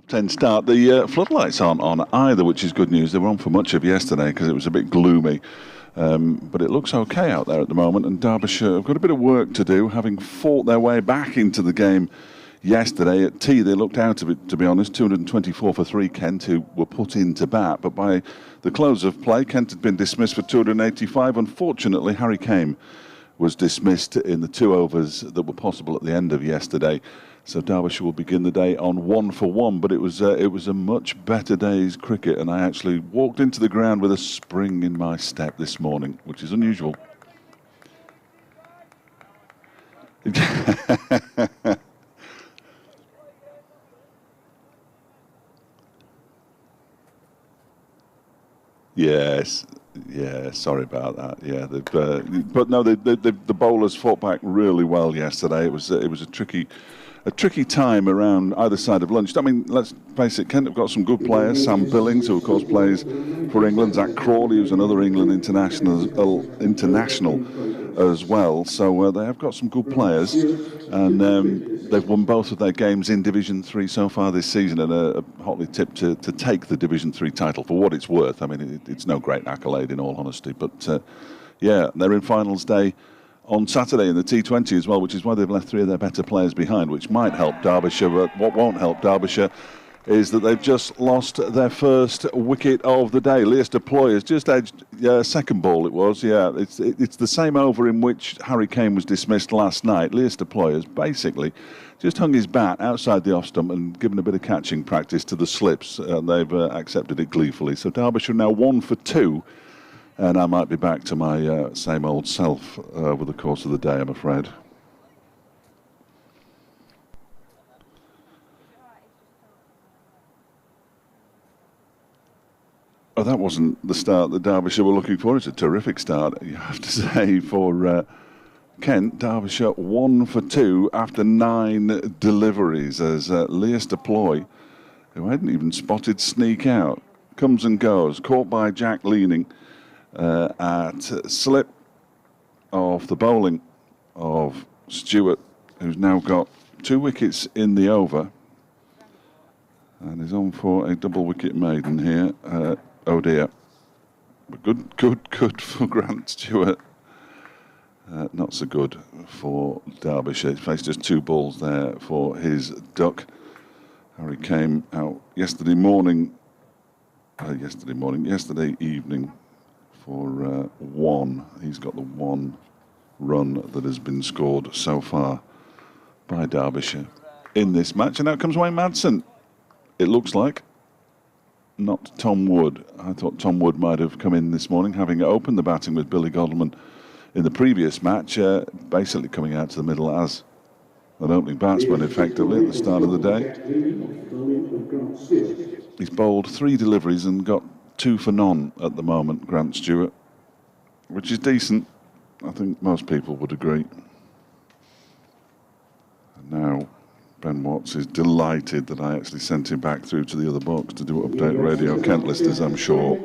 10 start. The floodlights aren't on either, which is good news. They were on for much of yesterday because it was a bit gloomy. But it looks okay out there at the moment, and Derbyshire have got a bit of work to do, having fought their way back into the game yesterday. At tea, they looked out of it, to be honest. 224 for 3, Kent, who were put into bat. But by the close of play, Kent had been dismissed for 285. Unfortunately, Harry Kame was dismissed in the 2 overs that were possible at the end of yesterday. So Derbyshire will begin the day on 1 for 1, but it was a much better day's cricket, and I actually walked into the ground with a spring in my step this morning, which is unusual. Yes, yeah. Sorry about that. Yeah, but no, the bowlers fought back really well yesterday. It was a tricky time around either side of lunch. I mean, let's face it, Kent have got some good players. Sam Billings, who of course plays for England. Zach Crawley, who's another England international as well. So they have got some good players, and they've won both of their games in Division 3 so far this season, and are hotly tipped to take the Division 3 title for what it's worth. I mean, it's no great accolade in all honesty, but yeah, they're in finals day on Saturday in the T20 as well, which is why they've left 3 of their better players behind, which might help Derbyshire. But what won't help Derbyshire is that they've just lost their first wicket of the day. Leicester Ploy has just edged second ball. It was, yeah. It's the same over in which Harry Kane was dismissed last night. Leicester Ploy has basically just hung his bat outside the off stump and given a bit of catching practice to the slips. They've accepted it gleefully. So Derbyshire now 1 for 2. And I might be back to my same old self over the course of the day, I'm afraid. Oh, that wasn't the start that Derbyshire were looking for. It's a terrific start, you have to say, for Kent. Derbyshire 1 for 2 after 9 deliveries, as Leicester Ploy, who hadn't even spotted sneak out, comes and goes, caught by Jack Leaning. At slip of the bowling of Stewart, who's now got 2 wickets in the over and is on for a double wicket maiden here. Oh dear. But good for Grant Stewart. Not so good for Derbyshire. He faced just 2 balls there for his duck. Harry came out yesterday evening for 1. He's got the 1 run that has been scored so far by Derbyshire in this match. And out comes Wayne Madsen, it looks like. Not Tom Wood. I thought Tom Wood might have come in this morning, having opened the batting with Billy Godleman in the previous match, basically coming out to the middle as an opening batsman effectively at the start of the day. He's bowled 3 deliveries and got 2 for none at the moment, Grant Stewart, which is decent. I think most people would agree. And now Ben Watts is delighted that I actually sent him back through to the other box to do update radio Kent listeners, I'm sure.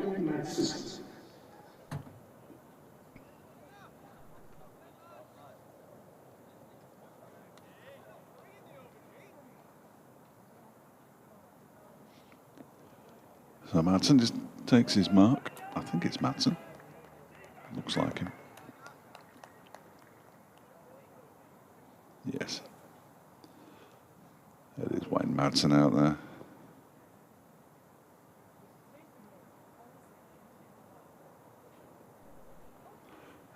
So Madsen just takes his mark. I think it's Madsen. Looks like him. Yes. It is Wayne Madsen out there.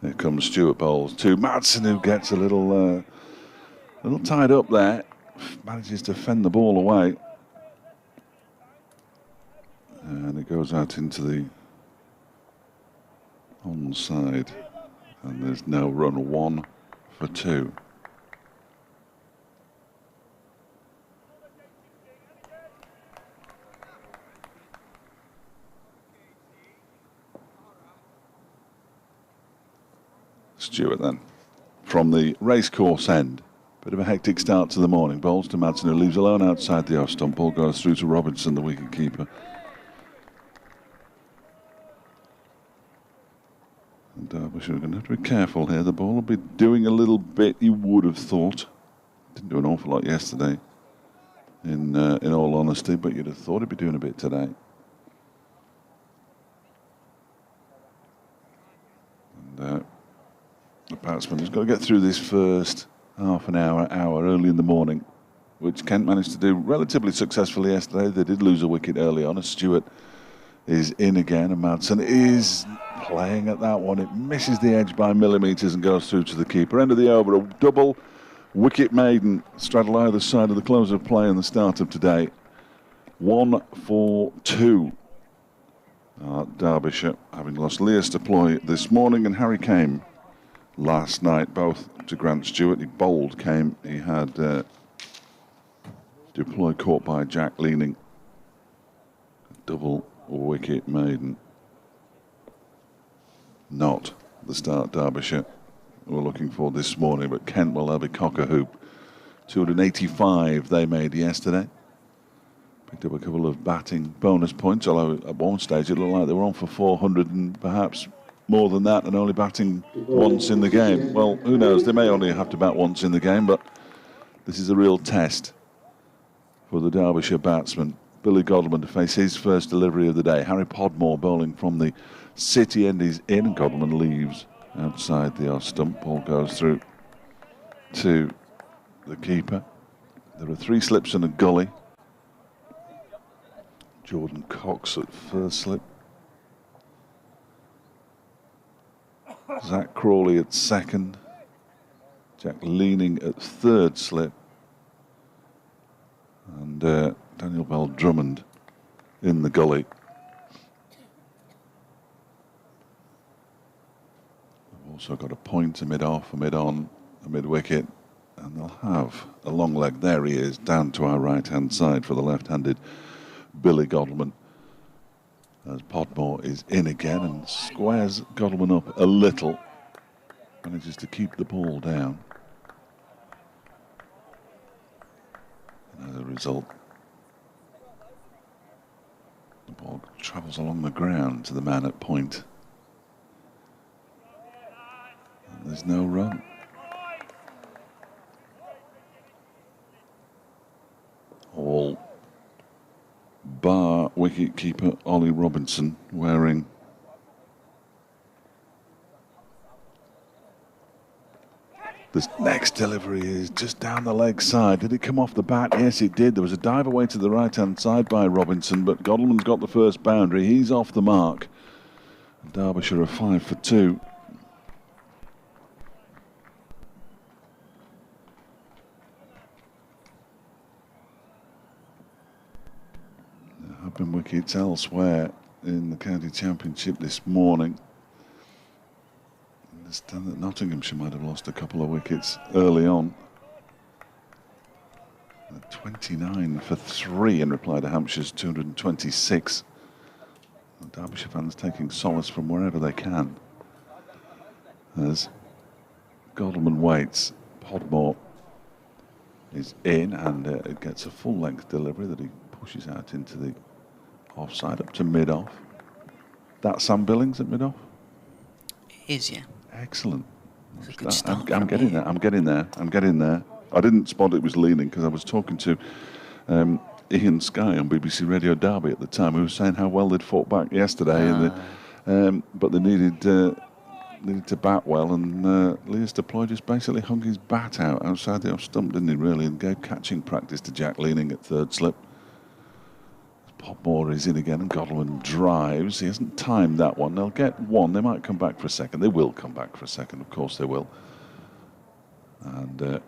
Here comes Stuart bowls to Madsen, who gets a little tied up there. Manages to fend the ball away. And it goes out into the onside, and there's no run. 1 for 2. Stewart then, from the racecourse end. Bit of a hectic start to the morning. Bowls to Madsen, who leaves alone outside the off stump. Ball goes through to Robinson, the wicket keeper. And Derbyshire are going to have to be careful here. The ball will be doing a little bit, you would have thought. Didn't do an awful lot yesterday. in all honesty, but you'd have thought he'd be doing a bit today. And the batsman has got to get through this first half an hour early in the morning, which Kent managed to do relatively successfully yesterday. They did lose a wicket early on as Stewart is in again, and Madsen is playing at that one. It misses the edge by millimetres and goes through to the keeper. End of the over, a double wicket maiden straddle either side of the close of play in the start of today. 1 for 2. Derbyshire, having lost Leas Deploy this morning and Harry came last night, both to Grant Stewart. He bowled Came. He had Deploy caught by Jack Leaning. Double wicket maiden. Not the start Derbyshire we're looking for this morning, but Kent will have a cock-a-hoop. 285 they made yesterday. Picked up a couple of batting bonus points, although at one stage it looked like they were on for 400 and perhaps more than that, and only batting once in the game. Well, who knows, they may only have to bat once in the game, but this is a real test for the Derbyshire batsman, Billy Godleman, to face his first delivery of the day. Harry Podmore bowling from the City end is in, and Godleman leaves outside the off stump. Ball goes through to the keeper. There are 3 slips and a gully. Jordan Cox at first slip. Zach Crawley at second. Jack Leaning at third slip. And Daniel Bell Drummond in the gully. We've also got a point, a mid-off, a mid-on, a mid-wicket, and they'll have a long leg. There he is, down to our right-hand side for the left-handed Billy Godleman. As Podmore is in again and squares Godleman up a little. Manages to keep the ball down. And as a result, the ball travels along the ground to the man at point. And there's no run. All bar wicket-keeper Ollie Robinson wearing this next delivery is just down the leg side. Did it come off the bat? Yes, it did. There was a dive away to the right-hand side by Robinson, but Godleman's got the first boundary. He's off the mark. Derbyshire are 5 for 2. Been wickets elsewhere in the county championship this morning. I understand that Nottinghamshire might have lost a couple of wickets early on. 29 for 3 in reply to Hampshire's 226. The Derbyshire fans taking solace from wherever they can. As Godleman waits, Podmore is in, and it gets a full-length delivery that he pushes out into the offside up to mid-off. That's Sam Billings at mid-off? It is, yeah. Excellent. I'm getting there. I'm getting there. I didn't spot it was leaning because I was talking to Ian Skye on BBC Radio Derby at the time, who was saying how well they'd fought back yesterday, but they needed to bat well, and Leas Deploy just basically hung his bat out outside the off stump, didn't he, really, and gave catching practice to Jack Leaning at third slip. Podmore is in again, and Godleman drives. He hasn't timed that one. They'll get one. They might come back for a second. They will come back for a second. Of course they will. And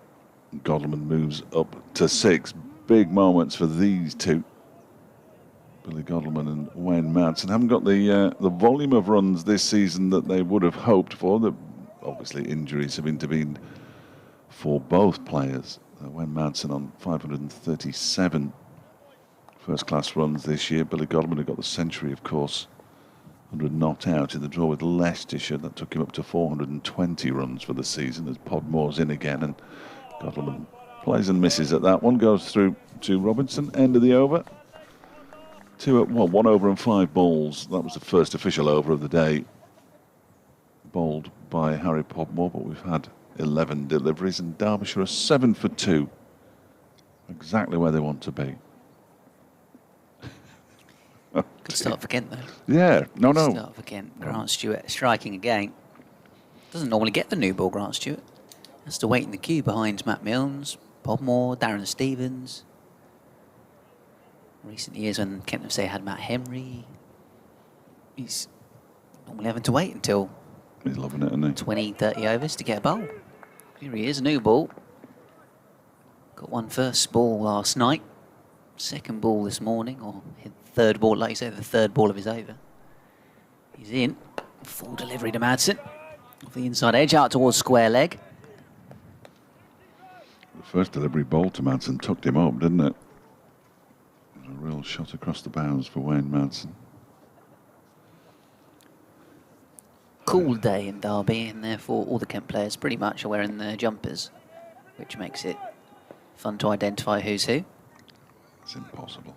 Godleman moves up to 6. Big moments for these two. Billy Godleman and Wayne Madsen haven't got the volume of runs this season that they would have hoped for. Obviously, injuries have intervened for both players. Wayne Madsen on 537 first-class runs this year. Billy Godleman, who got the century, of course, 100 not out in the draw with Leicestershire. That took him up to 420 runs for the season as Podmore's in again, and Godleman plays and misses at that one. Goes through to Robinson. End of the over. 1 over and 5 balls. That was the first official over of the day. Bowled by Harry Podmore, but we've had 11 deliveries, and Derbyshire are 7 for 2 Exactly where they want to be. Good start for Kent, though. Yeah, no. Good start for Kent. Grant Stewart striking again. Doesn't normally get the new ball, Grant Stewart. Has to wait in the queue behind Matt Milnes, Podmore, Darren Stevens. Recent years when Kent have say had Matt Henry, he's normally having to wait until He's loving it, isn't he? 20, 30 overs to get a bowl. Here he is, a new ball. Got one first ball last night, second ball this morning, or third ball, like you say, the third ball of his over. He's in, full delivery to Madsen. Off the inside edge, out towards square leg. The first delivery ball to Madsen tucked him up, didn't it? A real shot across the bows for Wayne Madsen. Cool day in Derby, and therefore all the Kent players pretty much are wearing their jumpers, which makes it fun to identify who's who. It's impossible.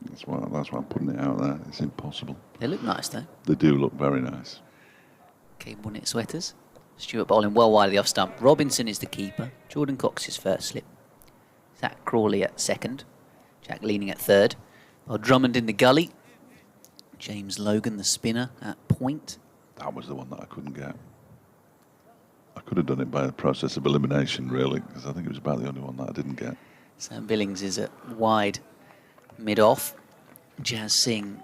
That's why I'm putting it out there. It's impossible. They look nice, though. They do look very nice. Cable knit sweaters. Stewart bowling well wide of the off stump. Robinson is the keeper. Jordan Cox is first slip. Zach Crawley at second. Jack Leaning at third. Well, Drummond in the gully. James Logan, the spinner, at point. That was the one that I couldn't get. I could have done it by a process of elimination, really, because I think it was about the only one that I didn't get. Sam Billings is at wide, mid-off. Jazz Singh,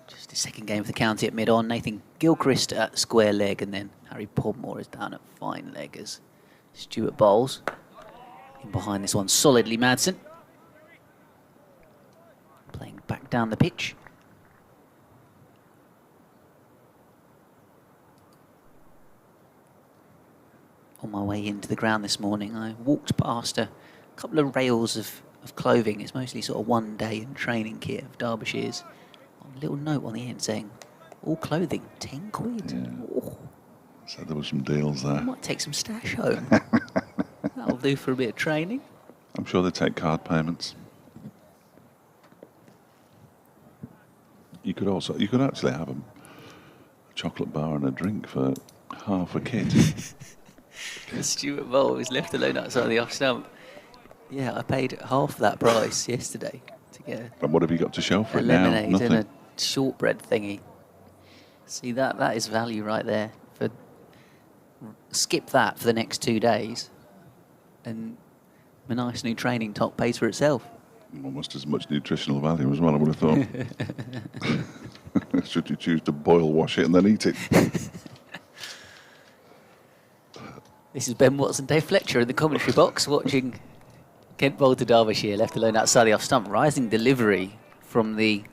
just his second game for the county at mid-on. Nathan Gilchrist at square leg, and then Harry Podmore is down at fine leg as Stewart bowls. In behind this one, solidly Madsen. Playing back down the pitch. On my way into the ground this morning, I walked past a couple of rails of clothing. It's mostly sort of one day in training kit of Derbyshire's. A little note on the end saying, all clothing, 10 quid. Yeah. Oh, So there were some deals there. I might take some stash home. That'll do for a bit of training. I'm sure they take card payments. You could actually have a chocolate bar and a drink for half a kit. Stuart Bowl was left alone outside the off stump. Yeah, I paid half that price yesterday to get And what have you got to show for a it now? lemonade Nothing. and a shortbread thingy. See, that is value right there. Skip that for the next 2 days, and my nice new training top pays for itself. Almost as much nutritional value as well, I would have thought. Should you choose to boil, wash it, and then eat it. This is Ben Watson, Dave Fletcher in the commentary box watching Kent bowl to Derbyshire, left alone outside the off stump. Rising delivery from the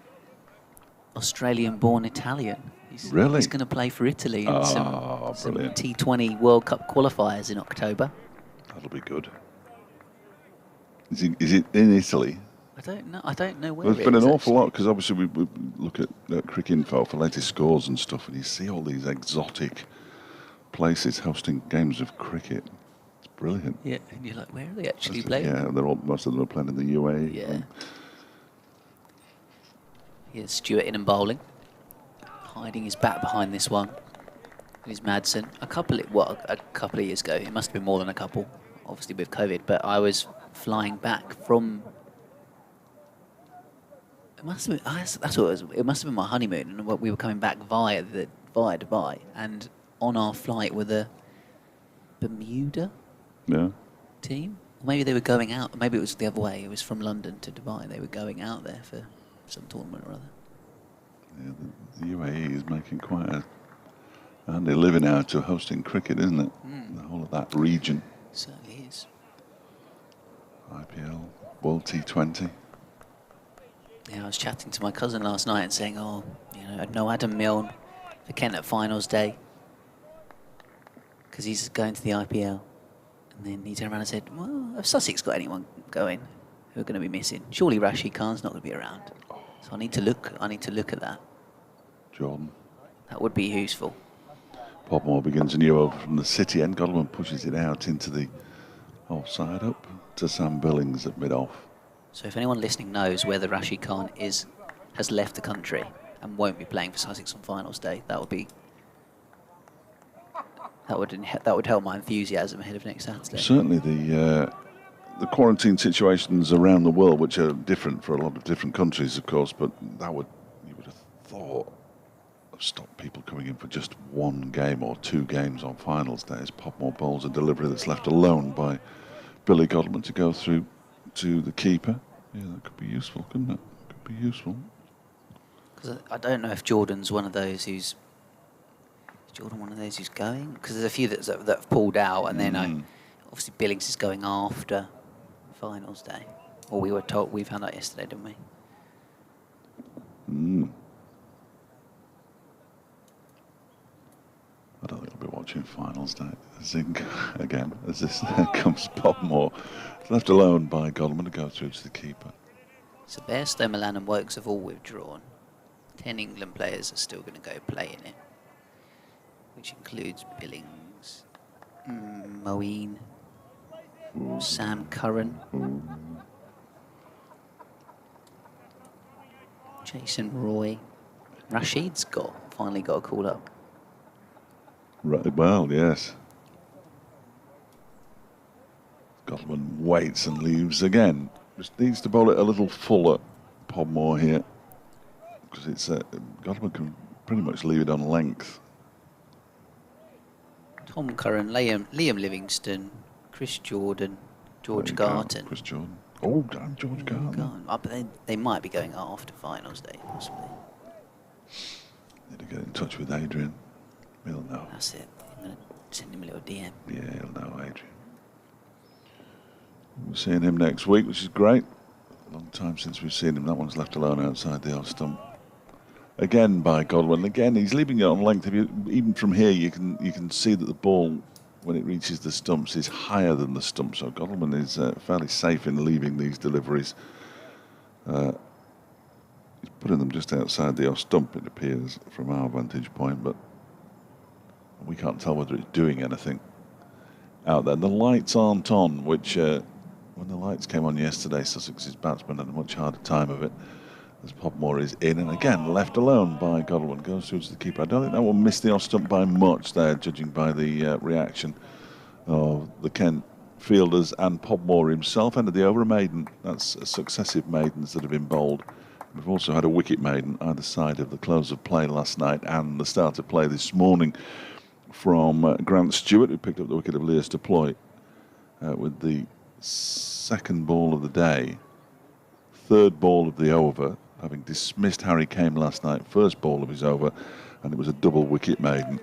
Australian-born Italian. He's going to play for Italy in some T20 World Cup qualifiers in October. That'll be good. Is it in Italy? I don't know where. There's been an awful lot, because obviously we look at Cricket Info for latest scores and stuff, and you see all these exotic places hosting games of cricket. It's brilliant. Yeah, and you're like, where are they actually playing? Yeah, most of them are playing in the UAE. Yeah. Here's Stewart in and bowling, hiding his bat behind this one. Here's Madsen. A couple of years ago, it must have been more than a couple, obviously with COVID, but I was flying back from. It must have been. That's what it was. It must have been my honeymoon, and we were coming back via Dubai, and on our flight with a Bermuda team. Or maybe they were going out. Maybe it was the other way. It was from London to Dubai. They were going out there for some tournament or other. Yeah, the UAE is making quite a handy living out of hosting cricket, isn't it? The whole of that region. It certainly is. IPL, World T20. Yeah, I was chatting to my cousin last night and saying, no Adam Milne for Kent at finals day, because he's going to the IPL. And then he turned around and said, well, have Sussex got anyone going who are going to be missing? Surely Rashid Khan's not going to be around. So I need to look at that. Jordan. That would be useful. Podmore begins a new over from the city end. Godwin pushes it out into the offside up to Sam Billings at mid-off. So if anyone listening knows whether Rashid Khan has left the country and won't be playing for Sussex on finals day, that would help my enthusiasm ahead of next Saturday. Certainly the the quarantine situations around the world, which are different for a lot of different countries, of course, but you would have thought, have stopped people coming in for just one game or two games on finals days. Podmore bowls a delivery that's left alone by Billy Godman to go through to the keeper. Yeah, that could be useful, couldn't it? Could be useful. Because I don't know if Jordan's one of those who's... Is Jordan one of those who's going? Because there's a few that have pulled out, and then obviously Billings is going after finals day. Or we were told, we found out yesterday, didn't we? I don't think I'll be watching finals day. Zing again, as this comes Podmore. Left alone by Godman to go through to the keeper. So Bairstow, Milan and Wokes have all withdrawn. 10 England players are still going to go play in it, which includes Billings, Moeen, Sam Curran, Jason Roy. Rashid's finally got a call up. Right, well, yes. Godman waits and leaves again. Just needs to bowl it a little fuller, Podmore here, because it's Godman can pretty much leave it on length. Tom Curran, Liam Livingston, Chris Jordan, George Garton. Chris Jordan. Oh, damn, George Garton. But they might be going after finals day, possibly. Need to get in touch with Adrian. He'll know. That's it. I'm going to send him a little DM. Yeah, he'll know, Adrian. We're seeing him next week, which is great. Long time since we've seen him. That one's left alone outside the off stump. Again by Godwin. Again, he's leaving it on length. Even from here, you can see that the ball, when it reaches the stumps, is higher than the stump. So Godwin is fairly safe in leaving these deliveries. He's putting them just outside the off stump, it appears, from our vantage point, but we can't tell whether it's doing anything out there. The lights aren't on, which when the lights came on yesterday, Sussex's batsman had a much harder time of it, as Podmore is in, and again left alone by Godwin, goes through to the keeper. I don't think that will miss the off stump by much there, judging by the reaction of the Kent fielders, and Podmore himself ended the over a maiden. That's successive maidens that have been bowled. We've also had a wicket maiden either side of the close of play last night and the start of play this morning from Grant Stewart, who picked up the wicket of Leas Deploy with the second ball of the day, third ball of the over, having dismissed Harry Kane last night, first ball of his over, and it was a double wicket maiden.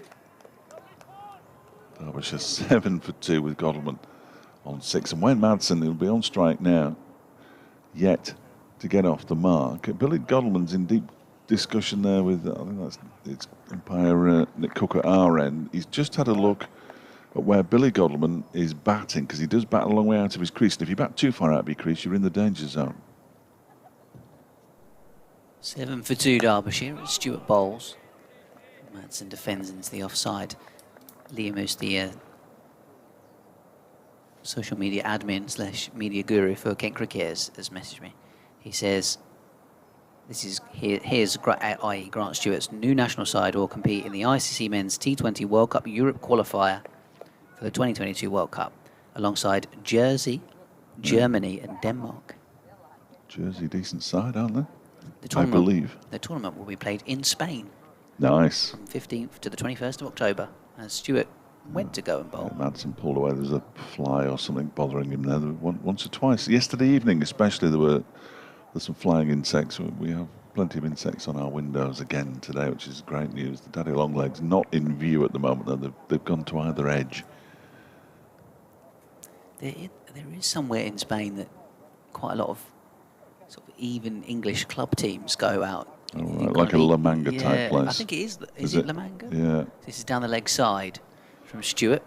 Derbyshire 7 for 2 with Godalman on 6, and Wayne Madsen, who'll be on strike now, yet to get off the mark. Billy Godalman's in deep discussion there with, I think it's umpire Nick Cook at our end. He's just had a look at where Billy Godalman is batting, because he does bat a long way out of his crease, and if you bat too far out of your crease, you're in the danger zone. 7 for 2 Derbyshire. Stewart bowls. Madsen defends into the offside. Liam, who's the social media admin / media guru for Kent Cricket, has messaged me. He says, here's i.e. Grant Stewart's new national side will compete in the ICC Men's T20 World Cup Europe qualifier for the 2022 World Cup, alongside Jersey, Germany and Denmark. Jersey, decent side, aren't they? I believe. The tournament will be played in Spain. Nice. From 15th to the 21st of October. And Stewart went to go and bowl. Yeah, Madsen pulled away. There's a fly or something bothering him there. Once or twice. Yesterday evening especially, there's some flying insects. We have plenty of insects on our windows again today, which is great news. The daddy longlegs not in view at the moment, though. They've gone to either edge. There is somewhere in Spain that quite a lot of sort of even English club teams go out. Oh, right. Like a La Manga type place. I think it is. Is it La Manga? Yeah. This is down the leg side from Stewart.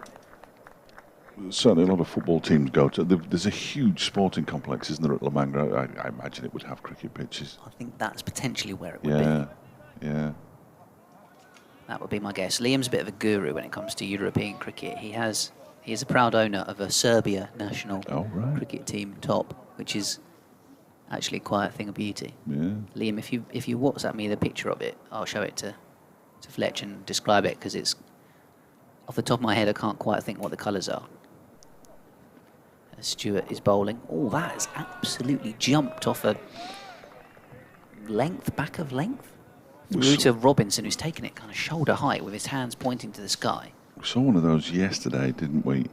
Certainly a lot of football teams go to. There's a huge sporting complex, isn't there, at La Manga? I imagine it would have cricket pitches. I think that's potentially where it would be. Yeah. That would be my guess. Liam's a bit of a guru when it comes to European cricket. He is a proud owner of a Serbia national cricket team top, which is actually quite a thing of beauty. Yeah. Liam, if you WhatsApp me the picture of it, I'll show it to Fletch and describe it, because it's off the top of my head I can't quite think what the colours are. as Stewart is bowling. Oh, that has absolutely jumped off a back of length, through to Robinson, who's taken it kind of shoulder height with his hands pointing to the sky. We saw one of those yesterday, didn't we?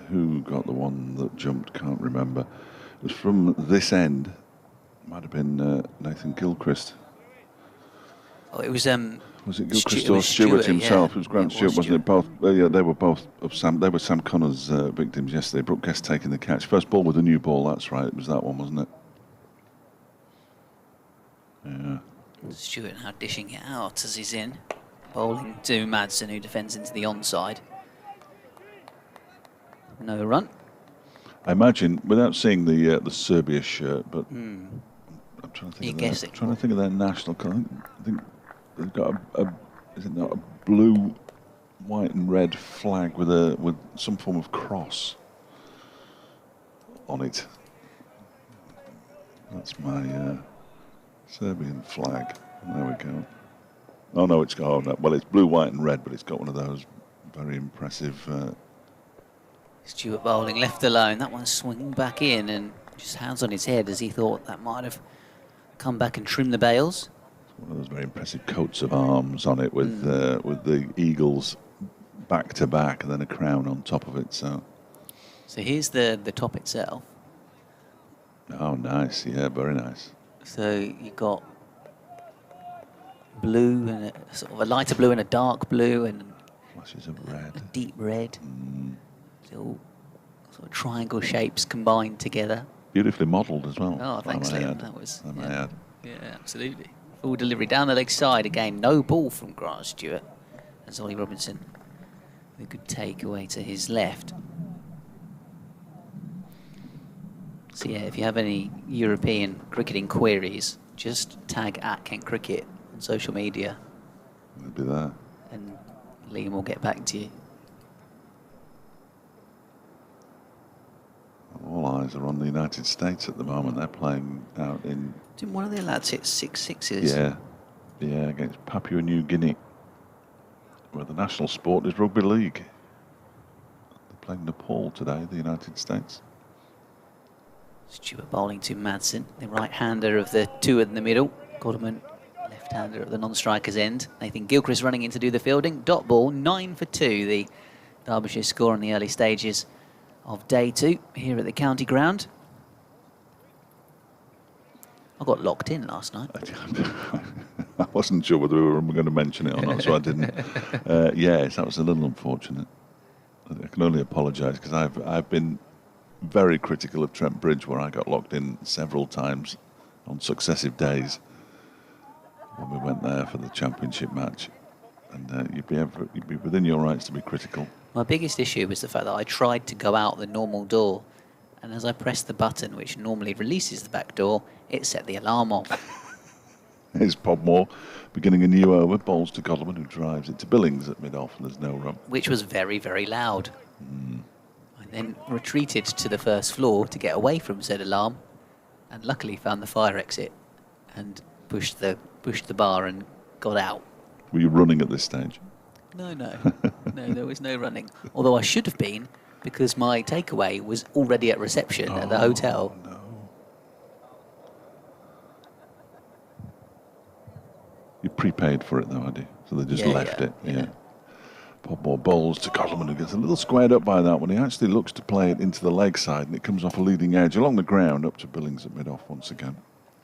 Who got the one that jumped? Can't remember. It was from this end. Might have been Nathan Gilchrist. Oh, it was. Was it Gilchrist or Stewart himself? Yeah. It was Grant Stewart, wasn't it? Both. Yeah, they were both of Sam. They were Sam Connor's victims yesterday. Brooke Guest taking the catch. First ball with a new ball. That's right. It was that one, wasn't it? Yeah. Stewart now dishing it out as he's in, bowling to Madsen, who defends into the onside. No run. I imagine, without seeing the Serbia shirt, but I'm trying to think. Trying to think of their national colour. I think they've got is it not a blue, white, and red flag with some form of cross on it? That's my Serbian flag. There we go. Oh no, it's got well, it's blue, white, and red, but it's got one of those very impressive. Stewart bowling left alone. That one swinging back in and just hands on his head as he thought that might have come back and trimmed the bails. One of those very impressive coats of arms on it with the eagles back to back and then a crown on top of it. So here's the top itself. Oh, nice. Yeah, very nice. So you've got blue and a sort of a lighter blue and a dark blue and flashes of red. A deep red. Little sort of triangle shapes combined together. Beautifully modelled as well. Oh, thanks, Liam. That was. Yeah, absolutely. Full delivery down the leg side again. No ball from Grant Stewart. As Ollie Robinson with a good takeaway to his left. So yeah, if you have any European cricketing queries, just tag @Kent Cricket on social media. We'll be there. And Liam will get back to you. All eyes are on the United States at the moment. They're playing out in... Didn't one of their lads hit 6 sixes? Yeah, against Papua New Guinea, where the national sport is rugby league. They're playing Nepal today, the United States. Stewart bowling to Madsen, the right-hander of the two in the middle. Godderman, left-hander at the non-striker's end. Nathan Gilchrist running in to do the fielding. Dot ball, 9 for 2, the Derbyshire score in the early stages of day 2 here at the county ground. I got locked in last night. I wasn't sure whether we were going to mention it or not, so I didn't. Yes, that was a little unfortunate. I can only apologise because I've been very critical of Trent Bridge, where I got locked in several times on successive days when we went there for the championship match. And you'd be within your rights to be critical. My biggest issue was the fact that I tried to go out the normal door, and as I pressed the button, which normally releases the back door, it set the alarm off. Here's Podmore beginning a new over, bowls to Godderman, who drives it to Billings at mid-off, and there's no run. Which was very, very loud. I then retreated to the first floor to get away from said alarm, and luckily found the fire exit and pushed the bar and got out. Were you running at this stage? No, there was no running. Although I should have been, because my takeaway was already at reception at the hotel. No. You prepaid for it though, had you? So they just left it. Yeah. Podmore bowls to Godderman, who gets a little squared up by that one. He actually looks to play it into the leg side, and it comes off a leading edge along the ground up to Billings at mid-off once again.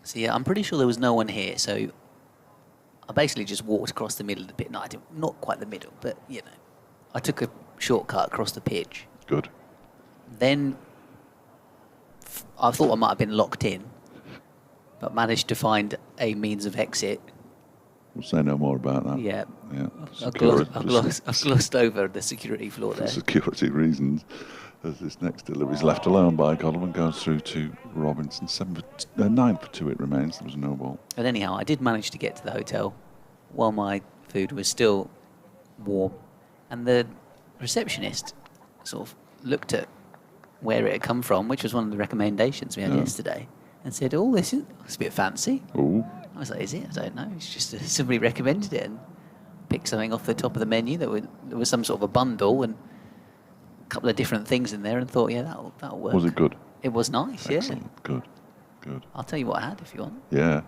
So yeah, I'm pretty sure there was no one here, so I basically just walked across the middle of the pitch. No, not quite the middle, but, you know, I took a shortcut across the pitch. Good. Then I thought I might have been locked in, but managed to find a means of exit. We'll say no more about that. Yeah. I've glossed over the security floor there. For security reasons. As this next delivery is left alone by Godderman, goes through to Robinson. 9 for 2 it remains. There was no ball. But anyhow, I did manage to get to the hotel while my food was still warm. And the receptionist sort of looked at where it had come from, which was one of the recommendations we had yesterday, and said, "Oh, this is a bit fancy." Ooh. I was like, "Is it? I don't know. It's just somebody recommended it," and picked something off the top of the menu. There was some sort of a bundle, and couple of different things in there and thought, yeah, that'll work. Was it good? It was nice, Excellent. yeah. Good. Good. I'll tell you what I had if you want. Yeah.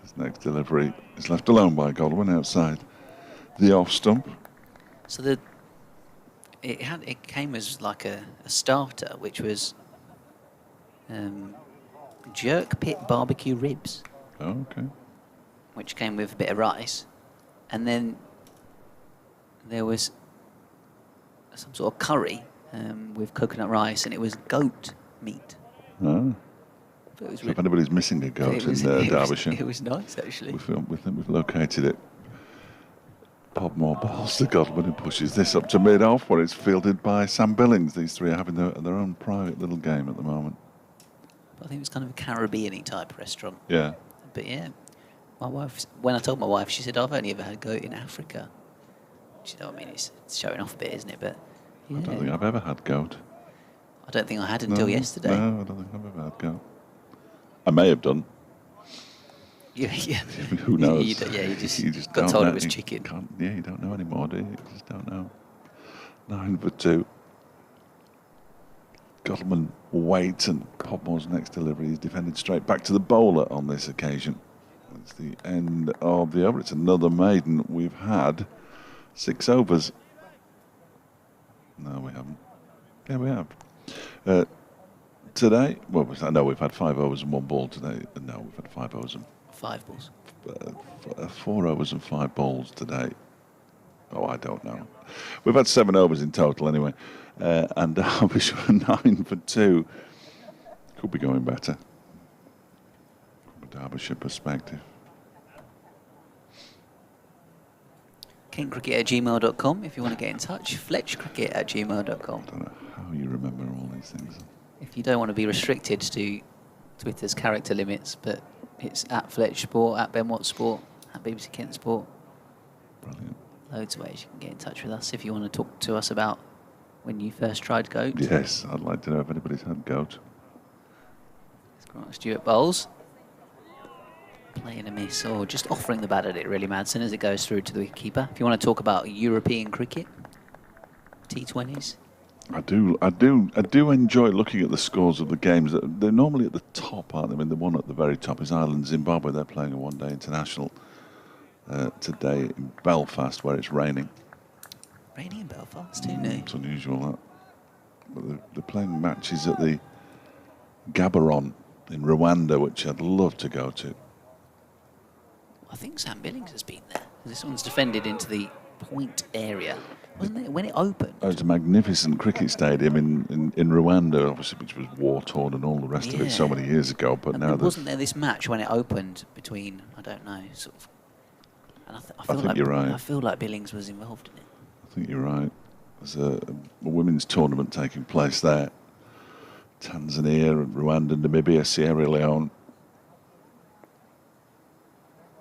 His next delivery is left alone by Godwin outside the off stump. So it came as like a starter, which was jerk pit barbecue ribs. Oh, okay. Which came with a bit of rice, and then there was some sort of curry with coconut rice, and it was goat meat. Oh. But it was So if anybody's missing a goat in Derbyshire, it was nice actually. we've located it. Podmore balls to Godwin, who pushes this up to mid-off, where it's fielded by Sam Billings. These three are having their own private little game at the moment. I think it's kind of a Caribbean-y type restaurant. Yeah. But yeah, my wife, when I told my wife, she said, I've only ever had goat in Africa. She said, I mean, it's showing off a bit, isn't it? But yeah. I don't think I've ever had goat. I don't think I had until yesterday. No, I don't think I've ever had goat. I may have done. Yeah. Who knows? You just got told it was chicken. You don't know anymore, do you? You just don't know. 9 for 2. Godwin waits, and Podmore's next delivery is defended straight back to the bowler on this occasion. It's the end of the over. It's another maiden. We've had 6 overs. No, we haven't. Yeah, we have. Today, well, no, we've had 5 overs and 1 ball today. No, we've had 5 overs and 5 balls. 4 overs and 5 balls today. Oh, I don't know. We've had 7 overs in total anyway. And Derbyshire 9 for 2. Could be going better from a Derbyshire perspective. KentCricket@gmail.com if you want to get in touch. FletchCricket@gmail.com. I don't know how you remember all these things. If you don't want to be restricted to Twitter's character limits, but it's at Fletch Sport, at Ben Watt Sport, at BBC Kent Sport. Brilliant. Loads of ways you can get in touch with us if you want to talk to us about when you first tried goat. Yes, I'd like to know if anybody's had goat. Stuart Bowles playing a miss, or just offering the bat at it really, Madsen, as it goes through to the keeper. If you want to talk about European cricket, T20s. I do enjoy looking at the scores of the games. They're normally at the top, aren't they? I mean, the one at the very top is Ireland, Zimbabwe. They're playing a one-day international today in Belfast, where it's raining. Raining in Belfast, who knew? It's unusual, that. But they're playing matches at the Gaborone in Rwanda, which I'd love to go to. I think Sam Billings has been there. This one's defended into the point area. Wasn't it when it opened? It's a magnificent cricket stadium in Rwanda, obviously, which was war-torn and all the rest of it so many years ago. But now wasn't there this match when it opened between, I don't know, sort of... And I think like, you're right. I feel like Billings was involved in it. I think you're right. There's a women's tournament taking place there. Tanzania, Rwanda, Namibia, Sierra Leone.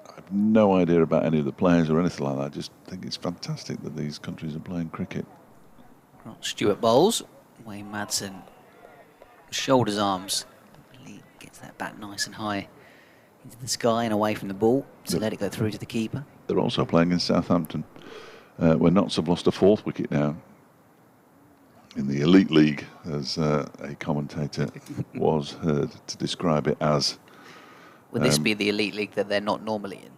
I have no idea about any of the players or anything like that. I just think it's fantastic that these countries are playing cricket. Stuart Bowles, Wayne Madsen, shoulders, arms, really gets that bat nice and high into the sky and away from the ball to let it go through to the keeper. They're also playing in Southampton, where Notts have lost a 4th wicket now in the Elite League, as a commentator was heard to describe it as. Would this be the Elite League that they're not normally in?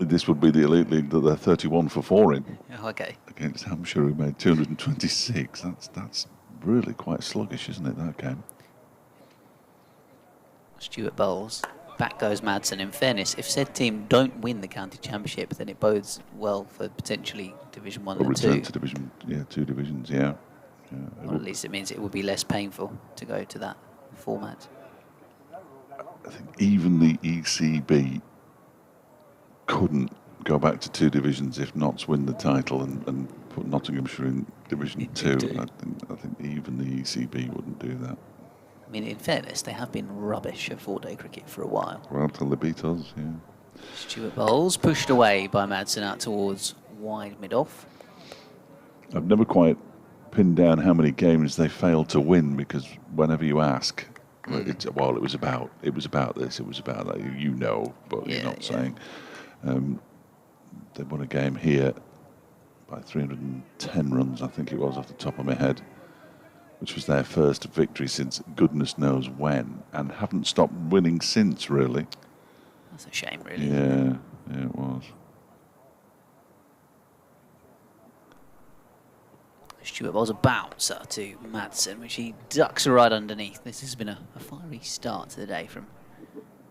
This would be the Elite League that they're 31 for 4 in. Oh, okay. Against Hampshire, who made 226. That's really quite sluggish, isn't it, that game? Stuart Bowles. Back goes Madsen. In fairness, if said team don't win the county championship, then it bodes well for potentially Division 1 and 2. Return to Division, 2 divisions, yeah. Well, at least it means it would be less painful to go to that format. I think even the ECB couldn't go back to 2 divisions if Notts win the title and put Nottinghamshire in Division 2. I think even the ECB wouldn't do that. I mean, in fairness, they have been rubbish at 4-day cricket for a while. Well, till they beat us, yeah. Stuart Bowles pushed away by Madsen out towards wide mid-off. I've never quite pinned down how many games they failed to win, because whenever you ask, it was about this, it was about that, you know, but you're not saying. They won a game here by 310 runs, I think it was, off the top of my head. which was their first victory since goodness knows when, and haven't stopped winning since, really. That's a shame, really. Yeah, it was. Stewart bowls a bouncer to Madsen, which he ducks right underneath. This has been a fiery start to the day from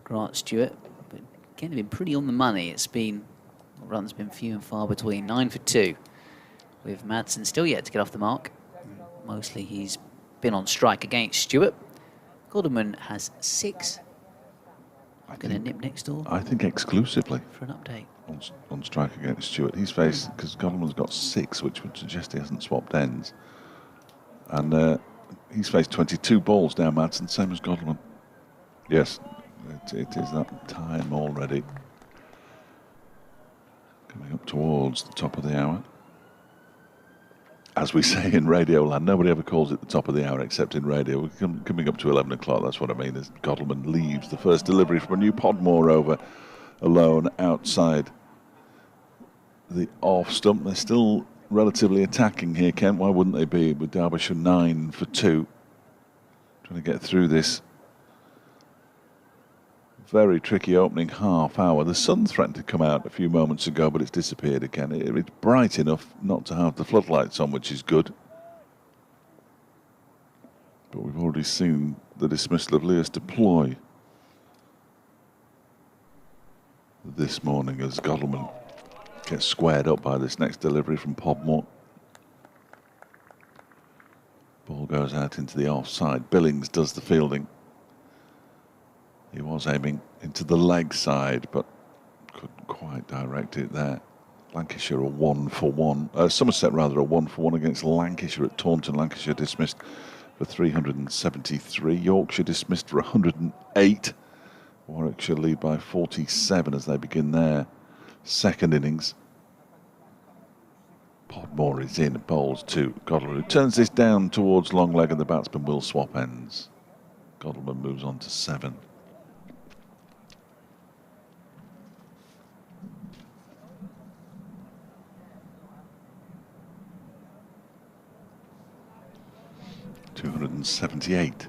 Grant Stewart, but again, been pretty on the money. It's been, runs been few and far between. 9 for 2, with Madsen still yet to get off the mark. Mostly he's been on strike against Stewart. Goldman has 6. I'm going to nip next door. I think exclusively for an update. On strike against Stewart. He's faced, because Goldman's got 6, which would suggest he hasn't swapped ends. And he's faced 22 balls now, Madsen, same as Goldman. Yes, it is that time already. Coming up towards the top of the hour. As we say in radio land, nobody ever calls it the top of the hour except in radio. We're coming up to 11 o'clock, that's what I mean, as Goldman leaves the first delivery from a new Podmore over alone outside the off stump. They're still relatively attacking here, Kent. Why wouldn't they be, with Derbyshire 9 for 2? Trying to get through this very tricky opening half hour. The sun threatened to come out a few moments ago, but it's disappeared again. It's bright enough not to have the floodlights on, which is good. But we've already seen the dismissal of Lewis deploy this morning as Goldman gets squared up by this next delivery from Podmore. Ball goes out into the offside. Billings does the fielding. He was aiming into the leg side, but couldn't quite direct it there. Lancashire a 1 for 1. Somerset rather a 1 for 1 against Lancashire at Taunton. Lancashire dismissed for 373. Yorkshire dismissed for 108. Warwickshire lead by 47 as they begin their second innings. Podmore is in, bowls to Godalming, who turns this down towards long leg, and the batsman will swap ends. Godalming moves on to 7. .278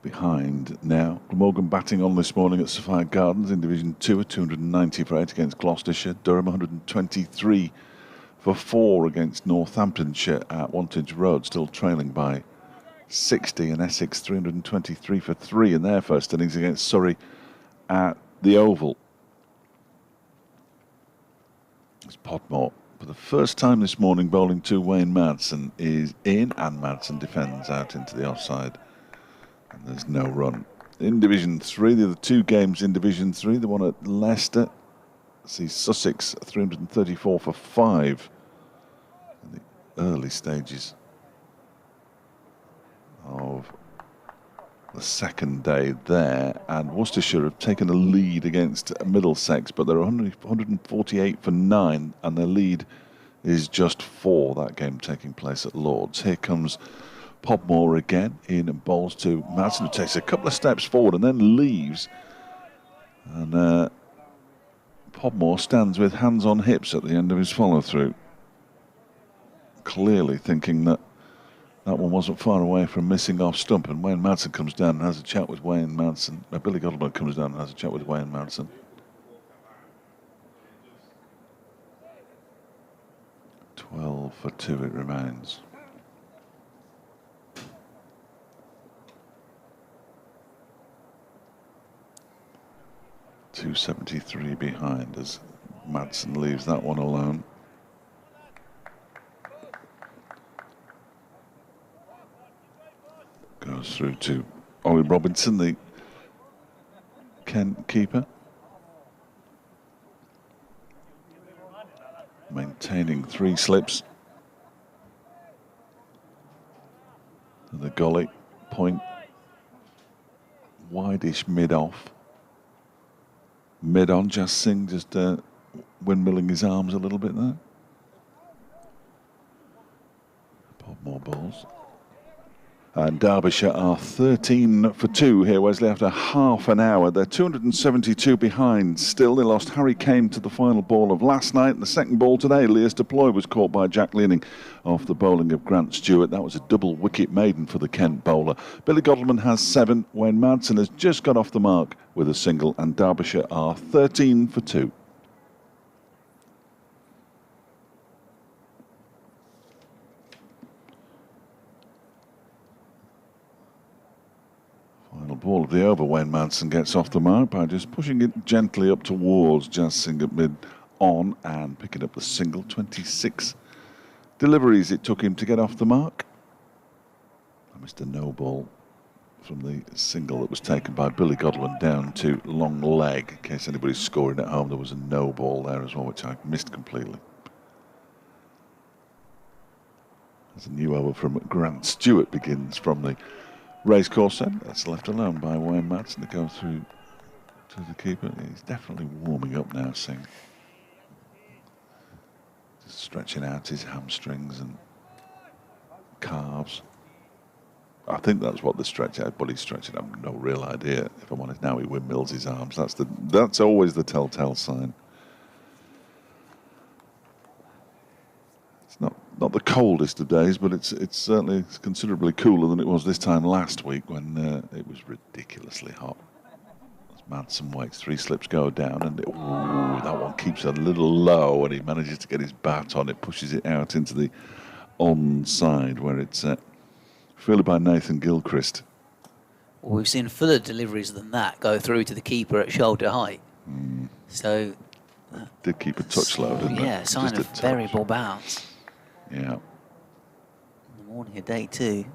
behind now. Glamorgan batting on this morning at Sophia Gardens in Division 2 at 290 for 8 against Gloucestershire. Durham 123 for 4 against Northamptonshire at Wantage Road, still trailing by 60, and Essex 323 for 3 in their first innings against Surrey at the Oval. It's Podmore for the first time this morning bowling to Wayne Madsen is in, and Madsen defends out into the offside, and there's no run. In Division 3, the other 2 games in Division 3, the one at Leicester sees Sussex 334 for 5 in the early stages of the second day there, and Worcestershire have taken a lead against Middlesex, but they're 148 for 9, and their lead is just 4, that game taking place at Lord's. Here comes Podmore again in and bowls to Madsen, who takes a couple of steps forward and then leaves, and Podmore stands with hands on hips at the end of his follow-through, clearly thinking that that one wasn't far away from missing off stump, and Wayne Madsen comes down and has a chat with Wayne Madsen. Billy Godalming comes down and has a chat with Wayne Madsen. .12 for 2 it remains. .273 behind as Madsen leaves that one alone. Goes through to Ollie Robinson, the Kent keeper. Maintaining 3 slips. And the gully point wide-ish mid-off. Mid-on, just Singh just windmilling his arms a little bit there. Pop more balls. And Derbyshire are 13 for 2 here, Wesley, after half an hour. They're 272 behind still. They lost Harry Kane to the final ball of last night. The second ball today, Leas Deploy, was caught by Jack Leaning off the bowling of Grant Stewart. That was a double wicket maiden for the Kent bowler. Billy Godleman has 7. Wayne Madsen has just got off the mark with a single, and Derbyshire are 13 for 2. Final ball of the over. Wayne Madsen gets off the mark by just pushing it gently up towards Jazz Singh at mid-on and picking up the single. 26 deliveries it took him to get off the mark. I missed a no ball from the single that was taken by Billy Godleman down to long leg. In case anybody's scoring at home, there was a no ball there as well, which I missed completely. As a new over from Grant Stewart begins from the racecourse end. That's left alone by Wayne Madsen to go through to the keeper. He's definitely warming up now, Singh. Just stretching out his hamstrings and calves. I think that's what the stretch out, but he's stretching. I've no real idea. If I'm honest, now he windmills his arms. That's always the telltale sign. Not the coldest of days, but it's certainly considerably cooler than it was this time last week when it was ridiculously hot. As Madsen waits, 3 slips go down, and that one keeps a little low, and he manages to get his bat on it, pushes it out into the onside where it's fielded by Nathan Gilchrist. Well, we've seen fuller deliveries than that go through to the keeper at shoulder height. So did keep a touch low, didn't it? Yeah, sign of variable bounce. Yeah. In the morning of day 2.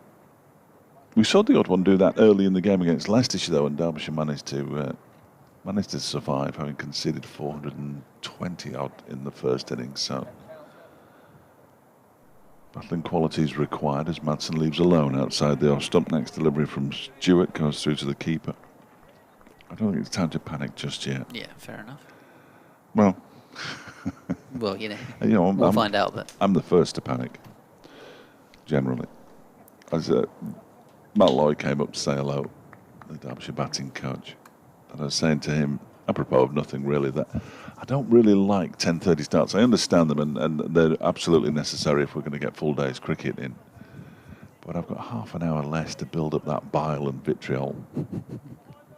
We saw the odd one do that early in the game against Leicestershire, though, and Derbyshire managed to survive, having conceded 420 odd in the first innings. So battling qualities required as Madsen leaves alone outside the off stump. Next delivery from Stewart goes through to the keeper. I don't think it's time to panic just yet. Yeah, fair enough. Well. Well, we'll find out. But I'm the first to panic, generally. As Matt Lloyd came up to say hello, the Derbyshire batting coach, and I was saying to him, apropos of nothing really, that I don't really like 10:30 starts. I understand them, and they're absolutely necessary if we're going to get full days cricket in. But I've got half an hour less to build up that bile and vitriol,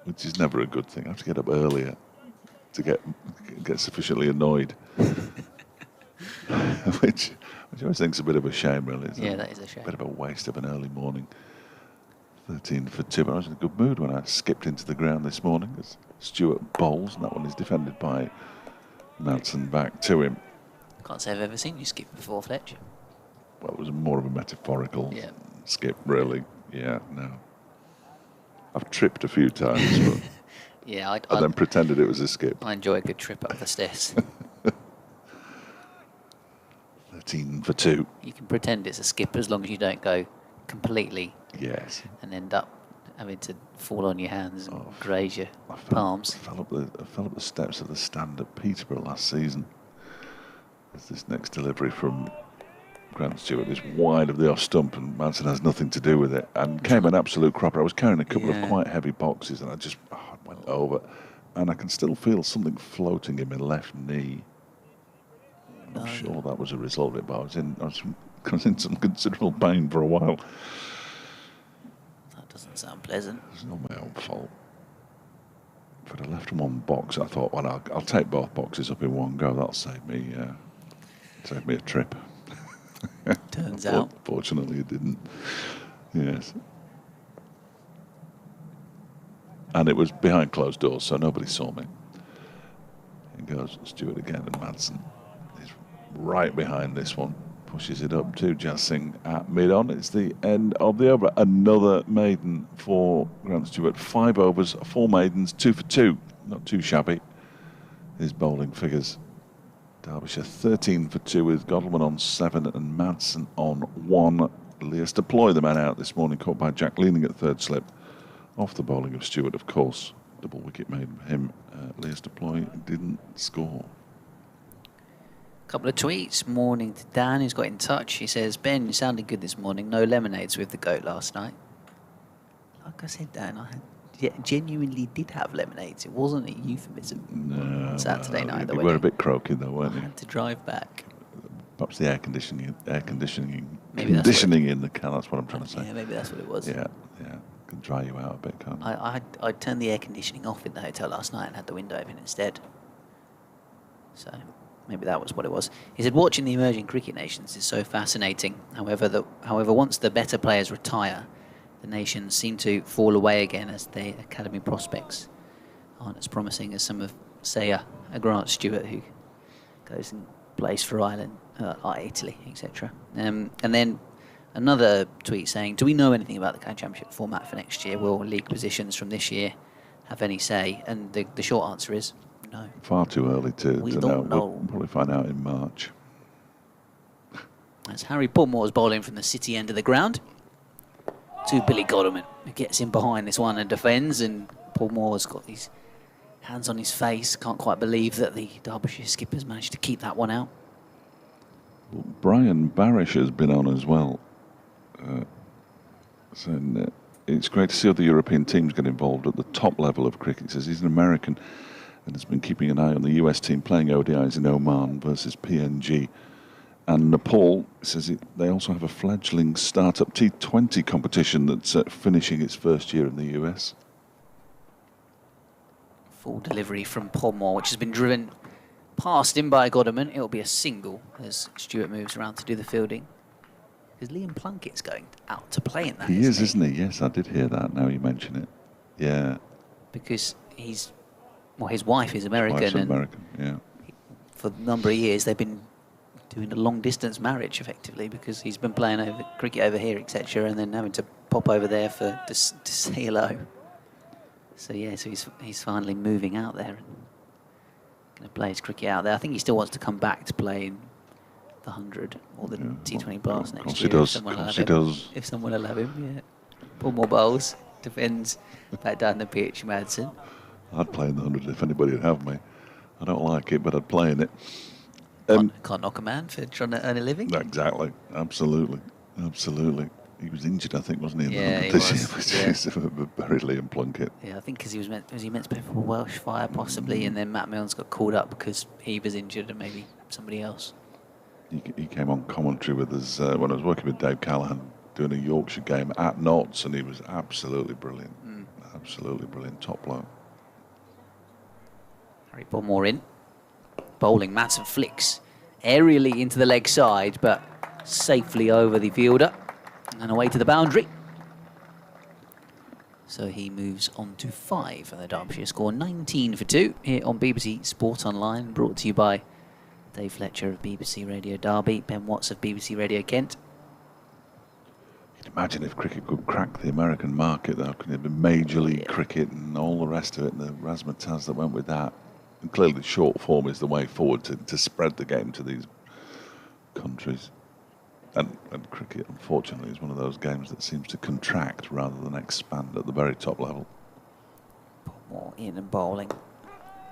which is never a good thing. I have to get up earlier to get sufficiently annoyed, which I always think is a bit of a shame, really. Yeah, that is a shame. A bit of a waste of an early morning. 13 for 2, but I was in a good mood when I skipped into the ground this morning as Stewart bowls, and that one is defended by Madsen back to him. Can't say I've ever seen you skip before, Fletcher. Well, it was more of a metaphorical skip, really. Yeah, no. I've tripped a few times, but yeah, I then pretended it was a skip. I enjoy a good trip up the stairs. 13 for 2. You can pretend it's a skip as long as you don't go completely. Yes. And end up having to fall on your hands and graze your palms. I fell up the steps of the stand at Peterborough last season. As this next delivery from Grant Stewart is wide of the off stump, and Madsen has nothing to do with it, and came an absolute cropper. I was carrying a couple of quite heavy boxes, and I just went over, and I can still feel something floating in my left knee. I'm sure that was a result of it, but I was in some considerable pain for a while. That doesn't sound pleasant. It's not my own fault. If I'd have left one box, I thought, well, I'll take both boxes up in one go. That'll save me a trip. Turns out. Fortunately, it didn't. Yes. And it was behind closed doors, so nobody saw me. Here goes Stewart again, and Madsen is right behind this one. Pushes it up to Jazz Singh at mid-on. It's the end of the over. Another maiden for Grant Stewart. 5 overs, 4 maidens, 2 for 2. Not too shabby. His bowling figures. Derbyshire 13 for 2 with Godleman on 7 and Madsen on 1. Leas Deploy, the man out this morning, caught by Jack Leaning at third slip. Off the bowling of Stewart, of course. Double wicket made him. Leas Deploy didn't score. Couple of tweets. Morning to Dan, who's got in touch. He says, Ben, you sounded good this morning. No lemonades with the goat last night. like I said, Dan, I genuinely did have lemonades. It wasn't a euphemism on Saturday night. You were a bit croaky though, weren't I you? had to drive back. Perhaps the conditioning Maybe in the car. That's what I'm trying to say. Yeah, maybe that's what it was. Yeah, can dry you out a bit, can't it? I turned the air conditioning off in the hotel last night and had the window open instead. So maybe that was what it was. He said, watching the emerging cricket nations is so fascinating. However, once the better players retire, the nations seem to fall away again as their academy prospects aren't as promising as some of, say, a Grant Stewart who goes and plays for Ireland, Italy, etc. And then another tweet saying, do we know anything about the County Championship format for next year? Will league positions from this year have any say? And the short answer is no. Far too early to know. Know. We'll probably find out in March. As Harry Pulmore's bowling from the city end of the ground to Billy Godderman, who gets in behind this one and defends, and Pulmore's got his hands on his face. Can't quite believe that the Derbyshire skipper's managed to keep that one out. Well, Brian Barish has been on as well. Saying it's great to see other European teams get involved at the top level of cricket. He says he's an American and has been keeping an eye on the US team playing ODIs in Oman versus PNG. And Nepal says they also have a fledgling startup T20 competition that's finishing its first year in the US. Full delivery from Pulmore, which has been driven past him by Godderman. It'll be a single as Stewart moves around to do the fielding. Because Liam Plunkett's going out to play in that. He is, isn't he? Yes, I did hear that now you mention it. Yeah. Because his wife is American. His wife's American, yeah. For a number of years, they've been doing a long-distance marriage, effectively, because he's been playing cricket over here, etc., and then having to pop over there to say hello. So yeah, so he's finally moving out there and going to play his cricket out there. I think he still wants to come back to play in the 100 or the T20 Blast next year. Of course he does. If someone will have him, yeah. Pull more bowls, defends back down the pitch, Madsen. I'd play in the 100 if anybody would have me. I don't like it, but I'd play in it. Can't knock a man for trying to earn a living. Exactly. Absolutely. He was injured, I think, wasn't he? Yeah, he was. Buried Liam Plunkett. Yeah, I think because was he meant to play for Welsh Fire possibly, and then Matt Milne's got called up because he was injured and maybe somebody else. He came on commentary with us when I was working with Dave Callahan doing a Yorkshire game at Notts, and he was absolutely brilliant. Absolutely brilliant, top bloke. Harry Pulmore in. Bowling, Madsen flicks aerially into the leg side, but safely over the fielder and away to the boundary. So he moves on to 5, and the Derbyshire score 19 for 2 here on BBC Sport Online, brought to you by Dave Fletcher of BBC Radio Derby, Ben Watts of BBC Radio Kent. You'd imagine if cricket could crack the American market, though, couldn't it? Be Major League Cricket and all the rest of it, and the razzmatazz that went with that. And clearly short form is the way forward to spread the game to these countries. And cricket, unfortunately, is one of those games that seems to contract rather than expand at the very top level. More in and bowling.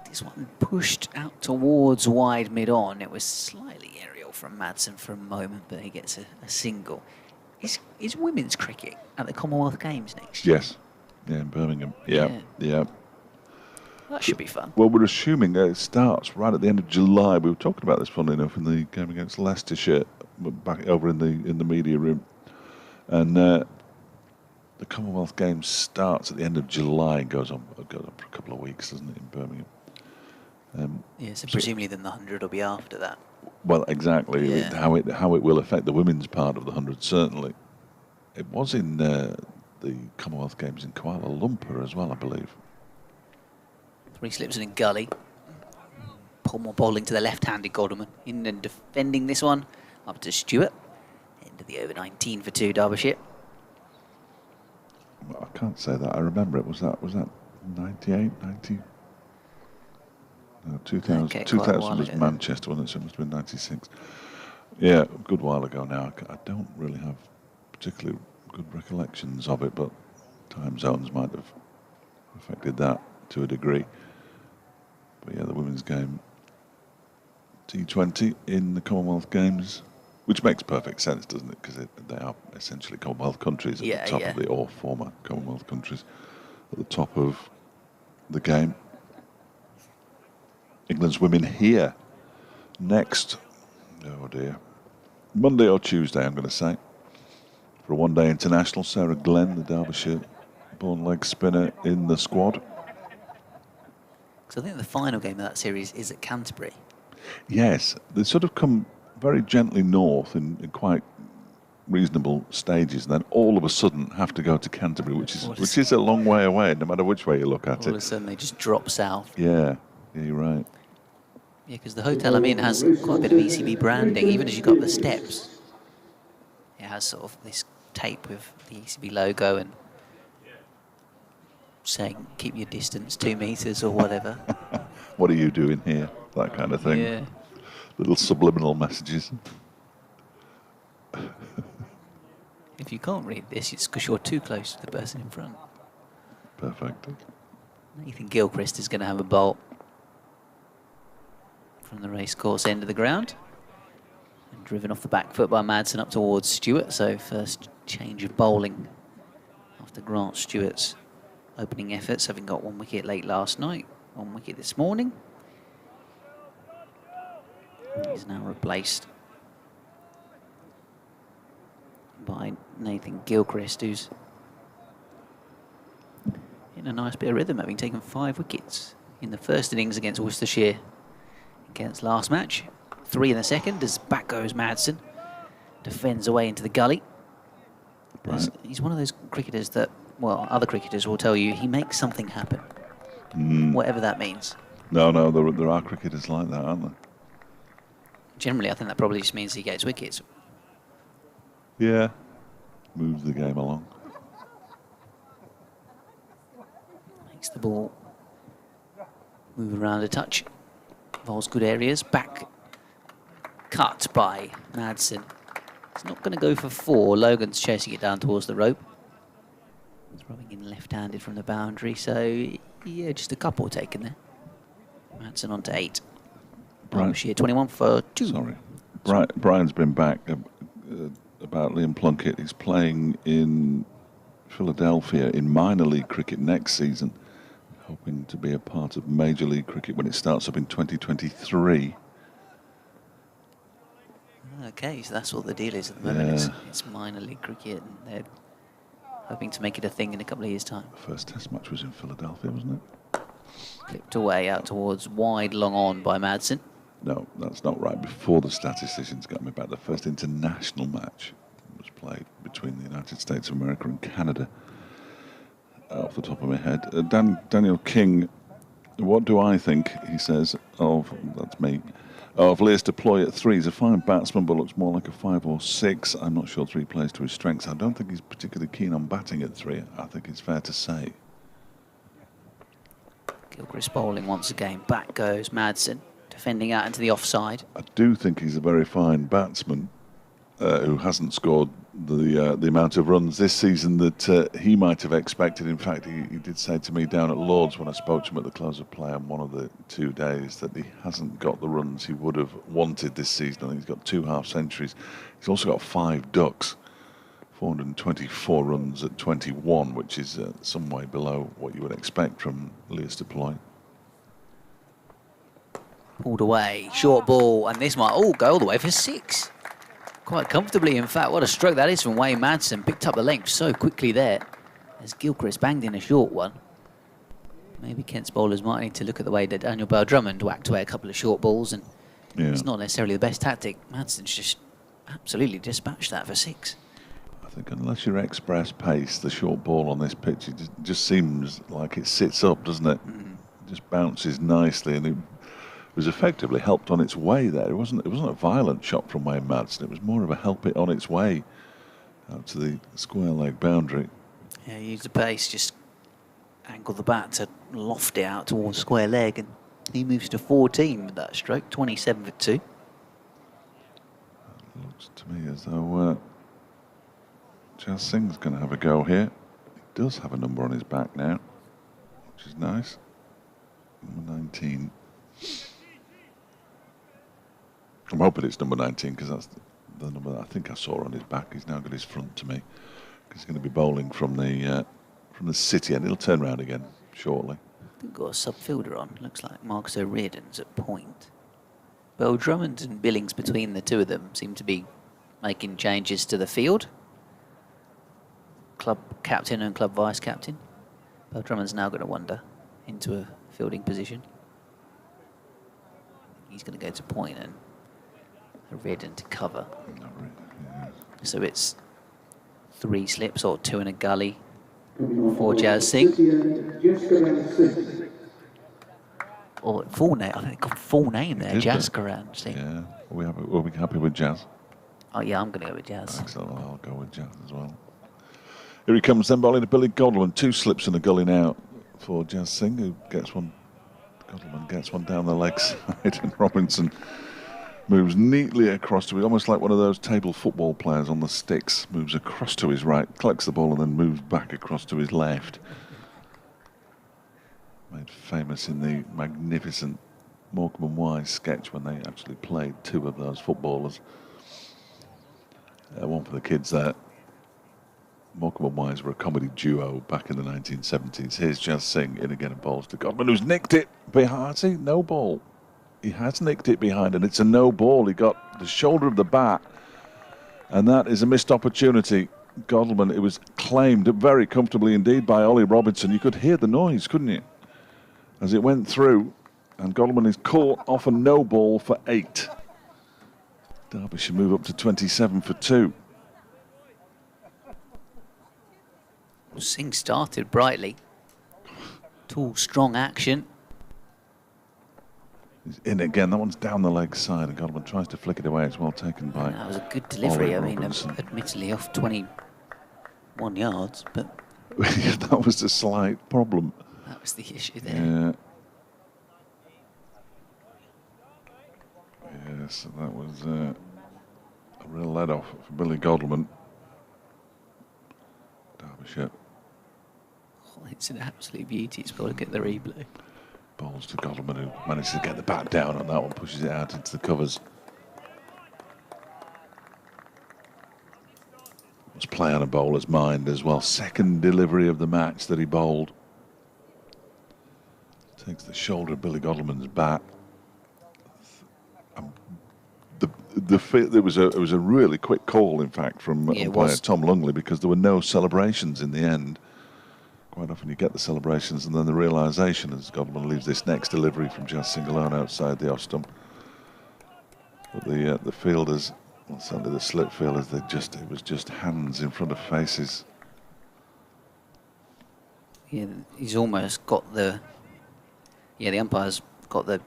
This one pushed out towards wide mid-on. It was slightly aerial from Madsen for a moment, but he gets a single. Is women's cricket at the Commonwealth Games next year? Yes. Yeah, in Birmingham. Yeah. That should be fun. Well, we're assuming it starts right at the end of July. We were talking about this, funnily enough, in the game against Leicestershire, back over in the media room. And the Commonwealth Games starts at the end of July and goes on for a couple of weeks, doesn't it, in Birmingham? So presumably then the 100 will be after that. Well, exactly. Yeah. How it will affect the women's part of the 100, certainly. It was in the Commonwealth Games in Kuala Lumpur as well, I believe. 3 slips and a gully. Pulmore bowling to the left-handed Godderman. In and defending this one. Up to Stewart. End of the over 19 for 2, Derbyshire. Well, I can't say that. I remember it. Was that 98, 90? No, 2000. Okay, 2000 was Manchester, wasn't it? So it must have been 96. Yeah, a good while ago now. I don't really have particularly good recollections of it, but time zones might have affected that to a degree. But yeah, the women's game, T20 in the Commonwealth Games. which makes perfect sense, doesn't it? Because they are essentially Commonwealth countries at the top of the, or former Commonwealth countries at the top of the game. England's women here next, oh dear, Monday or Tuesday, I'm going to say, for a one-day international. Sarah Glenn, the Derbyshire-born leg spinner, in the squad. So I think the final game of that series is at Canterbury. Yes, they sort of come very gently north in quite reasonable stages, and then all of a sudden have to go to Canterbury, which is a long way away, no matter which way you look at it. All of a sudden they just drop south. Yeah, you're right. Yeah, because the hotel I'm in has quite a bit of ECB branding, even as you go up the steps. It has sort of this tape with the ECB logo and saying, keep your distance 2 meters or whatever. What are you doing here? That kind of thing. Yeah. Little subliminal messages. If you can't read this, it's because you're too close to the person in front. Perfect. Nathan Gilchrist is going to have a bolt from the racecourse end of the ground. And driven off the back foot by Madsen up towards Stewart. So first change of bowling after Grant Stewart's opening efforts, having got 1 wicket late last night, 1 wicket this morning. He's now replaced by Nathan Gilchrist, who's in a nice bit of rhythm, having taken 5 wickets in the first innings against Worcestershire in Kent's last match. 3 in the second, as back goes Madsen, defends away into the gully. Right. He's one of those cricketers that, well, other cricketers will tell you he makes something happen, whatever that means. No, there are cricketers like that, aren't there? Generally, I think that probably just means he gets wickets. Yeah, moves the game along. Makes the ball move around a touch. Involves good areas. Back cut by Madsen. He's not going to go for 4. Logan's chasing it down towards the rope. He's rubbing in left-handed from the boundary. So, yeah, just a couple taken there. Madsen on to 8. Derbyshire 21 for 2. Sorry. Brian's been back about Liam Plunkett. He's playing in Philadelphia in minor league cricket next season, hoping to be a part of Major League cricket when it starts up in 2023. Okay, so that's what the deal is at the moment. Yeah. It's minor league cricket, and they're hoping to make it a thing in a couple of years' time. The first test match was in Philadelphia, wasn't it? Clipped away out towards wide, long on by Madsen. No, that's not right. Before the statisticians got me back, the first international match was played between the United States of America and Canada. Off the top of my head. Daniel King, what do I think, he says, of, that's me, of Lewis Deploy at 3. He's a fine batsman, but looks more like a 5 or 6. I'm not sure 3 plays to his strengths. I don't think he's particularly keen on batting at 3, I think it's fair to say. Gilchrist bowling once again. Back goes Madsen, defending out into the offside. I do think he's a very fine batsman who hasn't scored the amount of runs this season that he might have expected. In fact, he did say to me down at Lord's when I spoke to him at the close of play on one of the 2 days that he hasn't got the runs he would have wanted this season. I think he's got 2 half-centuries. He's also got 5 ducks, 424 runs at 21, which is some way below what you would expect from Lewis Deploy. Pulled away, short ball, and this might all go all the way for 6. Quite comfortably, in fact. What a stroke that is from Wayne Madsen. Picked up the length so quickly there as Gilchrist banged in a short one. Maybe Kent's bowlers might need to look at the way that Daniel Bell-Drummond whacked away a couple of short balls, and it's not necessarily the best tactic. Madsen's just absolutely dispatched that for 6. I think unless you're express pace, the short ball on this pitch, it just seems like it sits up, doesn't it? It just bounces nicely, and it was effectively helped on its way there. It wasn't a violent shot from Wayne Madsen. It was more of a help it on its way out to the square leg boundary. Yeah, use the pace, just angle the bat to loft it out towards square leg, and he moves to 14 with that stroke, 27 for 2. It looks to me as though Jazz Singh's going to have a go here. He does have a number on his back now, which is nice. Number 19. I'm hoping it's number 19 because the number that I think I saw on his back. He's now got his front to me. He's going to be bowling from the city end. He'll turn round again shortly. We've got a sub-fielder on. Looks like Marcus O'Riordan's at point. Well, Drummond and Billings, between the two of them, seem to be making changes to the field. Club captain and club vice-captain. Well, Drummond's now going to wander into a fielding position. He's going to go to point and O'Riordan to cover. So it's 3 slips or 2 in a gully for Jazz Singh. Or full name, I think they got full name there, Jaskaran Singh. Yeah, are we happy with Jazz? Oh yeah, I'm going to go with Jazz. Excellent, I'll go with Jazz as well. Here he comes then, bowling to Billy Godwin. 2 slips in a gully now for Jazz Singh, who gets one. Godwin gets one down the leg side, and Robinson moves neatly across to it, almost like one of those table football players on the sticks. Moves across to his right, collects the ball, and then moves back across to his left. Made famous in the magnificent Morecambe and Wise sketch when they actually played 2 of those footballers. One for the kids there. Morecambe and Wise were a comedy duo back in the 1970s. Here's Jazz Singh in again and bowls to Godwin, who's nicked it behind. See, no ball. He has nicked it behind, and it's a no ball. He got the shoulder of the bat, and that is a missed opportunity. Godwin, it was claimed very comfortably indeed by Ollie Robinson. You could hear the noise, couldn't you? As it went through, and Godwin is caught off a no ball for 8. Derbyshire move up to 27 for 2. Singh started brightly. Tall, strong action. He's in again. That one's down the leg side, and Godwin tries to flick it away. It's well taken by. That was a good delivery. Ollie I mean, Robinson. admittedly off 21 yards, but that was the slight problem. that was the issue there. Yeah. Yes, that was a real let-off for Billy Godwin. Derbyshire. Oh, it's an absolute beauty. It's got to get the replay. Bowls to Godwin, who manages to get the bat down on that one, pushes it out into the covers. Was play on a bowler's mind as well. Second delivery of the match that he bowled. Takes the shoulder of Billy Godwin's bat. It was a really quick call, in fact, from umpire Tom Lungley, because there were no celebrations in the end. Quite often you get the celebrations and then the realisation as Godwin leaves this next delivery from Jazz Singh alone outside the off stump. But the fielders, well, certainly the slip fielders, it was just hands in front of faces. Yeah, he's almost got the umpire's got the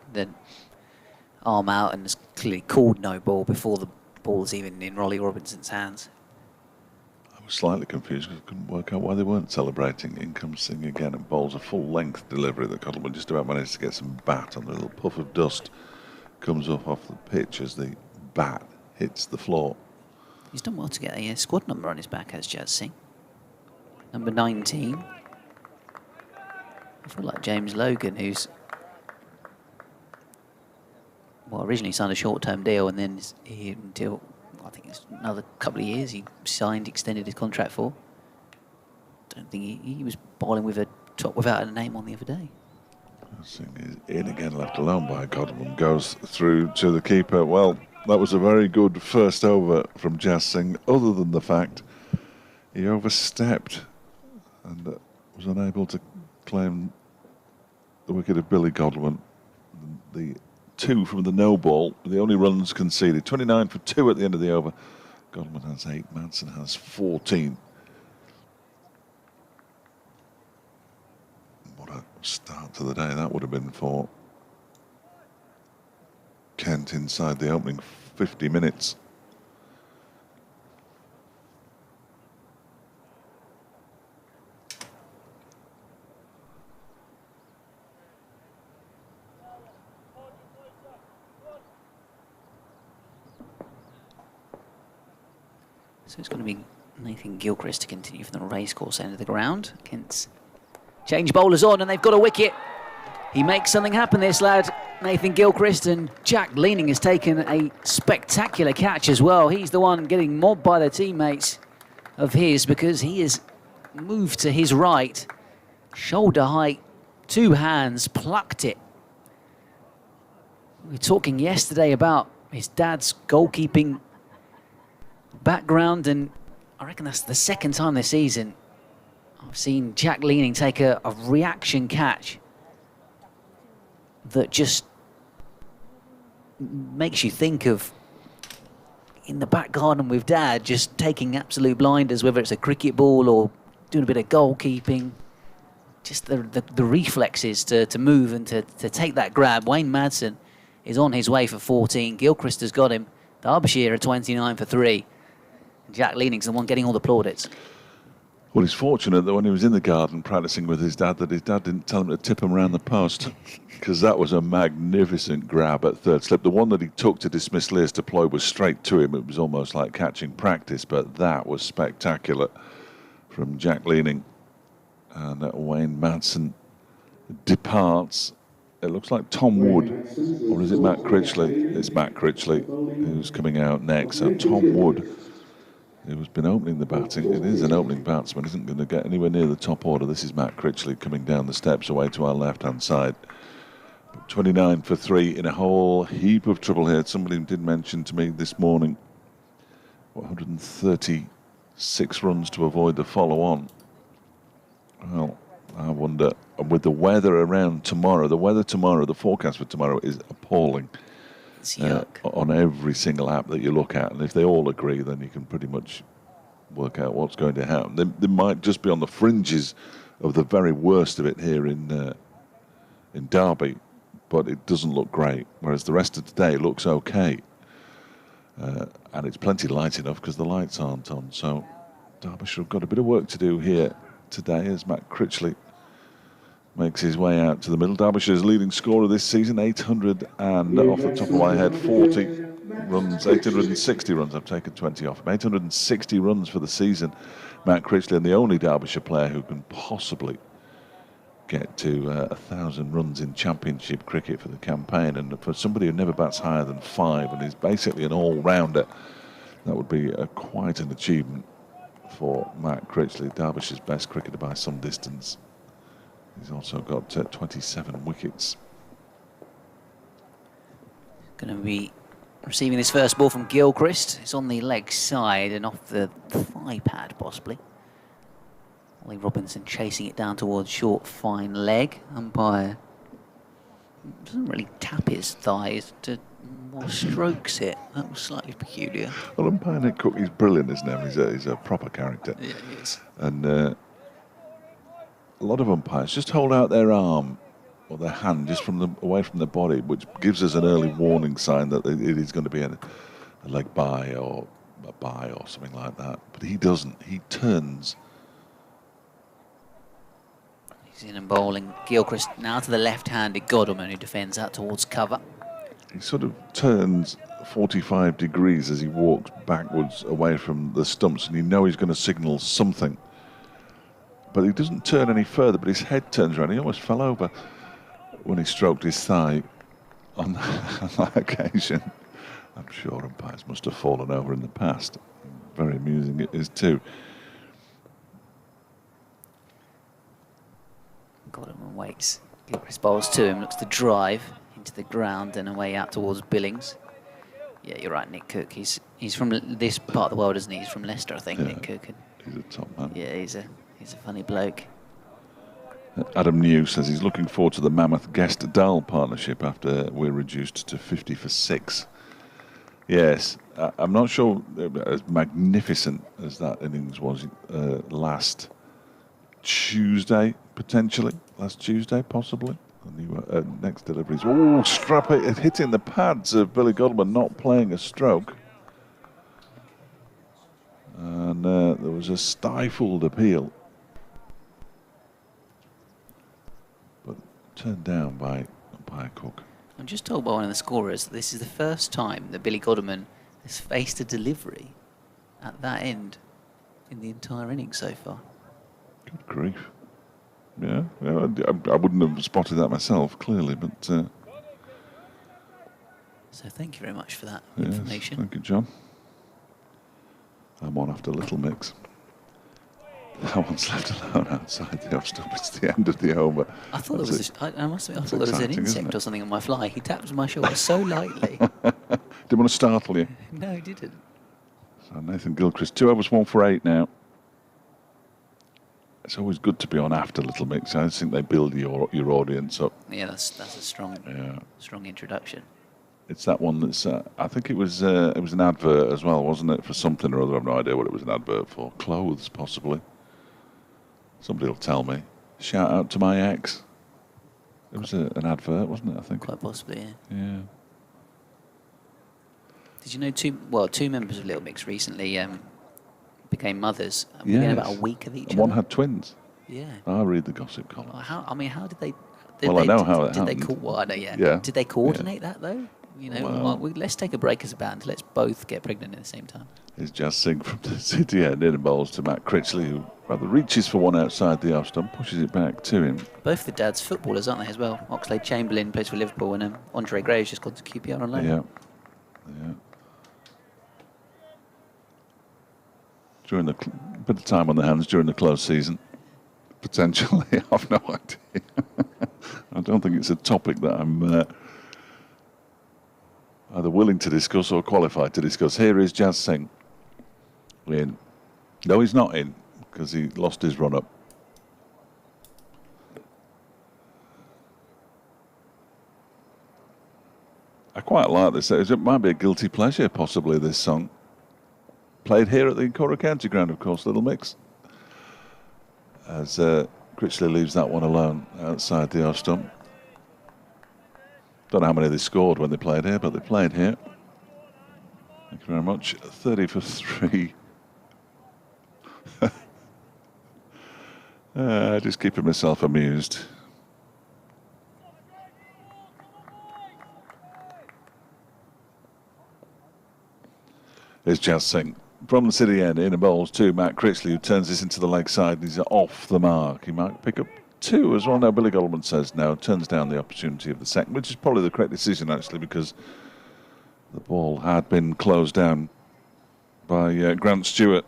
arm out and has clearly called no ball before the ball's even in Ollie Robinson's hands. I was slightly confused because I couldn't work out why they weren't celebrating. In comes Singh again and bowls a full-length delivery that Godwin just about managed to get some bat on. A little puff of dust comes up off the pitch as the bat hits the floor. He's done well to get a squad number on his back, as Jazz Singh. Number 19. I feel like James Logan, who's originally signed a short-term deal, and then until I think it's another couple of years he extended his contract for. Don't think he was bowling with a top without a name on the other day. Singh is in again, left alone by Godwin, goes through to the keeper. Well, that was a very good first over from Jazz Singh, other than the fact he overstepped and was unable to claim the wicket of Billy Godwin. The 2 from the no ball, the only runs conceded. 29 for 2 at the end of the over. Godwin has 8, Manson has 14. What a start to the day that would have been for Kent inside the opening 50 minutes. So it's going to be Nathan Gilchrist to continue from the racecourse end of the ground. Kent's change bowlers on, and they've got a wicket. He makes something happen, this lad, Nathan Gilchrist, and Jack Leaning has taken a spectacular catch as well. He's the one getting mobbed by the teammates of his because he has moved to his right, shoulder height, 2 hands, plucked it. We were talking yesterday about his dad's goalkeeping background, and I reckon that's the second time this season I've seen Jack Leaning take a reaction catch that just makes you think of in the back garden with Dad, just taking absolute blinders, whether it's a cricket ball or doing a bit of goalkeeping. Just the reflexes to move and to take that grab. Wayne Madsen is on his way for 14. Gilchrist has got him. Derbyshire are 29 for 3. Jack Leaning's the one getting all the plaudits. Well, he's fortunate that when he was in the garden practicing with his dad, that his dad didn't tell him to tip him around the post, because that was a magnificent grab at third slip. The one that he took to dismiss Lear's deploy was straight to him. It was almost like catching practice, but that was spectacular from Jack Leaning. And Wayne Madsen departs. It looks like Tom Wood, or is it Matt Critchley? It's Matt Critchley who's coming out next. So Tom Wood, who's been opening the batting. It is an opening batsman, isn't going to get anywhere near the top order. This is Matt Critchley coming down the steps away to our left-hand side. 29 for 3 in a whole heap of trouble here. Somebody did mention to me this morning 136 runs to avoid the follow-on. Well, I wonder, with the weather around tomorrow, the forecast for tomorrow is appalling. On every single app that you look at, and if they all agree, then you can pretty much work out what's going to happen. They might just be on the fringes of the very worst of it here in Derby, but it doesn't look great, whereas the rest of today looks okay. And it's plenty light enough because the lights aren't on, so Derbyshire have got a bit of work to do here today as Matt Critchley makes his way out to the middle. Derbyshire's leading scorer this season, 800 and off the top of my head, 40 runs, 860 runs. I've taken 20 off him. 860 runs for the season. Matt Critchley, and the only Derbyshire player who can possibly get to 1,000 runs in championship cricket for the campaign. And for somebody who never bats higher than 5 and is basically an all-rounder, that would be quite an achievement for Matt Critchley, Derbyshire's best cricketer by some distance. He's also got 27 wickets. Going to be receiving this first ball from Gilchrist. It's on the leg side and off the thigh pad, possibly. Ollie Robinson chasing it down towards short, fine leg. Umpire doesn't really tap his thighs, more strokes it. That was slightly peculiar. Well, umpire Nick Cook, he's brilliant, isn't he? He's a proper character. Yeah, he is. And a lot of umpires just hold out their arm or their hand just away from the body, which gives us an early warning sign that it is going to be a leg bye or a bye or something like that. But he doesn't. He turns. He's in and bowling. Gilchrist now to the left-handed Godalming, who defends out towards cover. He sort of turns 45 degrees as he walks backwards away from the stumps, and you know he's going to signal something. But he doesn't turn any further, but his head turns around. He almost fell over when he stroked his thigh on that occasion. I'm sure umpires must have fallen over in the past. Very amusing it is too. Godalming waits. Gilchrist bowls to him, looks to drive into the ground and away out towards Billings. Yeah, you're right, Nick Cook. He's from this part of the world, isn't he? He's from Leicester, I think, yeah, Nick Cook. He's a top man. Yeah, he's a funny bloke. Adam New says he's looking forward to the Mammoth Guest Dal partnership after we're reduced to 50 for 6. Yes, I'm not sure as magnificent as that innings was last Tuesday, potentially. Last Tuesday, possibly. And next deliveries. Oh, strap it, hitting the pads of Billy Godalming, not playing a stroke. And there was a stifled appeal, but turned down by umpire Cook. I'm just told by one of the scorers that this is the first time that Billy Godalming has faced a delivery at that end in the entire innings so far. Good grief. Yeah, I wouldn't have spotted that myself, clearly, but... So thank you very much for that information. Thank you, John. I'm on after Little Mix. No one's left alone outside the off stump. It's the end of the over. I thought there was I must admit, I thought there was an insect or something on my fly. He tapped my shoulder so lightly. Didn't want to startle you. No, he didn't. So Nathan Gilchrist, 2 overs, 1 for 8 now. It's always good to be on after Little Mix. I think they build your audience up. Yeah, that's a strong introduction. It's that one that's. I think it was an advert as well, wasn't it, for something or other? I've no idea what it was an advert for. Clothes, possibly. Somebody will tell me. Shout out to my ex. It was an advert, wasn't it? I think. Quite possibly, yeah. Yeah. Did you know two members of Little Mix recently became mothers within about a week of each other? One had twins. Yeah. I read the gossip column. How did they? I know how it happened. Did they coordinate that though? You know, let's take a break as a band. Let's both get pregnant at the same time. It's Jazz Singh from the City End in bowls to Matt Critchley, who rather reaches for one outside the off stump, pushes it back to him. Both the dads footballers, aren't they, as well? Oxlade Chamberlain plays for Liverpool, and Andre Gray's just gone to QPR on loan. Yeah. During the bit of time on the hands during the close season, potentially, I've no idea. I don't think it's a topic that I'm either willing to discuss or qualified to discuss. Here is Jazz Singh in. No, he's not in because he lost his run-up. I quite like this. It might be a guilty pleasure, possibly, this song. Played here at the Incora County Ground, of course, Little Mix. As Critchley leaves that one alone outside the off stump. Don't know how many they scored when they played here, but they played here. Thank you very much. 30 for 3. Just keeping myself amused. Here's Jazz Singh. From the City End, in a bowls to Matt Critchley, who turns this into the leg side. He's off the mark. He might pick up 2 as well. Now, Billy Goldman says no, turns down the opportunity of the second, which is probably the correct decision, actually, because the ball had been closed down by Grant Stewart.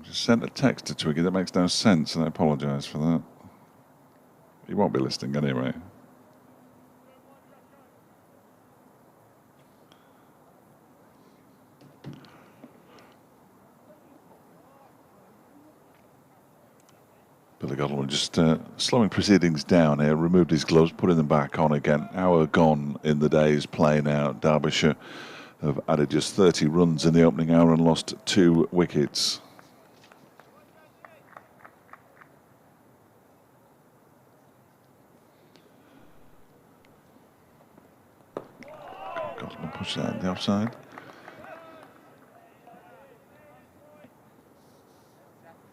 Just sent a text to Twiggy that makes no sense, and I apologise for that. He won't be listening anyway. Billy Godwin just slowing proceedings down here, removed his gloves, putting them back on again. Hour gone in the day's play now. Derbyshire have added just 30 runs in the opening hour and lost 2 wickets. Godwin pushes out the offside.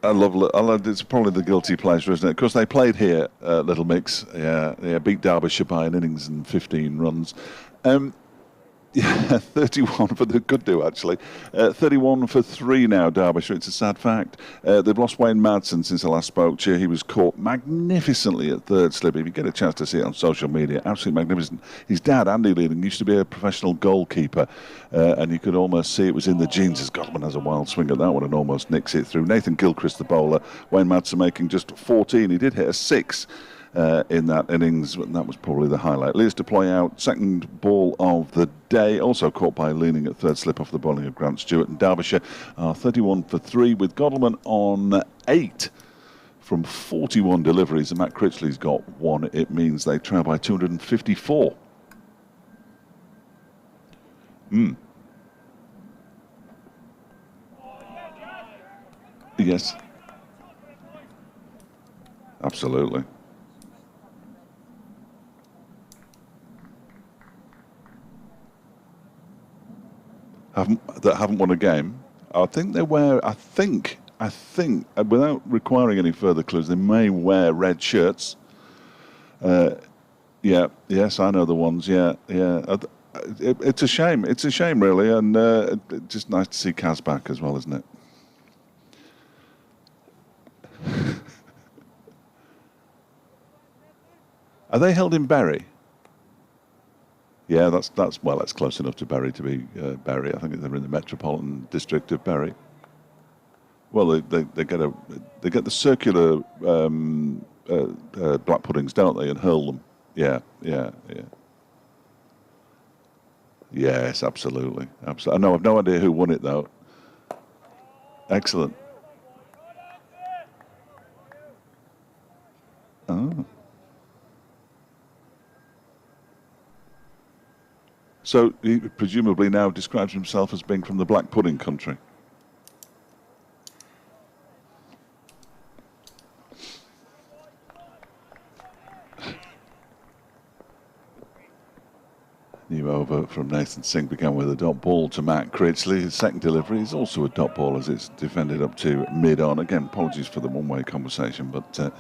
I love it's probably the guilty pleasure, isn't it? Of course, they played here, Little Mix. Yeah, beat Derbyshire by an innings and 15 runs. Yeah, 31 for they could do actually. 31 for 3 now, Derbyshire. It's a sad fact. They've lost Wayne Madsen since I last spoke to you. He was caught magnificently at third slip. If you get a chance to see it on social media, absolutely magnificent. His dad, Andy Leading, used to be a professional goalkeeper, and you could almost see it was in the genes as Godman has a wild swing at that one and almost nicks it through. Nathan Gilchrist, the bowler. Wayne Madsen making just 14. He did hit a 6. In that innings, and that was probably the highlight. Leaders to play out, second ball of the day, also caught by Leaning at third slip off the bowling of Grant Stewart. And Derbyshire are 31 for 3 with Godalman on 8 from 41 deliveries, and Matt Critchley's got 1. It means they trail by 254. Yes. Absolutely. Haven't won a game. I think they wear. I think without requiring any further clues, they may wear red shirts. Yes, I know the ones. Yeah. It's a shame. It's a shame, really, and just nice to see Kaz back as well, isn't it? Are they held in Bury? Yeah, that's close enough to Bury to be Bury. I think they're in the metropolitan district of Bury. Well, they get the circular black puddings, don't they, and hurl them. Yeah. Yes, absolutely. I know. I've no idea who won it though. Excellent. Oh. So he presumably now describes himself as being from the black pudding country. New over from Nathan Singh began with a dot ball to Matt Critchley. His second delivery is also a dot ball as it's defended up to mid-on. Again, apologies for the one-way conversation, but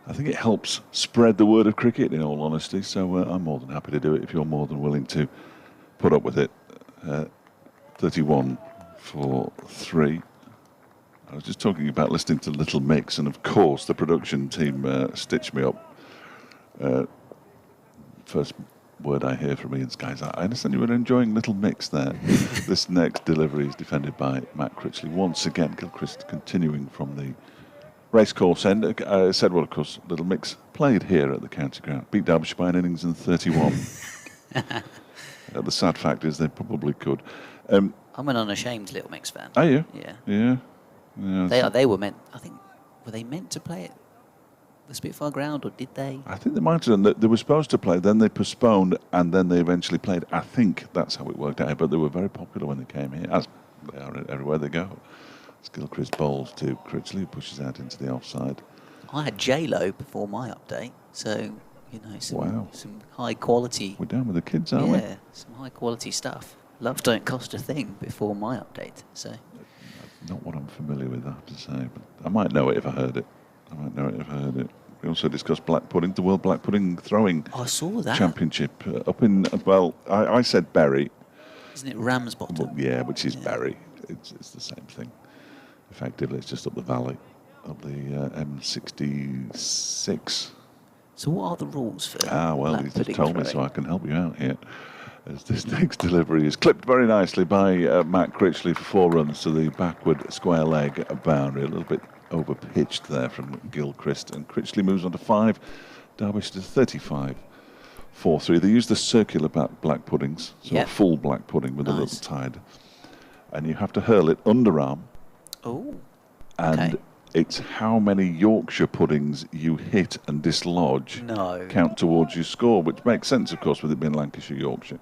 I think it helps spread the word of cricket, in all honesty. So I'm more than happy to do it if you're more than willing to put up with it. 31 for 3. I was just talking about listening to Little Mix, and of course the production team stitched me up. First word I hear from Ian Skies, I understand you were enjoying Little Mix there. This next delivery is defended by Matt Critchley. Once again, Gilchrist continuing from the racecourse end. Said, well, of course, Little Mix played here at the County Ground. Beat Derbyshire by an innings in 31. The sad fact is they probably could. I'm an unashamed Little Mix fan. Are you? Yeah. Yeah. They were meant, I think, were they meant to play at the Spitfire Ground, or did they? I think they might have done. They were supposed to play, then they postponed, and then they eventually played. I think that's how it worked out, but they were very popular when they came here, as they are everywhere they go. Gilchrist bowls to Critchley, who pushes out into the offside. I had J-Lo before my update, so, you know, some high quality. We're down with the kids, aren't we? Yeah, some high quality stuff. Love don't cost a thing before my update, so. Not what I'm familiar with, I have to say, but I might know it if I heard it. We also discussed black pudding, the World Black Pudding Throwing I saw that. Championship up in, well, I said Bury. Isn't it Ramsbottom? Well, yeah, which is Bury. It's the same thing. Effectively, it's just up the valley, up the M66. So what are the rules for well, black he's pudding just told me, throwing? so I can help you out here. As this next delivery is clipped very nicely by Matt Critchley for 4 runs to the backward square leg boundary. A little bit over-pitched there from Gilchrist. And Critchley moves on to 5. Derbyshire to 35. 4-3. They use the circular black puddings, so a full black pudding with a little tide. And you have to hurl it underarm. Oh, and it's how many Yorkshire puddings you hit and dislodge count towards your score, which makes sense, of course, with it being Lancashire, Yorkshire.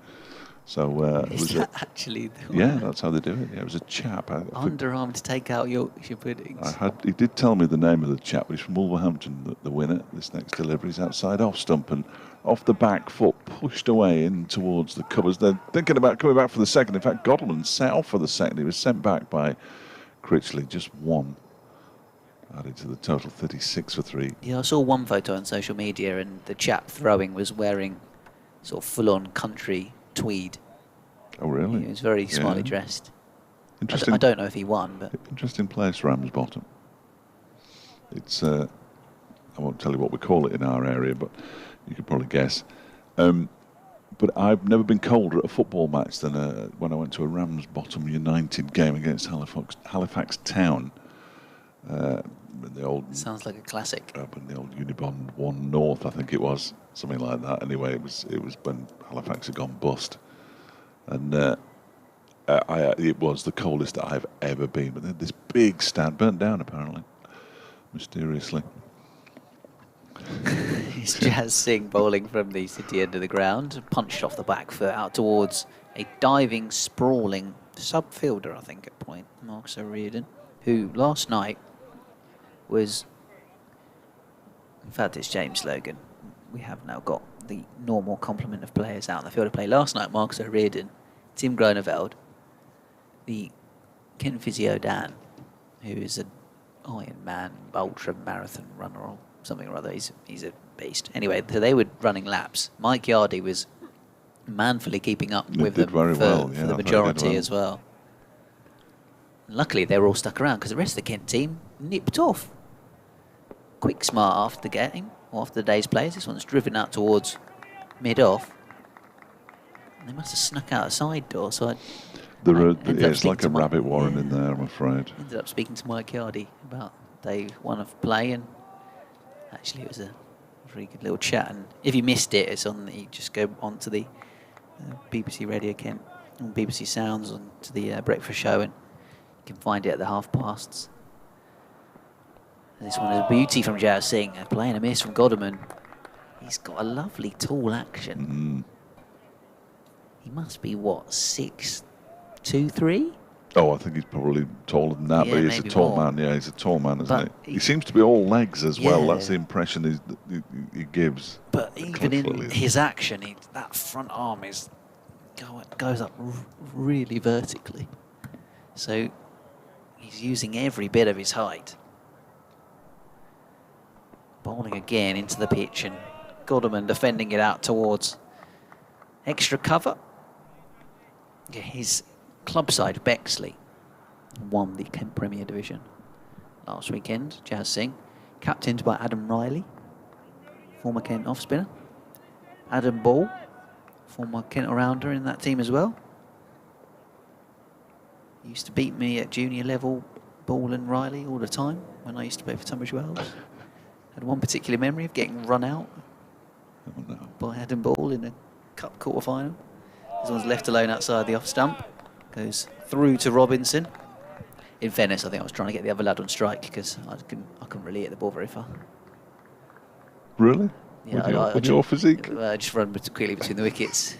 So is that actually the one? Yeah, that's how they do it. Yeah, it was a chap. Underarm to take out Yorkshire puddings. He did tell me the name of the chap, but he's from Wolverhampton, the winner. This next delivery is outside off stump and off the back foot, pushed away in towards the covers. They're thinking about coming back for the second. In fact, Godalming set off for the second. He was sent back by Critchley, just 1. Added to the total, 36 for 3. Yeah, I saw one photo on social media, and the chap throwing was wearing sort of full-on country tweed. Oh, really? He was very smartly dressed. Interesting. I don't know if he won, but interesting place, Ramsbottom. It's I won't tell you what we call it in our area, but you could probably guess. But I've never been colder at a football match than when I went to a Ramsbottom United game against Halifax Town. The old sounds like a classic. Up in the old Unibond 1 North, I think it was, something like that. Anyway, it was when Halifax had gone bust, and it was the coldest that I've ever been. But then this big stand burnt down apparently, mysteriously. It's Jazz Singh bowling from the city end of the ground, punched off the back foot out towards a diving, sprawling sub-fielder, I think, at point, Marcus O'Riordan, who last night was, in fact, it's James Logan. We have now got the normal complement of players out in the field of play. Last night, Marcus O'Riordan, Tim Groneveld, the Kent physio Dan, who is an Ironman ultra marathon runner or something or other. He's a beast. Anyway, so they were running laps. Mike Yardy was manfully keeping up They with did them very for, well, for yeah, the I thought they did majority well. as well. Luckily, they were all stuck around because the rest of the Kent team nipped off. Quick smart after the game, or after the day's plays. This one's driven out towards mid-off. They must have snuck out a side door, so It's like a rabbit warren in there, I'm afraid. Ended up speaking to Mike Yardy about day one of play, and actually it was a very good little chat. And if you missed it, it's on. You just go onto the BBC Radio Kent, on BBC Sounds, onto the breakfast show, and you can find it at the half-pasts. This one is a beauty from Jao Singh, playing a miss from Godderman. He's got a lovely tall action. He must be, what, 6'2", 3"? Oh, I think he's probably taller than that, but he's a tall man. Yeah, he's a tall man, isn't he? He seems to be all legs as well. That's the impression he gives. But even in his action, that front arm goes up really vertically. So he's using every bit of his height. Bowling again into the pitch, and Godderman defending it out towards extra cover. Yeah, his club side, Bexley, won the Kent Premier Division last weekend. Jao Singh, captained by Adam Riley, former Kent off-spinner. Adam Ball, former Kent all-rounder in that team as well. He used to beat me at junior level, Ball and Riley, all the time when I used to play for Tunbridge Wells. Had one particular memory of getting run out by Adam Ball in a cup quarter-final. This one's left alone outside the off-stump. Goes through to Robinson. In fairness, I think I was trying to get the other lad on strike because I couldn't really hit the ball very far. Really? Yeah, with your physique? I just run quickly between the wickets.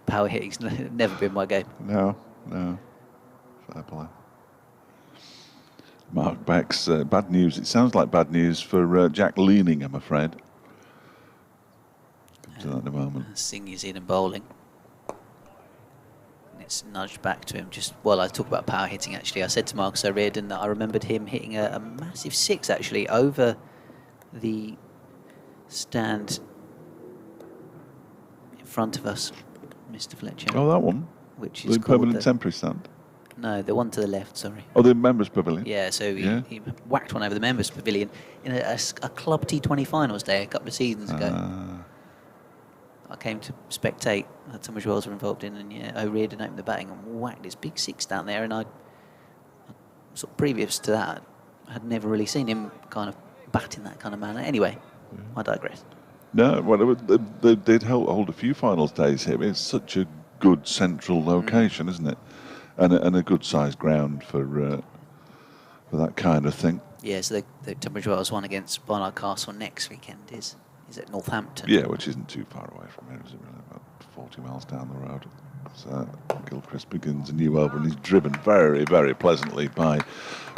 Power hitting's never been my game. No. Fair play. Mark Beck's bad news. It sounds like bad news for Jack Leaning, I'm afraid. Come to that in a moment. Singh is in and bowling. And it's nudged back to him. I talk about power hitting, actually. I said to Marcus O'Riordan that I remembered him hitting a massive 6, actually, over the stand in front of us, Mr. Fletcher. Oh, that one? Which is the permanent temporary stand? No, the one to the left, sorry. Oh, the members' pavilion? Yeah, so he whacked one over the members' pavilion in a Club T20 finals day a couple of seasons ago. I came to spectate, Tunbridge Wells were involved in, and O'Riordan opened the batting and whacked this big 6 down there, and I sort of previous to that, I had never really seen him kind of bat in that kind of manner. Anyway, I digress. No, well, they did hold a few finals days here. It's such a good central location, isn't it? And a good sized ground for that kind of thing. Yeah, so the Tunbridge Wells one against Barnard Castle next weekend is at Northampton. Yeah, which isn't too far away from here, is it really? About 40 miles down the road. So Gilchrist begins a new over, and he's driven very, very pleasantly by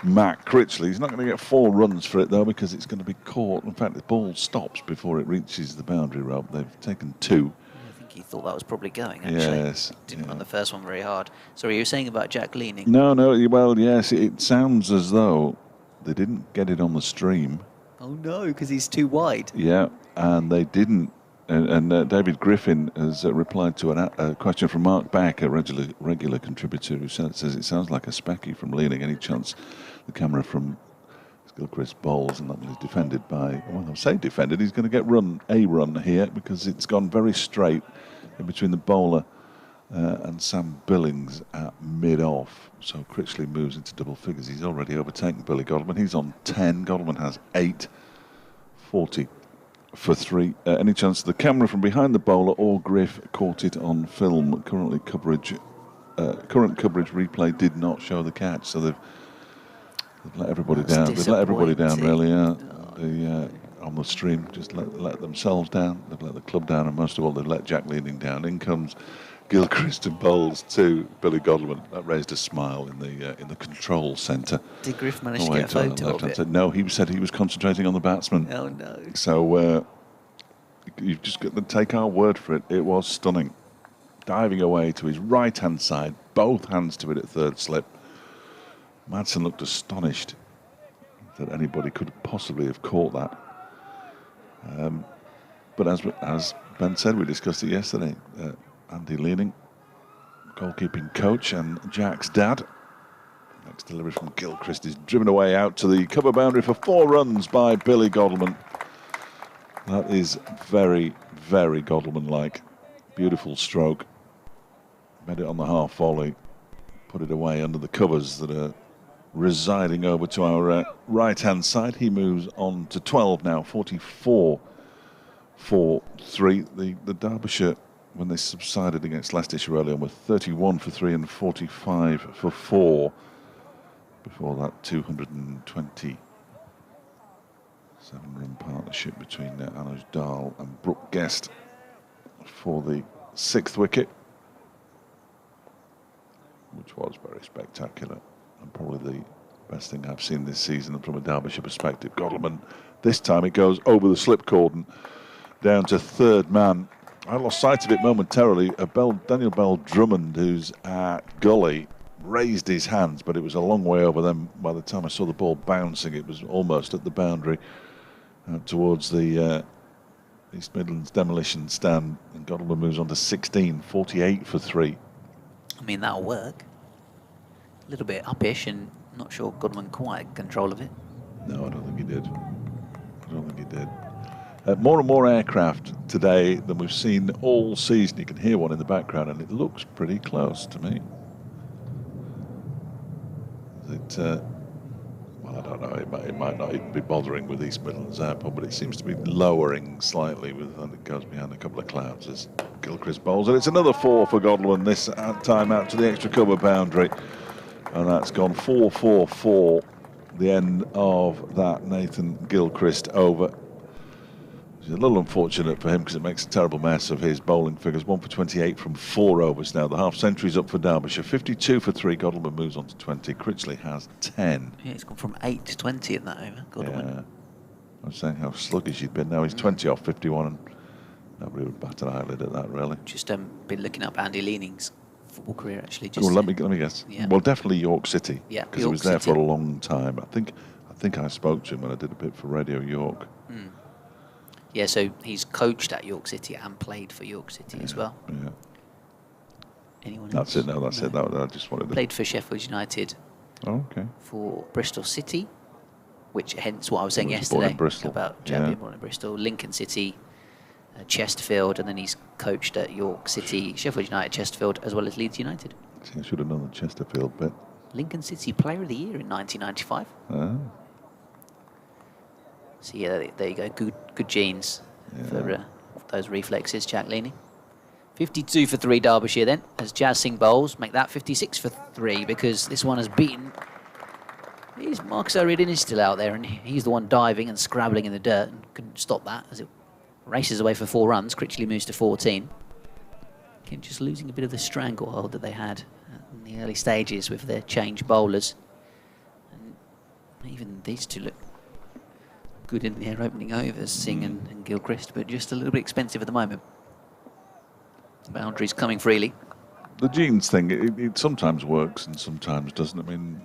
Matt Critchley. He's not going to get 4 runs for it, though, because it's going to be caught. In fact, the ball stops before it reaches the boundary rope. They've taken 2. I think he thought that was probably going, actually. Yes. Didn't run the first one very hard. Sorry, you were saying about Jack Leaning? No, well, yes, it sounds as though they didn't get it on the stream. Oh, no, because he's too wide. Yeah, and they didn't. And David Griffin has replied to a question from Mark Beck, a regular contributor, who says it sounds like a specky from Leaning. Any chance the camera from Gilchrist bowls, and that one is defended by, well, I'll say defended, he's going to get a run here because it's gone very straight in between the bowler and Sam Billings at mid-off. So Critchley moves into double figures. He's already overtaken Billy Godderman. He's on 10. Godderman has 8. 40 for 3. Any chance the camera from behind the bowler or Griff caught it on film? Current coverage replay did not show the catch, so they've let everybody down. They've let everybody down, really. On the stream, just let themselves down. They've let the club down, and most of all, they've let Jack Leaning down. In comes Gilchrist and bowls to Billy Godderman. That raised a smile in the control centre. Did Griff manage to get a photo of it? No, he said he was concentrating on the batsman. Oh no! So you've just got to take our word for it. It was stunning. Diving away to his right-hand side, both hands to it at third slip. Madsen looked astonished that anybody could possibly have caught that. But as Ben said, we discussed it yesterday. Andy Leaning, goalkeeping coach, and Jack's dad. Next delivery from Gilchrist is driven away out to the cover boundary for 4 runs by Billy Godleman. That is very, very Godleman-like. Beautiful stroke. Made it on the half volley. Put it away under the covers that are residing over to our right-hand side. He moves on to 12 now, 44 for 3. The Derbyshire, when they subsided against Leicestershire earlier on, were 31 for 3 and 45 for 4. Before that, 227-run partnership between Anoj Dahl and Brooke Guest for the 6th wicket, which was very spectacular and probably the best thing I've seen this season from a Derbyshire perspective. Godleman, this time it goes over the slip cordon down to 3rd man. I lost sight of it momentarily. Daniel Bell Drummond, who's at gully, raised his hands, but it was a long way over them. By the time I saw the ball bouncing, it was almost at the boundary out towards the East Midlands demolition stand, and Godleman moves on to 16, 48 for 3. I mean, that'll work. A little bit uppish, and not sure Godleman quite had control of it. No, I don't think he did. I don't think he did. More and more aircraft today than we've seen all season. You can hear one in the background, and it looks pretty close to me. Well, I don't know. It might not even be bothering with East Midlands Airport, but it seems to be lowering slightly and it goes behind a couple of clouds as Gilchrist bowls. And it's another 4 for Godleman this time out to the extra cover boundary. And that's gone 4-4-4, the end of that Nathan Gilchrist over. It's a little unfortunate for him because it makes a terrible mess of his bowling figures. 1 for 28 from 4 overs now. The half century's up for Derbyshire. 52 for 3. Godleman moves on to 20. Critchley has 10. Yeah, he's gone from 8 to 20 in that over. Godleman. Yeah. I was saying how sluggish he'd been. Now he's 20 off 51, and nobody would bat an eyelid at that, really. Just been looking up Andy Leaning's football career, actually. Just let me guess. Yeah. Well, definitely York City. Yeah, because he was there for a long time. I think I spoke to him when I did a bit for Radio York. Mm. Yeah, so he's coached at York City and played for York City as well. Yeah. Anyone else? That's it. No, that's it. That I just wanted to. Played for Sheffield United. Oh, okay. For Bristol City, which hence what I was saying born yesterday in Bristol. about Chad being born in Bristol. Lincoln City, Chesterfield, and then he's coached at York City, Sheffield United, Chesterfield, as well as Leeds United. See, I should have known the Chesterfield bit. Lincoln City Player of the Year in 1995. Ah. So yeah, there you go. Good genes for those reflexes, Jack Leaney. 52 for 3 Derbyshire then, as Jazz Singh bowls. Make that 56 for 3 because this one has beaten. Marcus O'Riordan is still out there, and he's the one diving and scrabbling in the dirt and couldn't stop that as it races away for 4 runs. Critchley moves to 14. Again, just losing a bit of the stranglehold that they had in the early stages with their change bowlers. And even these two look good in their opening overs, Singh and Gilchrist, but just a little bit expensive at the moment. Boundaries coming freely. The genes thing, it sometimes works and sometimes doesn't. I mean,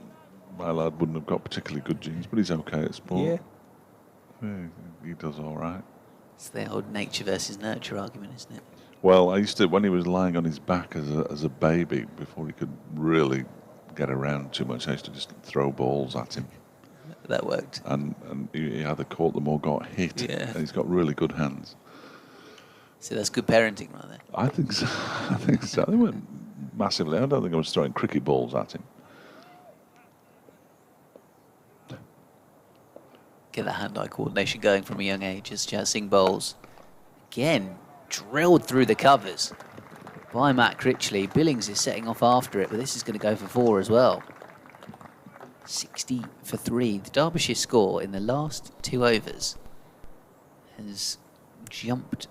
my lad wouldn't have got particularly good genes, but he's okay at sport. Yeah, he does all right. It's the old nature versus nurture argument, isn't it? Well, I used to, when he was lying on his back as a baby, before he could really get around too much, I used to just throw balls at him. That worked. And he either caught them or got hit. Yeah. And he's got really good hands. So that's good parenting right there. I think so. I think so. They weren't massively. I don't think I was throwing cricket balls at him. Get that hand-eye coordination going from a young age as Jazz Singh bowls. Again, drilled through the covers by Matt Critchley. Billings is setting off after it, but this is going to go for 4 as well. 60 for 3. The Derbyshire score in the last 2 overs has jumped.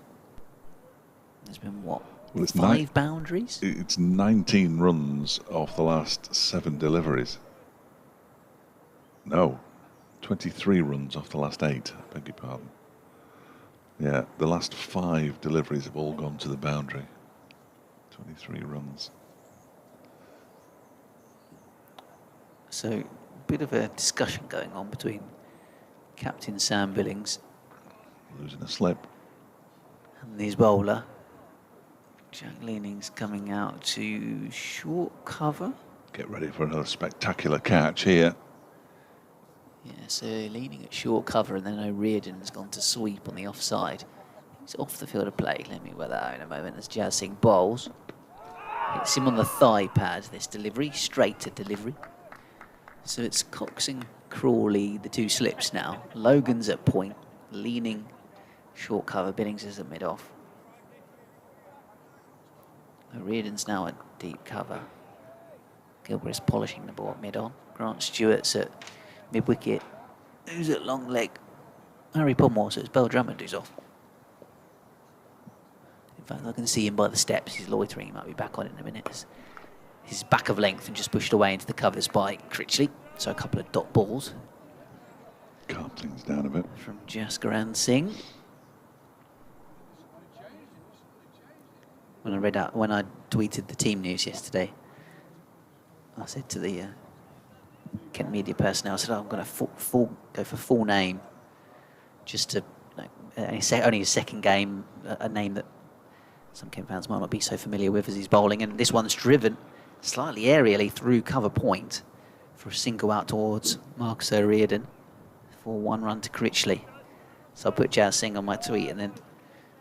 There's been what? Well, it's 5 boundaries? It's 19 runs off the last 7 deliveries. No, 23 runs off the last 8. I beg your pardon. Yeah, the last 5 deliveries have all gone to the boundary. 23 runs. So, bit of a discussion going on between Captain Sam Billings losing a slip and his bowler. Jack Leaning's coming out to short cover. Get ready for another spectacular catch here. Yeah, so Leaning at short cover, and then O'Riordan's gone to sweep on the offside. He's off the field of play. Let me wear that out in a moment as Jazz Singh bowls. Hits him on the thigh pad, this delivery, straight to delivery. So it's Cox and Crawley, the two slips now. Logan's at point, Leaning short cover, Billings is at mid-off. O'Riordan's now at deep cover. Gilbert is polishing the ball at mid-on. Grant Stewart's at mid-wicket. Who's at long leg? Harry Podmore, so it's Bell Drummond who's off. In fact, I can see him by the steps. He's loitering. He might be back on in a minute. He's back of length and just pushed away into the covers by Critchley. So a couple of dot balls. Calm things down a bit. From Jaskaran Singh. When I tweeted the team news yesterday, I said to the Kent media personnel, I said, I'm going to go for full name, just to only a second game, a name that some Kent fans might not be so familiar with as he's bowling, and this one's driven slightly aerially through cover point for a single out towards Marcus O'Riordan for 1 run to Critchley. So I put Jazz Singh on my tweet and then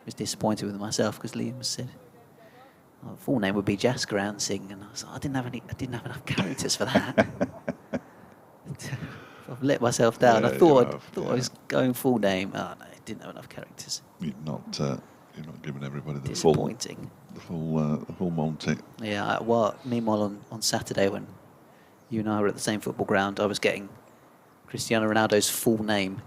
was disappointed with myself because Liam said, oh, the full name would be Jaskaran Singh, and I was like, I didn't have enough characters for that. I've let myself down. Yeah, I thought yeah. I was going full name. Oh no, I didn't have enough characters. You're not giving everybody the Disappointing. full Monty. Yeah. Meanwhile, on Saturday when you and I were at the same football ground, I was getting Cristiano Ronaldo's full name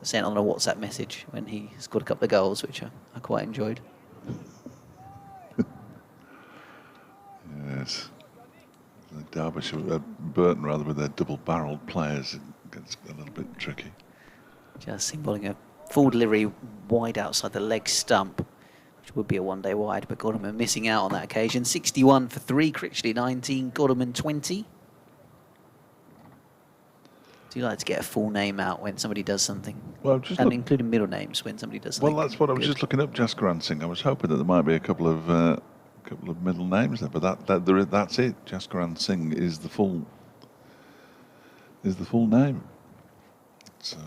sent on a WhatsApp message when he scored a couple of goals, which I quite enjoyed. Yes. The Derbyshire, Burton rather, with their double-barreled players, it gets a little bit tricky. Just seen bowling a full delivery wide outside the leg stump, which would be a one-day wide, but Godderman missing out on that occasion. 61 for 3, Critchley 19, Godderman 20. Do you like to get a full name out when somebody does something? Well, including middle names when somebody does something. Well, that's what I was just looking up, Jaskaran Singh. I was hoping that there might be a couple of middle names there, but that's it. Jaskaran Singh is the full name. So,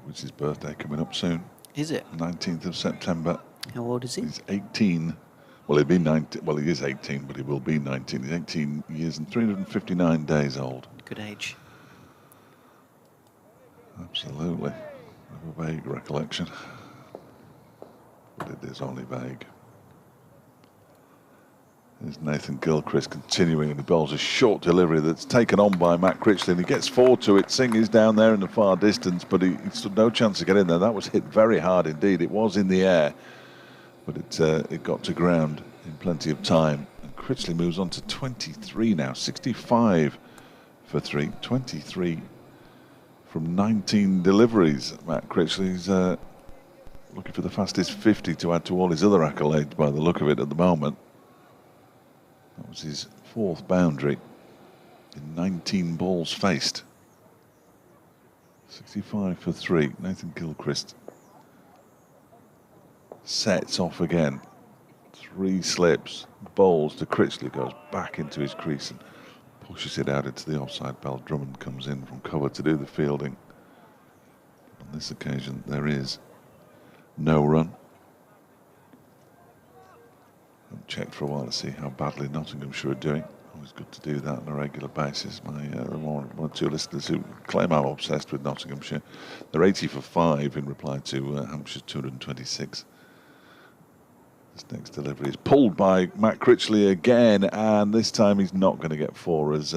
it's his birthday coming up soon. Is it? 19th of September. How old is he? He's 18. Well, he'll be 19. Well, he is 18, but he will be 19. He's 18 years and 359 days old. Good age. Absolutely. I have a vague recollection, but it is only vague. There's Nathan Gilchrist continuing, and he bowls a short delivery that's taken on by Matt Critchley, and he gets 4 to it. Singh is down there in the far distance, but he stood no chance to get in there. That was hit very hard indeed. It was in the air, but it got to ground in plenty of time. And Critchley moves on to 23 now, 65 for 3, 23 from 19 deliveries. Matt Critchley's looking for the fastest 50 to add to all his other accolades by the look of it at the moment. That was his 4th boundary in 19 balls faced. 65 for 3. Nathan Gilchrist sets off again. 3 slips, bowls to Critchley, goes back into his crease and pushes it out into the offside. Bell Drummond comes in from cover to do the fielding. On this occasion, there is no run. I've checked for a while to see how badly Nottinghamshire are doing. Always good to do that on a regular basis. My one or two listeners who claim I'm obsessed with Nottinghamshire, they're 80 for 5 in reply to Hampshire's 226. This next delivery is pulled by Matt Critchley again, and this time he's not going to get 4 as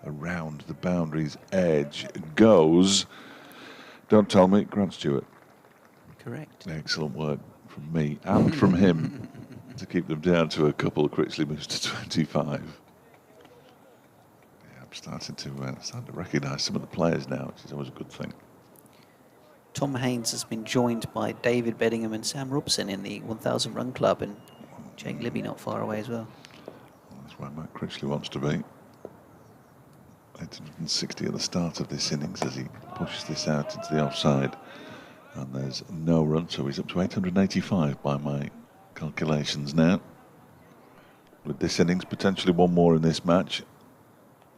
around the boundary's edge goes. Don't tell me, Grant Stewart. Correct. Excellent work from me and from him to keep them down to a couple. Critchley moves to 25. Yeah, I'm starting to recognise some of the players now, which is always a good thing. Tom Haynes has been joined by David Beddingham and Sam Robson in the 1,000 Run Club, and Jake Libby not far away as well. That's where Matt Critchley wants to be. 860 at the start of this innings as he pushes this out into the offside. And there's no run, so he's up to 885 by my calculations now. With this innings, potentially one more in this match,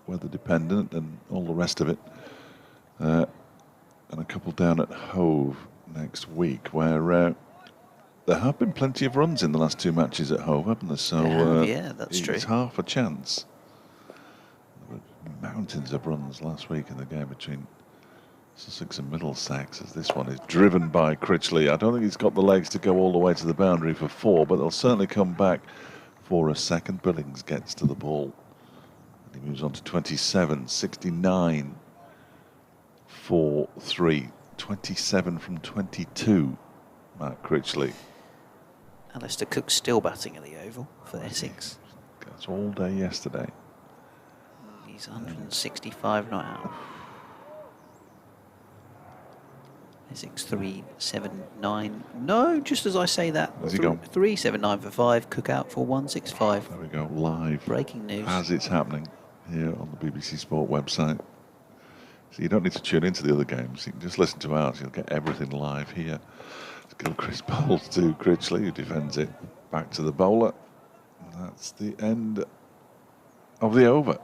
weather dependent and all the rest of it. And a couple down at Hove next week, where there have been plenty of runs in the last 2 matches at Hove, haven't there? So yeah, that's true. It's half a chance. There were mountains of runs last week in the game between Sussex and Middlesex, as this one is driven by Critchley. I don't think he's got the legs to go all the way to the boundary for 4, but they'll certainly come back for a second. Billings gets to the ball. And he moves on to 27, 69 for 3, 27 from 22, Matt Critchley. Alistair Cook still batting at the Oval for Essex. That's all day yesterday. He's 165 not out. Essex 379. No, just as I say that. Has he gone? 379 for 5. Cook out for 165. There we go, live. Breaking news. As it's happening here on the BBC Sport website. So you don't need to tune into the other games. You can just listen to ours. You'll get everything live here. Gilchrist bowls to Critchley, who defends it back to the bowler. And that's the end of the over.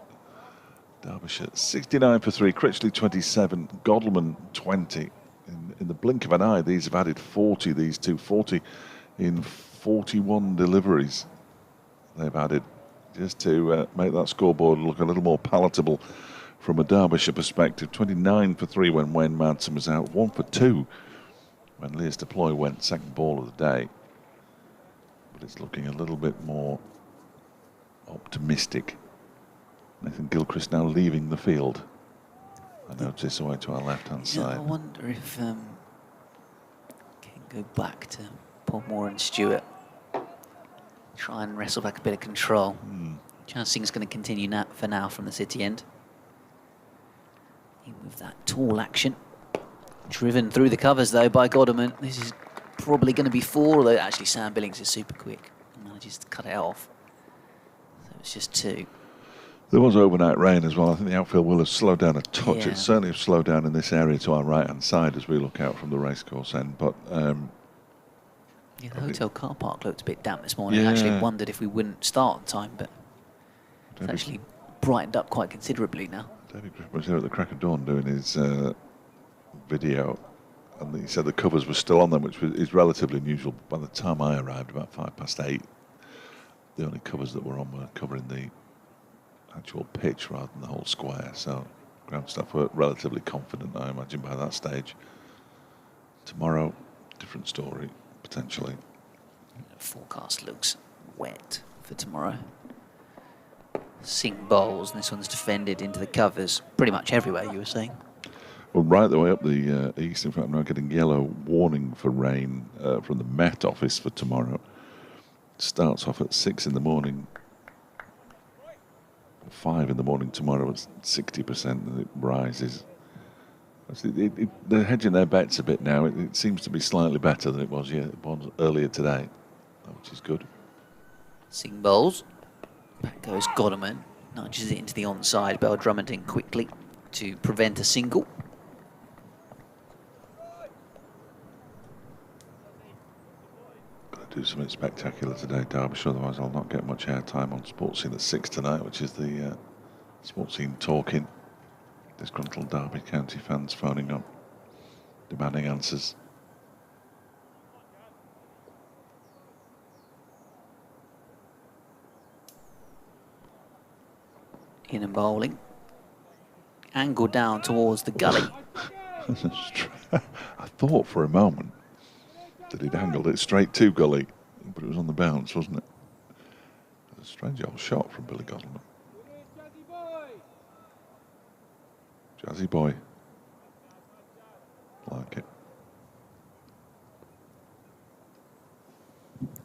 Derbyshire 69 for 3. Critchley 27. Godleman 20. In the blink of an eye, these have added 40, these two, 40 in 41 deliveries they've added, just to make that scoreboard look a little more palatable from a Derbyshire perspective. 29 for 3 when Wayne Madsen was out, 1 for 2 when Leas Deploy went second ball of the day. But it's looking a little bit more optimistic. Nathan Gilchrist now leaving the field. I notice away to our left-hand side. I wonder if can go back to Podmore and Stewart. Try and wrestle back a bit of control. Chancing's going to continue for now from the City end. With that tall action. Driven through the covers though by Godderman. This is probably going to be 4, although actually Sam Billings is super quick and manages to cut it off. So it's just 2. There was overnight rain as well. I think the outfield will have slowed down a touch. Yeah. It certainly has slowed down in this area to our right-hand side as we look out from the racecourse end. But yeah, the hotel car park looked a bit damp this morning. Yeah. I actually wondered if we wouldn't start on time, but it's actually brightened up quite considerably now. David Griffin was here at the crack of dawn doing his video, and he said the covers were still on them, which is relatively unusual. By the time I arrived, about 8:05, the only covers that were on were covering the actual pitch rather than the whole square. So ground staff were relatively confident, I imagine, by that stage. Tomorrow, different story, potentially. The forecast looks wet for tomorrow. Singh bowls, and this one's defended into the covers pretty much everywhere, you were saying. Well, right the way up the east. In fact, I'm now getting yellow warning for rain from the Met Office for tomorrow. It starts off at 6 in the morning. 5 in the morning tomorrow at 60%, and it rises. They're hedging their bets a bit now. It seems to be slightly better than it was earlier today, which is good. Singh bowls. Back goes Godderman. Nudges it into the onside. Bell Drummond in quickly to prevent a single. Do something spectacular today, Derbyshire, otherwise I'll not get much airtime on Sports Scene at 6 tonight, which is the Sports Scene talking. Disgruntled Derby County fans phoning up, demanding answers. In and bowling. Angle down towards the gully. I thought for a moment that he'd angled it straight to gully, but it was on the bounce, wasn't it? It was a strange old shot from Billy Godleman. Jazzy boy. Like it.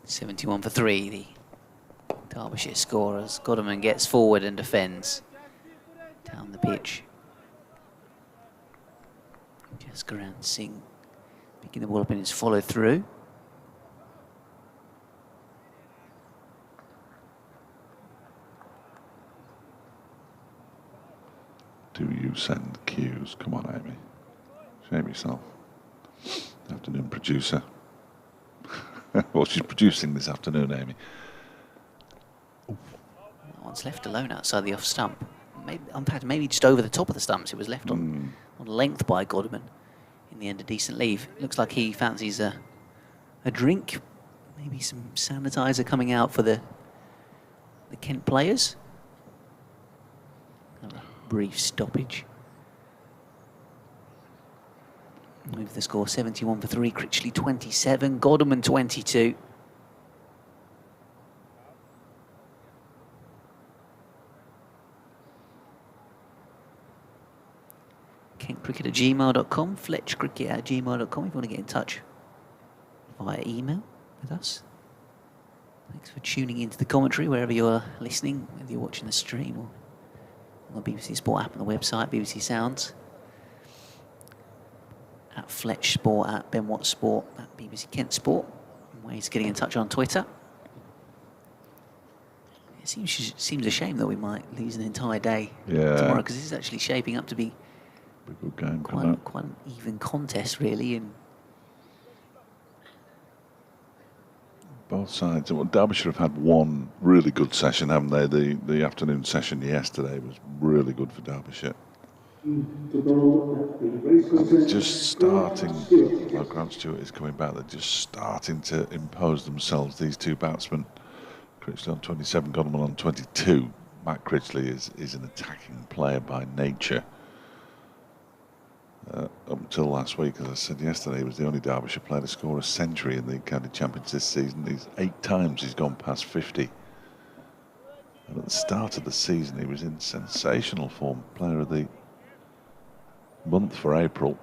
71 for 3, the Derbyshire scorers. Godderman gets forward and defends down the pitch. Just around Singh picking the ball up in his follow through. Do you send cues? Come on, Amy. Shame yourself. Afternoon producer. Well, she's producing this afternoon, Amy. That one's left alone outside the off stump. Maybe, in fact, maybe just over the top of the stumps. It was left on length by Godman. In the end, a decent leave. Looks like he fancies a drink. Maybe some sanitizer coming out for the Kent players. A brief stoppage. Move the score 71 for 3, Critchley 27, Godman 22. KentCricket@gmail.com, FletchCricket@gmail.com if you want to get in touch via email with us. Thanks for tuning into the commentary wherever you're listening, whether you're watching the stream or on the BBC Sport app and the website, BBC Sounds. At Fletch Sport, at Ben Watt Sport, at BBC Kent Sport. Ways of getting in touch on Twitter. It seems a shame that we might lose an entire day tomorrow, because this is actually shaping up to be a good game, quite an even contest, really. And both sides. Well, Derbyshire have had one really good session, haven't they? The afternoon session yesterday was really good for Derbyshire. They're just starting, like Grant Stewart is coming back, they're just starting to impose themselves, these two batsmen. Critchley on 27, Godman on 22. Matt Critchley is an attacking player by nature. Up until last week, as I said yesterday, he was the only Derbyshire player to score a century in the county champions this season. 8 times he's gone past 50. And at the start of the season, he was in sensational form, player of the month for April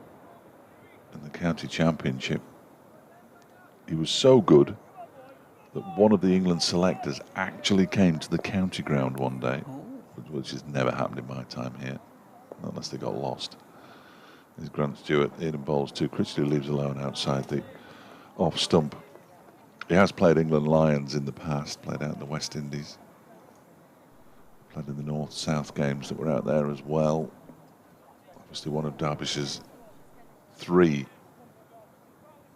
in the county championship. He was so good that one of the England selectors actually came to the county ground one day, which has never happened in my time here, unless they got lost. There's Grant Stewart in and bowls 2. Critchley leaves alone outside the off stump. He has played England Lions in the past, played out in the West Indies, played in the North-South games that were out there as well. Obviously one of Derbyshire's 3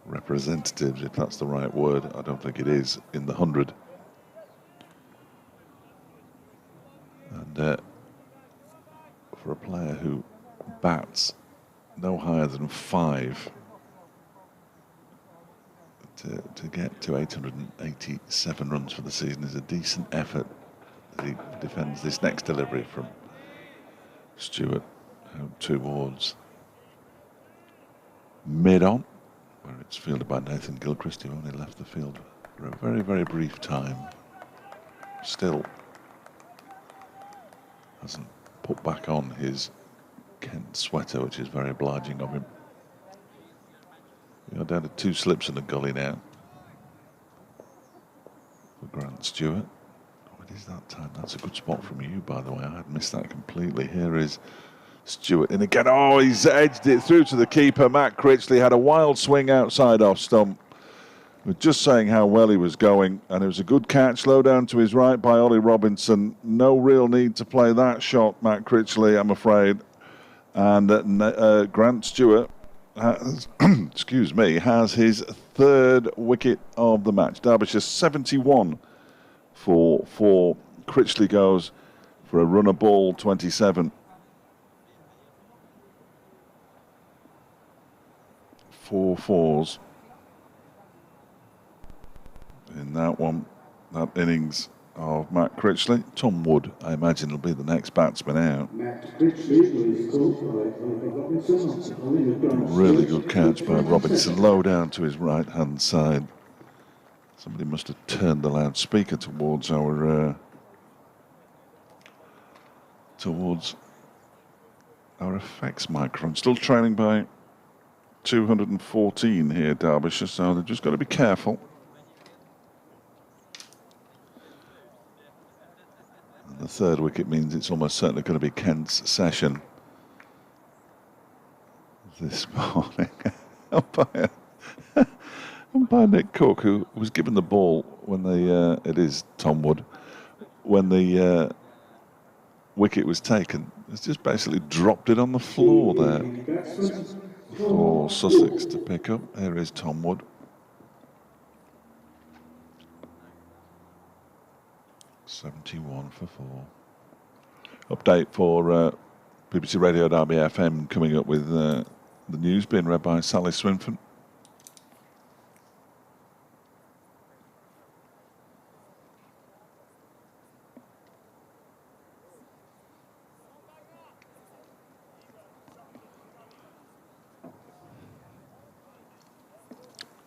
representatives, if that's the right word. I don't think it is, in the 100. And for a player who bats no higher than 5 to get to 887 runs for the season is a decent effort. He defends this next delivery from Stewart towards mid-on, where it's fielded by Nathan Gilchrist, who only left the field for a very, very brief time. Still hasn't put back on his Kent sweater, which is very obliging of him. We are down to 2 slips in the gully now for Grant Stewart. Oh, it is that time. That's a good spot from you, by the way. I had missed that completely. Here is Stewart in again. Oh, he's edged it through to the keeper. Matt Critchley had a wild swing outside off stump. We're just saying how well he was going, and it was a good catch low down to his right by Ollie Robinson. No real need to play that shot, Matt Critchley, I'm afraid. And Grant Stewart has, excuse me, has his 3rd wicket of the match. Derbyshire 71 for 4. Critchley goes for a runner ball 27. 4 fours in that one, that innings of Matt Critchley. Tom Wood, I imagine, will be the next batsman out. Really good catch by Robinson, low down to his right-hand side. Somebody must have turned the loudspeaker towards our effects microphone. Still trailing by 214 here, Derbyshire, so they've just got to be careful. And the 3rd wicket means it's almost certainly going to be Kent's session this morning. Umpire Nick Cook, who was given the ball when it is Tom Wood, when the wicket was taken, has just basically dropped it on the floor there. for Sussex to pick up. Here is Tom Wood. .71 for 4. Update for BBC Radio Derby FM coming up with the news being read by Sally Swinford.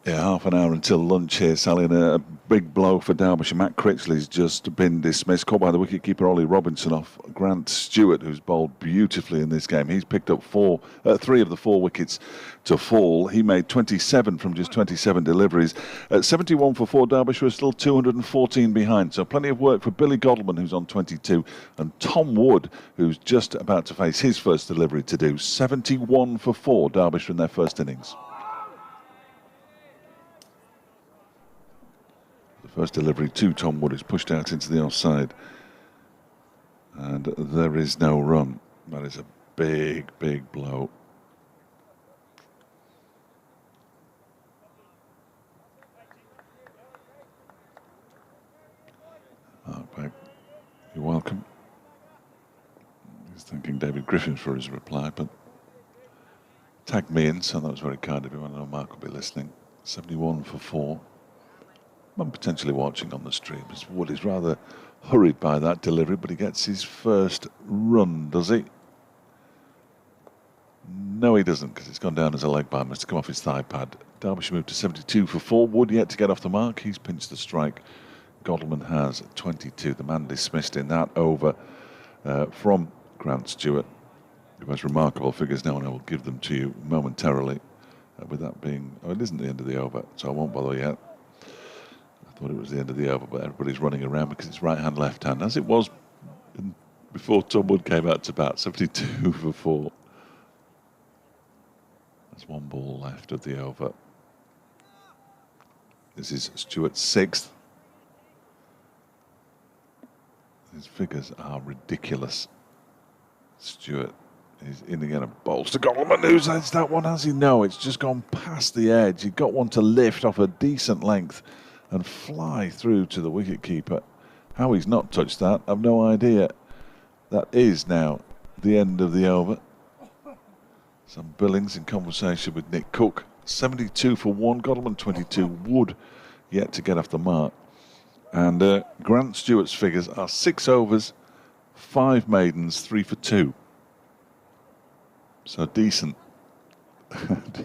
Yeah, half an hour until lunch here, Sally, and a big blow for Derbyshire. Matt Critchley's just been dismissed, caught by the wicketkeeper Ollie Robinson off Grant Stewart, who's bowled beautifully in this game. He's picked up 3 of the 4 wickets to fall. He made 27 from just 27 deliveries. At 71 for 4, Derbyshire is still 214 behind, so plenty of work for Billy Godleman, who's on 22, and Tom Wood, who's just about to face his first delivery to do. 71 for 4, Derbyshire in their first innings. First delivery to Tom Wood is pushed out into the offside. And there is no run. That is a big, big blow. Back. You're welcome. He's thanking David Griffin for his reply, but tagged me in, so that was very kind of him. I know Mark will be listening. 71 for 4. I'm potentially watching on the stream. Wood is rather hurried by that delivery, but he gets his first run, does he? No, he doesn't, because it's gone down as a leg by. Must have come off his thigh pad. Derbyshire moved to 72 for 4. Wood yet to get off the mark. He's pinched the strike. Godleman has 22. The man dismissed in that over from Grant Stewart, who has remarkable figures now, and I will give them to you momentarily. With that being, it isn't the end of the over, so I won't bother yet. I thought it was the end of the over, but everybody's running around because it's right hand, left hand, as it was before Tom Wood came out to bat. 72 for 4. There's 1 ball left of the over. This is Stewart's 6th. His figures are ridiculous. Stewart is in again and bowls to Godleman. Who's edged that one, has he? No, it's just gone past the edge. He got one to lift off a decent length and fly through to the wicketkeeper. How he's not touched that, I've no idea. That is now the end of the over. Some Billings in conversation with Nick Cook. 72 for 1, Godleman 22. Wood yet to get off the mark. And Grant Stewart's figures are 6 overs, 5 maidens, 3 for 2. So decent.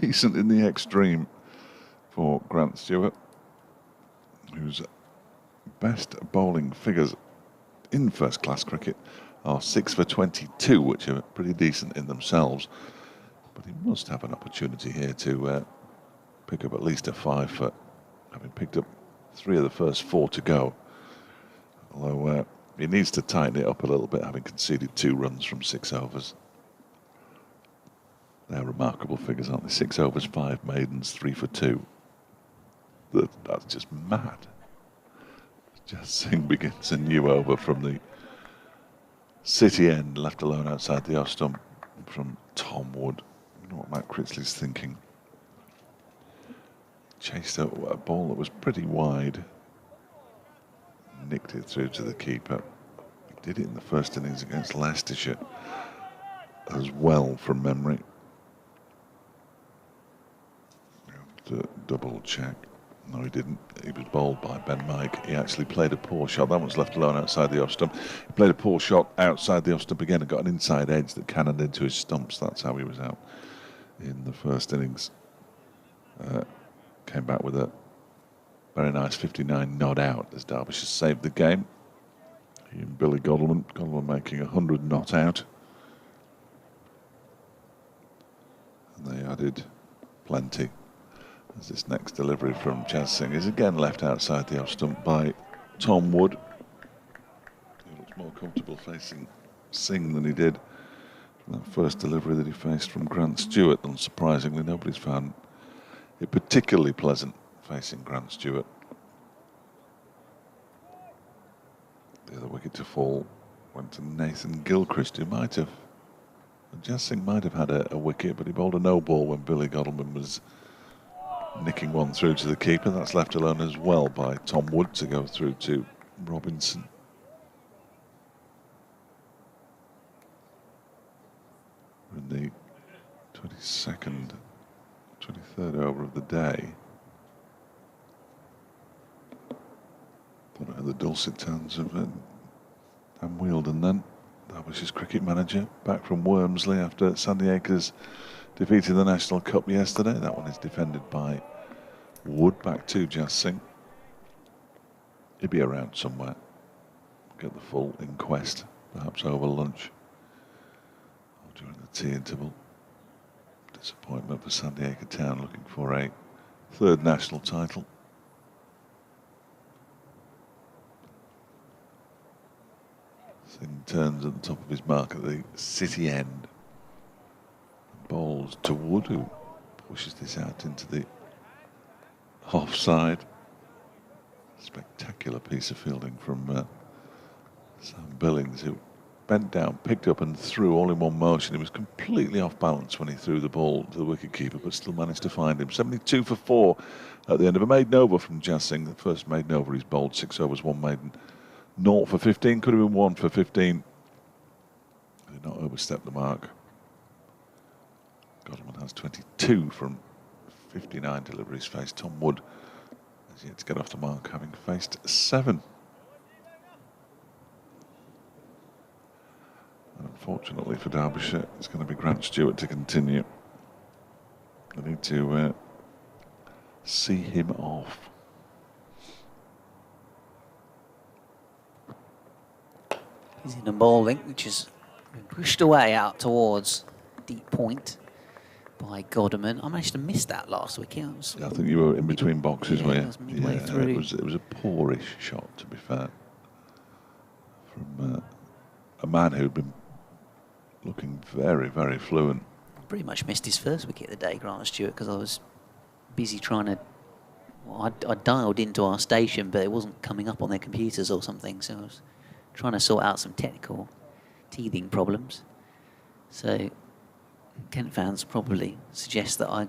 Decent in the extreme for Grant Stewart, whose best bowling figures in first-class cricket are 6 for 22, which are pretty decent in themselves. But he must have an opportunity here to pick up at least a 5 for having picked up 3 of the first 4 to go. Although he needs to tighten it up a little bit, having conceded 2 runs from 6 overs. They're remarkable figures, aren't they? 6 overs, 5 maidens, 3 for 2. That's just mad. Just Singh begins a new over from the City end, left alone outside the off stump from Tom Wood. You know what Matt Critchley's thinking. Chased a ball that was pretty wide. Nicked it through to the keeper. He did it in the first innings against Leicestershire as well, from memory. You have to double check. No, he didn't. He was bowled by Ben Mike. He actually played a poor shot. That one's left alone outside the off stump. He played a poor shot outside the off stump again and got an inside edge that cannoned into his stumps. That's how he was out in the first innings. Came back with a very nice 59 not out as Derbyshire saved the game. He and Billy Godleman making 100 not out. And they added plenty. As this next delivery from Chaz Singh is again left outside the off stump by Tom Wood. He looks more comfortable facing Singh than he did from that first delivery that he faced from Grant Stewart. Unsurprisingly, nobody's found it particularly pleasant facing Grant Stewart. The other wicket to fall went to Nathan Gilchrist, who might have Jassing might have had a wicket, but he bowled a no ball when Billy Godalming was nicking one through to the keeper. That's left alone as well by Tom Wood to go through to Robinson. In the 22nd, 23rd over of the day. Thought I heard the dulcet tones of Dan Wheeldon then. Derbyshire's cricket manager, back from Wormsley after Sandy Acres defeated the National Cup yesterday. That one is defended by Wood, back to Jassing. He'll be around somewhere. Get the full inquest, perhaps over lunch or during the tea interval. Disappointment for Sandy Acre Town, looking for a third national title. Singh turns at the top of his mark at the city end. Bowls to Wood, who pushes this out into the offside. Spectacular piece of fielding from Sam Billings, who bent down, picked up and threw all in one motion. He was completely off balance when he threw the ball to the wicketkeeper, but still managed to find him. 72 for 4 at the end of a maiden over from Jassing. The first maiden over he's bowled, 6 overs, 1 maiden. 0 for 15, could have been 1 for 15. They did not overstep the mark. Godalming has 22 from 59 deliveries faced. Tom Wood has yet to get off the mark, having faced 7. And unfortunately for Derbyshire, it's going to be Grant Stewart to continue. They need to see him off. He's in a bowling, which has been pushed away out towards deep point by Godalming. I managed to miss that last wicket. I think you were in between boxes, yeah, were you? it was midway through. It was a poorish shot, to be fair, from a man who'd been looking very, very fluent. Pretty much missed his first wicket of the day, Grant Stewart, because I was busy trying to... Well, I dialed into our station, but it wasn't coming up on their computers or something, so I was trying to sort out some technical teething problems. So Kent fans probably suggest that I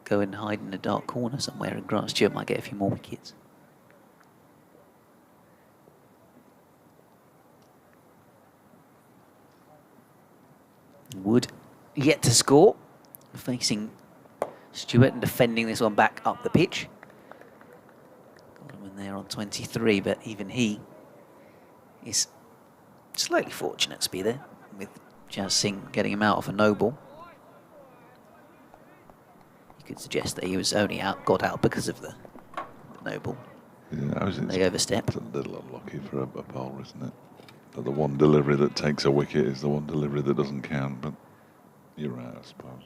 go and hide in a dark corner somewhere and Grant Stewart might get a few more wickets. Wood yet to score, facing Stewart and defending this one back up the pitch. Godalming there on 23, but even he is slightly fortunate to be there, with Jazz Singh getting him out of a no ball. You could suggest that he was only got out because of the no ball. Yeah, they overstepped. It's a little unlucky for a bowler, isn't it? That the one delivery that takes a wicket is the one delivery that doesn't count, but you're right, I suppose.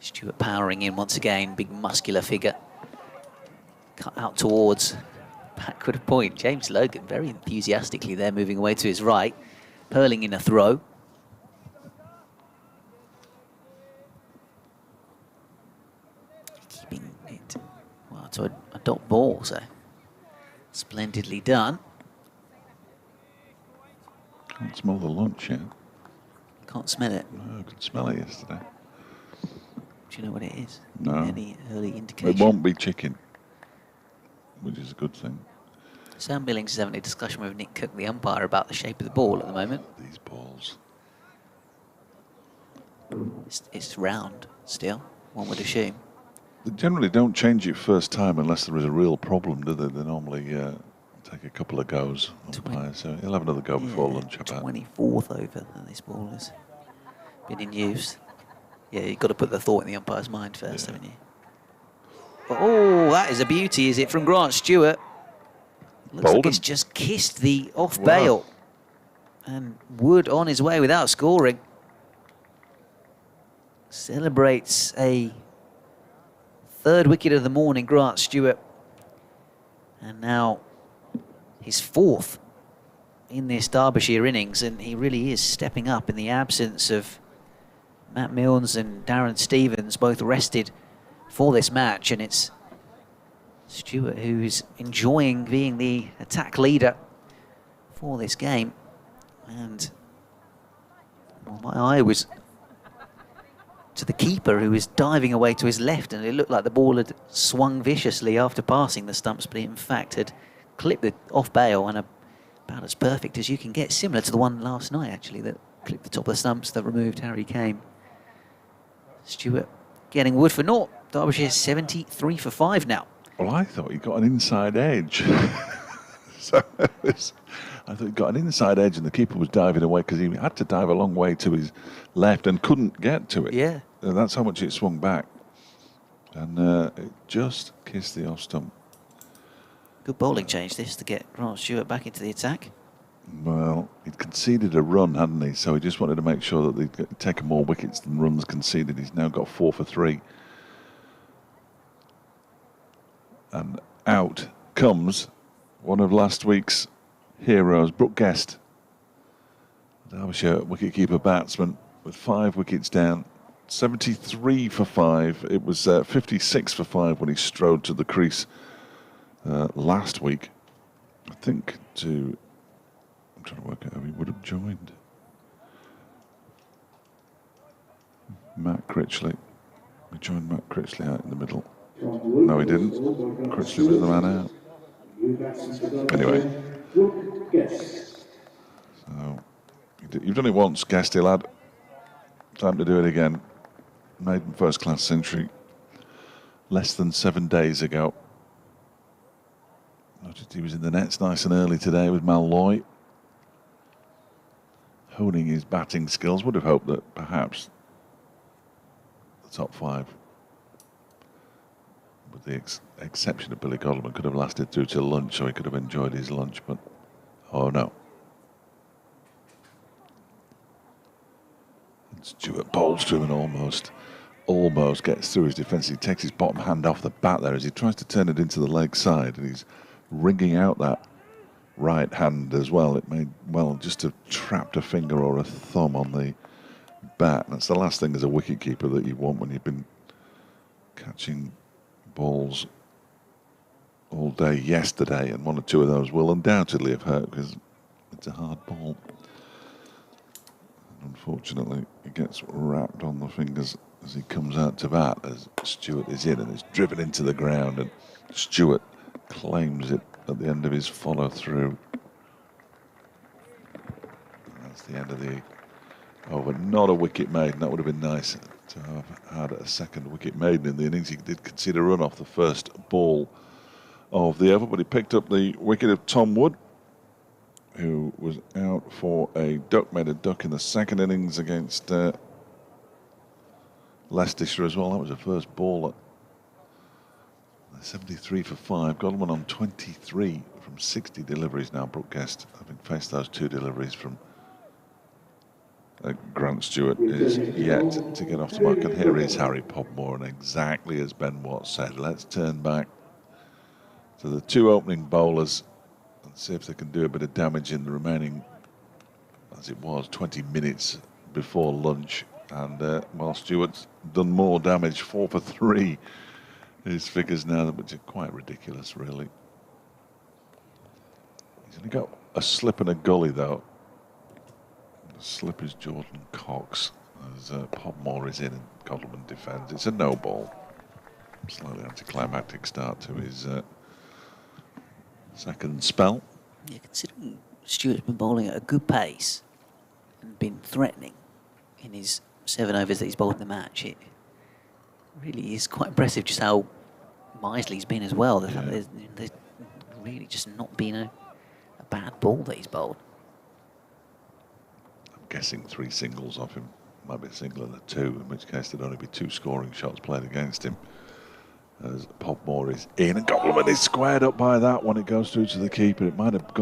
Stewart powering in once again, big muscular figure. Cut out towards backward point. James Logan very enthusiastically there, moving away to his right, purling in a throw. Keeping it well to a dot ball, so splendidly done. Can't smell the lunch yet. Can't smell it. No, I could smell it yesterday. Do you know what it is? No. Any early indication? It won't be chicken, which is a good thing. Sam Billings is having a discussion with Nick Cook, the umpire, about the shape of the ball at the moment. These balls. It's round still, one would assume. They generally don't change it first time unless there is a real problem, do they? They normally take a couple of goes. Umpire, so he'll have another go before lunch, I bet. 24th over that this ball has been in use. Yeah, you've got to put the thought in the umpire's mind first, haven't you? Oh, that is a beauty, is it, from Grant Stewart? Looks like it's just kissed the off bail. And Wood on his way without scoring. Celebrates a third wicket of the morning, Grant Stewart. And now his 4th in this Derbyshire innings, and he really is stepping up in the absence of Matt Milnes and Darren Stevens, both rested for this match, and it's Stewart who's enjoying being the attack leader for this game. And Well, my eye was to the keeper, who was diving away to his left, and it looked like the ball had swung viciously after passing the stumps, but it in fact had clipped the off bail, and about as perfect as you can get, similar to the one last night actually that clipped the top of the stumps that removed Harry Kane. Stewart getting wood for naught. Derbyshire 73 for 5 now. Well, I thought he got an inside edge. So I thought he got an inside edge, and the keeper was diving away because he had to dive a long way to his left and couldn't get to it. Yeah. And that's how much it swung back. And it just kissed the off stump. Good bowling change this to get Grant Stewart back into the attack. Well, he'd conceded a run, hadn't he? So he just wanted to make sure that they'd taken more wickets than runs conceded. He's now got 4 for 3. And out comes one of last week's heroes, Brooke Guest. Derbyshire wicketkeeper batsman with 5 wickets down. 73 for 5. It was 56 for 5 when he strode to the crease last week. I think I'm trying to work out how he would have joined. Matt Critchley. We joined Matt Critchley out in the middle. No, he didn't. Critchley was the man out. Anyway. So, you've done it once, Guesty lad. Time to do it again. Maiden first-class century less than 7 days ago. Noticed he was in the nets nice and early today with Malloy. Honing his batting skills. Would have hoped that perhaps the top 5, with the exception of Billy Godleman, could have lasted through till lunch, so he could have enjoyed his lunch, but oh no. And Stewart bowls to him and almost gets through his defence. He takes his bottom hand off the bat there as he tries to turn it into the leg side, and he's wringing out that right hand as well. It may well just have trapped a finger or a thumb on the bat. That's the last thing as a wicketkeeper that you want when you've been catching balls all day yesterday, and 1 or 2 of those will undoubtedly have hurt because it's a hard ball. And unfortunately, it gets wrapped on the fingers as he comes out to bat, as Stewart is in, and it's driven into the ground, and Stewart claims it at the end of his follow through. And that's the end of the over. Not a wicket maiden. That would have been nice to have had a second wicket maiden in the innings. He did concede a run off the first ball of the over, but he picked up the wicket of Tom Wood, who was out for a duck, made a duck in the second innings against Leicestershire as well. That was the first ball at 73 for 5. Godleman on 23 from 60 deliveries now. Brooke Guest, having faced those 2 deliveries from Grant Stewart, is yet to get off the mark. And here is Harry Podmore, and exactly as Ben Watt said, let's turn back to the 2 opening bowlers and see if they can do a bit of damage in the remaining, as it was, 20 minutes before lunch. And while Stewart's done more damage, 4 for 3. His figures now, which are quite ridiculous, really. He's only got a slip and a gully, though. The slip is Jordan Cox, as Podmore is in and Godleman defends. It's a no ball. Slightly anticlimactic start to his second spell. Yeah, considering Stewart's been bowling at a good pace and been threatening in his 7 overs that he's bowled in the match, it really is quite impressive just how miserly he's been as well. The fact that there's really just not been a bad ball that he's bowled. I'm guessing 3 singles off him. Might be a single and a 2, in which case there'd only be 2 scoring shots played against him. As Podmore is in, and Godleman is squared up by that one. It goes through to the keeper. It might have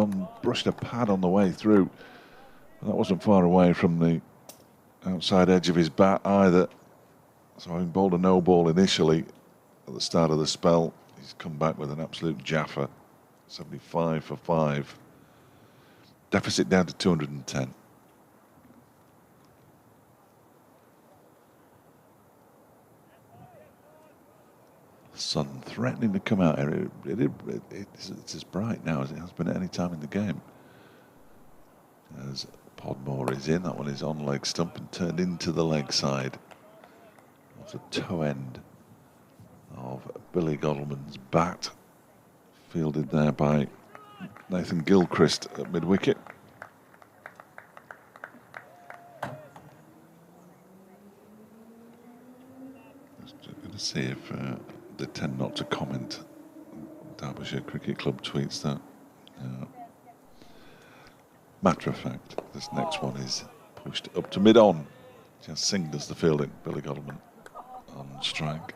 brushed a pad on the way through. But that wasn't far away from the outside edge of his bat either. So having bowled a no ball initially at the start of the spell, he's come back with an absolute jaffer. 75 for 5. Deficit down to 210. Sun threatening to come out here. It's as bright now as it has been at any time in the game. As Podmore is in. That one is on leg stump and turned into the leg side of the toe end of Billy Godalmann's bat, fielded there by Nathan Gilchrist at mid-wicket. Just going to see if they tend not to comment. Derbyshire Cricket Club tweets that. Matter of fact, this next one is pushed up to mid-on. Jas Singh does the fielding. Billy Godalmann on strike.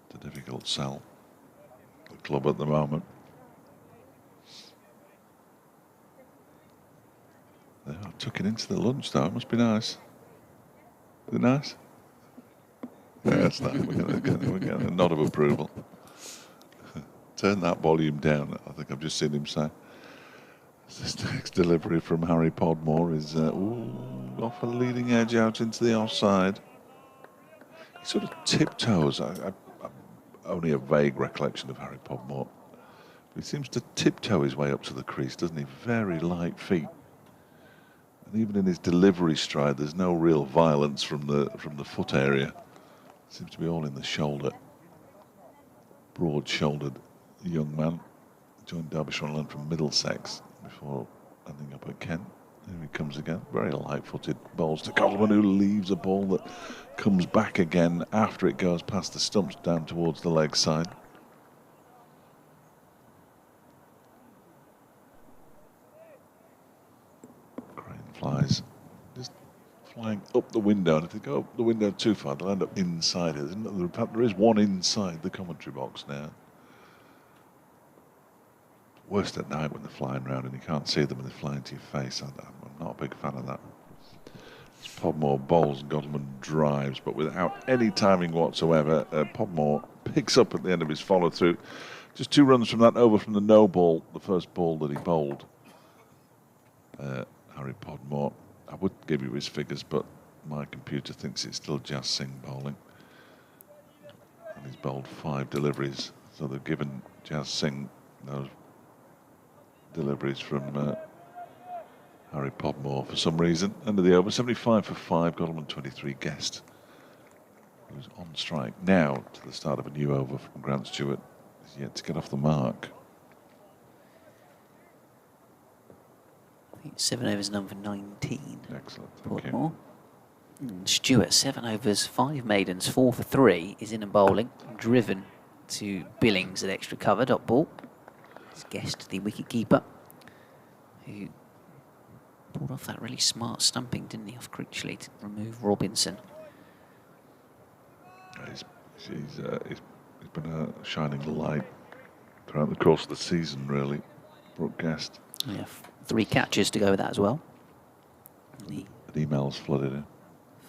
It's a difficult sell. The club at the moment. They are tucking into the lunch though. It must be nice. Is it nice? Yeah, it's nice. We're getting a nod of approval. Turn that volume down, I think I've just seen him say. This next delivery from Harry Podmore is off a leading edge out into the offside. He sort of tiptoes. I only a vague recollection of Harry Podmore. But he seems to tiptoe his way up to the crease, doesn't he? Very light feet. And even in his delivery stride, there's no real violence from the foot area. Seems to be all in the shoulder. Broad-shouldered young man. Joined Derbyshire and Kent from Middlesex before ending up at Kent. Here he comes again. Very light-footed bowls to Godalmann, who leaves a ball that comes back again after it goes past the stumps down towards the leg side. Crane flies just flying up the window, and if they go up the window too far, they'll end up inside it. There is one inside the commentary box now. Worst at night when they're flying around and you can't see them and they're flying to your face. I'm not a big fan of that. Podmore bowls and Godalmann drives, but without any timing whatsoever. Podmore picks up at the end of his follow through. Just 2 runs from that over from the no ball, the first ball that he bowled. Harry Podmore. I would give you his figures, but my computer thinks it's still Jas Singh bowling. And he's bowled 5 deliveries, so they've given Jas Singh those deliveries from Harry Podmore for some reason. End of the over, 75 for 5, Godalmann 23 guessed. He was on strike. Now to the start of a new over from Grant Stewart. He's yet to get off the mark. I think 7 overs number 19. Excellent, thank Podmore. Stewart, 7 overs, 5 maidens, 4 for 3, is in and bowling, driven to Billings at extra cover, dot ball. He's guessed the wicket-keeper, who pulled off that really smart stumping, didn't he, off Critchley to remove Robinson. He's been a shining light throughout the course of the season, really. Brooke Guest. Yeah, 3 catches to go with that as well. The emails flooded in.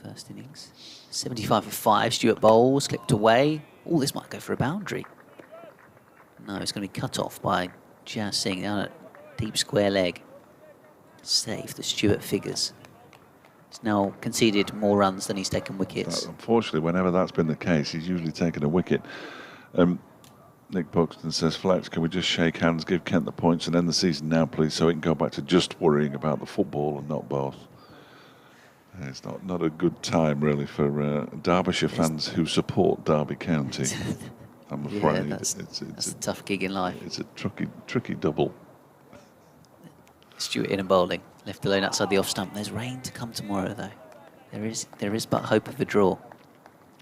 First innings. 75 for 5, Stewart bowls, clipped away. Oh, this might go for a boundary. No, it's going to be cut off by Jas Singh down at deep square leg. Save the Stewart figures. He's now conceded more runs than he's taken wickets. Unfortunately, whenever that's been the case, he's usually taken a wicket. Nick Buxton says, Flex, can we just shake hands, give Kent the points and end the season now, please, so we can go back to just worrying about the football and not both. It's not a good time, really, for Derbyshire fans who support Derby County. I'm afraid. Yeah, that's a tough gig in life. It's a tricky double. Stewart in and bowling, left alone outside the off stump. There's rain to come tomorrow, though. There is but hope of a draw.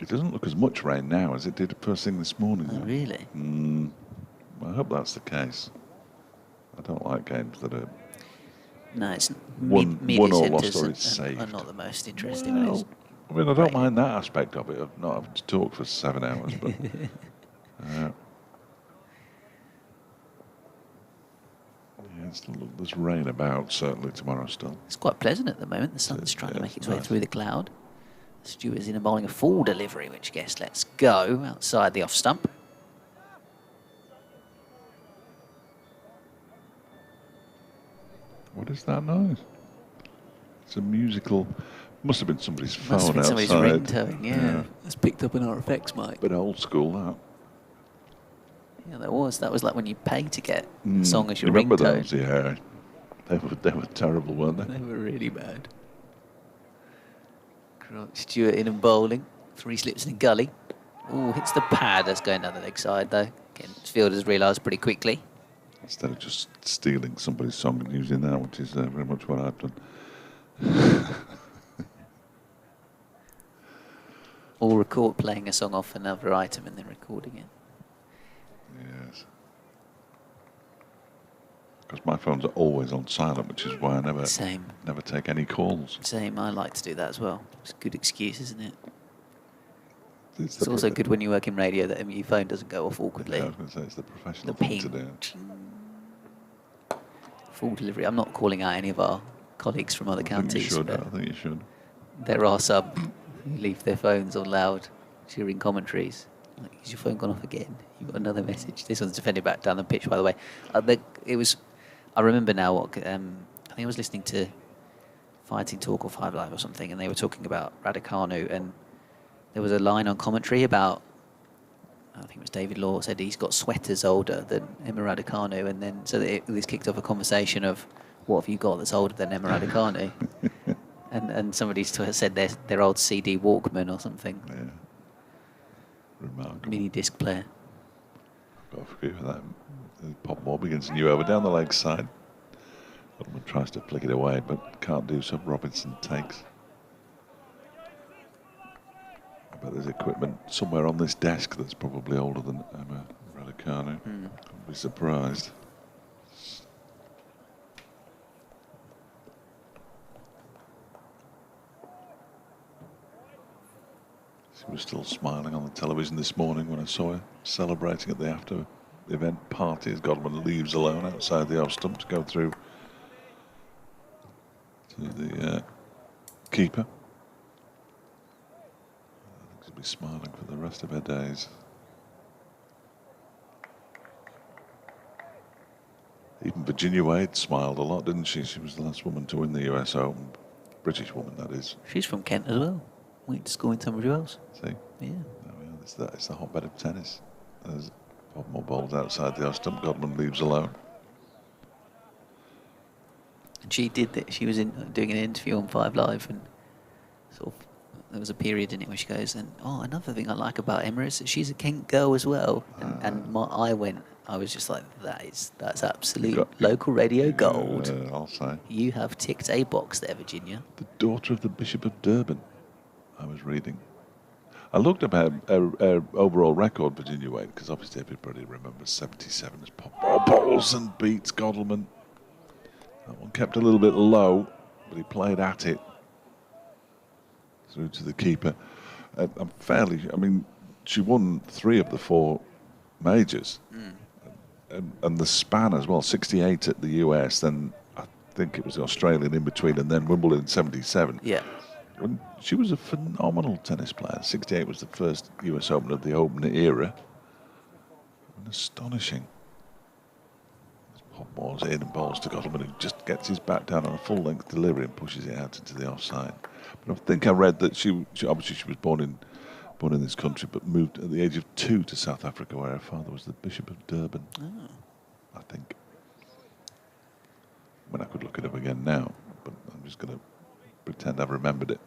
It doesn't look as much rain now as it did first thing this morning. Oh, really? I hope that's the case. I don't like games that are no, it's won or lost or it's saved. Are not the most interesting. Well, I mean, I don't mind that aspect of it, of not having to talk for 7 hours, but there's rain about certainly tomorrow still. It's quite pleasant at the moment. The sun's trying to make its way through the cloud. Stewart's in and bowling a full delivery, which Guest lets go outside the off stump. What is that noise? It's a musical. Must have been somebody's phone outside. Must have been somebody's ringtone, yeah. It's picked up an RFX mic. Bit old school, that. Yeah, that was like when you pay to get a song as your Remember ringtone. those? Yeah. They were terrible, weren't they? They were really bad. Stewart in and bowling. 3 slips in the gully. Oh, hits the pad. That's going down the leg side, though. Kent's fielders realised pretty quickly. Instead of just stealing somebody's song and using that, which is very much what I've done. Or playing a song off another item and then recording it. Yes. Because my phones are always on silent, which is why I never take any calls. Same, I like to do that as well. It's a good excuse, isn't it? It's also good when you work in radio that your phone doesn't go off awkwardly. Yeah, I was going to say, it's the professional thing to do. Full delivery. I'm not calling out any of our colleagues from other counties. I think you should. There are some who leave their phones on loud during commentaries. Like, is your phone gone off again? You've got another message. This one's defended back down the pitch, by the way. I remember now what, I think I was listening to Fighting Talk or 5 Live or something, and they were talking about Raducanu, and there was a line on commentary about, I think it was David Law said he's got sweaters older than Emma Raducanu, and then so this kicked off a conversation of what have you got that's older than Emma Raducanu, and somebody said their old CD Walkman or something. Yeah, remarkable. Mini disc player. I've got to forgive that. Popmore begins a new over down the leg side. Goodman tries to flick it away, but can't do so. Robinson takes. But there's equipment somewhere on this desk that's probably older than Emma Raducanu. I'd be surprised. She was still smiling on the television this morning when I saw her celebrating at the after-event party as Godwin leaves alone outside the off stump to go through to the keeper. Be smiling for the rest of her days. Even Virginia Wade smiled a lot, didn't she? She was the last woman to win the US Open. British woman, that is. She's from Kent as well. Went to school in Tunbridge Wells. See? Yeah. It's the hotbed of tennis. There's more balls outside the off stump. Godman leaves alone. And she did that. She was doing an interview on 5 Live, and sort of there was a period in it where she goes, and another thing I like about Emma is that she's a Kent girl as well. And I was just like, that's absolute local radio gold. I'll say. You have ticked a box there, Virginia. The daughter of the Bishop of Durban, I was reading. I looked up her overall record, Virginia Wade, because obviously everybody remembers 77 as Pop balls and beats Godalman. That one kept a little bit low, but he played at it. Through to the keeper. She won 3 of the 4 majors. And the span as well, 68 at the US, then I think it was the Australian in between, and then Wimbledon in 77. Yeah. And she was a phenomenal tennis player. 68 was the first US Open of the Open era. And astonishing. Popmore's in and bowls to Godalman, who just gets his back down on a full-length delivery and pushes it out into the offside. But I think I read that she obviously was born in this country, but moved at the age of 2 to South Africa, where her father was the Bishop of Durban. I think. I mean, I could look it up again now, but I'm just going to pretend I've remembered it.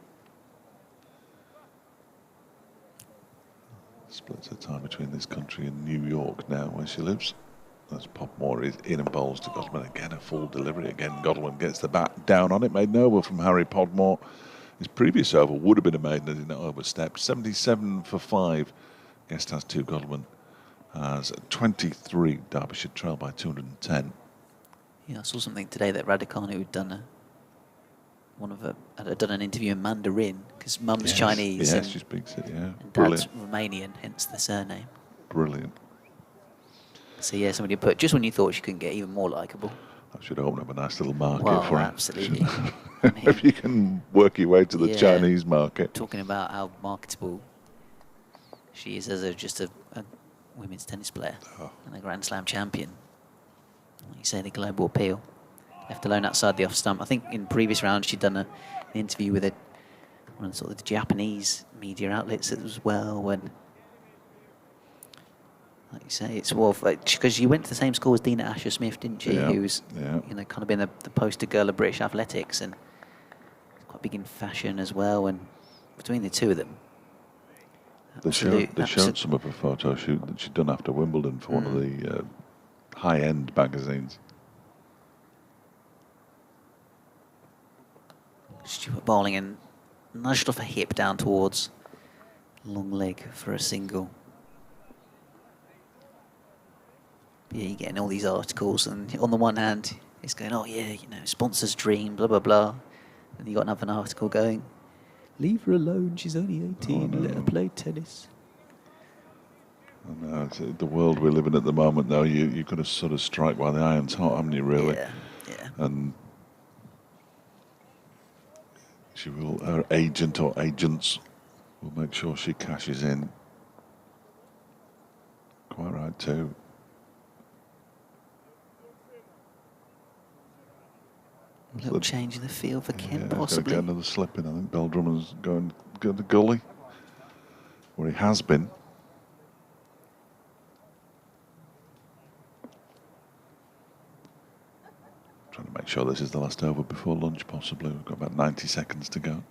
Splits her time between this country and New York now, where she lives. As Popmore is in and bowls to Godwin. Again, a full delivery. Again, Godwin gets the bat down on it. Made no over from Harry Podmore. His previous over would have been a maiden had he not overstepped. 77 for 5. Guest has 2. Godwin has 23. Derbyshire trail by 210. Yeah, I saw something today that Raducanu had done had done an interview in Mandarin, because Mum's Chinese. Yes, she speaks it, yeah. And Dad's Romanian, hence the surname. Brilliant. So yeah, somebody put, just when you thought she couldn't get even more likeable. I should open up a nice little market for her. Absolutely. If you can work your way to the Chinese market. Talking about how marketable she is as just a women's tennis player and a Grand Slam champion. Like you say, the global appeal. Left alone outside the off stump. I think in previous rounds she'd done an interview with one of the Japanese media outlets as well, when Like you say, it's well because you went to the same school as Dina Asher Smith, didn't you? Yeah, Who's yeah. you know kind of been the poster girl of British athletics and quite big in fashion as well. And between the two of them, They showed some of a photo shoot that she'd done after Wimbledon for one of the high-end magazines. Stuart bowling and nudged off a hip down towards long leg for a single. Yeah, you're getting all these articles, and on the one hand, it's going, oh yeah, you know, sponsor's dream, blah blah blah. And you got another article going, leave her alone, she's only 18, let her play tennis. I know, it's the world we live in at the moment, though. You've got to sort of strike while the iron's hot, haven't you, really? Yeah, yeah. And her agent or agents will make sure she cashes in. Quite right, too. A little change in the field for Kent, Yeah, possibly. get another slip in. I think Beldrummer's going to the gully, where he has been. Trying to make sure this is the last over before lunch, possibly. We've got about 90 seconds to go.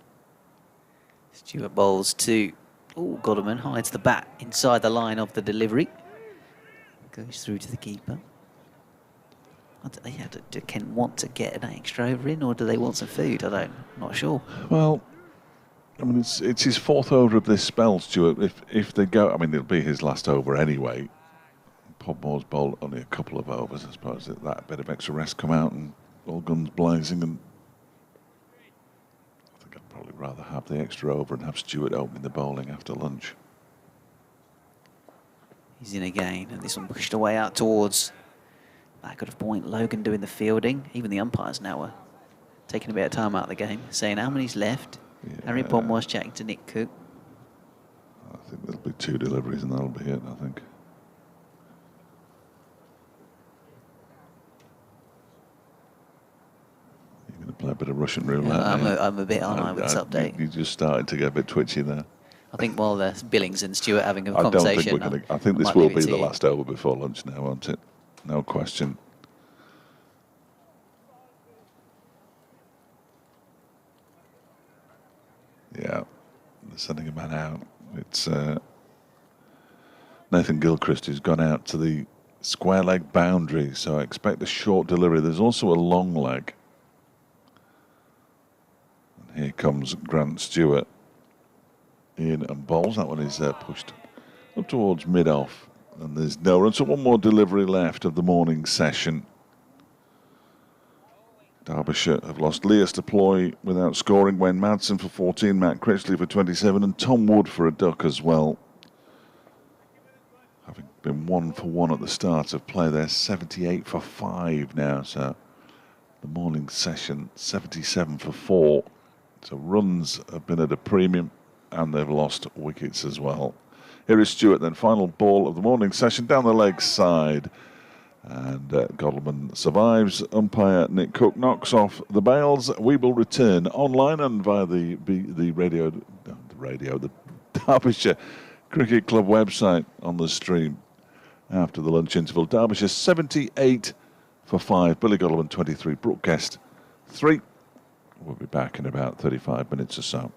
Stuart bowls to, Godderman hides the bat inside the line of the delivery. Goes through to the keeper. Do Kent want to get an extra over in, or do they want some food? I'm not sure. Well, I mean, it's his fourth over of this spell, Stuart. If they go, I mean, it'll be his last over anyway. Podmore's bowled only a couple of overs, I suppose. That bit of extra rest come out and all guns blazing, and I think I'd probably rather have the extra over and have Stuart opening the bowling after lunch. He's in again, and this one pushed away out towards back of point. Logan doing the fielding. Even the umpires now are taking a bit of time out of the game, saying how many's left. Yeah. Harry Podmore's chatting to Nick Cook. I think there'll be 2 deliveries and that'll be it, I think. You're going to play a bit of Russian roulette. Yeah, I'm a bit on with this update. You just started to get a bit twitchy there. I think while there's Billings and Stuart having a conversation, I think this will be the last over before lunch now, won't it? No question. Yeah, they're sending a man out. It's Nathan Gilchrist who's gone out to the square leg boundary, so I expect a short delivery. There's also a long leg. And here comes Grant Stewart in and bowls. That one is pushed up towards mid-off, and there's no run. So one more delivery left of the morning session. Derbyshire have lost Leas to ploy without scoring. Wayne Madsen for 14, Matt Critchley for 27, and Tom Wood for a duck as well. Having been 1 for 1 at the start of play, they're 78 for 5 now. So the morning session, 77 for 4. So runs have been at a premium, and they've lost wickets as well. Here is Stewart then, final ball of the morning session, down the leg side. And Godleman survives. Umpire Nick Cook knocks off the bails. We will return online and via the Derbyshire Cricket Club website on the stream after the lunch interval. Derbyshire 78 for 5. Billy Godleman 23. Brooke Guest 3. We'll be back in about 35 minutes or so.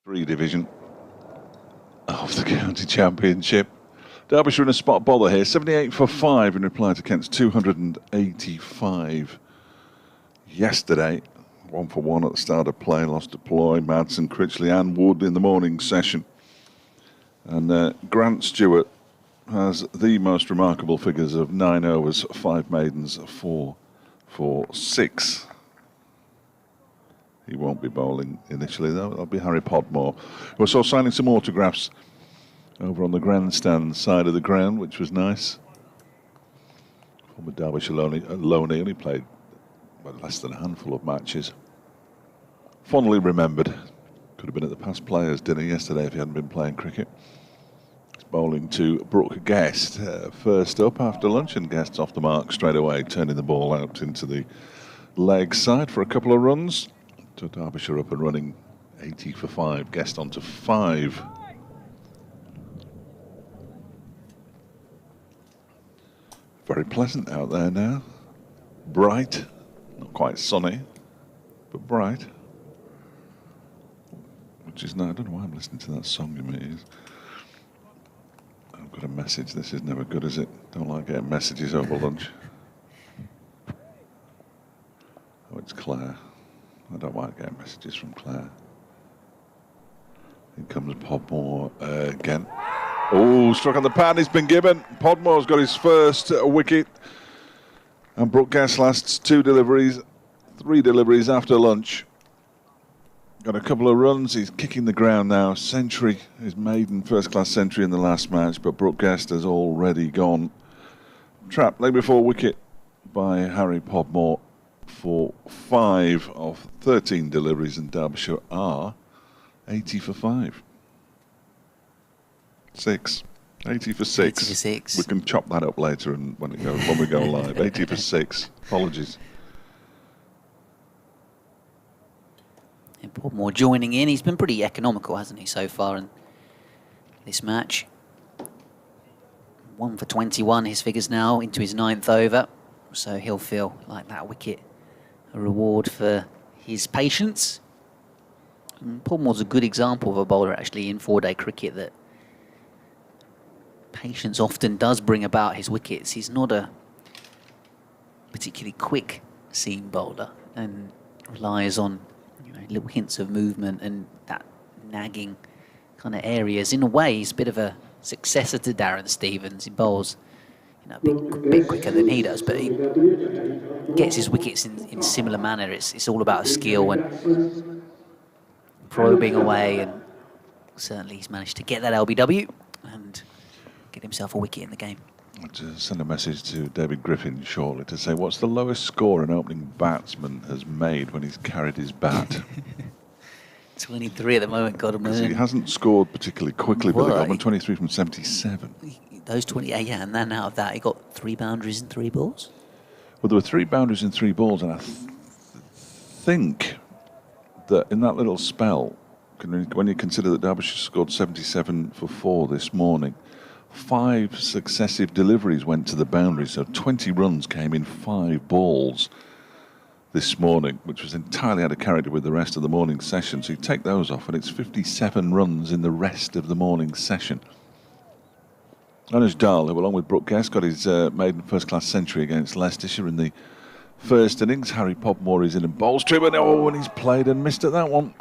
3 division of the county championship. Derbyshire in a spot bowler here, 78 for 5 in reply to Kent's 285 yesterday. 1 for 1 at the start of play, lost to Ploy, Madsen, Critchley and Wood in the morning session. And Grant Stewart has the most remarkable figures of 9 overs, 5 maidens, 4 for 6. He won't be bowling initially, though. That'll be Harry Podmore. We saw signing some autographs over on the grandstand side of the ground, which was nice. Former Derbyshire loanee, only played less than a handful of matches. Fondly remembered. Could have been at the past players' dinner yesterday if he hadn't been playing cricket. He's bowling to Brooke Guest. First up after lunch, and Guest's off the mark straight away, turning the ball out into the leg side for a couple of runs. To Derbyshire up and running, 80 for 5. Guest on to 5. Very pleasant out there now. Bright, not quite sunny, but bright. Which is now, I don't know why I'm listening to that song in my ears. I've got a message. This is never good, is it? Don't like getting messages over lunch. Oh, it's Claire. I don't like getting messages from Claire. Here comes Podmore again. Oh, struck on the pan, he's been given. Podmore's got his first wicket. And Brooke Guest lasts 3 deliveries after lunch. Got a couple of runs, he's kicking the ground now. Century, his maiden first-class century in the last match, but Brooke Guest has already gone. Trapped leg before wicket by Harry Podmore for 5 of 13 deliveries, and Derbyshire are 80 for 5. 6. 80 for 6. 80 for 6. We can chop that up later and when we go live. 80 for 6. Apologies. And Podmore joining in. He's been pretty economical, hasn't he, so far in this match? 1 for 21, his figures now into his 9th over. So he'll feel like that wicket a reward for his patience. And Podmore's a good example of a bowler actually in 4-day cricket that patience often does bring about his wickets. He's not a particularly quick seam bowler and relies on little hints of movement and that nagging kind of areas. In a way, he's a bit of a successor to Darren Stevens. He bowls a bit quicker than he does, but he gets his wickets in similar manner. It's all about skill and probing away, and certainly he's managed to get that LBW and get himself a wicket in the game. I'll just send a message to David Griffin shortly to say, what's the lowest score an opening batsman has made when he's carried his bat? 23 at the moment, Godman. He hasn't scored particularly quickly, but Godman 23 from 77. Those 20, yeah, and then out of that, he got 3 boundaries and 3 balls. Well, there were 3 boundaries and 3 balls, and I think that in that little spell, when you consider that Derbyshire scored 77 for 4 this morning, 5 successive deliveries went to the boundary, so 20 runs came in 5 balls this morning, which was entirely out of character with the rest of the morning session. So you take those off, and it's 57 runs in the rest of the morning session. Anuj Dal, who along with Brooke Guest got his maiden first-class century against Leicestershire in the first innings. Harry Podmore is in and bowls to him, and he's played and missed at that one.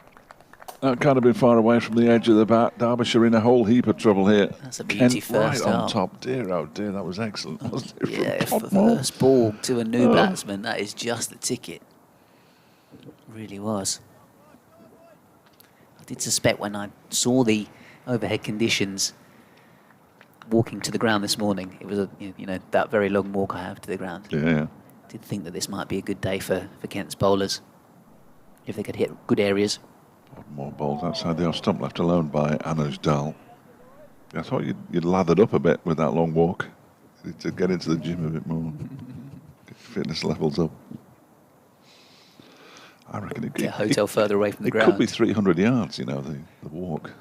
That can't have been far away from the edge of the bat. Derbyshire in a whole heap of trouble here. That's a beauty first right out. On top. Dear, oh dear, that was excellent, wasn't it? Yeah, first ball to a new batsman, that is just the ticket. It really was. I did suspect when I saw the overhead conditions walking to the ground this morning, it was that very long walk I have to the ground. Yeah. I did think that this might be a good day for Kent's bowlers if they could hit good areas. More balls outside the off stump, left alone by Anuj Dal. I thought you'd lathered up a bit with that long walk to get into the gym a bit more, get fitness levels up. I reckon get a hotel further away from the ground. It could be 300 yards, the walk.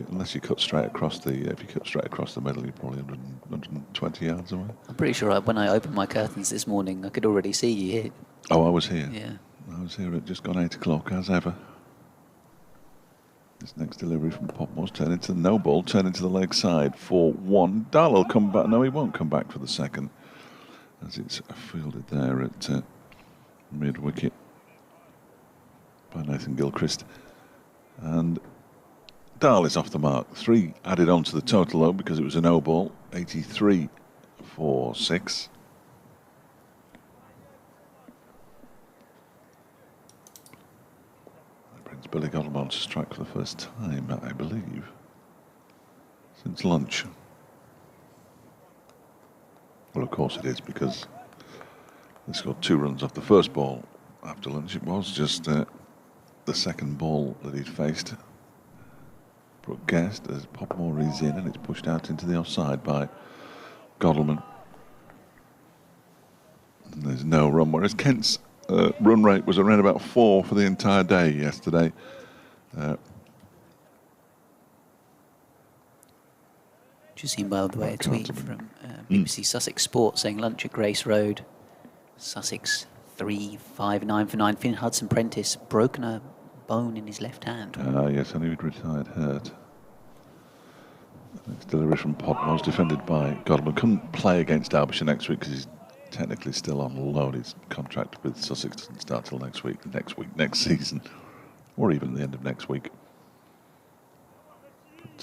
Unless you cut straight across the, if you cut straight across the middle, you're probably 120 yards away. I'm pretty sure when I opened my curtains this morning, I could already see you here. Oh, I was here. Yeah. I was here at just gone 8 o'clock, as ever. This next delivery from Popmore's turn into the no ball, turn into the leg side for 1. Dahl will come back. No, he won't come back for the second, as it's fielded there at mid wicket by Nathan Gilchrist. And Dahl is off the mark. 3 added on to the total though, because it was a no ball. 83 for 6. That brings Billy Godolphin on to strike for the first time, I believe, since lunch. Well, of course it is, because they scored 2 runs off the first ball after lunch. It was just the second ball that he'd faced. Brooke Guest as Popmore is in, and it's pushed out into the offside by Godalming. And there's no run, whereas Kent's run rate was around about 4 for the entire day yesterday. Just seen, by the way, a tweet from BBC Sussex Sport saying lunch at Grace Road. Sussex 3-5-9 for 9. Finn Hudson-Prentice broken a bone in his left hand. Yes, I knew he'd retired hurt. Next delivery from Podmore, defended by Godalming. Couldn't play against Derbyshire next week because he's technically still on loan. His contract with Sussex doesn't start till next season, or even the end of next week.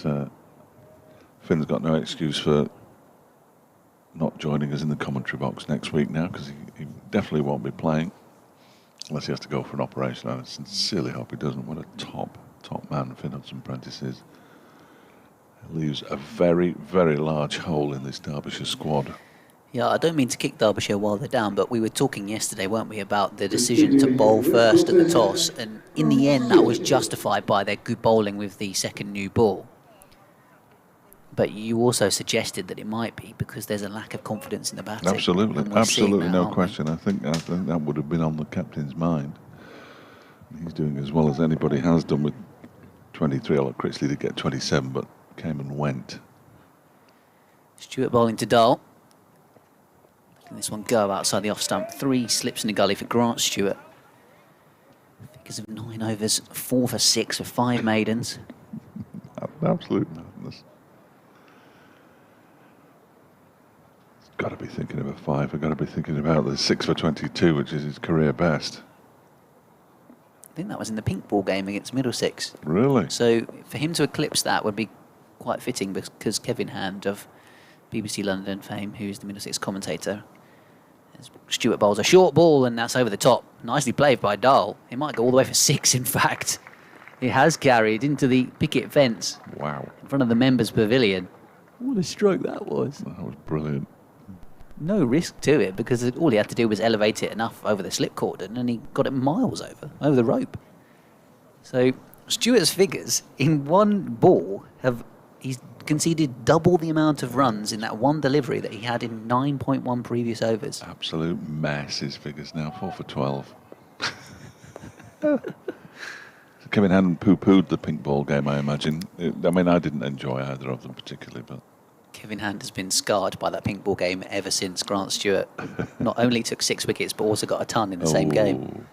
But Finn's got no excuse for not joining us in the commentary box next week now, because he definitely won't be playing unless he has to go for an operation. I sincerely hope he doesn't. What a top man Finn Hudson-Prentice is. He leaves a very, very large hole in this Derbyshire squad. Yeah, I don't mean to kick Derbyshire while they're down, but we were talking yesterday, weren't we, about the decision to bowl first at the toss, and in the end that was justified by their good bowling with the second new ball. But you also suggested that it might be because there's a lack of confidence in the batting. Absolutely, no question. I think that would have been on the captain's mind. He's doing as well as anybody has done with 23. Although Critchley did get 27, but came and went. Stewart bowling to Dahl. Letting this one go outside the off stump. 3 slips in the gully for Grant Stewart. Figures of 9 overs, 4 for 6 for 5 maidens. Absolute madness. Got to be thinking of a 5. I've got to be thinking about the 6 for 22, which is his career best. I think that was in the pink ball game against Middlesex. Really? So for him to eclipse that would be quite fitting, because Kevin Hand of BBC London fame, who's the Middlesex commentator, Stewart bowls a short ball and that's over the top. Nicely played by Dahl. It might go all the way for 6, in fact. It has carried into the picket fence. Wow. In front of the members' pavilion. What a stroke that was. That was brilliant. No risk to it, because all he had to do was elevate it enough over the slip cordon and he got it miles over the rope. So Stewart's figures in one ball he's conceded double the amount of runs in that one delivery that he had in 9.1 previous overs. Absolute mess, his figures now, 4 for 12. Kevin Hand poo-pooed the pink ball game, I imagine. I didn't enjoy either of them particularly, but Kevin Hand has been scarred by that pink ball game ever since Grant Stewart not only took 6 wickets but also got a ton in the same game.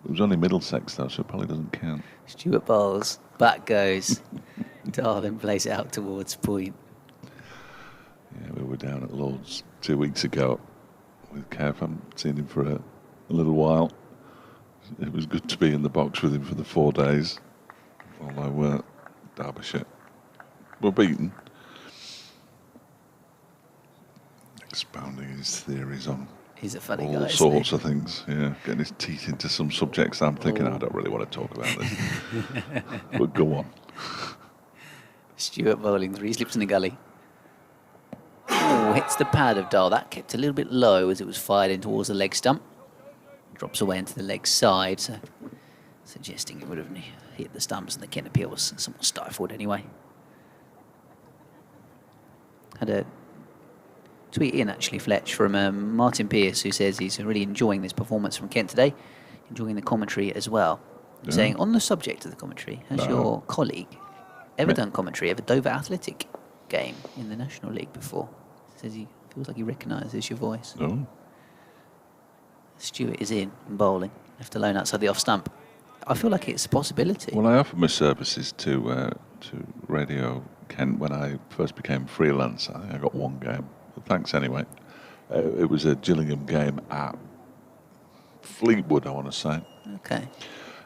It was only Middlesex though, so it probably doesn't count. Stewart bowls, back goes. Dahl then plays it out towards point. Yeah, we were down at Lord's 2 weeks ago with Kev. I haven't seen him for a little while. It was good to be in the box with him for the 4 days, although Derbyshire were beaten. Expounding his theories on He's a funny all guy, sorts of things, yeah, getting his teeth into some subjects. I'm thinking, I don't really want to talk about this. But go on. Stewart bowling 3 slips in the gully. Oh, hits the pad of Dahl. That kept a little bit low as it was fired in towards the leg stump. Drops away into the leg side, so suggesting it would have hit the stumps, and the Kent appeal was somewhat stifled anyway. Had a tweet in, actually, Fletch, from Martin Pearce, who says he's really enjoying this performance from Kent today, enjoying the commentary as well. Yeah. Saying, on the subject of the commentary, has your colleague ever done commentary of a Dover Athletic game in the National League before? Says he feels like he recognises your voice. Oh. Stewart is in and bowling, left alone outside the off stump. I feel like it's a possibility. Well, I offered my services to Radio Kent when I first became freelance. I think I got one game. But thanks anyway. It was a Gillingham game at Fleetwood, I want to say. Okay.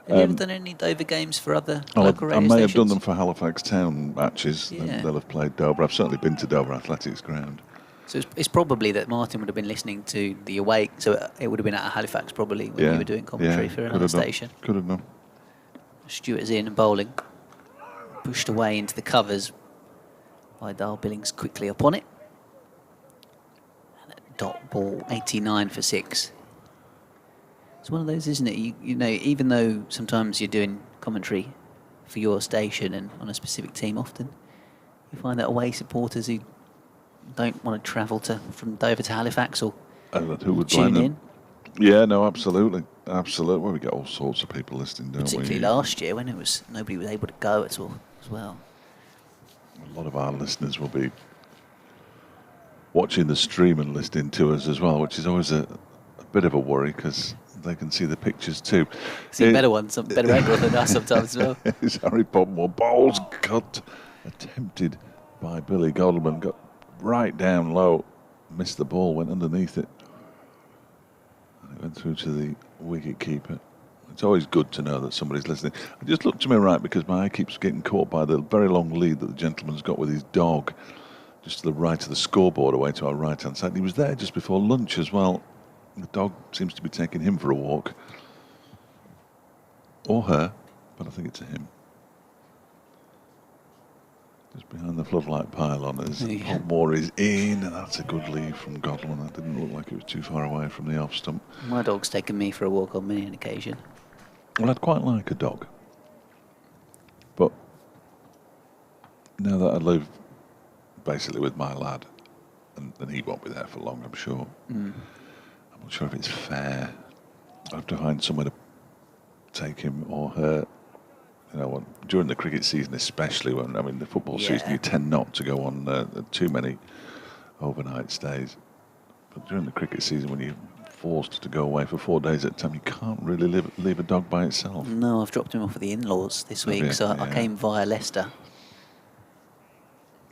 Have you ever done any Dover games for other local I radio may stations? have done them for Halifax Town matches. Yeah. They'll have played Dover. I've certainly been to Dover Athletics Ground. So it's probably that Martin would have been listening to the awake, so it would have been at Halifax probably when you were doing commentary for another station. Could have done. Stewart's in and bowling. Pushed away into the covers by Dale Billings, quickly upon it. And a dot ball, 89 for 6. It's one of those, isn't it? You know, even though sometimes you're doing commentary for your station and on a specific team, often you find that away supporters who don't want to travel from Dover to Halifax or Who would tune blame in. them? Yeah, no, absolutely. Well, we get all sorts of people listening, don't Particularly we? last year when nobody was able to go at all as well. A lot of our listeners will be watching the stream and listening to us as well, which is always a bit of a worry because they can see the pictures too. See better ones, some better angle than us sometimes as well. It's Harry Podmore. Bowls cut, attempted by Billy Godleman, got right down low, missed the ball, went underneath it. And it went through to the wicket keeper. It's always good to know that somebody's listening. I just looked to my right because my eye keeps getting caught by the very long lead that the gentleman's got with his dog, just to the right of the scoreboard, away to our right-hand side. He was there just before lunch as well. The dog seems to be taking him for a walk. Or her, but I think it's a him. Just behind the floodlight pylon as Podmore is in, and that's a good lead from Godwin. That didn't look like it was too far away from the off stump. My dog's taken me for a walk on many an occasion. Well, I'd quite like a dog. But now that I live basically with my lad, and he won't be there for long, I'm sure. I'm not sure if it's fair. I have to find somewhere to take him or her. You know, during the cricket season, especially when the football season, you tend not to go on too many overnight stays. But during the cricket season, when you're forced to go away for 4 days at a time, you can't really leave a dog by itself. No, I've dropped him off at the in-laws this week, so I came via Leicester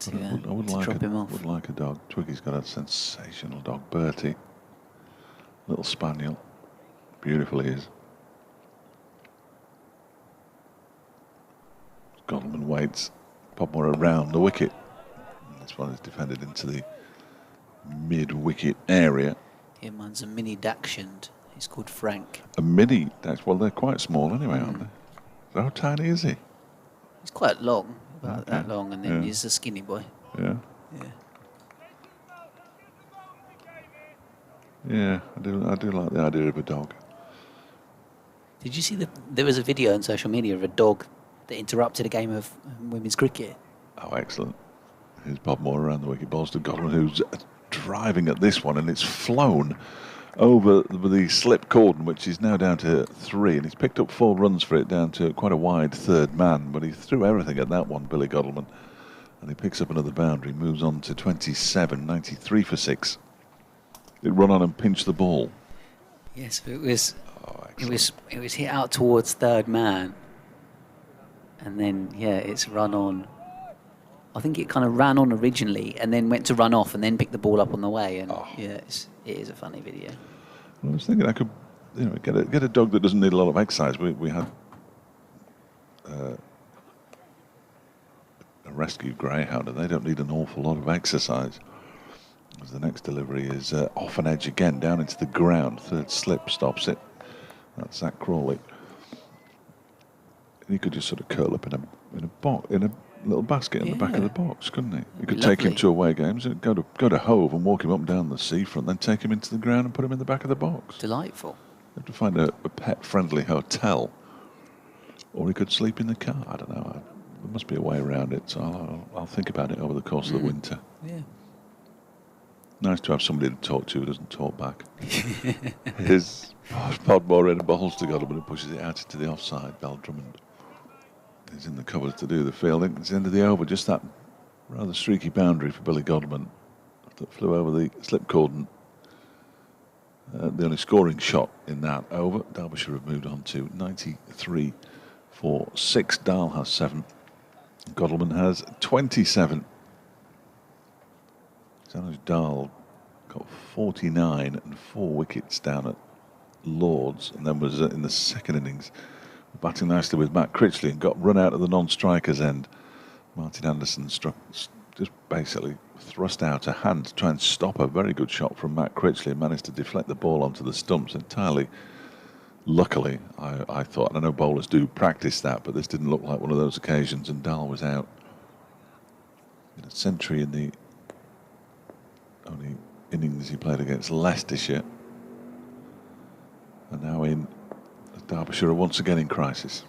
to drop him off. I would like a dog. Twiggy's got a sensational dog, Bertie, little spaniel, beautiful he is. Godleman waits, Podmore around the wicket. This one is defended into the mid-wicket area. Yeah, mine's a mini Dachshund. He's called Frank. A mini? Well, they're quite small anyway, aren't they? So how tiny is he? He's quite long, about that long, and then he's a skinny boy. Yeah. Yeah, I do like the idea of a dog. Did you see there was a video on social media of a dog that interrupted a game of women's cricket? Oh, excellent. Here's Podmore around the wicket, balls to Godwin, who's driving at this one, and it's flown over the slip cordon, which is now down to 3, and he's picked up 4 runs for it, down to quite a wide third man, but he threw everything at that one, Billy Godleman, and he picks up another boundary, moves on to 27, 93 for 6. It run on and pinch the ball. Yes, it was hit out towards third man, and then it's run on. I think it kind of ran on originally and then went to run off and then picked the ball up on the way. And it is a funny video. Well, I was thinking I could, get a dog that doesn't need a lot of exercise. We had a rescue greyhound, and they don't need an awful lot of exercise. As the next delivery is off an edge again, down into the ground. Third slip stops it. That's Zach Crawley. And he could just sort of curl up in a little basket in the back of the box, couldn't he? You could take him to away games, and go to Hove and walk him up and down the seafront, then take him into the ground and put him in the back of the box. Delightful. You have to find a pet-friendly hotel, or he could sleep in the car. I don't know. There must be a way around it, so I'll think about it over the course of the winter. Yeah. Nice to have somebody to talk to who doesn't talk back. His Podmore in bowls to Godwin and pushes it out into the offside. Bell Drummond is in the covers to do the fielding. It's the end of the over. Just that rather streaky boundary for Billy Godwin that flew over the slip cordon. the only scoring shot in that over. Derbyshire have moved on to 93 for 6. Dahl has 7. Godalming has 27. Sanoj Dahl got 49 and 4 wickets down at Lords, and then was in the second innings batting nicely with Matt Critchley and got run out of the non-strikers end. Martin Anderson struck, just basically thrust out a hand to try and stop a very good shot from Matt Critchley and managed to deflect the ball onto the stumps entirely. Luckily, I thought, and I know bowlers do practice that, but this didn't look like one of those occasions, and Dahl was out. In a century in the only innings he played against Leicestershire. And now in Derbyshire are once again in crisis.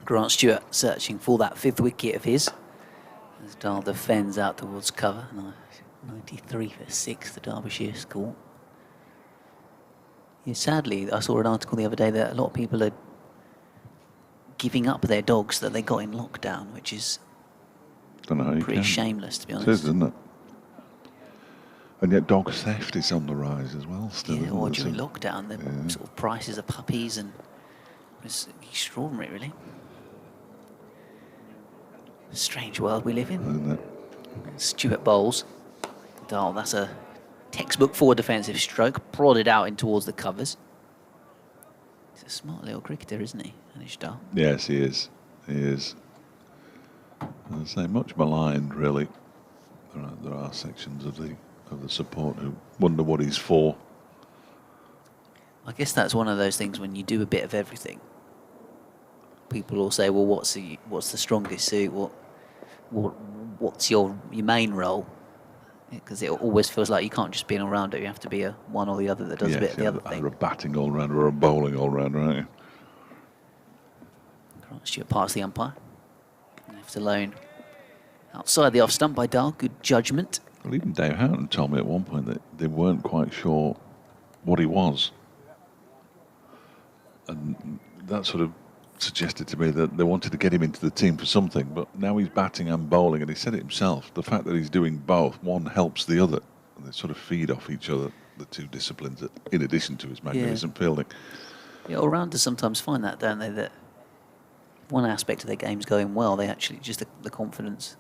Grant Stewart searching for that 5th wicket of his as Dahl defends out towards cover. 93 for 6, the Derbyshire score. Yeah, sadly, I saw an article the other day that a lot of people are giving up their dogs that they got in lockdown, which is pretty shameless, to be honest. It is, isn't it? And yet dog theft is on the rise as well still. Yeah, or during lockdown, the sort of prices of puppies, and it's extraordinary, really. Strange world we live in. Isn't it? Stewart bowls. Dahl, that's a textbook forward defensive stroke, prodded out in towards the covers. He's a smart little cricketer, isn't he, Anish Dahl? Yes, he is. He is. As I say, much maligned, really. There are sections of the support who wonder what he's for. I guess that's one of those things when you do a bit of everything. People will say, "Well, what's the strongest suit? What's your main role?" Because it always feels like you can't just be an all-rounder. You have to be a one or the other that does a bit of the other thing. Either a batting all-rounder or a bowling all-rounder, aren't you? Grant Stewart past the umpire. Left alone outside the off stump by Dahl. Good judgment. Well, even Dave Houghton told me at one point that they weren't quite sure what he was. And that sort of suggested to me that they wanted to get him into the team for something, but now he's batting and bowling, and he said it himself. The fact that he's doing both, one helps the other, and they sort of feed off each other, the two disciplines, in addition to his magnificent fielding. Yeah, all-rounders sometimes find that, don't they, that one aspect of their game's going well, they actually, just the confidence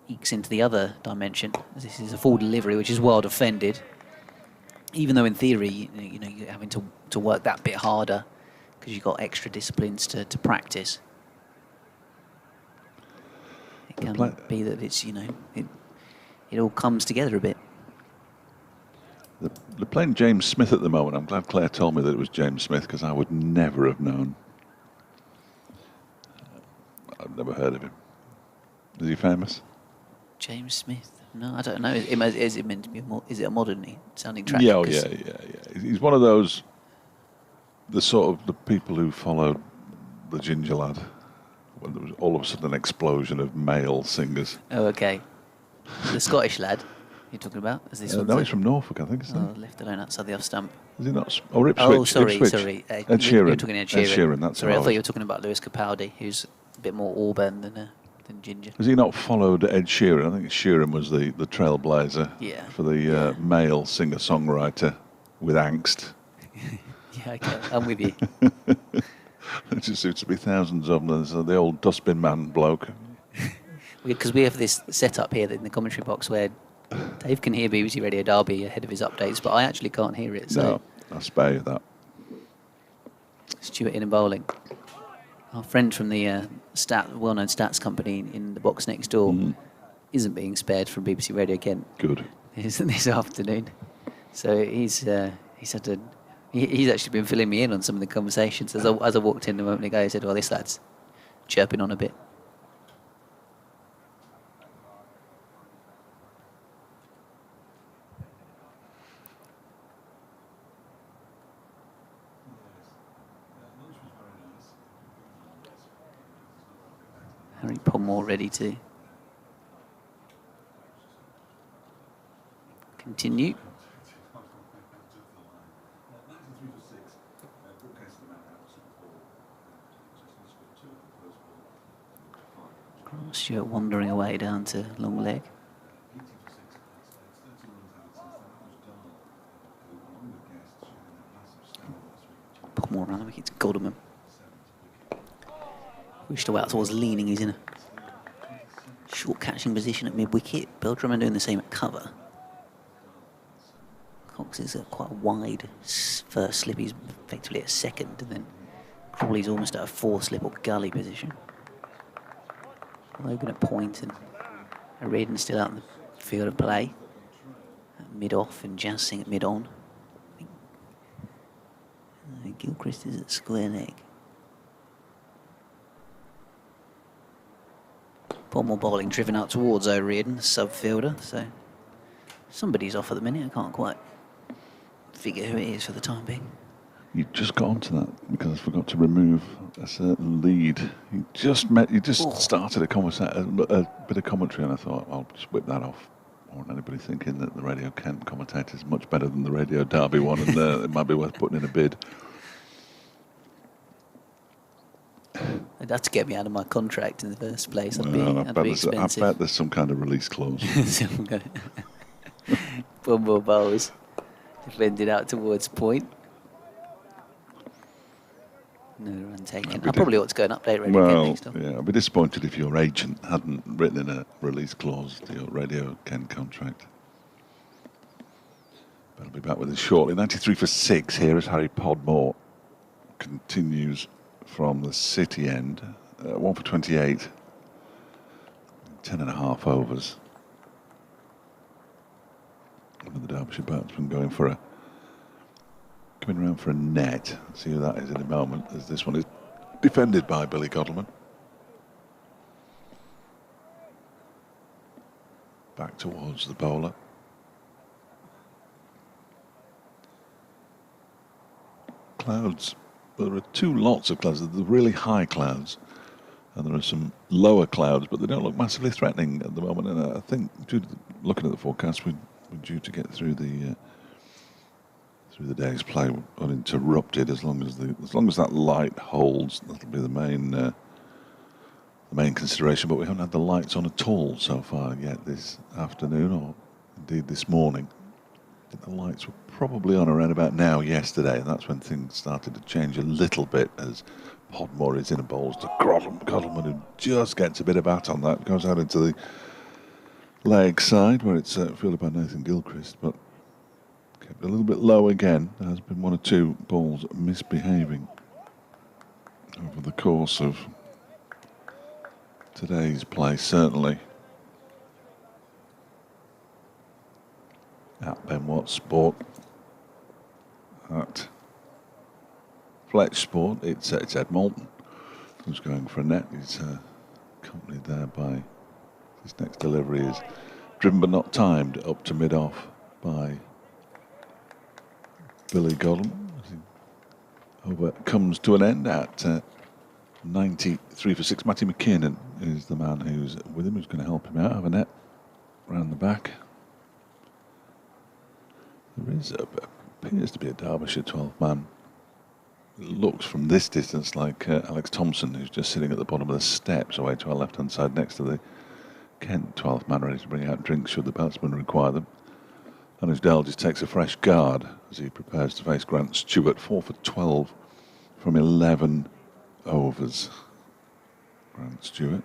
ekes into the other dimension. This is a full delivery, which is well defended. Even though in theory, you know, you're having to work that bit harder because you've got extra disciplines to practice. It can be that it's, you know, it all comes together a bit. They're playing James Smith at the moment. I'm glad Claire told me that it was James Smith, because I would never have known. I've never heard of him. Is he famous? James Smith? No, I don't know. Is it meant to be is it a modern sounding track? Yeah, yeah. He's one of those, the sort of the people who followed the Ginger Lad when there was all of a sudden an explosion of male singers. Oh, okay. The Scottish lad you're talking about? Is this no, he's from Norfolk, I think. Left alone outside the off stump. Is he not? Oh, Ipswich. Oh, sorry. Ed Sheeran. You're talking Ed Sheeran. Ed Sheeran, that's sorry, I thought you were talking about Lewis Capaldi, who's a bit more Auburn than Ginger. Has he not followed Ed Sheeran? I think Sheeran was the trailblazer for the male singer-songwriter with angst. Yeah, okay, I'm with you. There just seems to be thousands of them. There's the old dustbin man bloke. Because we have this setup here in the commentary box where Dave can hear BBC Radio Derby ahead of his updates, but I actually can't hear it. So no, I'll spare you that. Stewart in and bowling. Our friend from the well-known stats company in the box next door isn't being spared from BBC Radio Kent. Good. This afternoon. So he's actually been filling me in on some of the conversations. As I walked in a moment ago, he said, "Well, this lad's chirping on a bit." Harry Pommore ready to continue. Stewart wandering away down to long leg. Around the wicket's Godman. Wished away out towards leaning. He's in a short catching position at mid-wicket. Beltram doing the same at cover. Cox is quite a wide first slip. He's effectively at second, and then Crawley's almost at a fourth slip or gully position. Logan at point and Reardon still out in the field of play. At mid-off and Jazz Singh at mid-on. Gilchrist is at square leg. More bowling driven out towards O'Riordan, the sub-fielder, so somebody's off at the minute. I can't quite figure who it is for the time being. You just got onto that because I forgot to remove a certain lead. You just started a bit of commentary, and I thought I'll just whip that off. I don't want anybody thinking that the Radio Kent commentator is much better than the Radio Derby one, and it might be worth putting in a bid. I'd have to get me out of my contract in the first place. I I'd be expensive. I bet there's some kind of release clause. Bumble bowls defended out towards point. No run taken. I probably ought to go and update Radio Kent next time. Yeah, I'd be disappointed if your agent hadn't written in a release clause to your Radio Kent contract. But I'll be back with us shortly. 93 for 6 here as Harry Podmore continues from the City end. 1 for 28. 10.5 overs. With the Derbyshire batsman coming around for a net. See who that is in a moment, as this one is defended by Billy Godleman. Back towards the bowler. Clouds. There are two lots of clouds. There's the really high clouds, and there are some lower clouds, but they don't look massively threatening at the moment. And I think, looking at the forecast, we're due to get through the day's play uninterrupted. As long as that light holds, that'll be the main consideration. But we haven't had the lights on at all so far yet this afternoon, or indeed this morning. I think the lights were probably on around about now yesterday, and that's when things started to change a little bit as Podmore is in a bowls to Godleman, who just gets a bit of bat on that, goes out into the leg side where it's fielded by Nathan Gilchrist, but kept a little bit low again. There has been one or two balls misbehaving over the course of today's play, certainly. At Ben Watt Sport, at Fletch Sport, it's Ed Moulton who's going for a net. He's accompanied there by his next delivery is driven but not timed up to mid-off by Billy Godleman. Over comes to an end at 93 for 6. Matty McKinnon is the man who's with him, who's going to help him out. Have a net round the back. There appears to be a Derbyshire 12-man. It looks from this distance like Alex Thompson, who's just sitting at the bottom of the steps away to our left-hand side next to the Kent 12th-man, ready to bring out drinks should the batsman require them. And as Dale just takes a fresh guard as he prepares to face Grant Stewart. 4 for 12 from 11 overs. Grant Stewart.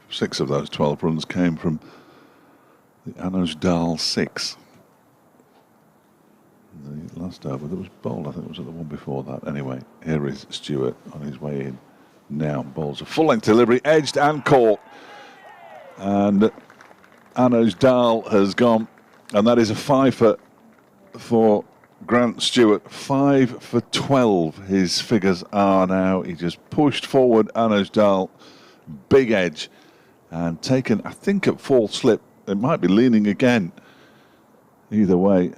6 of those 12 runs came from the Anuj Dal 6. The last over that was bowled, I think it was at the one before that. Anyway, here is Stewart on his way in now. Bowls a full-length delivery, edged and caught. And Anuj Dal has gone, and that is a 5 for Grant Stewart. 5 for 12 his figures are now. He just pushed forward Anuj Dal, big edge, and taken, I think, at full slip. It might be leaning again. Either way,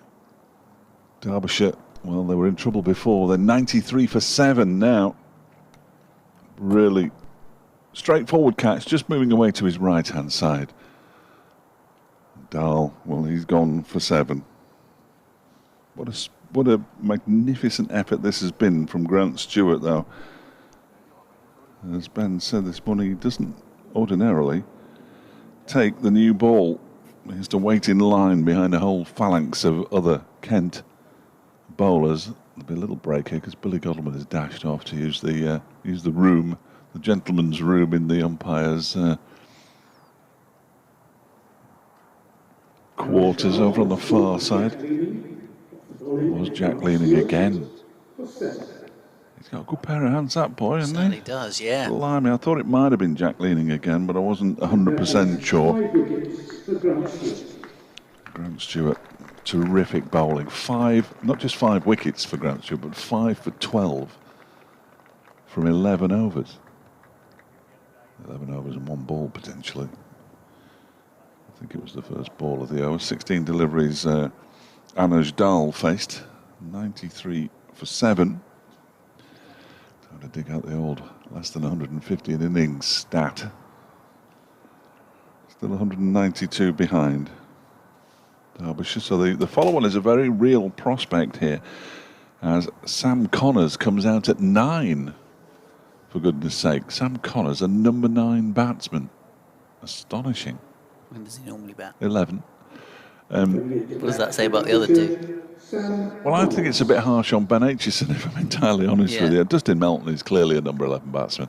Derbyshire, well, they were in trouble before. They're 93 for 7 now. Really straightforward catch, just moving away to his right-hand side. Dahl, well, he's gone for 7. What a magnificent effort this has been from Grant Stewart, though. As Ben said this morning, he doesn't ordinarily take the new ball. He has to wait in line behind a whole phalanx of other Kent bowlers, there'll be a little break here because Billy Godleman has dashed off to use the room, the gentleman's room in the umpire's quarters over on the far side. Was Jack leaning again? He's got a good pair of hands, that boy, hasn't he? Certainly does, yeah. Blimey, I thought it might have been Jack leaning again, but I wasn't 100% sure. Grant Stewart, terrific bowling. Not just 5 wickets for Grant Stewart, but 5 for 12 from 11 overs. 11 overs and 1 ball, potentially. I think it was the first ball of the over. 16 deliveries Anuj Dal faced. 93 for 7. Trying to dig out the old less than 150 in innings stat. Still 192 behind Derbyshire. So the follow-on is a very real prospect here, as Sam Connors comes out at 9. For goodness sake, Sam Connors, a number 9 batsman. Astonishing. When does he normally bat? 11. What does that say about the other two? Well, I think it's a bit harsh on Ben Aitchison, if I'm entirely honest with you. Dustin Melton is clearly a number 11 batsman.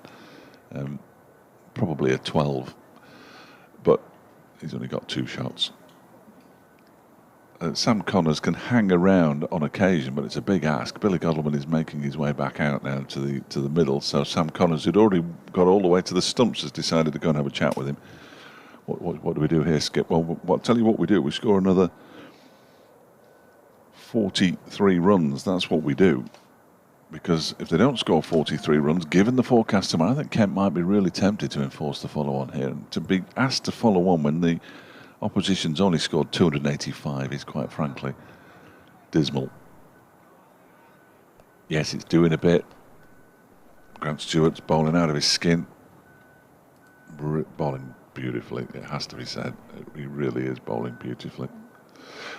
Probably a 12. But he's only got 2 shots. Sam Connors can hang around on occasion, but it's a big ask. Billy Godleman is making his way back out now to the middle. So Sam Connors, who'd already got all the way to the stumps, has decided to go and have a chat with him. What do we do here, Skip? Well, I'll tell you what we do. We score another 43 runs. That's what we do. Because if they don't score 43 runs, given the forecast tomorrow, I think Kent might be really tempted to enforce the follow-on here. And to be asked to follow on when the opposition's only scored 285 is quite frankly dismal. Yes, it's doing a bit. Grant Stewart's bowling out of his skin. Bowling beautifully, it has to be said. He really is bowling beautifully.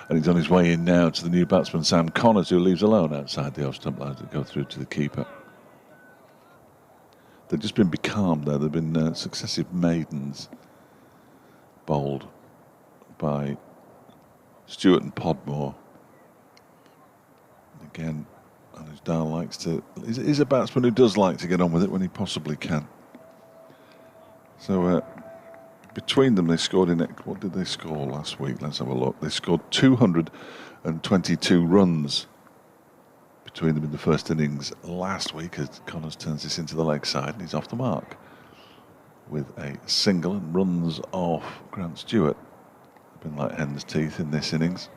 And he's on his way in now to the new batsman, Sam Connors, who leaves alone outside the off-stump line to go through to the keeper. They've just been becalmed there. There have been successive maidens bowled by Stewart and Podmore. Again, Anuj Dal likes to... He's a batsman who does like to get on with it when he possibly can. So between them, they scored in... What did they score last week? Let's have a look. They scored 222 runs between them in the first innings last week, as Connors turns this into the leg side, and he's off the mark with a single and runs off Grant Stewart. Been like hen's teeth in this innings.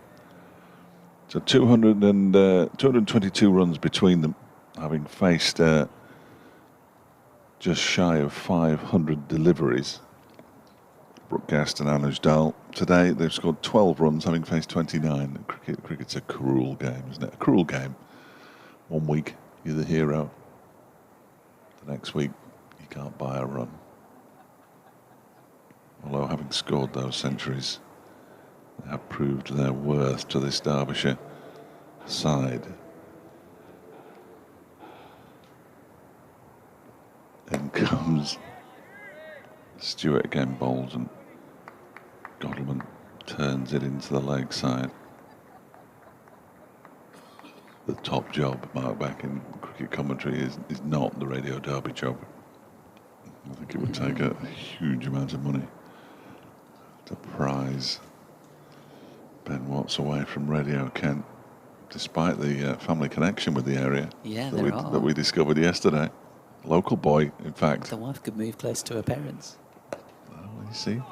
So 222 runs between them, having faced just shy of 500 deliveries. Brooke Guest and Anuj Dal. Today they've scored 12 runs, having faced 29. Cricket's a cruel game, isn't it? A cruel game. 1 week you're the hero. The next week you can't buy a run. Although having scored those centuries, they have proved their worth to this Derbyshire side. In comes Stewart again, bowls, and Godleman turns it into the leg side. The top job, Mark, back in cricket commentary, is not the Radio Derby job. I think it would take a huge amount of money to prize Ben Watts away from Radio Kent, despite the family connection with the area that we discovered yesterday. Local boy, in fact. The wife could move close to her parents. Well, you see,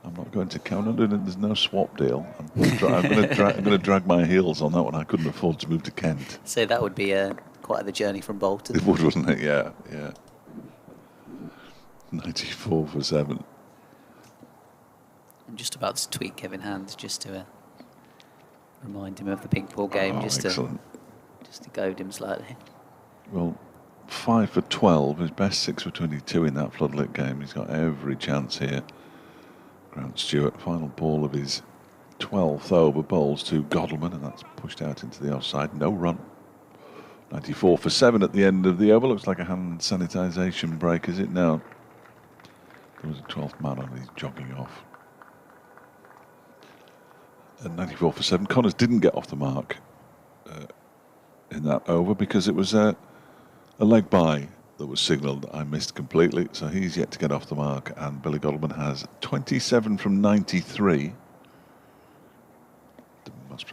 I'm not going to count on it. There's no swap deal. I'm going to drag my heels on that one. I couldn't afford to move to Kent. So that would be quite the journey from Bolton. It would, wouldn't it? Yeah. 94 for 7. I'm just about to tweet Kevin Hand just to remind him of the pink ball game, just to goad him slightly. Well, 5 for 12, his best 6 for 22 in that floodlit game. He's got every chance here. Grant Stewart, final ball of his 12th over, bowls to Godleman, and that's pushed out into the offside. No run. 94 for 7 at the end of the over. Looks like a hand sanitisation break, is it? No. There was a 12th man on, he's jogging off. And 94 for 7. Connors didn't get off the mark in that over because it was a leg by that was signalled that I missed completely. So he's yet to get off the mark, and Billy Godleman has 27 from 93.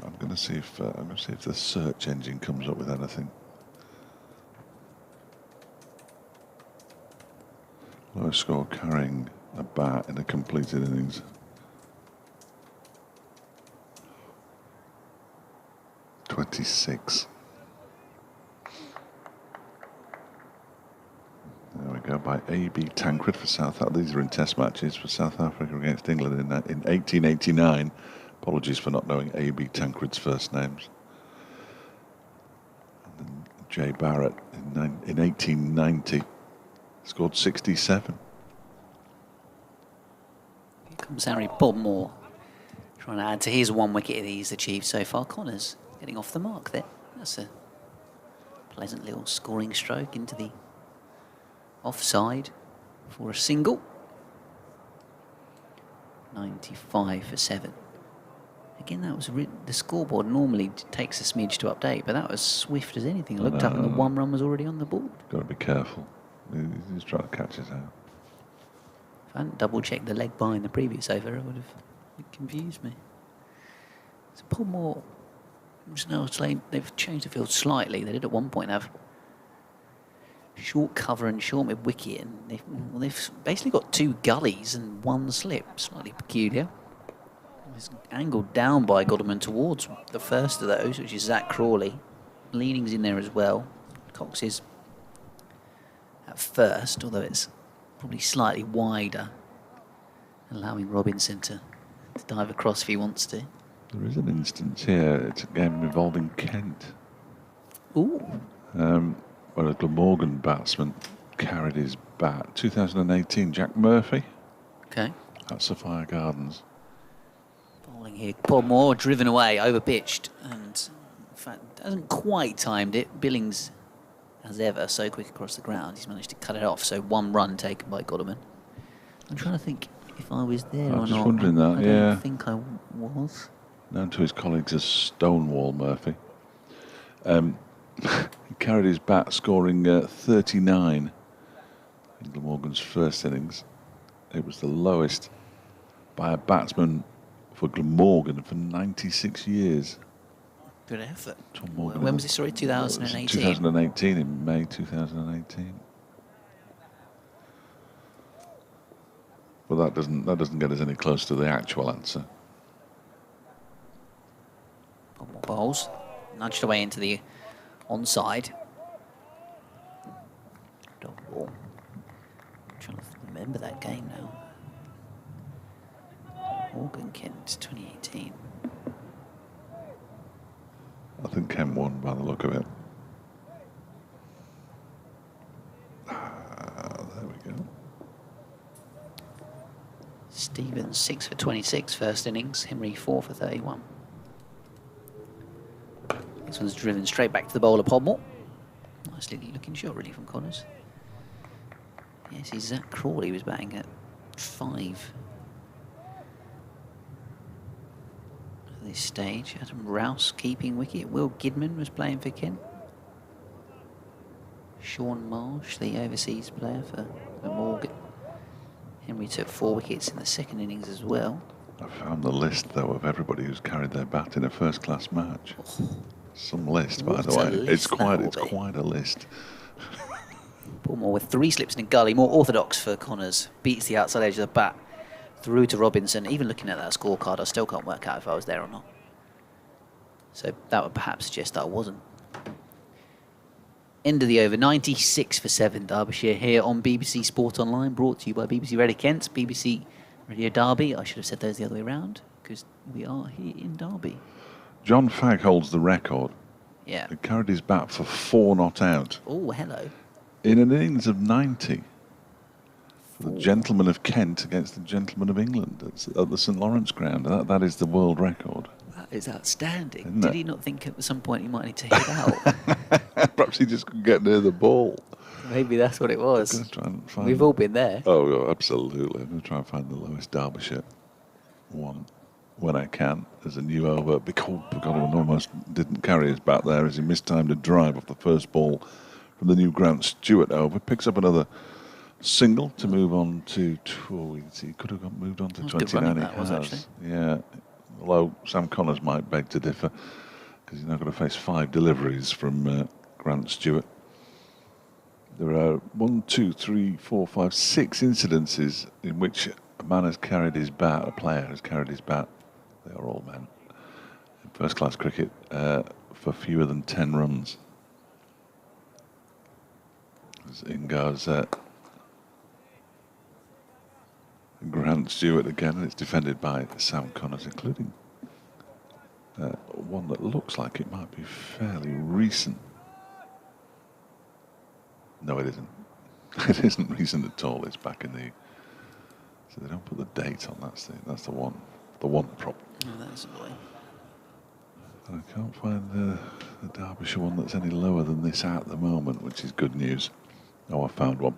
I'm going to see if the search engine comes up with anything. Lowest score carrying a bat in a completed innings. .26. There we go, by A.B. Tancred for South Africa. These are in test matches for South Africa against England in 1889. Apologies for not knowing A.B. Tancred's first names. And then Jay Barrett in 1890 scored 67. Here comes Harry Podmore, trying to add to his 1 wicket that he's achieved so far. Connors getting off the mark there. That's a pleasant little scoring stroke into the offside for a single. 95 for 7. Again, that was the scoreboard normally takes a smidge to update, but that was swift as anything. I looked up and the 1 run was already on the board. Got to be careful. He's trying to catch us out. If I hadn't double-checked the leg by in the previous over, it would have confused me. So Podmore, they've changed the field slightly. They did at one point have short cover and short mid-wicket, and they've basically got 2 gullies and 1 slip. Slightly peculiar. It's angled down by Godleman towards the first of those, which is Zach Crawley. Leaning's in there as well. Cox is at first, although it's probably slightly wider, allowing Robinson to dive across if he wants to. There is an instance here. It's a game involving Kent. Ooh. Where a Glamorgan batsman carried his bat. 2018, Jack Murphy. Okay. At Sophia Gardens. Bowling here. Podmore driven away, over-pitched, and in fact hasn't quite timed it. Billings, as ever, so quick across the ground. He's managed to cut it off, so 1 run taken by Godleman. I'm trying to think if I was there or not. I was just wondering that, I don't think I was. Known to his colleagues as Stonewall Murphy. He carried his bat, scoring 39 in Glamorgan's first innings. It was the lowest by a batsman for Glamorgan for 96 years. Good effort. When was this, sorry, 2018? 2018, in May 2018. Well, that doesn't get us any close to the actual answer. Podmore bowls, nudged away into the onside. Dog ball. I'm trying to remember that game now. Morgan Kent, 2018. I think Kent won by the look of it. There we go. Stevens, 6 for 26, first innings. Henry, 4 for 31. This one's driven straight back to the bowler, Podmore. Nicely looking shot, really, from Connors. Yes, he's Zach Crawley was batting at 5. At this stage, Adam Rouse keeping wicket. Will Gidman was playing for Kent. Sean Marsh, the overseas player for Morgan. Henry took 4 wickets in the second innings as well. I found the list, though, of everybody who's carried their bat in a first-class match. Oh. Some list, by the way. It's quite a list. Podmore with 3 slips in a gully, more orthodox for Connors. Beats the outside edge of the bat through to Robinson. Even looking at that scorecard, I still can't work out if I was there or not. So that would perhaps suggest that I wasn't. End of the over, 96 for 7, Derbyshire here on BBC Sport Online, brought to you by BBC Radio Kent, BBC Radio Derby. I should have said those the other way around, because we are here in Derby. John Fagg holds the record. Yeah. He carried his bat for 4 not out. Oh, hello. In an innings of 90. The Gentlemen of Kent against the Gentlemen of England at the St Lawrence Ground. That is the world record. That is outstanding. Isn't Did it? he not think at some point he might need to hit out? Perhaps he just couldn't get near the ball. Maybe that's what it was. I'm gonna try and find We've all been there. Oh, absolutely. I'm going to try and find the lowest Derbyshire one. when I can as a new over. Because Godwin almost didn't carry his bat there as he mistimed a drive off the first ball from the new Grant Stewart over. Picks up another single to move on to. He could have moved on to 29. He has. Yeah. Although Sam Connors might beg to differ because he's now going to face 5 deliveries from Grant Stewart. There are 1, 2, 3, 4, 5, 6 incidences in which a man has carried his bat, a player has carried his bat. They are all men in first-class cricket for fewer than 10 runs. As in goes Grant Stewart again, and it's defended by Sam Connors, including one that looks like it might be fairly recent. No, it isn't. It isn't recent at all. It's back in the. So they don't put the date on. That's the one problem. Oh, that's annoying. And I can't find the Derbyshire one that's any lower than this at the moment, which is good news. Oh, I found one.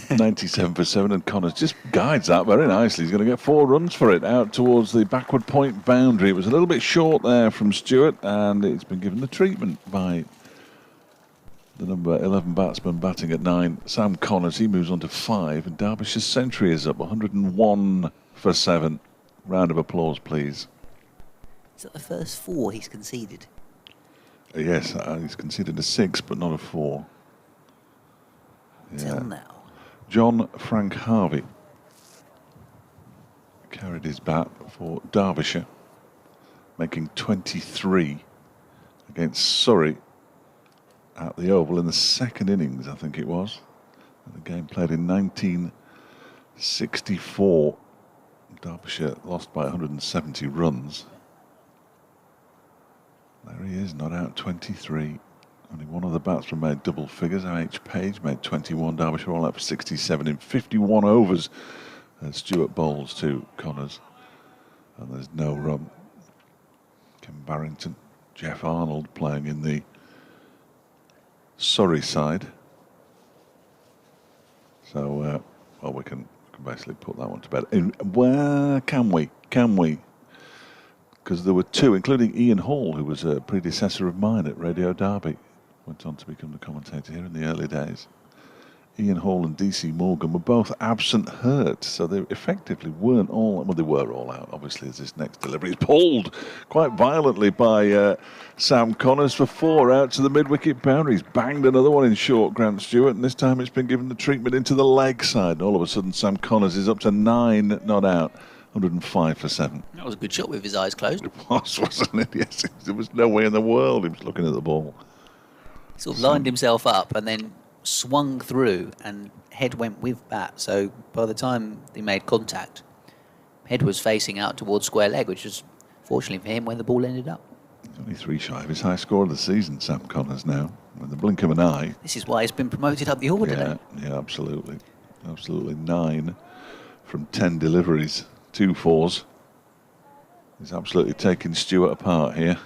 97 for 7, and Connors just guides that very nicely. He's going to get 4 runs for it out towards the backward point boundary. It was a little bit short there from Stewart, and it's been given the treatment by the number 11 batsman batting at 9, Sam Connors. He moves on to 5, and Derbyshire's century is up, 101 for 7. Round of applause, please. Is that the first 4 he's conceded? Yes, he's conceded a 6, but not a 4. Till now. John Frank Harvey carried his bat for Derbyshire, making 23 against Surrey at the Oval in the second innings, I think it was. The game played in 1964. Derbyshire lost by 170 runs. There he is, not out, 23. Only one of the batsmen made double figures. H. Page made 21. Derbyshire all out for 67 in 51 overs. Stewart bowls to Connors. And there's no run. Ken Barrington, Jeff Arnold playing in the Surrey side. So, well, we can basically put that one to bed. Where can we? Can we? Because there were 2, including Ian Hall, who was a predecessor of mine at Radio Derby. Went on to become the commentator here in the early days. Ian Hall and DC Morgan were both absent hurt, so they effectively weren't all, well, they were all out, obviously, as this next delivery is pulled quite violently by Sam Connors for 4 out to the mid-wicket boundary. He's banged another one in short, Grant Stewart, and this time it's been given the treatment into the leg side. And all of a sudden, Sam Connors is up to 9 not out, 105 for 7. That was a good shot with his eyes closed. It was, wasn't it? Yes, there was no way in the world he was looking at the ball. He sort of lined himself up and then swung through, and head went with bat. So by the time they made contact, head was facing out towards square leg, which was fortunately for him where the ball ended up. He's only 3 shy of his high score of the season, Sam Connors now. With the blink of an eye. This is why he's been promoted up the order. Yeah, absolutely. Absolutely. 9 from 10 deliveries, 2 fours. He's absolutely taking Stewart apart here.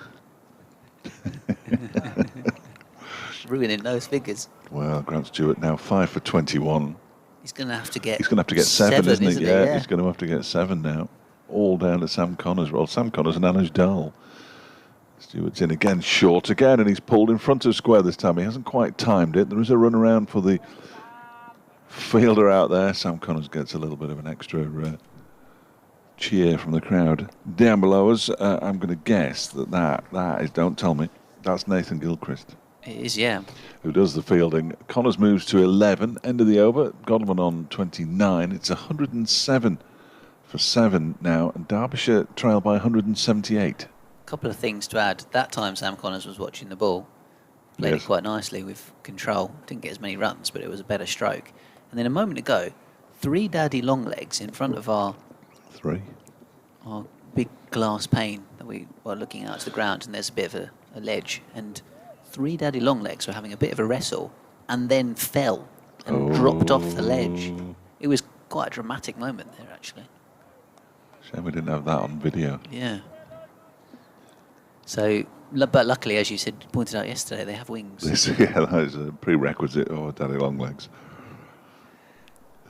Ruining those figures. Well, Grant Stewart now 5 for 21. He's going to have to get. He's going to have to get 7, isn't he? Yeah, he's going to have to get 7 now. All down to Sam Connors. Well, Sam Connors and Anuj Dal. Stewart's in again, short again, and he's pulled in front of square this time. He hasn't quite timed it. There is a run around for the fielder out there. Sam Connors gets a little bit of an extra cheer from the crowd down below us. I'm going to guess that is, don't tell me, that's Nathan Gilchrist. It is, yeah. Who does the fielding. Connors moves to 11, end of the over. Godwin on 29. It's 107 for 7 now, and Derbyshire trail by 178. A couple of things to add. That time Sam Connors was watching the ball. Played it quite nicely with control. Didn't get as many runs, but it was a better stroke. And then a moment ago, 3 daddy long legs in front of our big glass pane that we were looking out to the ground, and there's a bit of a ledge, and 3 daddy long legs were having a bit of a wrestle and then fell and dropped off the ledge. It was quite a dramatic moment there, actually. Shame we didn't have that on video. Yeah. So, but luckily, as you said, pointed out yesterday, they have wings. That is a prerequisite of daddy long legs.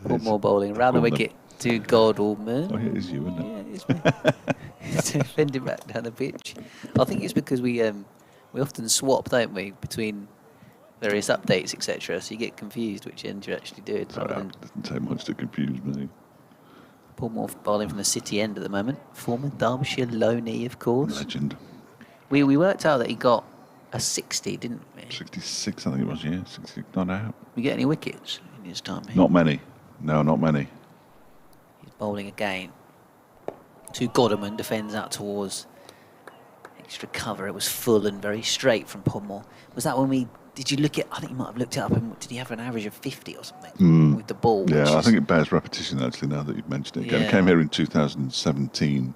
More bowling around the wicket. to Godalmond. Oh, yeah, it is you, isn't it? Yeah, it is me. Defending back down the pitch. I think it's because we often swap, don't we, between various updates, etc. So you get confused which end you're actually doing. Sorry, it doesn't take much to confuse me. Paul Moore bowling from the City end at the moment. Former Derbyshire loanee, of course. Legend. We worked out that he got a 60, didn't we? 66, I think it was, yeah. 66, not out. We get any wickets in his time here? Not many. No, not many. He's bowling again. To Godalmond, defends out towards extra cover. It was full and very straight from Podmore. Was that when we... Did you look at... I think you might have looked it up. And did he have an average of 50 or something with the ball? Yeah, I think it bears repetition, actually, now that you've mentioned it again. Yeah. He came here in 2017.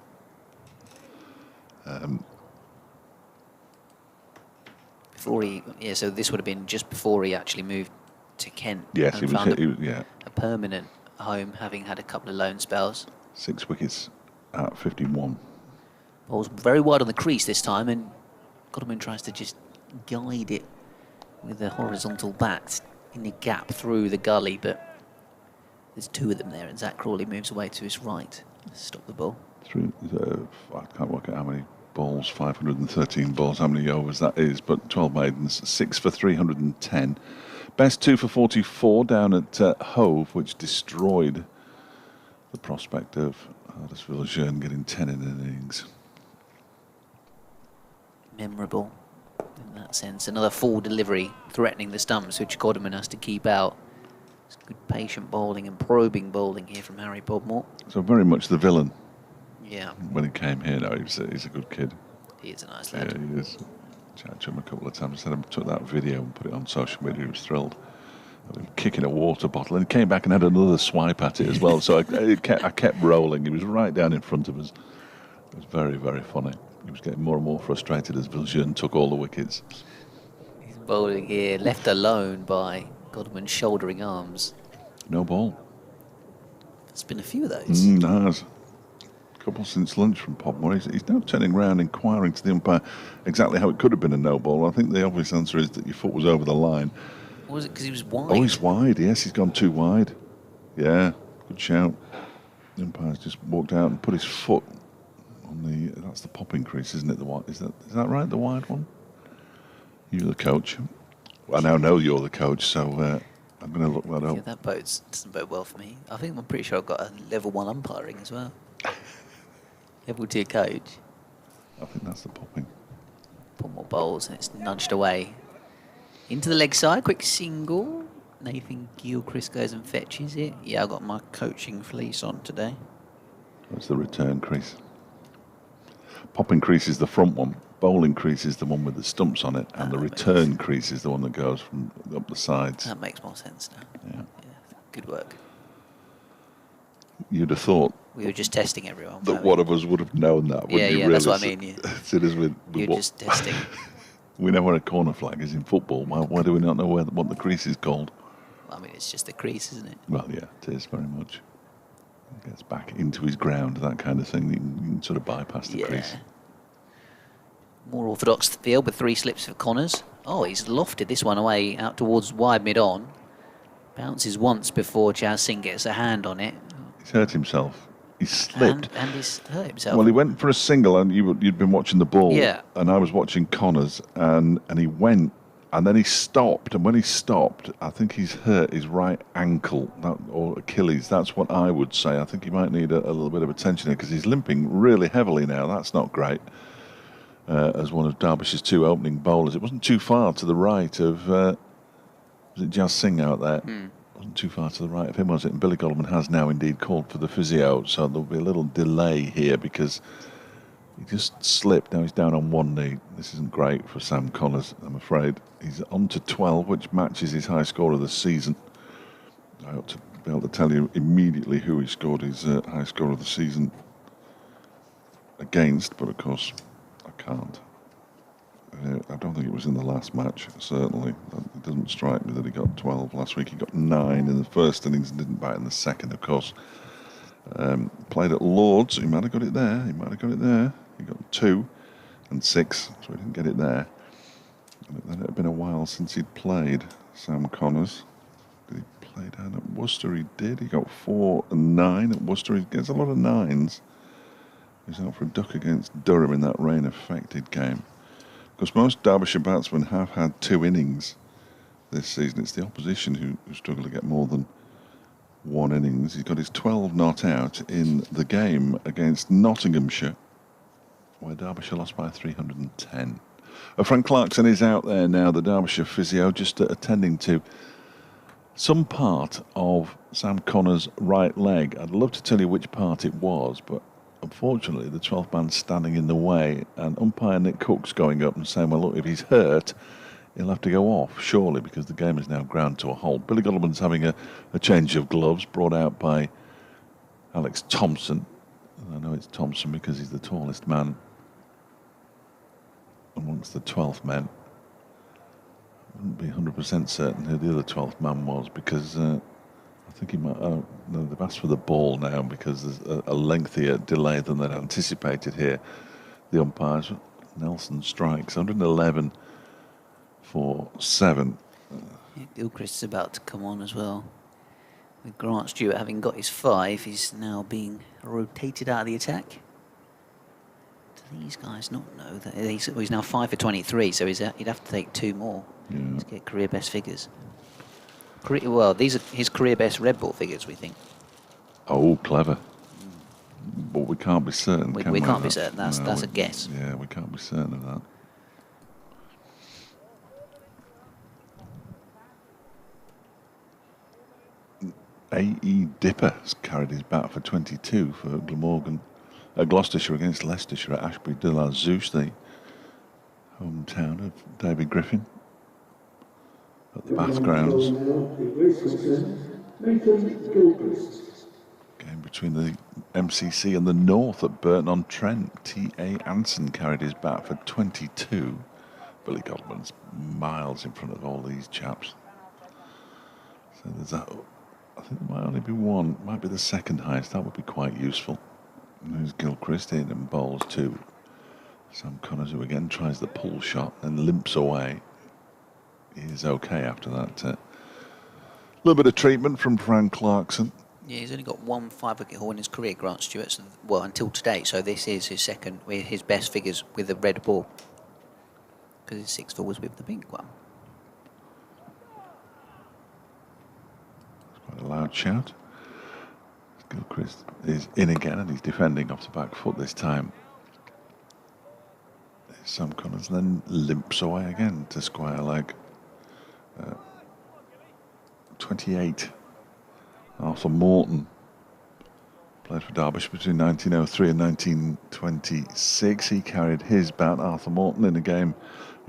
Before he... Yeah, so this would have been just before he actually moved to Kent. Yes, and he was, found yeah. a permanent home, having had a couple of loan spells. 6 wickets at 51. Ball's very wide on the crease this time, and Godalmond tries to just guide it with a horizontal bat in the gap through the gully, but there's two of them there, and Zach Crawley moves away to his right to stop the ball. I can't work out how many balls, 513 balls, how many overs that is, but 12 maidens, 6 for 310. Best 2 for 44 down at Hove, which destroyed the prospect of Huddersfield getting 10 in an innings. Memorable in that sense. Another full delivery threatening the stumps, which Godalmond has to keep out. It's good patient bowling and probing bowling here from Harry Podmore. So very much the villain. Yeah. When he came here, no, he's a good kid. He is a nice lad. Yeah, he is. Chatted to him a couple of times. I said I took that video and put it on social media. He was thrilled. Kicking a water bottle, and he came back and had another swipe at it as well. So I kept rolling. He was right down in front of us. It was very, very funny. He was getting more and more frustrated as Viljoen took all the wickets. He's bowling here, left alone by Godalmond's shouldering arms. No ball. There's been a few of those. There's a couple since lunch from Podmore. He's now turning around, inquiring to the umpire exactly how it could have been a no ball. I think the obvious answer is that your foot was over the line. Or was it because he was wide? Oh, he's wide. Yes, he's gone too wide. Yeah, good shout. The umpire's just walked out and put his foot on the... That's the popping crease, isn't it? Is that right, the wide one? You're the coach. I now know you're the coach, so I'm going to look that up. Yeah, that doesn't bode well for me. I'm pretty sure I've got a level 1 umpiring as well. Level 2 coach. I think that's the popping. Podmore bowls, and it's nudged away. Into the leg side, quick single. Nathan Gilchrist goes and fetches it. Yeah, I've got my coaching fleece on today. That's the return crease. Popping crease is the front one. Bowling crease is the one with the stumps on it. And the return crease is the one that goes from up the sides. That makes more sense now. Yeah. Good work. You'd have thought we were just testing everyone. that one of us would have known that. Yeah, you really? That's what I mean. Yeah. It is with You're just testing. We know where a corner flag is in football. Why do we not know what the crease is called? Well, I mean, it's just the crease, isn't it? Well, yeah, it is very much. It gets back into his ground, that kind of thing. You can sort of bypass the crease. More orthodox field with 3 slips for Connors. Oh, he's lofted this one away out towards wide mid-on. Bounces once before Jazz Singh gets a hand on it. He's hurt himself. He slipped. And he's hurt himself. Well, he went for a single, and you'd been watching the ball. Yeah. And I was watching Connors, and he went, and then he stopped. And when he stopped, I think he's hurt his right ankle or Achilles. That's what I would say. I think he might need a little bit of attention here because he's limping really heavily now. That's not great. As one of Derbyshire's 2 opening bowlers. It wasn't too far to the right of... was it Jazz Singh out there? Wasn't too far to the right of him, was it? And Billy Godalmond has now indeed called for the physio, so there'll be a little delay here because he just slipped. Now he's down on one knee. This isn't great for Sam Connors, I'm afraid. He's on to 12, which matches his high score of the season. I ought to be able to tell you immediately who he scored his high score of the season against, but of course I can't. I don't think it was in the last match, certainly. It doesn't strike me that he got 12 last week. He got 9 in the first innings and didn't bat in the second, of course. Played at Lords. He might have got it there. He got 2 and 6, so he didn't get it there. Then it had been a while since he'd played. Sam Connors. Did he play down at Worcester. He did. He got 4 and 9 at Worcester. He gets a lot of 9s. He's out for a duck against Durham in that rain-affected game. Because most Derbyshire batsmen have had 2 innings this season. It's the opposition who struggle to get more than 1 innings. He's got his 12 not out in the game against Nottinghamshire, where Derbyshire lost by 310. Frank Clarkson is out there now, the Derbyshire physio, just attending to some part of Sam Connor's right leg. I'd love to tell you which part it was, but unfortunately the 12th man's standing in the way, and umpire Nick Cook's going up and saying, well, look, if he's hurt, he'll have to go off, surely, because the game is now ground to a halt. Billy Godleman's having a change of gloves brought out by Alex Thompson. I know it's Thompson because he's the tallest man amongst the 12th men. I wouldn't be 100% certain who the other 12th man was, because I think he might. No, they've asked for the ball now because there's a lengthier delay than they'd anticipated here. The umpires. Nelson strikes 111 for 7. Gilchrist's about to come on as well. With Grant Stewart having got his 5, he's now being rotated out of the attack. Do these guys not know that he's now 5 for 23, so he'd have to take 2 more to get career best figures. Well, these are his career best red ball figures, we think. Oh, clever. But we can't be certain. We can't be certain. That's a guess. Yeah, we can't be certain of that. A.E. Dipper has carried his bat for 22 for Gloucestershire against Leicestershire at Ashby de la Zeus, the hometown of David Griffin, at the Bath grounds. Game between the MCC and the North at Burton-on-Trent. T.A. Anson carried his bat for 22. Billy Godleman's miles in front of all these chaps. So there's that. I think there might only be one. Might be the second highest. That would be quite useful. And there's Gilchrist in and bowls to Sam Connors, who again tries the pull shot and limps away. He is okay after that. Little bit of treatment from Frank Clarkson. Yeah, he's only got 1 5-wicket haul in his career, Grant Stewart. So, well, until today. So this is his second, his best figures with the red ball, because his 6th was with the pink one. Quite a loud shout. Gilchrist is in again, and he's defending off the back foot this time. Sam Connors then limps away again to square leg. 28. Arthur Morton played for Derbyshire between 1903 and 1926. He carried his bat, Arthur Morton, in a game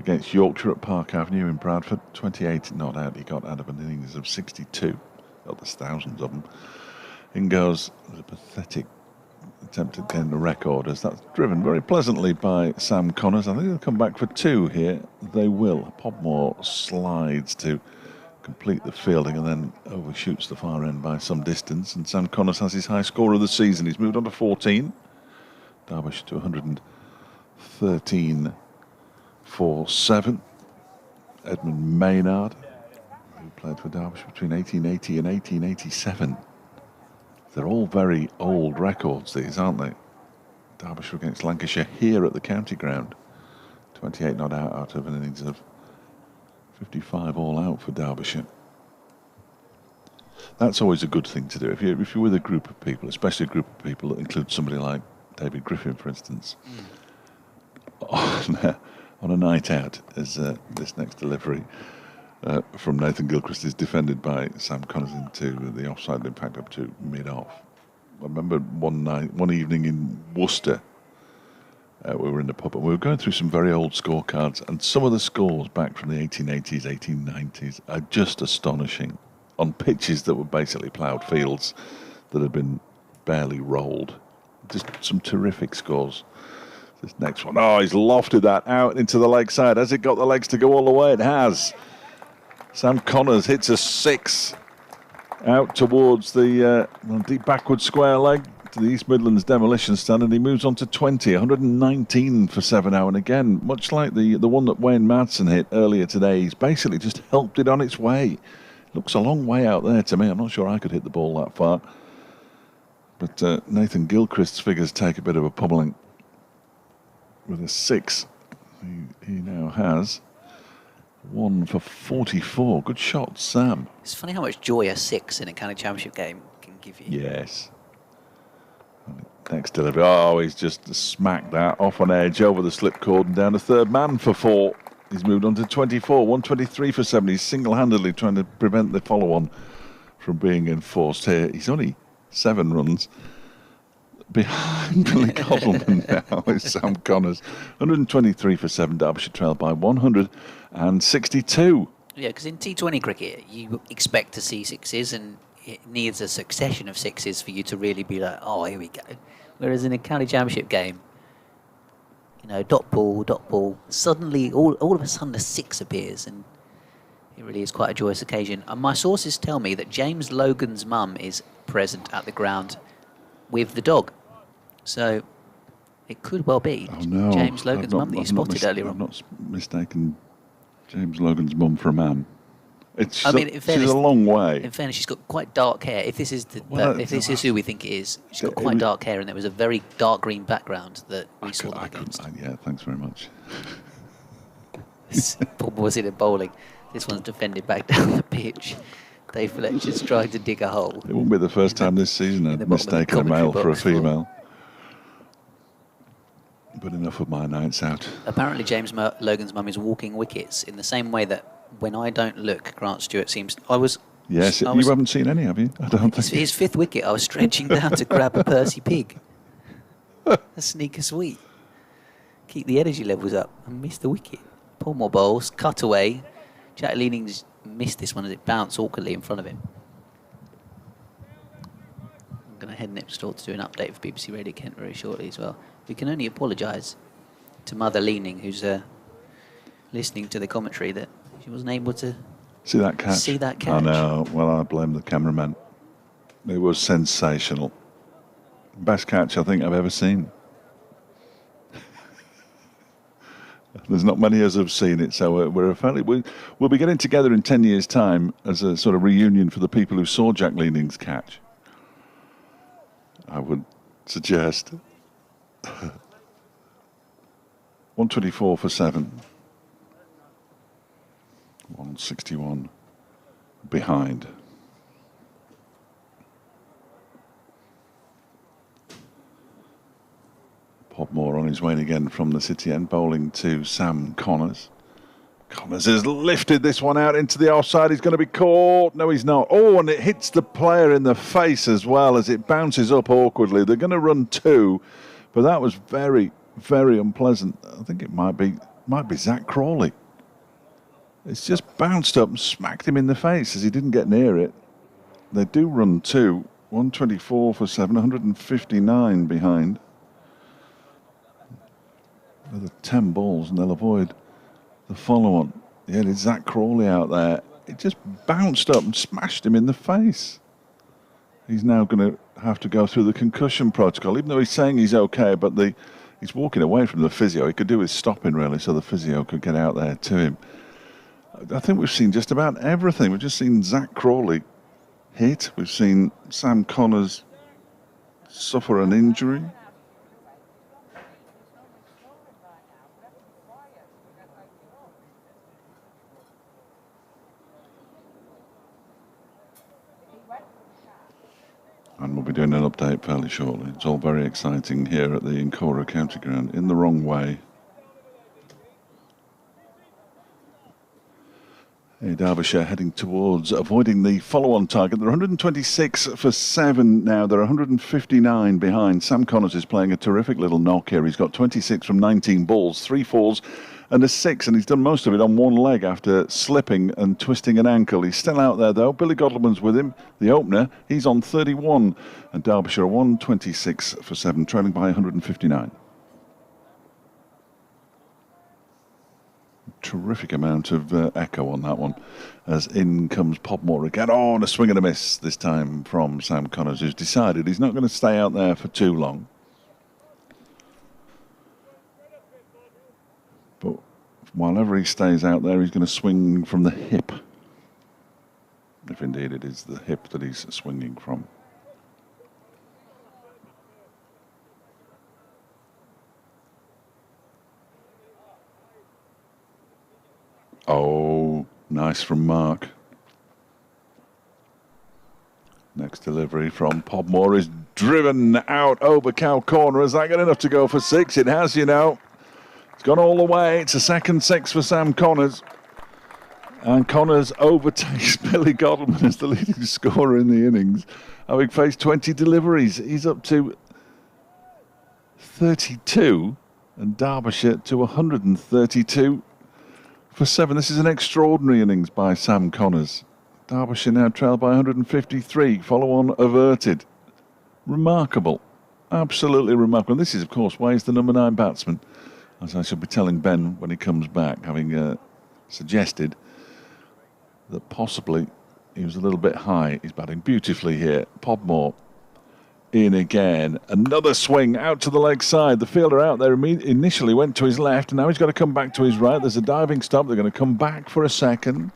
against Yorkshire at Park Avenue in Bradford. 28 not out. He got out of an innings of 62. Got there's thousands of them. In goes a pathetic attempt at getting the record, as that's driven very pleasantly by Sam Connors. I think they'll come back for 2 here. They will. Podmore slides to complete the fielding and then overshoots the far end by some distance, and Sam Connors has his high score of the season. He's moved on to 14. Derbyshire to 113 for 7. Edmund Maynard, who played for Derbyshire between 1880 and 1887. They're all very old records, these, aren't they? Derbyshire against Lancashire here at the county ground. 28 not out of an innings of 55 all out for Derbyshire. That's always a good thing to do. If you're with a group of people, especially a group of people that include somebody like David Griffin, for instance, on a night out, as this next delivery from Nathan Gilchrist is defended by Sam Connors into the offside impact up to mid-off. I remember one evening in Worcester, we were in the pub and we were going through some very old scorecards, and some of the scores back from the 1880s, 1890s are just astonishing, on pitches that were basically ploughed fields that had been barely rolled. Just some terrific scores. This next one, he's lofted that out into the leg side. Has it got the legs to go all the way? It has. Sam Connors hits a 6 out towards the deep backward square leg to the East Midlands demolition stand, and he moves on to 20, 119 for 7 now. And again, much like the one that Wayne Madsen hit earlier today, he's basically just helped it on its way. Looks a long way out there to me. I'm not sure I could hit the ball that far. But Nathan Gilchrist's figures take a bit of a pummeling with a 6. He now has 1 for 44. Good shot, Sam. It's funny how much joy a 6 in a county championship game can give you. Yes. Next delivery. Oh, he's just smacked that off on edge over the slip cord and down to third man for 4. He's moved on to 24, 123 for 7. He's single-handedly trying to prevent the follow-on from being enforced here. He's only 7 runs behind Billy Gottleman now is Sam Connors. 123 for 7. Derbyshire trailed by 162. Yeah, because in T20 cricket, you expect to see 6s, and it needs a succession of 6s for you to really be like, oh, here we go. Whereas in a county championship game, you know, dot ball, suddenly, all of a sudden a 6 appears, and it really is quite a joyous occasion. And my sources tell me that James Logan's mum is present at the ground with the dog. So it could well be James Logan's mum that you spotted earlier on. I've not mistaken James Logan's mum for a man. She's fairness, a long way. In fairness, she's got quite dark hair. If this is this is who we think it is, she's got quite dark hair, and there was a very dark green background that we saw them against. Yeah, thanks very much. Paul was in a bowling. This one's defended back down the pitch. Dave Fletcher's trying to dig a hole. It won't be the first time this season I've mistaken a male for a female. But enough of my nights out. Apparently James Logan's mum is walking wickets in the same way that when I don't look, Grant Stewart seems... Yes, you haven't seen any, have you? I don't think. His 5th wicket, I was stretching down to grab a Percy pig. A sneaker sweet. Keep the energy levels up and miss the wicket. Pull more bowls, cut away. Jack Leanings missed this one as it bounced awkwardly in front of him. I'm going to head next door to do an update for BBC Radio Kent very shortly as well. We can only apologise to Mother Leaning, who's listening to the commentary, that she wasn't able to see that catch. I know. Well, I blame the cameraman. It was sensational. Best catch I think I've ever seen. There's not many of us have seen it, so we'll be getting together in 10 years' time as a sort of reunion for the people who saw Jack Leaning's catch. I would suggest 124 for 7. 161 behind. Podmore on his way again from the city end, bowling to Sam Connors. Connors has lifted this one out into the offside. He's going to be caught. No, he's not. Oh, and it hits the player in the face as well as it bounces up awkwardly. They're going to run 2, but that was very, very unpleasant. I think it might be Zach Crawley. It's just bounced up and smacked him in the face as he didn't get near it. They do run 2. 124 for 7, 159 behind. Another 10 balls and they'll avoid the follow-on. Yeah, it's Zach Crawley out there. It just bounced up and smashed him in the face. He's now going to have to go through the concussion protocol, even though he's saying he's okay, but he's walking away from the physio. He could do with stopping, really, so the physio could get out there to him. I think we've seen just about everything. We've just seen Zach Crawley hit. We've seen Sam Connors suffer an injury. And we'll be doing an update fairly shortly. It's all very exciting here at the Incora County Ground. In the wrong way. Hey, Derbyshire heading towards avoiding the follow-on target. They're 126 for 7 now. They're 159 behind. Sam Connors is playing a terrific little knock here. He's got 26 from 19 balls, 3 fours and a 6, and he's done most of it on one leg after slipping and twisting an ankle. He's still out there, though. Billy Godleman's with him, the opener. He's on 31, and Derbyshire 126 for 7, trailing by 159. Terrific amount of echo on that one as in comes Podmore again. Oh, and a swing and a miss this time from Sam Connors, who's decided he's not going to stay out there for too long. But while ever he stays out there, he's going to swing from the hip. if indeed it is the hip that he's swinging from. Oh, nice from Mark. Next delivery from Podmore is driven out over cow corner. Is that good enough to go for 6? It has, you know. It's gone all the way. It's a second 6 for Sam Connors. And Connors overtakes Billy Godalming as the leading scorer in the innings, having faced 20 deliveries. He's up to 32 and Derbyshire to 132 for 7. This is an extraordinary innings by Sam Connors. Derbyshire now trailed by 153, follow-on averted. Remarkable, absolutely remarkable. This is, of course, why he's the number 9 batsman, as I shall be telling Ben when he comes back, having suggested that possibly he was a little bit high. He's batting beautifully here. Podmore in again. Another swing out to the leg side. The fielder out there initially went to his left, and now he's got to come back to his right. There's a diving stop. They're going to come back for a second.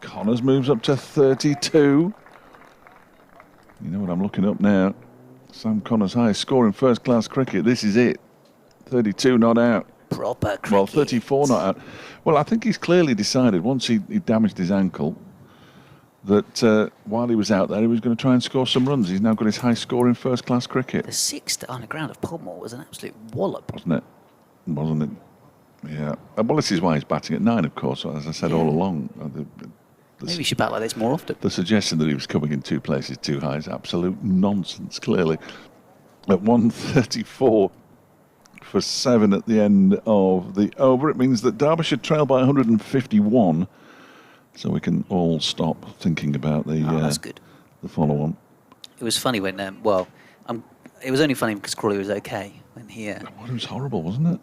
Connors moves up to 32. You know what I'm looking up now? Sam Connors' highest score in first-class cricket. This is it. 32 not out. Proper cricket. Well, 34 not out. Well, I think he's clearly decided once he damaged his ankle that while he was out there, he was going to try and score some runs. He's now got his highest score in first-class cricket. The 6th on the ground of Podmore was an absolute wallop. Wasn't it? Wasn't it? Yeah. Well, this is why he's batting at 9, of course, as I said all along. Maybe he should bat like this more often. The suggestion that he was coming in 2 places too high is absolute nonsense, clearly. At 134 for 7 at the end of the over, it means that Derbyshire trail by 151. So we can all stop thinking about that's good. The follow-on. It was funny when, it was only funny because Crawley was okay when he... It was horrible, wasn't it?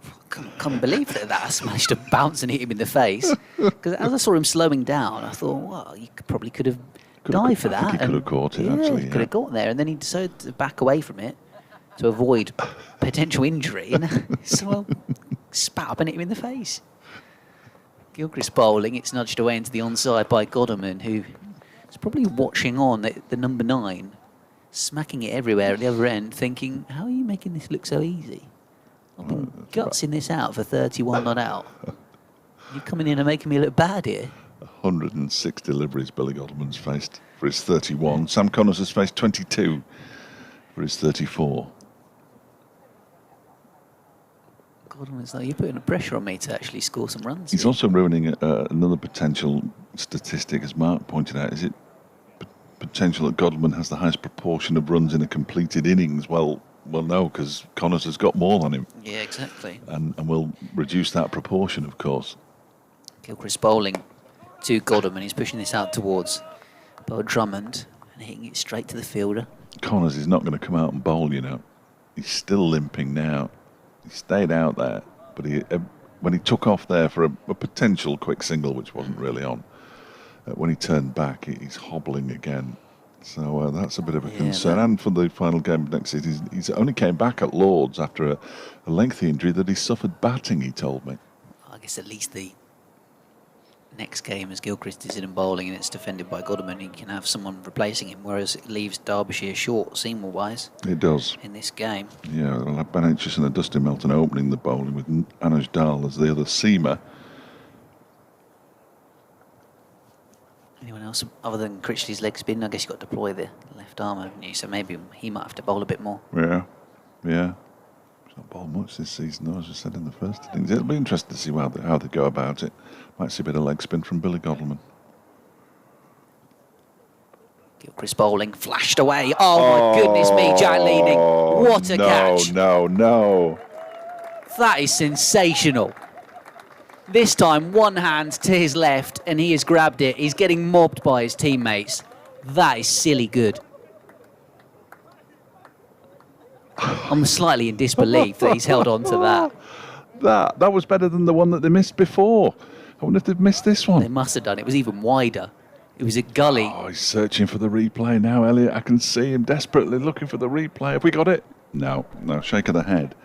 Can't believe that managed to bounce and hit him in the face. Because as I saw him slowing down, I thought, well, you probably could have dived for that. I think he could have caught it, actually. He could have got there, and then he decided to back away from it to avoid potential injury, and so spat up and hit him in the face. Gilchrist bowling, it's nudged away into the onside by Godalming, who is probably watching on at the number 9, smacking it everywhere at the other end, thinking, how are you making this look so easy? I've been gutsing this out for 31 not out. You're coming in and making me look bad here. 106 deliveries Billy Godalming's faced for his 31. Sam Connors has faced 22 for his 34. Godalming's like, you're putting the pressure on me to actually score some runs. He's also ruining another potential statistic, as Mark pointed out. Is it potential that Godalming has the highest proportion of runs in a completed innings? Well, no, because Connors has got more than him. Yeah, exactly. And we'll reduce that proportion, of course. Gilchrist bowling to Godalming. He's pushing this out towards Beau Drummond and hitting it straight to the fielder. Connors is not going to come out and bowl, you know. He's still limping now. He stayed out there, but when he took off there for a potential quick single, which wasn't really on, when he turned back, he's hobbling again. So that's a bit of a concern. And for the final game of next season, he's only came back at Lords after a lengthy injury that he suffered batting, he told me. I guess at least the next game, as Gilchrist is in and bowling and it's defended by Godalming, he can have someone replacing him, whereas it leaves Derbyshire short seamer-wise. It does. In this game. Yeah, they'll have Ben Aitchison and Dustin Melton opening the bowling with Anuj Dal as the other seamer. Anyone else other than Critchley's leg spin? I guess you've got to deploy the left arm, haven't you? So maybe he might have to bowl a bit more. Yeah. He's not bowled much this season, though, as I said in the first innings. It'll be interesting to see how they go about it. Might see a bit of leg spin from Billy Godalming. Gilchrist bowling, flashed away. Oh, my goodness me, Jack Leading. What a catch. No. That is sensational. This time, one hand to his left, and he has grabbed it. He's getting mobbed by his teammates. That is silly good. I'm slightly in disbelief that he's held on to that. That was better than the one that they missed before. I wonder if they've missed this one. They must have done. It was even wider. It was a gully. Oh, he's searching for the replay now, Elliot. I can see him desperately looking for the replay. Have we got it? No, shake of the head.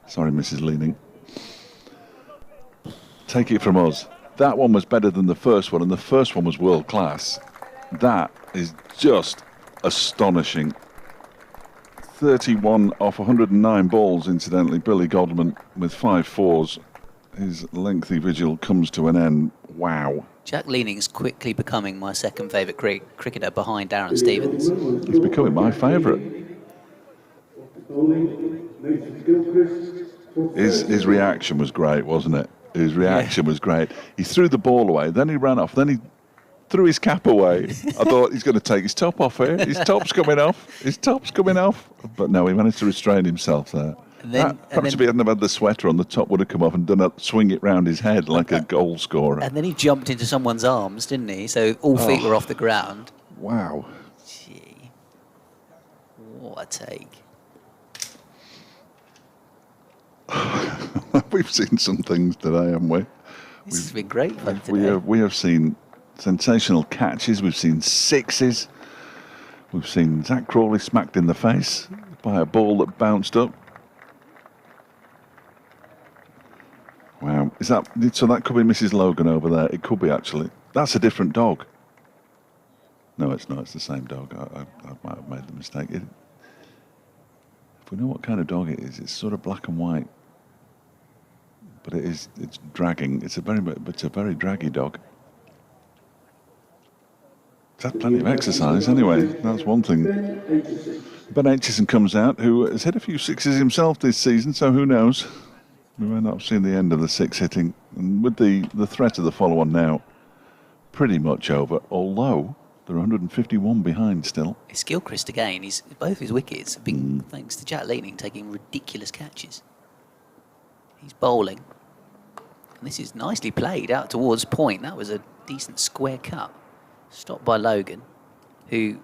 Sorry, Mrs. Leaning. Take it from us. That one was better than the first one, and the first one was world class. That is just astonishing. 31 off 109 balls, incidentally. Billy Godman with 5 fours. His lengthy vigil comes to an end. Wow. Jack Leaning's quickly becoming my second favourite cricketer behind Darren Stevens. He's becoming my favourite. His reaction was great, wasn't it? His reaction was great. He threw the ball away, then he ran off, then he threw his cap away. I thought he's going to take his top off here. His top's coming off. His top's coming off. But no, he managed to restrain himself there. Perhaps if he hadn't have had the sweater on, the top would have come off and done a swing it round his head like a goal scorer. And then he jumped into someone's arms, didn't he? So all feet were off the ground. Wow. Gee. What a take. We've seen some things today, haven't we? This has been great fun today. We have seen sensational catches. We've seen sixes. We've seen Zach Crawley smacked in the face by a ball that bounced up. Wow. So that could be Mrs. Logan over there. It could be, actually. That's a different dog. No, it's not. It's the same dog. I might have made the mistake. If we know what kind of dog it is, it's sort of black and white. But it's dragging. It's a very draggy dog. It's had plenty of exercise anyway. That's one thing. Ben Aitchison comes out, who has hit a few sixes himself this season, so who knows? We may not have seen the end of the six hitting. And with the threat of the follow-on now pretty much over, although they're 151 behind still. It's Gilchrist again. Both his wickets have been, thanks to Jack Leaning, taking ridiculous catches. He's bowling. And this is nicely played out towards point. That was a decent square cut. Stopped by Logan, who,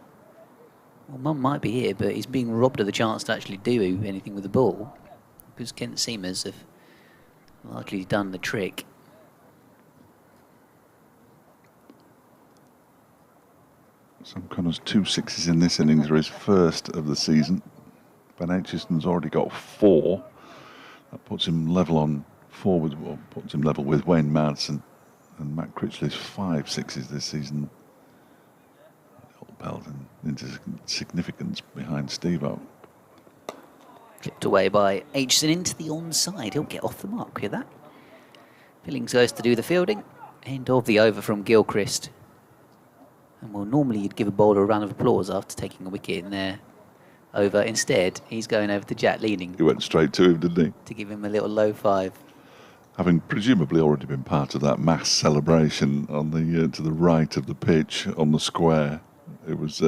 well, Mum might be here, but he's being robbed of the chance to actually do anything with the ball, because Kent Seamers have largely done the trick. Sam Connor's 2 sixes in this innings are his first of the season. Ben Aitchison's already got 4. That puts him level on forward, well, puts him level with Wayne Madsen, and Matt Critchley's 5 sixes this season. Belt into significance behind Steve-O. Clipped away by Aitchison into the onside. He'll get off the mark with that. Billings goes to do the fielding. End of the over from Gilchrist. And well, normally you'd give a bowler a round of applause after taking a wicket in there. Over. Instead, he's going over to Jack Leaning. He went straight to him, didn't he? To give him a little low 5. Having presumably already been part of that mass celebration on the to the right of the pitch on the square. It was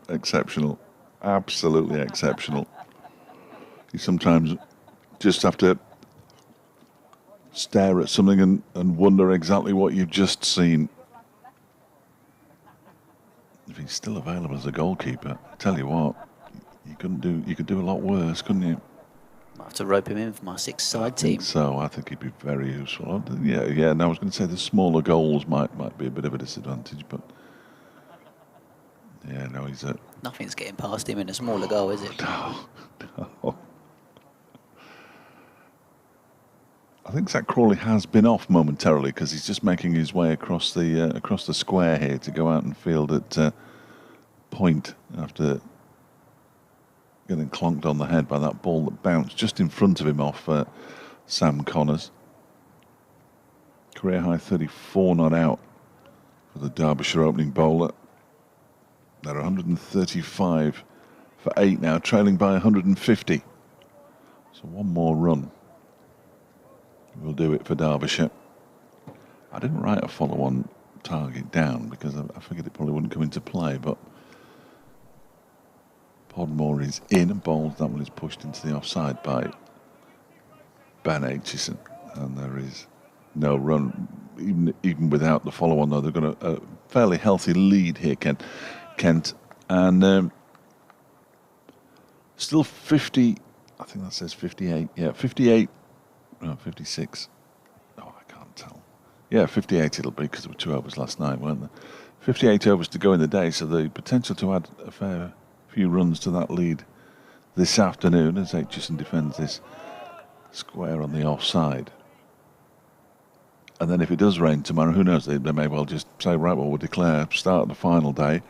exceptional, absolutely exceptional. You sometimes just have to stare at something and wonder exactly what you've just seen. If he's still available as a goalkeeper, I tell you what, you could do a lot worse, couldn't you? Might have to rope him in for my 6-side team. So I think he'd be very useful. Yeah. And I was going to say the smaller goals might be a bit of a disadvantage, but. Yeah, no, he's a... Nothing's getting past him in a smaller goal, is it? No. I think Zach Crawley has been off momentarily because he's just making his way across the square here to go out and field at point after getting clonked on the head by that ball that bounced just in front of him off Sam Connors. Career high 34 not out for the Derbyshire opening bowler. They're 135 for 8 now, trailing by 150. So one more run will do it for Derbyshire. I didn't write a follow-on target down because I figured it probably wouldn't come into play, but Podmore is in and bowls. That one is pushed into the offside by Ben Aitchison, and there is no run. Even without the follow-on, though, they've got a fairly healthy lead here, Kent, and still 50, I think that says 58, yeah, 58, no, 56, oh, I can't tell, yeah, 58 it'll be because there were 2 overs last night, weren't there? 58 overs to go in the day, so the potential to add a fair few runs to that lead this afternoon as Aitchison defends this square on the offside. And then if it does rain tomorrow, who knows? They may well just say, right, well, we'll declare start of the final day,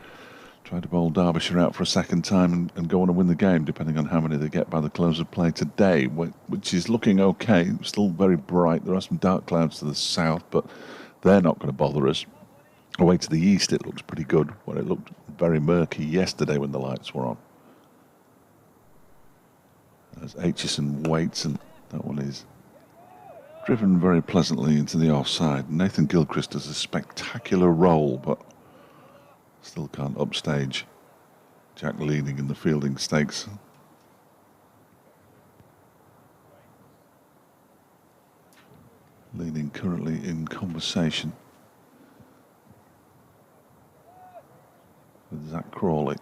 try to bowl Derbyshire out for a second time and go on and win the game, depending on how many they get by the close of play today, which is looking okay. Still very bright. There are some dark clouds to the south, but they're not going to bother us. Away to the east, it looks pretty good, where it looked very murky yesterday when the lights were on. As Aitchison waits, and that one is driven very pleasantly into the offside. Nathan Gilchrist does a spectacular roll, but still can't upstage Jack Leading in the fielding stakes. Leading currently in conversation with Zach Crawley,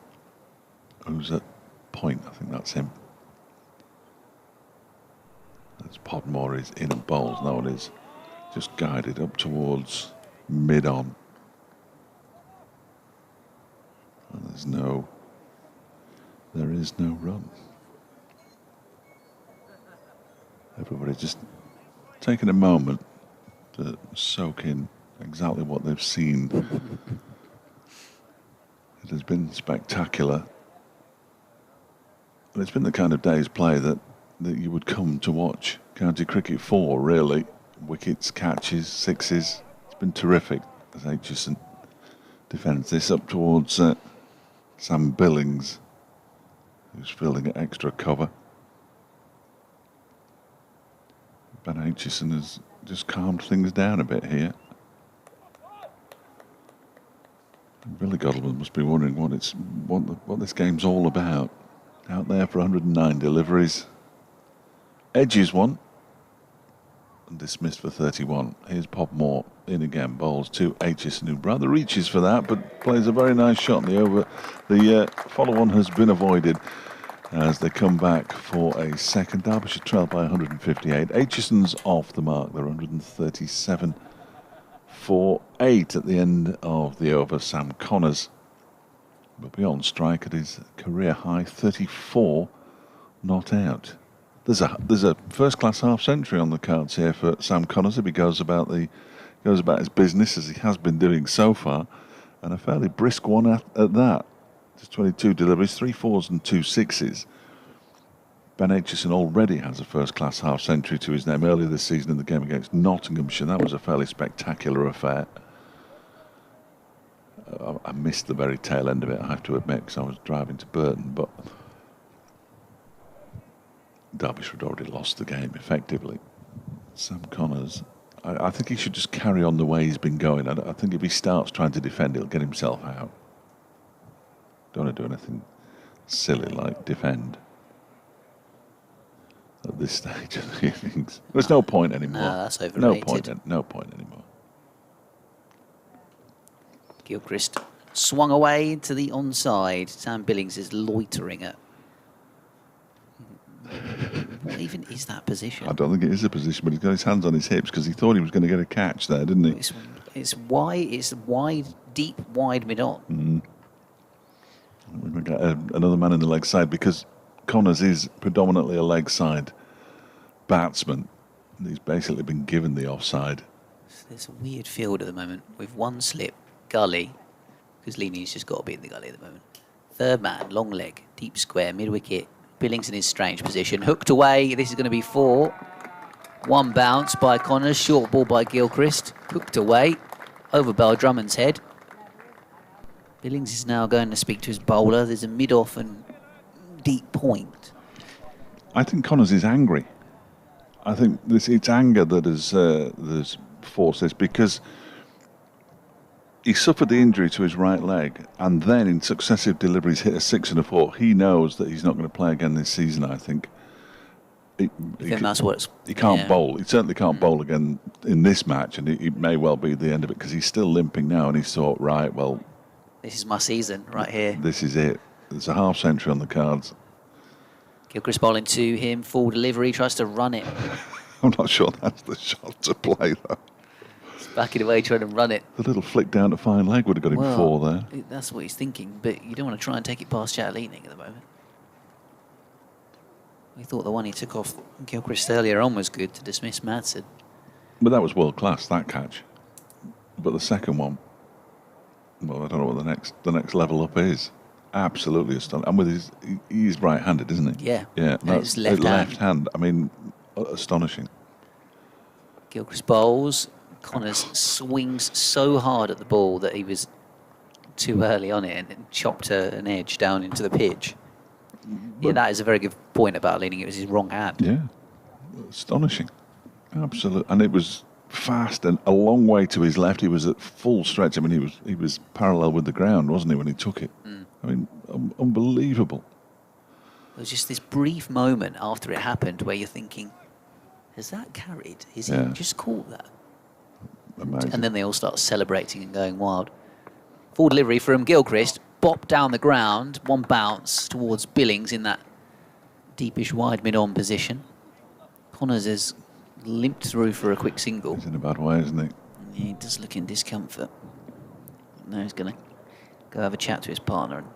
who's at point. I think that's him. As Podmore is in and bowls. No, it is just guided up towards mid-on. And there is no run. Everybody just taking a moment to soak in exactly what they've seen. It has been spectacular. And it's been the kind of day's play that you would come to watch county cricket for, really. Wickets, catches, sixes. It's been terrific as Aitchison defends this up towards Sam Billings, who's fielding at extra cover. Ben Aitchison has just calmed things down a bit here. Billy Godleman must be wondering what this game's all about. Out there for 109 deliveries. Edges one and dismissed for 31. Here's Podmore in again, bowls to Aitchison, who rather reaches for that but plays a very nice shot in the over. The follow-on has been avoided as they come back for a second. Derbyshire trail by 158. Aitchison's off the mark. They're 137 for 8 at the end of the over. Sam Connors, but beyond strike at his career high 34 not out. There's a first-class half-century on the cards here for Sam Connors if he goes about his business as he has been doing so far, and a fairly brisk one at that. Just 22 deliveries, 3 fours and 2 sixes. Ben Aitchison already has a first-class half-century to his name earlier this season in the game against Nottinghamshire. That was a fairly spectacular affair. I missed the very tail end of it, I have to admit, because I was driving to Burton, but Derbyshire had already lost the game effectively. Sam Connors, I think he should just carry on the way he's been going. I think if he starts trying to defend, he'll get himself out. Don't want to do anything silly like defend at this stage of the innings. There's no point anymore. No, that's overrated. No point anymore. Gilchrist swung away to the onside. Sam Billings is loitering at. What even is that position? I don't think it is a position, but he's got his hands on his hips because he thought he was going to get a catch there, didn't he? It's wide, deep, wide mid-on. We've got another man in the leg side because Connors is predominantly a leg side batsman. He's basically been given the offside. There's a weird field at the moment with one slip, gully, because Leamy's just got to be in the gully at the moment. Third man, long leg, deep square, mid-wicket. Billings in his strange position. Hooked away. This is going to be 4. One bounce by Connors. Short ball by Gilchrist. Hooked away. Over Bell Drummond's head. Billings is now going to speak to his bowler. There's a mid-off and deep point. I think Connors is angry. I think it's anger that has forced this because he suffered the injury to his right leg and then in successive deliveries hit a 6 and a 4. He knows that he's not going to play again this season, I think. He can't bowl. He certainly can't bowl again in this match, and it may well be the end of it because he's still limping now, and he's thought, right, well, this is my season right here. This is it. There's a half-century on the cards. Gilchrist bowling to him, full delivery, tries to run it. I'm not sure that's the shot to play, though. Backing away, trying to run it. The little flick down to fine leg would have got him 4 there. That's what he's thinking, but you don't want to try and take it past Jack Leading at the moment. We thought the one he took off Gilchrist earlier on was good to dismiss Madsen. But that was world class, that catch. But the second one, well, I don't know what the next level up is. Absolutely astonishing. And with he's right-handed, isn't he? Yeah. Yeah. And it's left hand. I mean, astonishing. Gilchrist bowls. Connors swings so hard at the ball that he was too early on it and chopped an edge down into the pitch. Yeah, that is a very good point about leaning. It was his wrong hand. Yeah. Astonishing. Absolutely. And it was fast and a long way to his left. He was at full stretch. I mean, he was parallel with the ground, wasn't he, when he took it? I mean, unbelievable. There was just this brief moment after it happened where you're thinking, has that carried? Is he just caught that? Amazing. And then they all start celebrating and going wild. Full delivery from Gilchrist, bopped down the ground, one bounce towards Billings in that deepish wide mid-on position. Connors has limped through for a quick single. He's in a bad way, isn't he? Yeah, he does look in discomfort. Now he's going to go have a chat to his partner. And,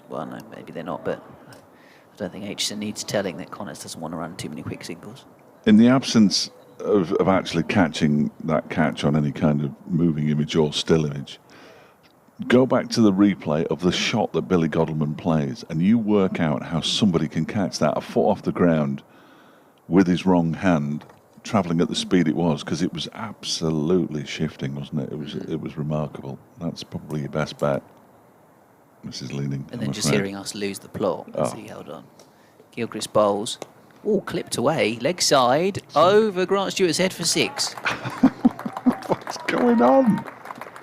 well, no, maybe they're not, but I don't think Aitchison needs telling that Connors doesn't want to run too many quick singles. In the absence of actually catching that catch on any kind of moving image or still image, go back to the replay of the shot that Billy Godleman plays and you work out how somebody can catch that a foot off the ground with his wrong hand, travelling at the speed it was, because it was absolutely shifting, wasn't it? It was remarkable. That's probably your best bet. This is leaning. And then just hearing us lose the plot as he held on. Gilchrist bowls. All clipped away, leg side, over Grant Stewart's head for 6. What's going on?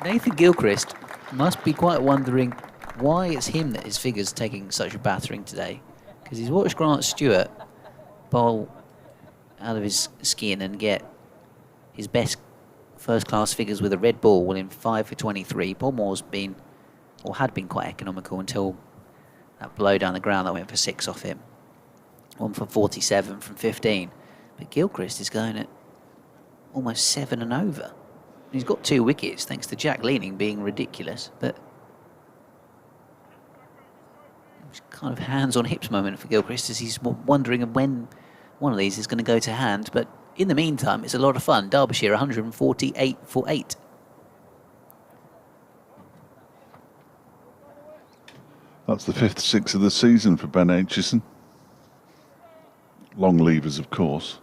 Nathan Gilchrist must be quite wondering why it's him that his figure's taking such a battering today. Because he's watched Grant Stewart bowl out of his skin and get his best first-class figures with a red ball in 5 for 23. Podmore's been, or had been, quite economical until that blow down the ground that went for 6 off him. 1 for 47 from 15. But Gilchrist is going at almost 7 and over. He's got 2 wickets, thanks to Jack leaning being ridiculous, but it's kind of hands on hips moment for Gilchrist as he's wondering when one of these is going to go to hand. But in the meantime, it's a lot of fun. Derbyshire 148 for 8. That's the 5th 6 of the season for Ben Aitchison. Long levers, of course.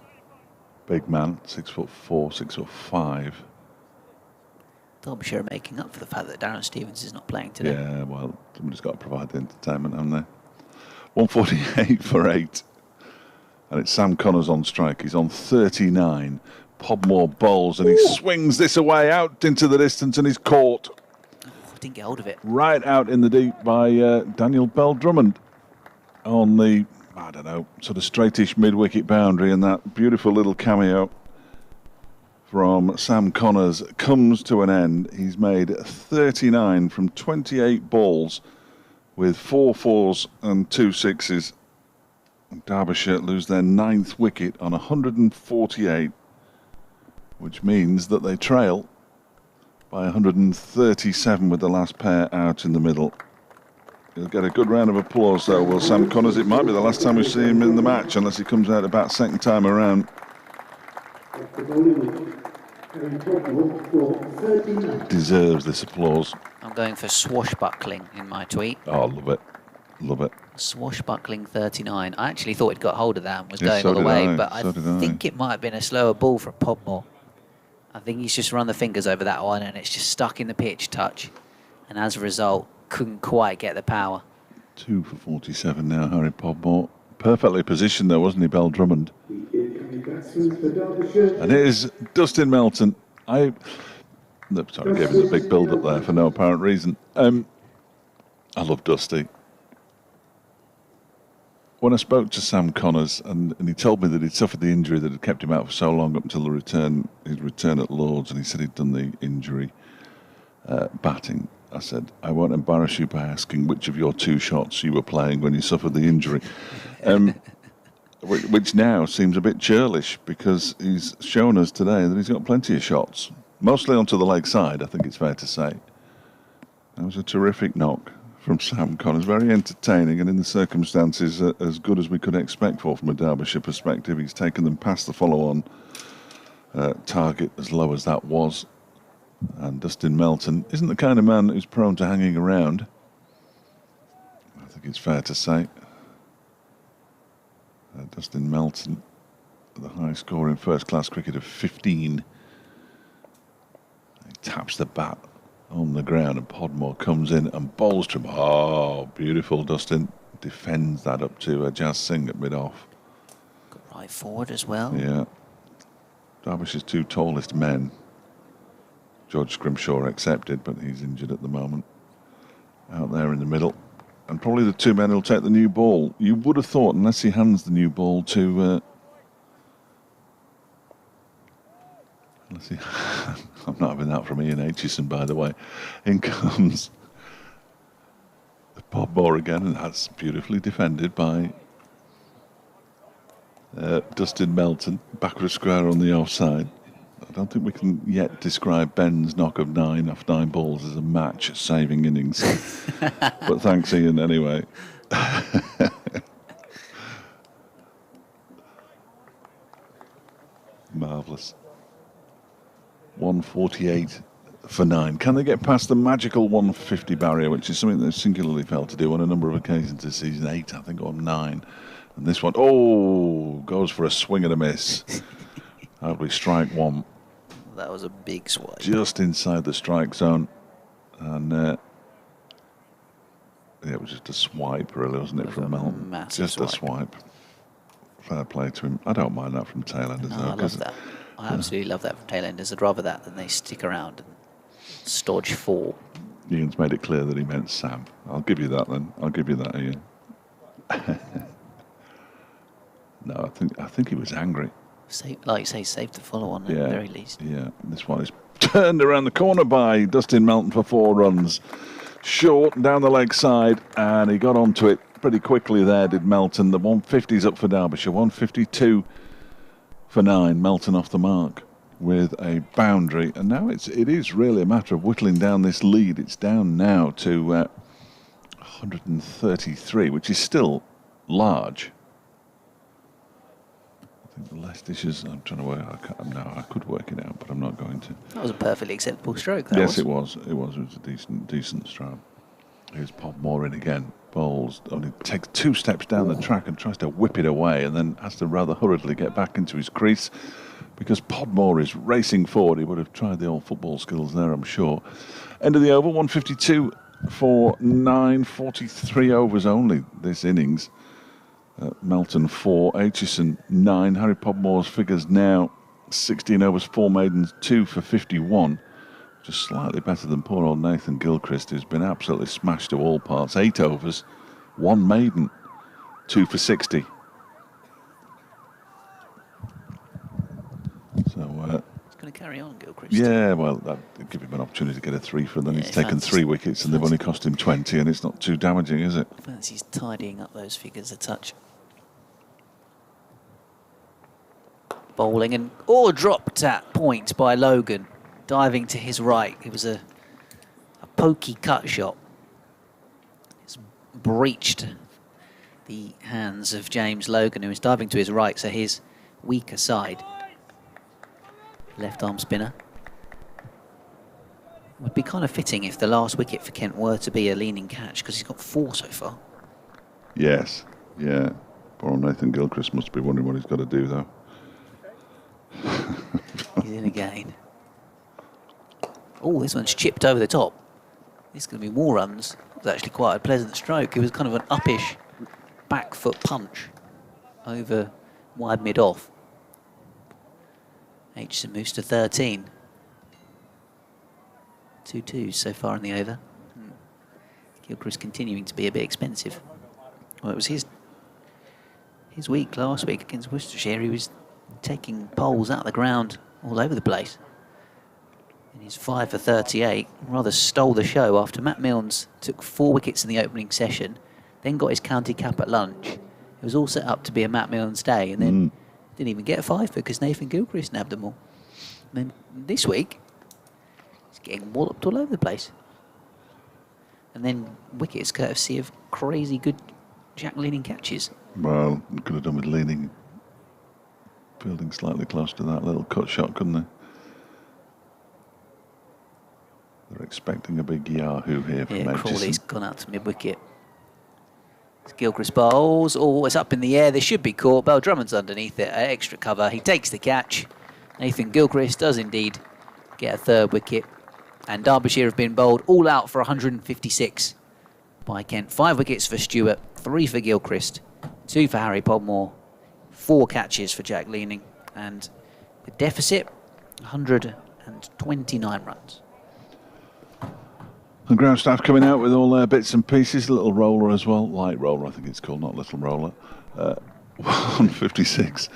Big man, 6'4", 6'5". Derbyshire are making up for the fact that Darren Stevens is not playing today. Yeah, well, somebody's got to provide the entertainment, haven't they? 148 for 8. And it's Sam Connors on strike. He's on 39. Podmore bowls and he swings this away out into the distance and he's caught. Oh, didn't get hold of it. Right out in the deep by Daniel Bell Drummond on the, I don't know, sort of straightish mid-wicket boundary, and that beautiful little cameo from Sam Connors comes to an end. He's made 39 from 28 balls with 4 fours and 2 sixes. Derbyshire lose their 9th wicket on 148, which means that they trail by 137 with the last pair out in the middle. He'll get a good round of applause though, will Sam Connors. It might be the last time we see him in the match unless he comes out about second time around. Deserves this applause. I'm going for swashbuckling in my tweet. Oh, love it. Love it. Swashbuckling 39. I actually thought he'd got hold of that and was Yes, going so all the did way, I, but so I did I. think it might have been a slower ball for Podmore. I think he's just run the fingers over that one and it's just stuck in the pitch touch. And as a result, couldn't quite get the power. 2 for 47 now, Harry Podmore. Perfectly positioned though, wasn't he, Bell Drummond? And it is Dustin Melton. Sorry, I gave him the big build-up there for no apparent reason. I love Dusty. When I spoke to Sam Connors and he told me that he'd suffered the injury that had kept him out for so long up until his return at Lord's, and he said he'd done the injury batting, I said, I won't embarrass you by asking which of your 2 shots you were playing when you suffered the injury. Which now seems a bit churlish because he's shown us today that he's got plenty of shots, mostly onto the leg side, I think it's fair to say. That was a terrific knock from Sam Connors, very entertaining and in the circumstances as good as we could expect from a Derbyshire perspective. He's taken them past the follow-on target as low as that was. And Dustin Melton isn't the kind of man who's prone to hanging around. I think it's fair to say. Dustin Melton, the high score in first-class cricket of 15. He taps the bat on the ground and Podmore comes in and bowls to him. Oh, beautiful, Dustin. Defends that up to Jazz Singh at mid-off. Got right forward as well. Yeah. Derbyshire's two tallest men. George Scrimshaw accepted, but he's injured at the moment. Out there in the middle. And probably the two men who'll take the new ball. You would have thought, unless he hands the new ball to... I'm not having that from Ian Aitchison, by the way. In comes the Podmore again, and that's beautifully defended by Dustin Melton. Backward square on the offside. I don't think we can yet describe Ben's knock of 9 off 9 balls as a match-saving innings. But thanks, Ian, anyway. Marvellous. 148 for 9. Can they get past the magical 150 barrier, which is something they've singularly failed to do on a number of occasions this season? 8, I think, or 9. And this one, goes for a swing and a miss. That'll be strike 1. That was a big swipe. Just inside the strike zone. And it was just a swipe, really, wasn't it, from Melton? Just a swipe. Fair play to him. I don't mind that from tail-enders. No, I love that. I absolutely love that from tail-enders. I'd rather that than they stick around and stodge 4. Ian's made it clear that he meant Sam. I'll give you that then. I'll give you that, Ian. No, I think he was angry. Like you say, safe to follow on at the very least. Yeah, this one is turned around the corner by Dustin Melton for 4 runs. Short down the leg side, and he got onto it pretty quickly there, did Melton. The 150's up for Derbyshire, 152 for 9. Melton off the mark with a boundary, and now it is really a matter of whittling down this lead. It's down now to 133, which is still large. I think the Leicestershire's, I'm trying to work, I could work it out, but I'm not going to. That was a perfectly acceptable stroke. Yes, it was. It was a decent stroke. Here's Podmore in again. Bowls, only takes 2 steps down the track and tries to whip it away, and then has to rather hurriedly get back into his crease because Podmore is racing forward. He would have tried the old football skills there, I'm sure. End of the over, 152 for 9, 43 overs only this innings. Melton 4, Aitchison 9. Harry Podmore's figures now 16 overs, 4 maidens, 2 for 51. Just slightly better than poor old Nathan Gilchrist, who's been absolutely smashed to all parts. 8 overs, 1 maiden, 2 for 60. So it's going to carry on, Gilchrist. Yeah, well, that'd give him an opportunity to get a 3 for, and then he's taken 3 wickets, and they've only cost him 20, and it's not too damaging, is it? Fancy's tidying up those figures a touch. Bowling and dropped at point by Logan. Diving to his right. It was a pokey cut shot. It's breached the hands of James Logan, who was diving to his right, so his weaker side. Left arm spinner. Would be kind of fitting if the last wicket for Kent were to be a leaning catch, because he's got 4 so far. Yes, yeah. Poor Nathan Gilchrist must be wondering what he's got to do, though. He's in again. Oh, this one's chipped over the top. This is going to be more runs. It was actually quite a pleasant stroke. It was kind of an uppish back foot punch over wide mid-off. Aitchison moves to 13. 2-2 so far in the over. Gilchrist continuing to be a bit expensive. Well, it was his week last week against Worcestershire. He was taking poles out of the ground all over the place. And he's 5 for 38, rather stole the show after Matt Milnes took 4 wickets in the opening session, then got his county cap at lunch. It was all set up to be a Matt Milnes day, and then didn't even get a 5 because Nathan Gilchrist nabbed them all. And then this week, he's getting walloped all over the place. And then wickets courtesy of crazy good Jack leaning catches. Well, could have done with leaning Fielding slightly close to that little cut shot, couldn't they? They're expecting a big yahoo here from Edgerton. Crawley's gone out to mid-wicket. Gilchrist bowls. Oh, it's up in the air. This should be caught. Bell Drummond's underneath it. Extra cover. He takes the catch. Nathan Gilchrist does indeed get a third wicket. And Derbyshire have been bowled all out for 156 by Kent. 5 wickets for Stewart, 3 for Gilchrist, 2 for Harry Podmore, 4 catches for Jack Leaning. And the deficit, 129 runs. And ground staff coming out with all their bits and pieces. A little roller as well. Light roller, I think it's called, not little roller. 156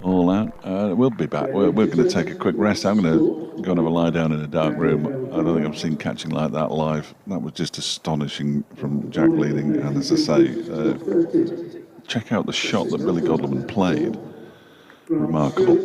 all out. We'll be back. We're going to take a quick rest. I'm going to go and have a lie down in a dark room. I don't think I've seen catching like that live. That was just astonishing from Jack Leaning. And as I say, check out the shot that Billy Godleman played. Remarkable.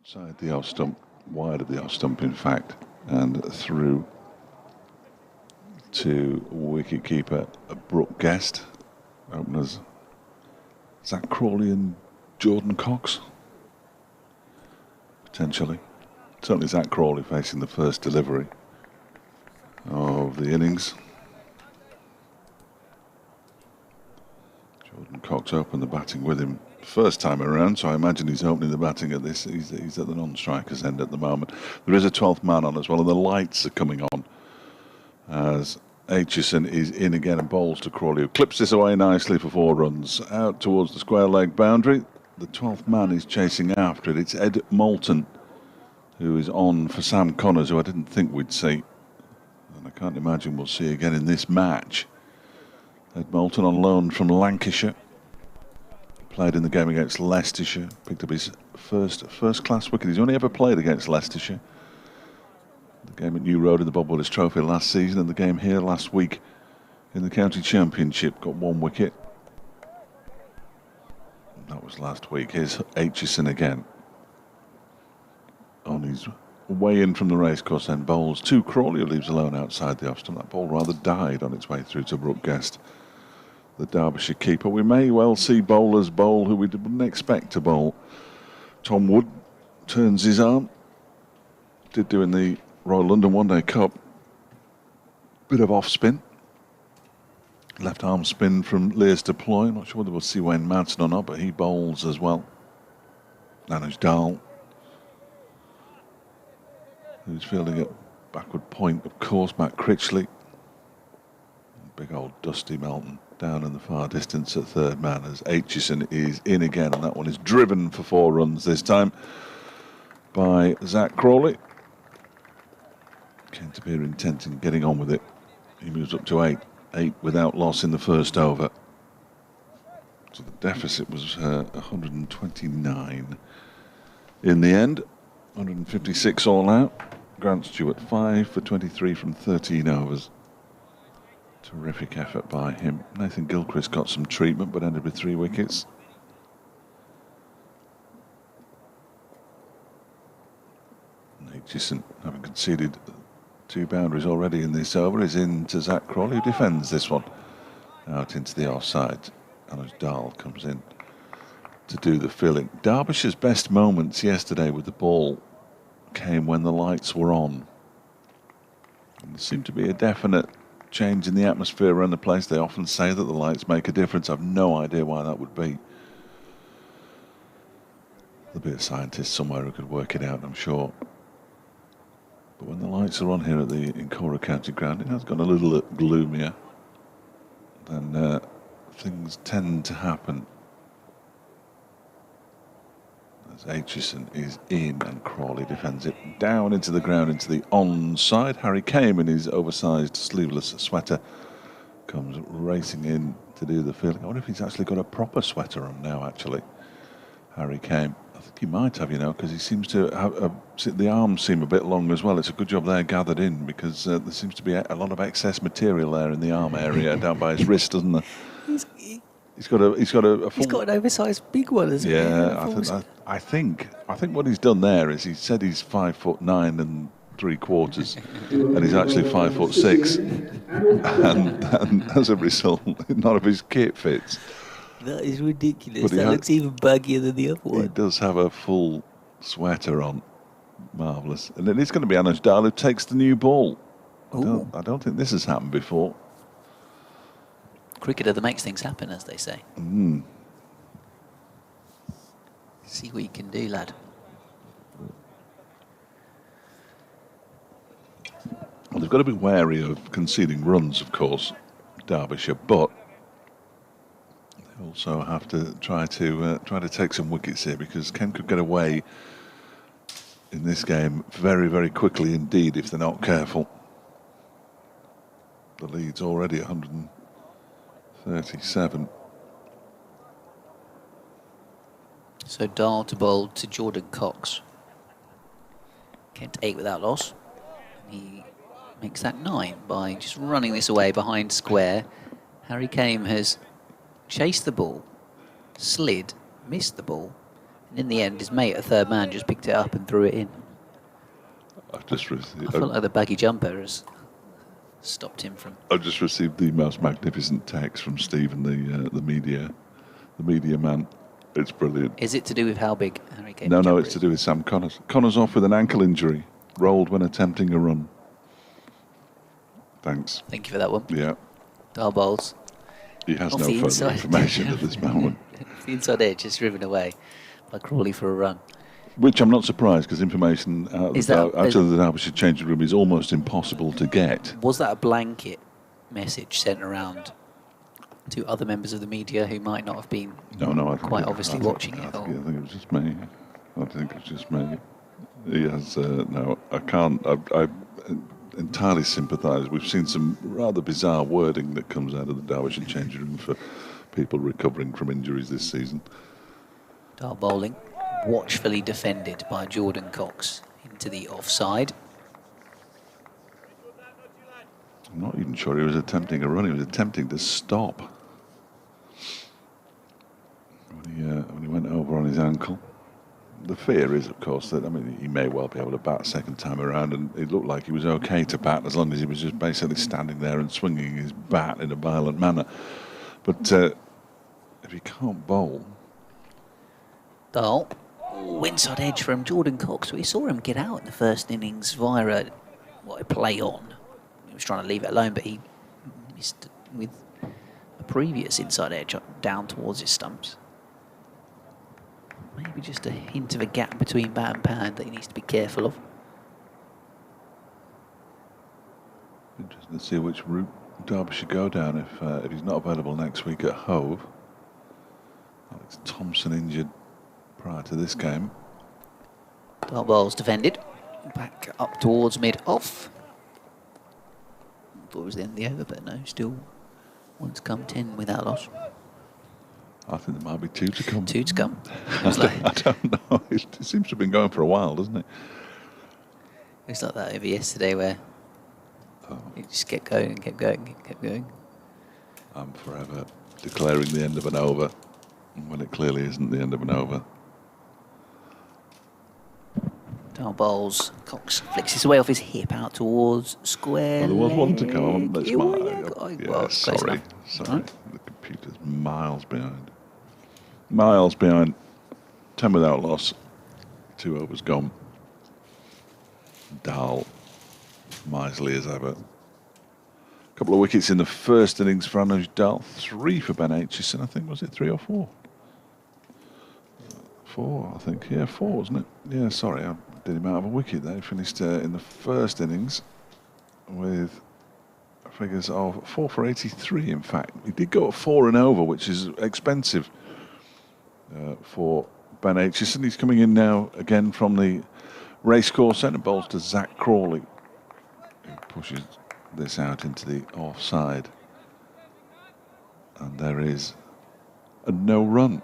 outside the off stump, wide of the off stump in fact, and through to wicket-keeper Brooke Guest. Openers Zach Crawley and Jordan Cox, potentially. Certainly Zach Crawley facing the first delivery of the innings. Jordan Cox opened the batting with him first time around, so I imagine he's opening the batting at this. He's at the non-striker's end at the moment. There is a 12th man on as well, and the lights are coming on as Aitchison is in again and bowls to Crawley, who clips this away nicely for 4 runs out towards the square leg boundary. The 12th man is chasing after it. It's Ed Moulton who is on for Sam Connors, who I didn't think we'd see, and I can't imagine we'll see again in this match. Ed Moulton on loan from Lancashire, played in the game against Leicestershire, picked up his first class wicket. He's only ever played against Leicestershire. The game at New Road in the Bob Willis Trophy last season, and the game here last week in the County Championship, got 1 wicket. That was last week. Here's Aitchison again, on his way in from the racecourse end, bowls to Crawley, who leaves alone outside the off stump. That ball rather died on its way through to Brooke Guest, the Derbyshire keeper. We may well see bowlers bowl who we wouldn't expect to bowl. Tom Wood turns his arm, did do in the Royal London One Day Cup. Bit of off spin, left arm spin from Lears Deploy. Not sure whether we'll see Wayne Madsen or not, but he bowls as well. Anuj Dal, who's fielding at backward point, of course, Matt Critchley. Big old Dusty Melton down in the far distance at third man as Aitchison is in again, and that one is driven for 4 runs this time by Zach Crawley. Kent appear intent in getting on with it. He moves up to 8 without loss in the first over. So the deficit was 129 in the end. 156 all out. Grant Stewart 5 for 23 from 13 overs. Terrific effort by him. Nathan Gilchrist got some treatment but ended with 3 wickets. Aitchison, having conceded 2 boundaries already in this over, is in to Zach Crawley, who defends this one out into the offside. Anuj Dal comes in to do the filling. Derbyshire's best moments yesterday with the ball came when the lights were on. And there seemed to be a definite change in the atmosphere around the place. They often say that the lights make a difference. I've no idea why that would be. There'll be a scientist somewhere who could work it out, I'm sure. But when the lights are on here at the Incora County Ground, it has gone a little gloomier. Then things tend to happen. As Aitchison is in and Crawley defends it down into the ground, into the onside. Harry Kame in his oversized sleeveless sweater comes racing in to do the fielding. I wonder if he's actually got a proper sweater on now, actually. Harry Kame. I think he might have, you know, because he seems to have the arms seem a bit long as well. It's a good job they're gathered in, because there seems to be a lot of excess material there in the arm area down by his wrist, doesn't there? He's got a full... He's got an oversized big one, hasn't he? Yeah, I think what he's done there is he said he's 5'9 3/4, and he's actually 5'6, and as a result, none of his kit fits. That is ridiculous. That looks even baggier than the other one. He does have a full sweater on. Marvellous. And it is going to be Anuj Dal who takes the new ball. I don't think this has happened before. Cricketer that makes things happen, as they say. See what you can do, lad. Well, they've got to be wary of conceding runs, of course, Derbyshire, but they also have to try to take some wickets here, because Kent could get away in this game very, very quickly indeed if they're not careful. The lead's already 137. So Dahl to bowl to Jordan Cox. Kent 8 without loss. He makes that 9 by just running this away behind square. Harry Kame has chased the ball, slid, missed the ball, And in the end, his mate, a third man, just picked it up and threw it in. I felt like the baggy jumper has stopped him from... I've just received the most magnificent text from Stephen, the media man. It's brilliant. Is it to do with how big Harry Kane's No, jumper it's is? to do with Sam Connors. Connors off with an ankle injury, rolled when attempting a run. Thanks. Thank you for that one. Yeah. Dial bowls. He has Off no the further inside. information at this moment. The inside edge is driven away by Crawley for a run. Which I'm not surprised, because information out Is of that- the Derbyshire changing room is almost impossible to get. Was that a blanket message sent around to other members of the media who might not have been No, I think quite obviously watching I it? think it was just me. I think it's just me. He has no. I can't. I entirely sympathise. We've seen some rather bizarre wording that comes out of the Derbyshire changing room for people recovering from injuries this season. Dial bowling, watchfully defended by Jordan Cox into the offside. I'm not even sure he was attempting a run. He was attempting to stop when he went over on his ankle. The fear is, of course, that he may well be able to bat second time around, and it looked like he was okay to bat as long as he was just basically standing there and swinging his bat in a violent manner. But if he can't bowl, Dial. Ooh, inside edge from Jordan Cox. We saw him get out in the first innings via a play on. He was trying to leave it alone, but he missed with a previous inside edge down towards his stumps. Maybe just a hint of a gap between bat and pad that he needs to be careful of. interesting to see which route Derbyshire go down if he's not available next week at Hove. Alex Thompson injured prior to this game. Dial ball's defended. Back up towards mid-off. Thought it was the end of the over, but no, still one's come 10 without loss. I think there might be two to come. Two to come. I don't know. It seems to have been going for a while, doesn't it? It's like that over yesterday where it just kept going and kept going and kept going. I'm forever declaring the end of an over when it clearly isn't the end of an over. Dial bowls. Cox flicks his way off his hip out towards square. Well, there was one to come. leg. That's Yeah, my, yeah, well, close sorry. enough. Right. The computer's miles behind. Miles behind. 10 without loss. 2 overs gone. Dull. Miserly as ever. A couple of wickets in the first innings for Anuj Dal. 3 for Ben Aitchison, I think. Was it 3 or 4? 4, I think. Yeah, 4, wasn't it? Yeah, sorry. I did him out of a wicket there. He finished in the first innings with figures of 4 for 83, in fact. He did go at 4 and over, which is expensive for Ben Aitchison. He's coming in now again from the racecourse centre, bowls to Zach Crawley, who pushes this out into the offside. And there is a no run.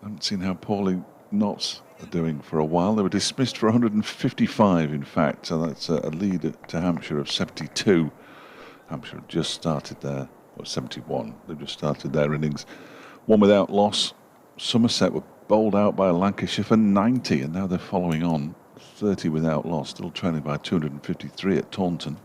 I haven't seen how poorly Notts are doing for a while. They were dismissed for 155, in fact, so that's a lead to Hampshire of 72. Hampshire have just started their, or 71, they've just started their innings. 1 without loss. Somerset were bowled out by Lancashire for 90, and now they're following on 30 without loss, still trailing by 253 at Taunton.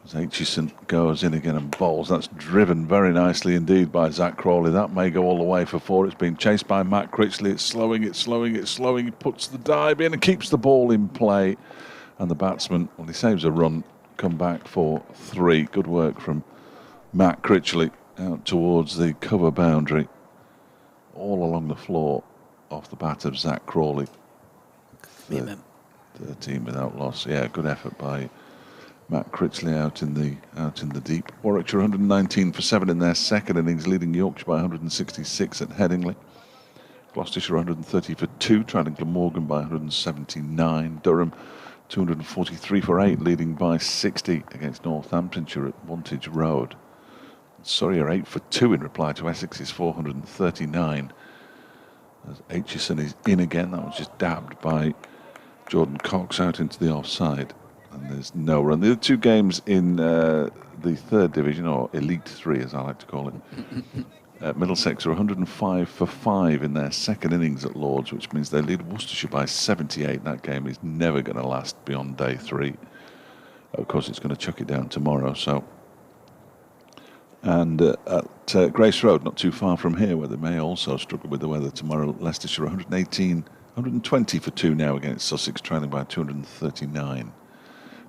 As Aitchison goes in again and bowls, that's driven very nicely indeed by Zach Crawley. That may go all the way for 4. It's been chased by Matt Critchley. It's slowing, it's slowing, it's slowing. He puts the dive in and keeps the ball in play. And the batsman, well, he saves a run, come back for 3. Good work from Matt Critchley out towards the cover boundary, all along the floor off the bat of Zach Crawley. 13 without loss. Yeah, good effort by Matt Critchley out in the deep. Warwickshire 119 for 7 in their second innings, leading Yorkshire by 166 at Headingley. Gloucestershire 130 for 2, trailing Glamorgan by 179. Durham 243 for 8, leading by 60 against Northamptonshire at Wantage Road. Surrey are 8 for 2 in reply to Essex's 439. As Aitchison is in again, that was just dabbed by Jordan Cox out into the offside. And there's no run. The other 2 games in the 3rd division, or Elite 3 as I like to call it, Middlesex are 105 for 5 in their second innings at Lords, which means they lead Worcestershire by 78. That game is never going to last beyond day 3. Of course, it's going to chuck it down tomorrow. So, and at Grace Road, not too far from here, where they may also struggle with the weather tomorrow, Leicestershire 120 for 2 now against Sussex, trailing by 239.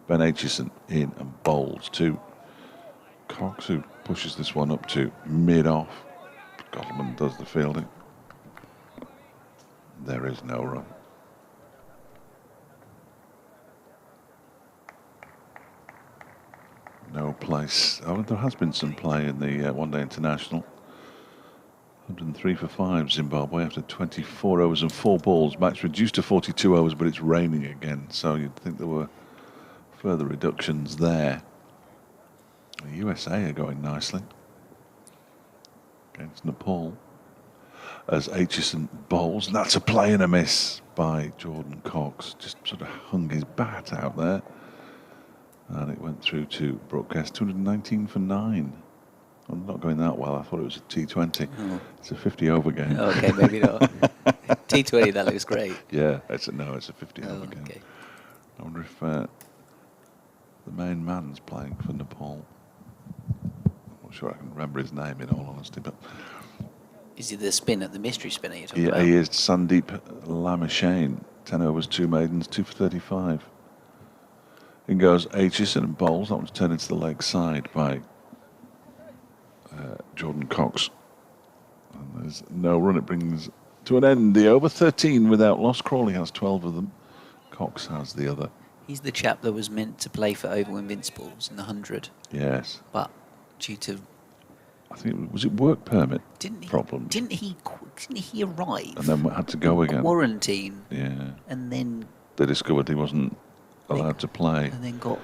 Ben Aitchison in and bowls to Cox, who pushes this one up to mid-off. Godleman does the fielding. There is no run. No place. Oh, there has been some play in the one-day international. 103 for 5 Zimbabwe after 24 overs and 4 balls. Match reduced to 42 overs, but it's raining again, so you'd think there were further reductions there. The USA are going nicely against Nepal as Aitchison bowls, and that's a play and a miss by Jordan Cox. Just sort of hung his bat out there, and it went through to Broadcast. 219 for 9. I'm not going that well. I thought it was a T20. Oh. It's a 50 over game. Okay, maybe not. T20, that looks great. Yeah, it's a 50 over game. Okay. I wonder if the main man's playing for Nepal. I'm not sure I can remember his name in all honesty, but Is he the spinner, the mystery spinner you're talking yeah, about? he is. Sandeep Lamashane, 10 overs, 2 maidens, 2 for 35. In goes Aitchison and bowls. That one's turned into the leg side by Jordan Cox. And there's no run. It brings to an end the over 13 without loss. Crawley has 12 of them. Cox has the other. He's the chap that was meant to play for Oval Invincibles in the 100. Yes. But due to... I think was it work permit problems? Didn't he arrive? And then had to go again. Quarantine. Yeah. And then... They discovered he wasn't allowed to play. And then got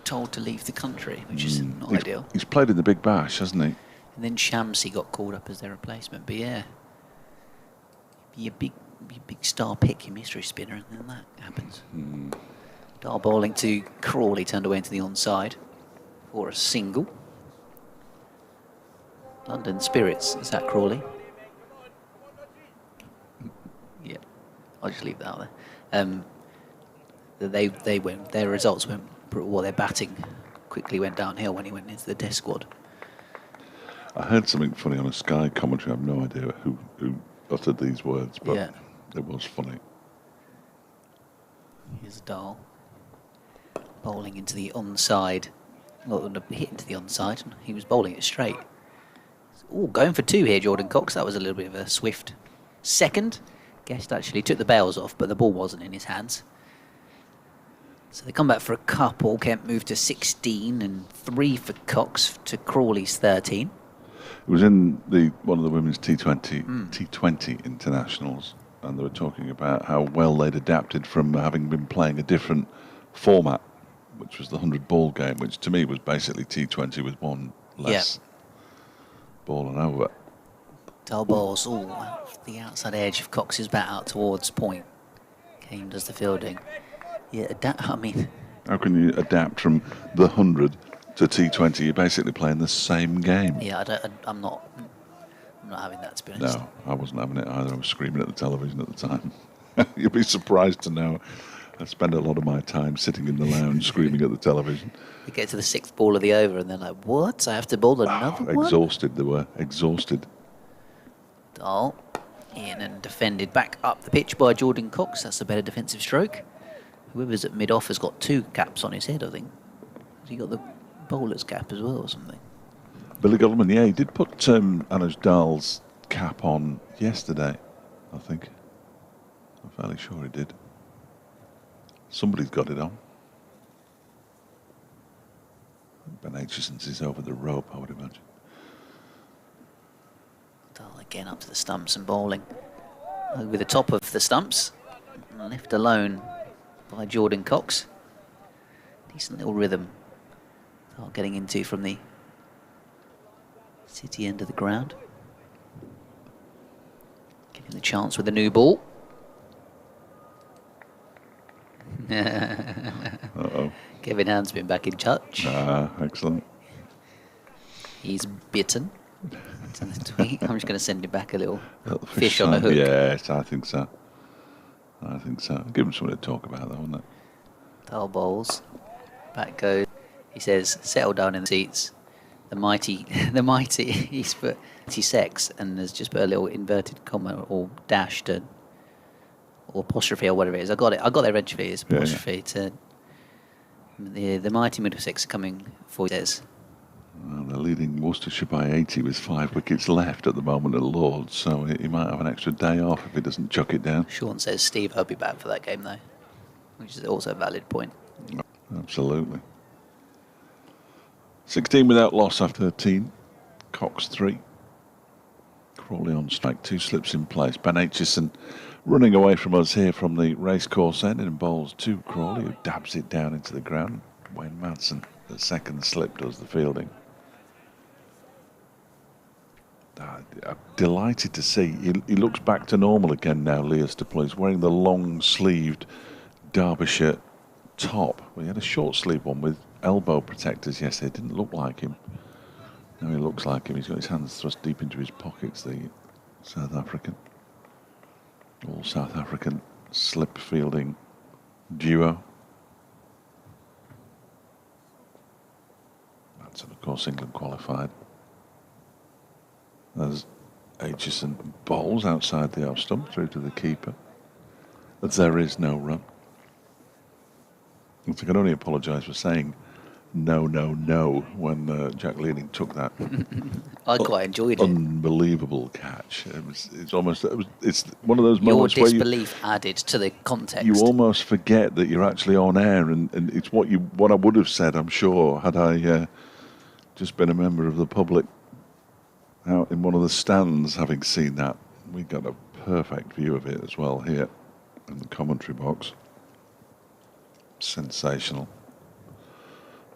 told to leave the country, which is not ideal. He's played in the Big Bash, hasn't he? And then Shamsi got called up as their replacement. But yeah, be a big star pick, your mystery spinner, and then that happens. Dar bowling to Crawley, turned away into the onside for a single. London Spirits, is that Crawley? Yeah, I'll just leave that out there. Their results went, well, their batting quickly went downhill when he went into the Test squad. I heard something funny on a Sky commentary. I have no idea who uttered these words, but yeah, it was funny. Here's Dahl bowling into the onside. Well, hit into the onside. He was bowling it straight. Oh, going for 2 here, Jordan Cox. That was a little bit of a swift second. Guest actually took the bails off, but the ball wasn't in his hands. So they come back for a couple. Kent moved to 16 and 3 for Cox to Crawley's 13. It was in one of the women's T20 internationals, and they were talking about how well they'd adapted from having been playing a different format, which was the 100 ball game, which to me was basically T20 with one less ball and over. Dull balls all the outside edge of Cox's bat out towards point. Kane does the fielding. Yeah, I mean, how can you adapt from the 100 to T20? You're basically playing the same game. Yeah, I'm not having that, to be honest. No, I wasn't having it either. I was screaming at the television at the time. You'll be surprised to know I spend a lot of my time sitting in the lounge screaming at the television. They get to the 6th ball of the over and they're like, what? I have to bowl another one? Exhausted, they were. Exhausted. Dahl in and defended back up the pitch by Jordan Cox. That's a better defensive stroke. Whoever's at mid-off has got 2 caps on his head, I think. Has he got the bowler's cap as well or something? Billy Godleman, yeah, he did put Anuj Dahl's cap on yesterday, I think. I'm fairly sure he did. Somebody's got it on. Ben Aitchison's is over the rope, I would imagine. Dahl again up to the stumps and bowling over the top of the stumps. Left alone by Jordan Cox. Decent little rhythm Dahl getting into from the city end of the ground. Giving the chance with a new ball. Uh-oh. Kevin Hand's been back in touch. Ah, excellent. He's bitten. Send the tweet. I'm just going to send him back a little fish sign. on a hook. Yes, I think so. Give him something to talk about, though, wouldn't it? Dull bowls. Back goes. He says, settle down in the seats. The mighty, he's put sex and has just put a little inverted comma or dash to, or apostrophe or whatever it is. I got it eventually. It's apostrophe to the mighty Middlesex coming for, he says. Well, they're leading Worcestershire by 80 with 5 wickets left at the moment at Lord's, so he might have an extra day off if he doesn't chuck it down. Sean says Steve will be back for that game though, which is also a valid point. Absolutely. 16 without loss after 13. Cox 3. Crawley on strike, 2 slips in place. Ben Aitchison running away from us here from the racecourse end and bowls to Crawley, who dabs it down into the ground. Wayne Madsen, the second slip, does the fielding. I'm delighted to see. He looks back to normal again now, Leas de Pluy. He's wearing the long-sleeved Derbyshire top. Well, he had a short-sleeve one with elbow protectors yesterday. It didn't look like him. Now he looks like him. He's got his hands thrust deep into his pockets, the South African. All South African slip fielding duo. That's, of course, England qualified. As Aitchison bowls outside the off stump through to the keeper. But there is no run. I can only apologise for saying no when Jack Leading took that. I quite enjoyed it. Unbelievable catch. It's one of those moments your where disbelief added to the context. You almost forget that you're actually on air, and it's what I would have said, I'm sure, had I just been a member of the public out in one of the stands having seen that. We got a perfect view of it as well here in the commentary box. Sensational.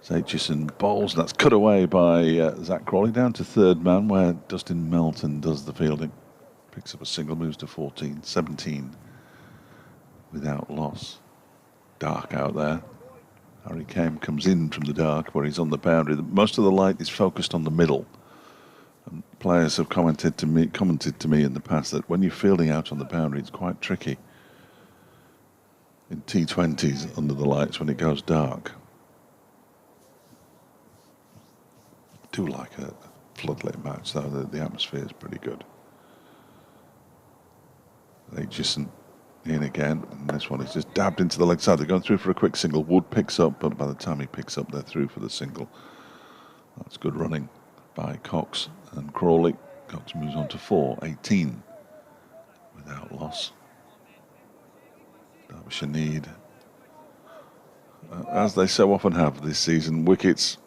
Aitchison bowls, and that's cut away by Zach Crawley down to third man, where Dustin Melton does the fielding. Picks up a single, moves to 14, 17 without loss. Dark out there. Harry Kame comes in from the dark where he's on the boundary. Most of the light is focused on the middle. And players have commented to me in the past that when you're fielding out on the boundary, it's quite tricky in T20s under the lights when it goes dark. I do like a floodlit match, though. The atmosphere is pretty good. Aitchison in again, and this one is just dabbed into the leg side. They're going through for a quick single. Wood picks up, but by the time he picks up, they're through for the single. That's good running by Cox and Crawley. Cox moves on to 4, 18 without loss. Derbyshire need, as they so often have this season, wickets.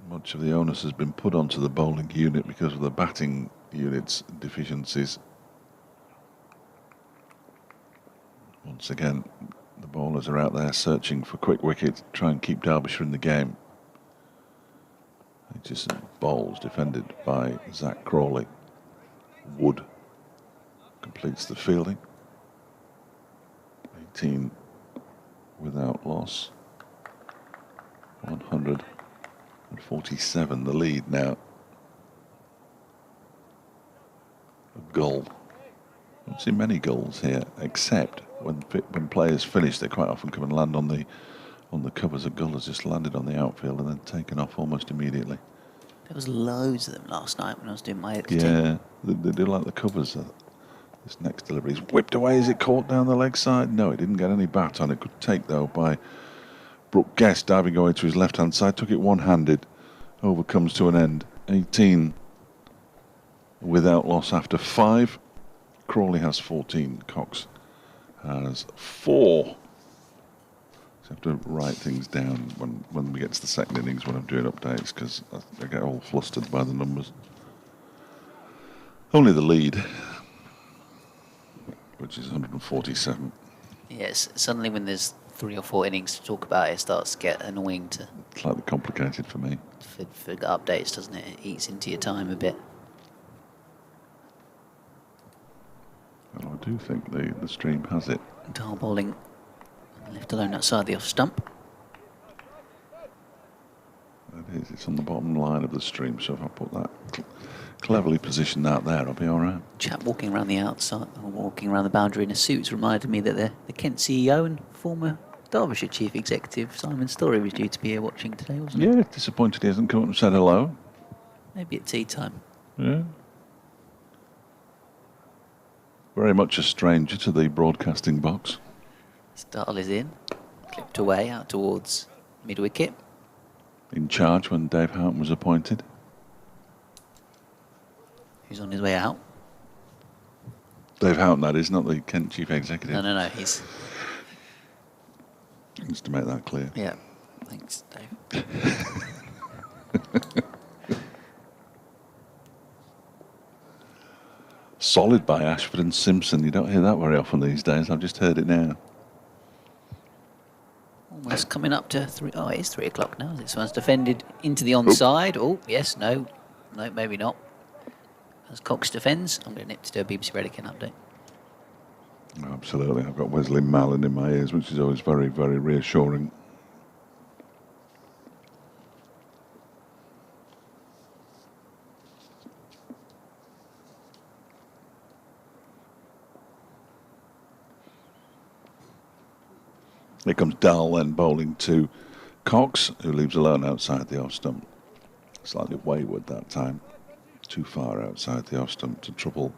Much of the onus has been put onto the bowling unit because of the batting unit's deficiencies. Once again, the bowlers are out there searching for quick wickets, try and keep Derbyshire in the game. Aitchison bowls, defended by Zach Crawley. Wood completes the fielding. 18 without loss. 147 the lead now. A goal. I don't see many goals here, except when players finish, they quite often come and land on the covers. A goal has just landed on the outfield and then taken off almost immediately. There was loads of them last night when I was doing my editing. Yeah, they do like the covers. This next delivery is whipped away. Is it caught down the leg side? No, it didn't get any bat on it. Good take, though, by Brooke Guest, diving away to his left-hand side. Took it one-handed. Over comes to an end. 18 without loss after 5. Crawley has 14. Cox has 4. So I have to write things down when we get to the second innings when I'm doing updates, because I get all flustered by the numbers. Only the lead, which is 147. Yes, suddenly when there's 3 or 4 innings to talk about, it starts to get annoying to... Slightly complicated for me. For updates, doesn't it? It eats into your time a bit. Well, I do think the stream has it. Dull bowling left alone outside the off stump. It is. It's on the bottom line of the stream, so if I put that Cleverly positioned out there, I'll be all right. Chap walking around the outside, or walking around the boundary in a suit, reminded me that the Kent CEO and former Derbyshire Chief Executive Simon Story was due to be here watching today, wasn't he? Yeah, disappointed he hasn't come up and said hello. Maybe at tea time. Yeah. Very much a stranger to the broadcasting box. Dahl is in, clipped away out towards mid-wicket. In charge when Dave Houghton was appointed. Who's on his way out? Dave Houghton, that is, not the Kent Chief Executive. No, he's... Just to make that clear. Yeah, thanks, Dave. Solid by Ashford and Simpson. You don't hear that very often these days. I've just heard it now. Almost coming up to 3. Oh, it is 3 o'clock now. This one's defended into the onside. Oh, yes, no, maybe not. As Cox defends, I'm going to nip to do a BBC Redican update. Absolutely. I've got Wesley Mallon in my ears, which is always very, very reassuring. Here comes Dahl then bowling to Cox, who leaves alone outside the off stump. Slightly wayward that time. Too far outside the off stump to trouble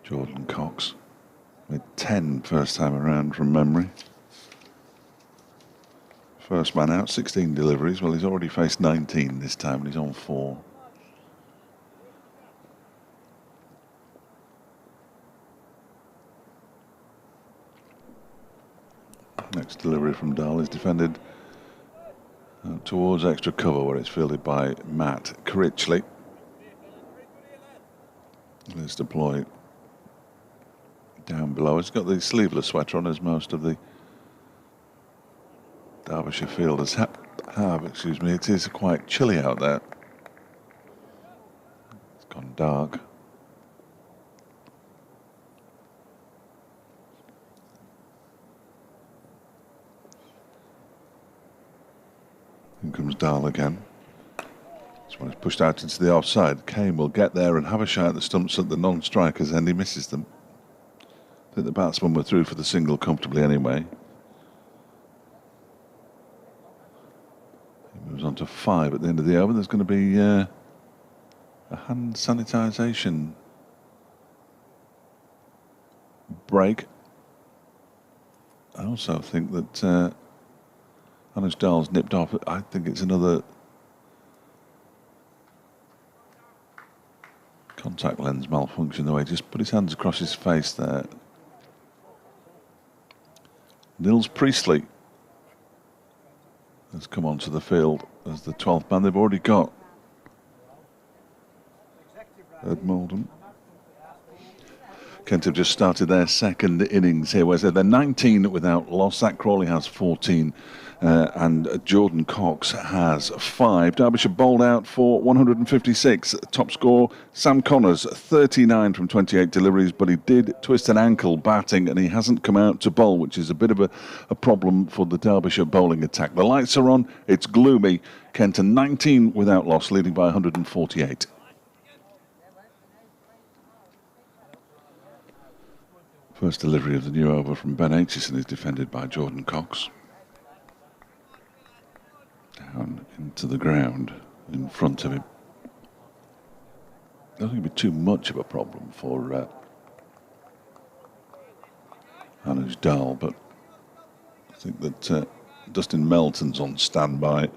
Jordan Cox. Made 10 first time around from memory. First man out, 16 deliveries. Well, he's already faced 19 this time and he's on 4. Next delivery from Dahl is defended towards extra cover where it's fielded by Matt Critchley. Let's deploy down below. It's got the sleeveless sweater on as most of the Derbyshire fielders have. Excuse me. It is quite chilly out there. It's gone dark. Here comes Dahl again. This one is pushed out into the offside. Kane will get there and have a shot at the stumps at the non-strikers and he misses them. I think the batsmen were through for the single comfortably anyway. He moves on to 5 at the end of the over. There's going to be a hand sanitisation break. I also think that Anush Dahl's nipped off. I think it's another contact lens malfunction, the way he just put his hands across his face there. Nils Priestley has come onto the field as the 12th man. They've already got Ed Moulden. Kent have just started their second innings here, where they're 19 without loss. Zach Crawley has 14 and Jordan Cox has 5. Derbyshire bowled out for 156. Top score, Sam Connors, 39 from 28 deliveries, but he did twist an ankle batting and he hasn't come out to bowl, which is a bit of a problem for the Derbyshire bowling attack. The lights are on, it's gloomy. Kent are 19 without loss, leading by 148. First delivery of the new over from Ben Aitchison is defended by Jordan Cox. Down into the ground in front of him. I don't think it'd be too much of a problem for Anush Dahl, but I think that Dustin Melton's on standby.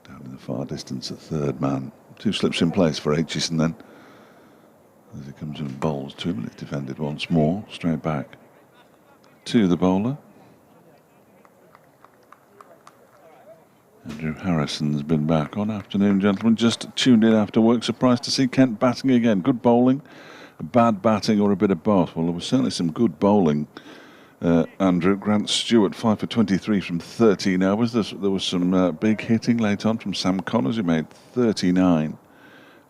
Down in the far distance, a third man. 2 slips in place for Aitchison then. As he comes and bowls 2 minutes defended once more. Straight back to the bowler. Andrew Harrison's been back on. Afternoon, gentlemen. Just tuned in after work. Surprised to see Kent batting again. Good bowling, bad batting, or a bit of both? Well, there was certainly some good bowling. Andrew Grant Stewart 5 for 23 from 13 overs. There was some big hitting late on from Sam Connors, who made 39.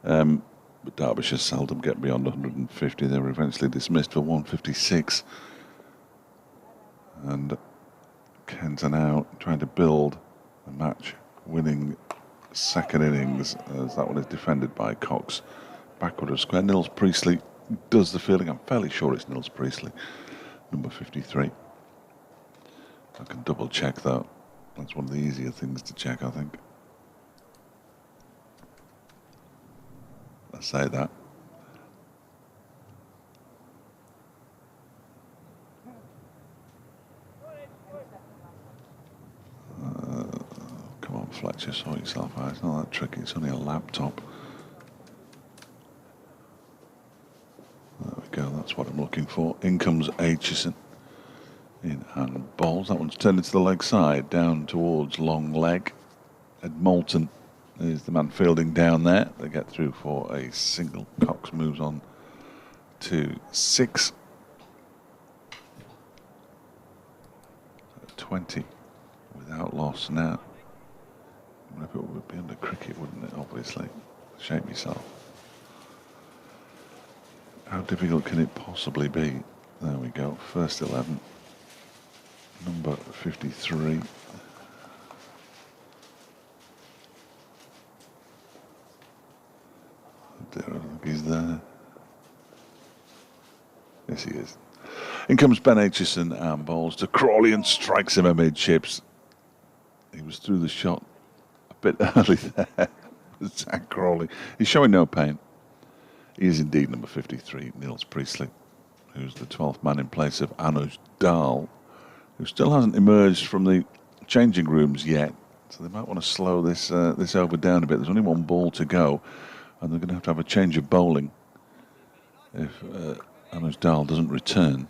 But Derbyshire seldom get beyond 150. They were eventually dismissed for 156. And Kent are now trying to build a match-winning second innings, as that one is defended by Cox. Backward of square. Nils Priestley does the fielding. I'm fairly sure it's Nils Priestley, number 53. I can double check that. That's one of the easier things to check, I think. I say that. Come on, Fletcher, sort yourself out. It's not that tricky. It's only a laptop. There we go. That's what I'm looking for. In comes Aitchison. In and bowls. That one's turned into the leg side, down towards long leg. Ed Moulton is the man fielding down there. They get through for a single. Cox moves on to 6. 20 without loss now. It would be under cricket, wouldn't it? Obviously. Shape yourself. How difficult can it possibly be? There we go. First 11. Number 53. I don't think he's there. Yes, he is. In comes Ben Aitchison and bowls to Crawley and strikes him amidships. He was through the shot a bit early there. Zach Crawley. He's showing no pain. He is indeed number 53, Nils Priestley, who's the 12th man in place of Anuj Dal, who still hasn't emerged from the changing rooms yet. So they might want to slow this over down a bit. There's only one ball to go, and they're going to have a change of bowling if Anuj Dal doesn't return.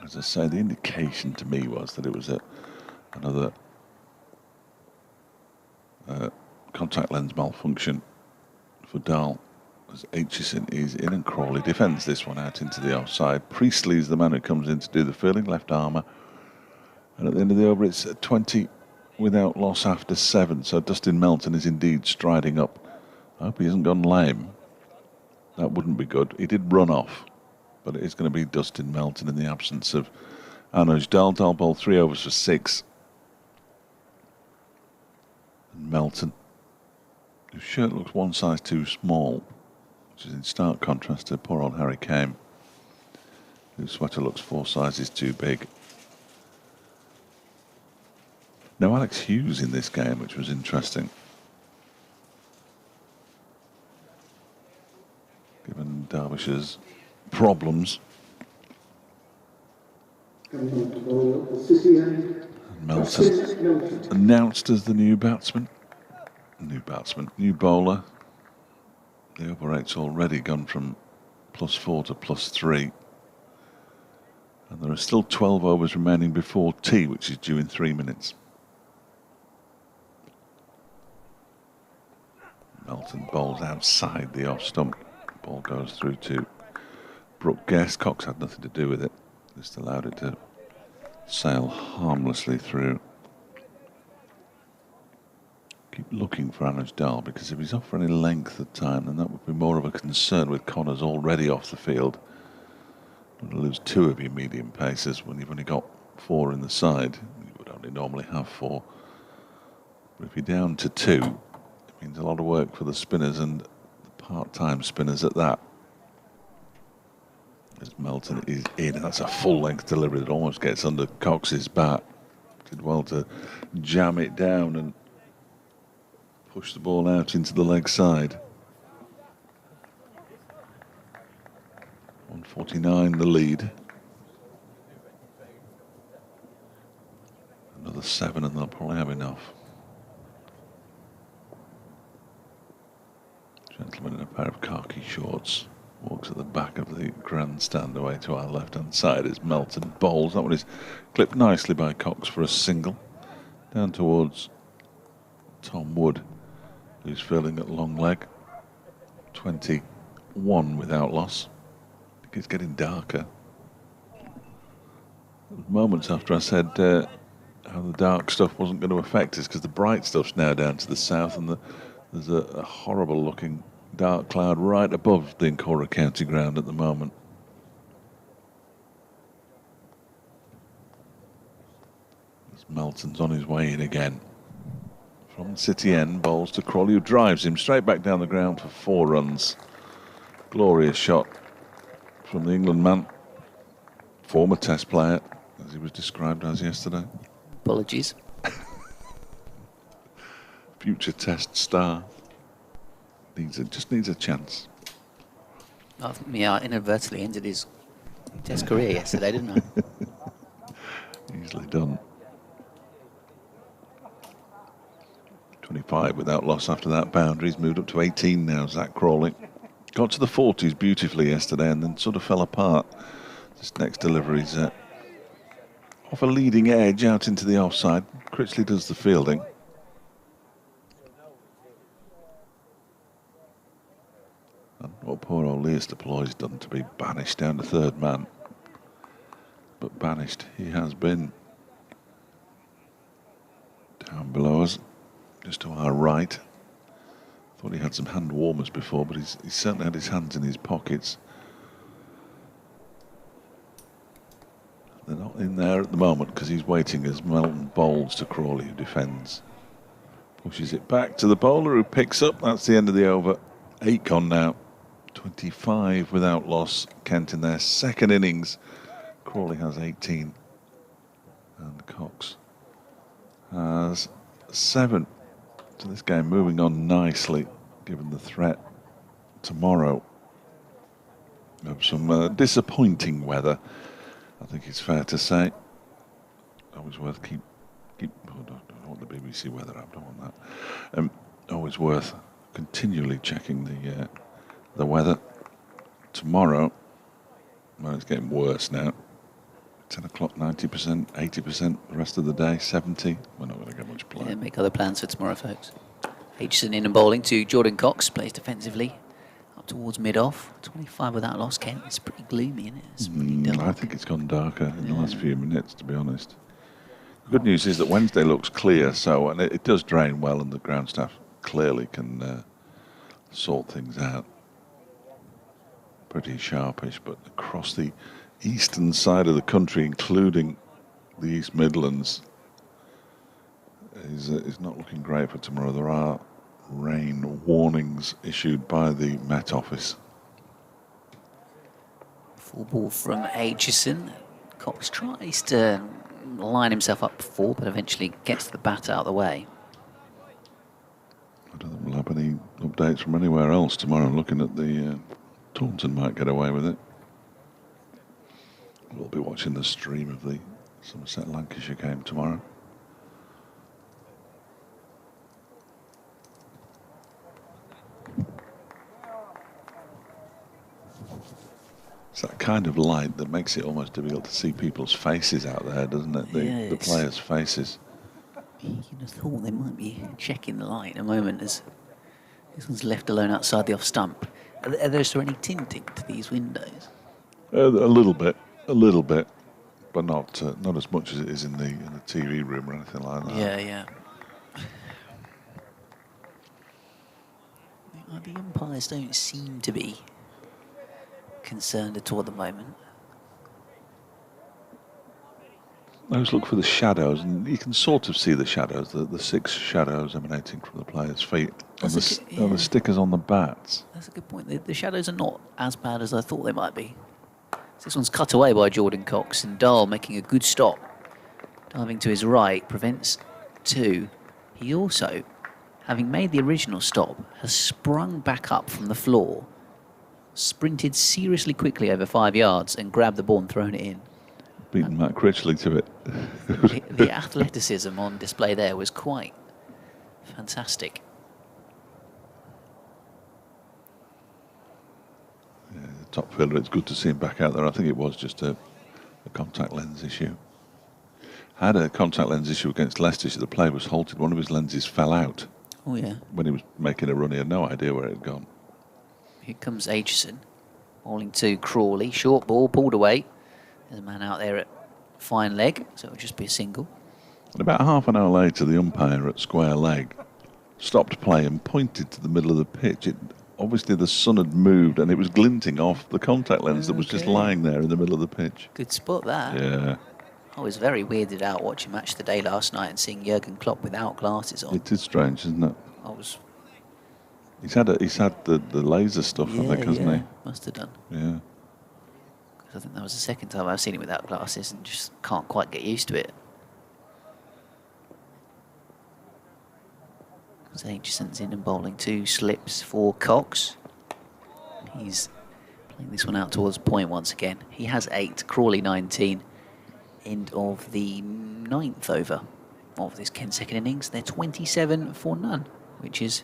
As I say, the indication to me was that it was another contact lens malfunction for Dal, as Aitchison is in and Crawley defends this one out into the offside. Priestley is the man who comes in to do the fielding, left armour. And at the end of the over, it's 20 without loss after 7. So Dustin Melton is indeed striding up. I hope he hasn't gone lame. That wouldn't be good. He did run off, but it is going to be Dustin Melton in the absence of Anuj Dal. Dal bowled 3 overs for 6. And Melton, whose shirt looks one size too small, which is in stark contrast to poor old Harry Kame, whose sweater looks 4 sizes too big. No Alex Hughes in this game, which was interesting, given Derbyshire's problems. And Melton announced as the new batsman. New bowler. The over rate's already gone from +4 to +3. And there are still 12 overs remaining before tea, which is due in 3 minutes. Melton bowls outside the off stump. Ball goes through to Brooke Guest. Cox had nothing to do with it. Just allowed it to sail harmlessly through. Keep looking for Anuj Dal, because if he's off for any length of time, then that would be more of a concern with Connors already off the field. You're going to lose 2 of your medium pacers when you've only got 4 in the side. You would only normally have 4. But if you're down to 2, it means a lot of work for the spinners, and the part-time spinners at that. As Melton is in, that's a full-length delivery that almost gets under Cox's bat. Did well to jam it down and push the ball out into the leg side. 149 the lead. Another 7 and they'll probably have enough. Gentleman in a pair of khaki shorts walks at the back of the grandstand away to our left-hand side as Melton bowls. That one is clipped nicely by Cox for a single. Down towards Tom Wood, who's fielding at long leg. 21 without loss. I think it's getting darker. Moments after I said how the dark stuff wasn't going to affect us, because the bright stuff's now down to the south, and there's a horrible looking dark cloud right above the Incora County Ground at the moment. Melton's on his way in again. From City end, bowls to Crawley, who drives him straight back down the ground for 4 runs. Glorious shot from the England man. Former Test player, as he was described as yesterday. Apologies. Future Test star. Just needs a chance. I inadvertently ended his Test career yesterday, didn't I? Easily done. 25 without loss after that boundary. He's moved up to 18 now, Zach Crawley. Got to the 40s beautifully yesterday and then sort of fell apart. This next delivery's off a leading edge out into the offside. Critchley does the fielding. And what poor old Lewis Deploy's done to be banished down to 3rd man. But banished he has been. Down below us, just to our right. Thought he had some hand warmers before, but he's certainly had his hands in his pockets. They're not in there at the moment because he's waiting as Melton bowls to Crawley, who defends. Pushes it back to the bowler, who picks up. That's the end of the over. 8 gone now. 25 without loss. Kent in their 2nd innings. Crawley has 18. And Cox has 7. So this game moving on nicely, given the threat tomorrow of some disappointing weather. I think it's fair to say. Always worth keep. I don't want the BBC weather app. Don't want that. Always worth continually checking the weather. Tomorrow, well, it's getting worse now. 10 o'clock, 90%, 80%. The rest of the day, 70. We're not going to get much play. Yeah, make other plans for tomorrow, folks. Aitchison in and bowling to Jordan Cox. Plays defensively up towards mid-off. 25 without loss, Kent. It's pretty gloomy, isn't it? It's pretty dark. I think it's gone darker in the last few minutes, to be honest. The good news is that Wednesday looks clear, and it does drain well, and the ground staff clearly can sort things out. Pretty sharpish, but across the eastern side of the country, including the East Midlands, is not looking great for tomorrow. There are rain warnings issued by the Met Office. Full ball from Aitchison. Cox tries to line himself up before, but eventually gets the bat out of the way. I don't think we'll have any updates from anywhere else tomorrow. Looking at the Taunton might get away with it. We'll be watching the stream of the Somerset Lancashire game tomorrow. It's that kind of light that makes it almost difficult to see people's faces out there, doesn't it? The players' faces. You'd have thought they might be checking the light in a moment as this one's left alone outside the off stump. Are there any tinting to these windows? A little bit, but not as much as it is in the TV room or anything like that. Yeah. The umpires don't seem to be concerned at all at the moment. Those look for the shadows, and you can sort of see the shadows, the 6 shadows emanating from the players' feet, and the stickers on the bats. That's a good point. The shadows are not as bad as I thought they might be. This one's cut away by Jordan Cox, and Dahl making a good stop. Diving to his right, prevents 2. He also, having made the original stop, has sprung back up from the floor, sprinted seriously quickly over 5 yards, and grabbed the ball and thrown it in. Beaten Matt Critchley to it. The athleticism on display there was quite fantastic. Yeah, the top fielder, it's good to see him back out there. I think it was just a contact lens issue. Had a contact lens issue against Leicestershire. The play was halted. One of his lenses fell out. Oh, yeah. When he was making a run, he had no idea where it had gone. Here comes Aitchison, bowling to Crawley. Short ball, pulled away. There's a man out there at fine leg, so it'll just be a single. And about half an hour later, the umpire at square leg stopped play and pointed to the middle of the pitch. Obviously, the sun had moved and it was glinting off the contact lens that was just lying there in the middle of the pitch. Good spot, that. Yeah. I was very weirded out watching Match of the Day last night and seeing Jurgen Klopp without glasses on. It is strange, isn't it? I was... He's had the laser stuff, I think, hasn't he? Must have done. Yeah. I think that was the second time I've seen him without glasses and just can't quite get used to it. So Aitchison's in and bowling 2 slips for Cox. He's playing this one out towards point once again. He has 8, Crawley 19. End of the 9th over of this Kent second innings. They're 27 for none, which is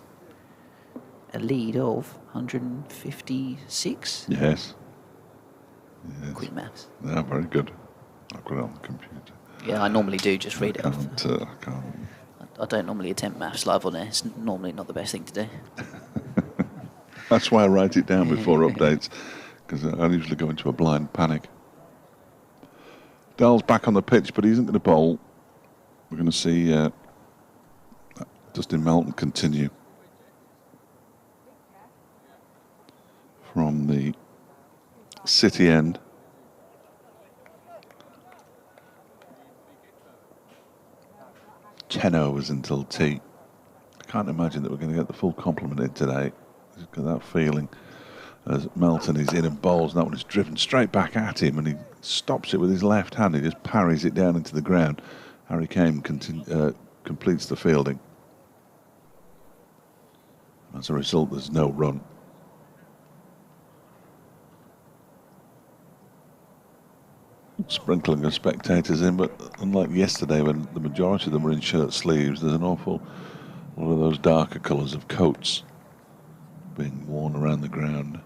a lead of 156. Yes. Quick maths. Yeah, very good. I've got it on the computer. Yeah, I normally do just read it off. I can't. I don't normally attempt maths live on air. It's normally not the best thing to do. That's why I write it down before updates, because I usually go into a blind panic. Dell's back on the pitch, but he isn't going to bowl. We're going to see Dustin Melton continue from the City end. Ten overs until tea. I can't imagine that we're going to get the full complement in today. Just got that feeling as Melton is in and bowls. That one is driven straight back at him, and he stops it with his left hand. He just parries it down into the ground. Harry Kane completes the fielding. As a result, there's no run. Sprinkling of spectators in, but unlike yesterday when the majority of them were in shirt sleeves, there's an awful lot of those darker colours of coats being worn around the ground,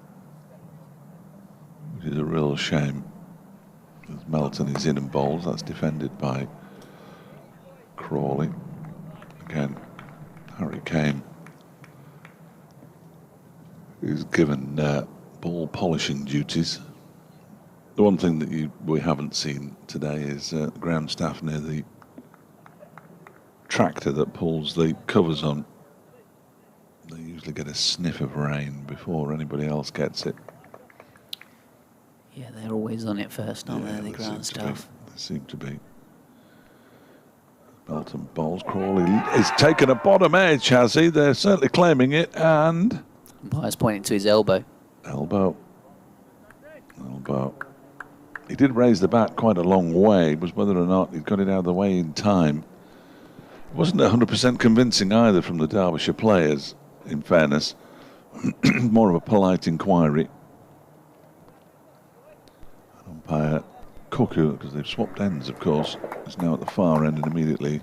which is a real shame. As Melton is in and bowls, that's defended by Crawley. Again, Harry Kane is given ball polishing duties. The one thing that we haven't seen today is ground staff near the tractor that pulls the covers on. They usually get a sniff of rain before anybody else gets it. Yeah, they're always on it first, aren't they, the ground staff? They seem to be. Melton bowls. Crawley is taken a bottom edge, has he? They're certainly claiming it, and... Umpire's pointing to his elbow. Elbow. He did raise the bat quite a long way. It was whether or not he'd got it out of the way in time. It wasn't 100% convincing either from the Derbyshire players, in fairness. More of a polite inquiry. Umpire Cuckoo, because they've swapped ends, of course, is now at the far end, and immediately,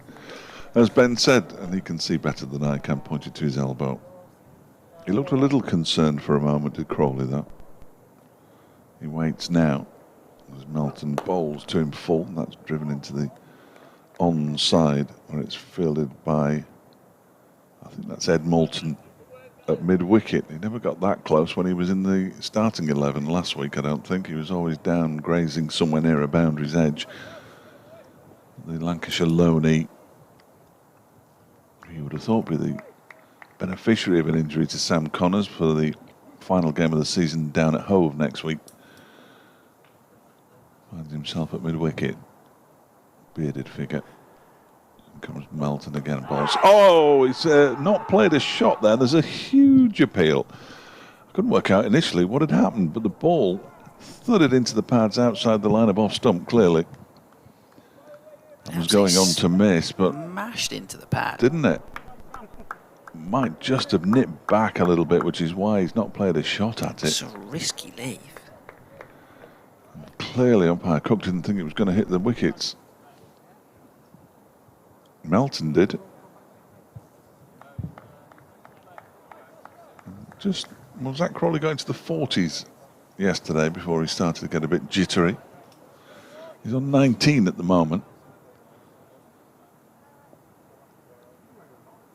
as Ben said, and he can see better than I can, pointed to his elbow. He looked a little concerned for a moment, did Crawley, though. He waits now as Melton bowls to him full, and that's driven into the onside, where it's fielded by, I think that's Ed Moulton at mid-wicket. He never got that close when he was in the starting 11 last week, I don't think. He was always down grazing somewhere near a boundary's edge. The Lancashire loanee, you would have thought, be the beneficiary of an injury to Sam Connors for the final game of the season down at Hove next week. Finds himself at mid-wicket. Bearded figure. And comes Melton again. Balls. Oh, he's not played a shot there. There's a huge appeal. I couldn't work out initially what had happened, but the ball thudded into the pads outside the line of off stump, clearly. It was going on to miss, but... Mashed into the pad. Didn't it? Might just have nipped back a little bit, which is why he's not played a shot at it. It's a risky leave. Clearly, umpire Cook didn't think it was going to hit the wickets. Melton did. Was that Crawley going to the 40s yesterday before he started to get a bit jittery? He's on 19 at the moment.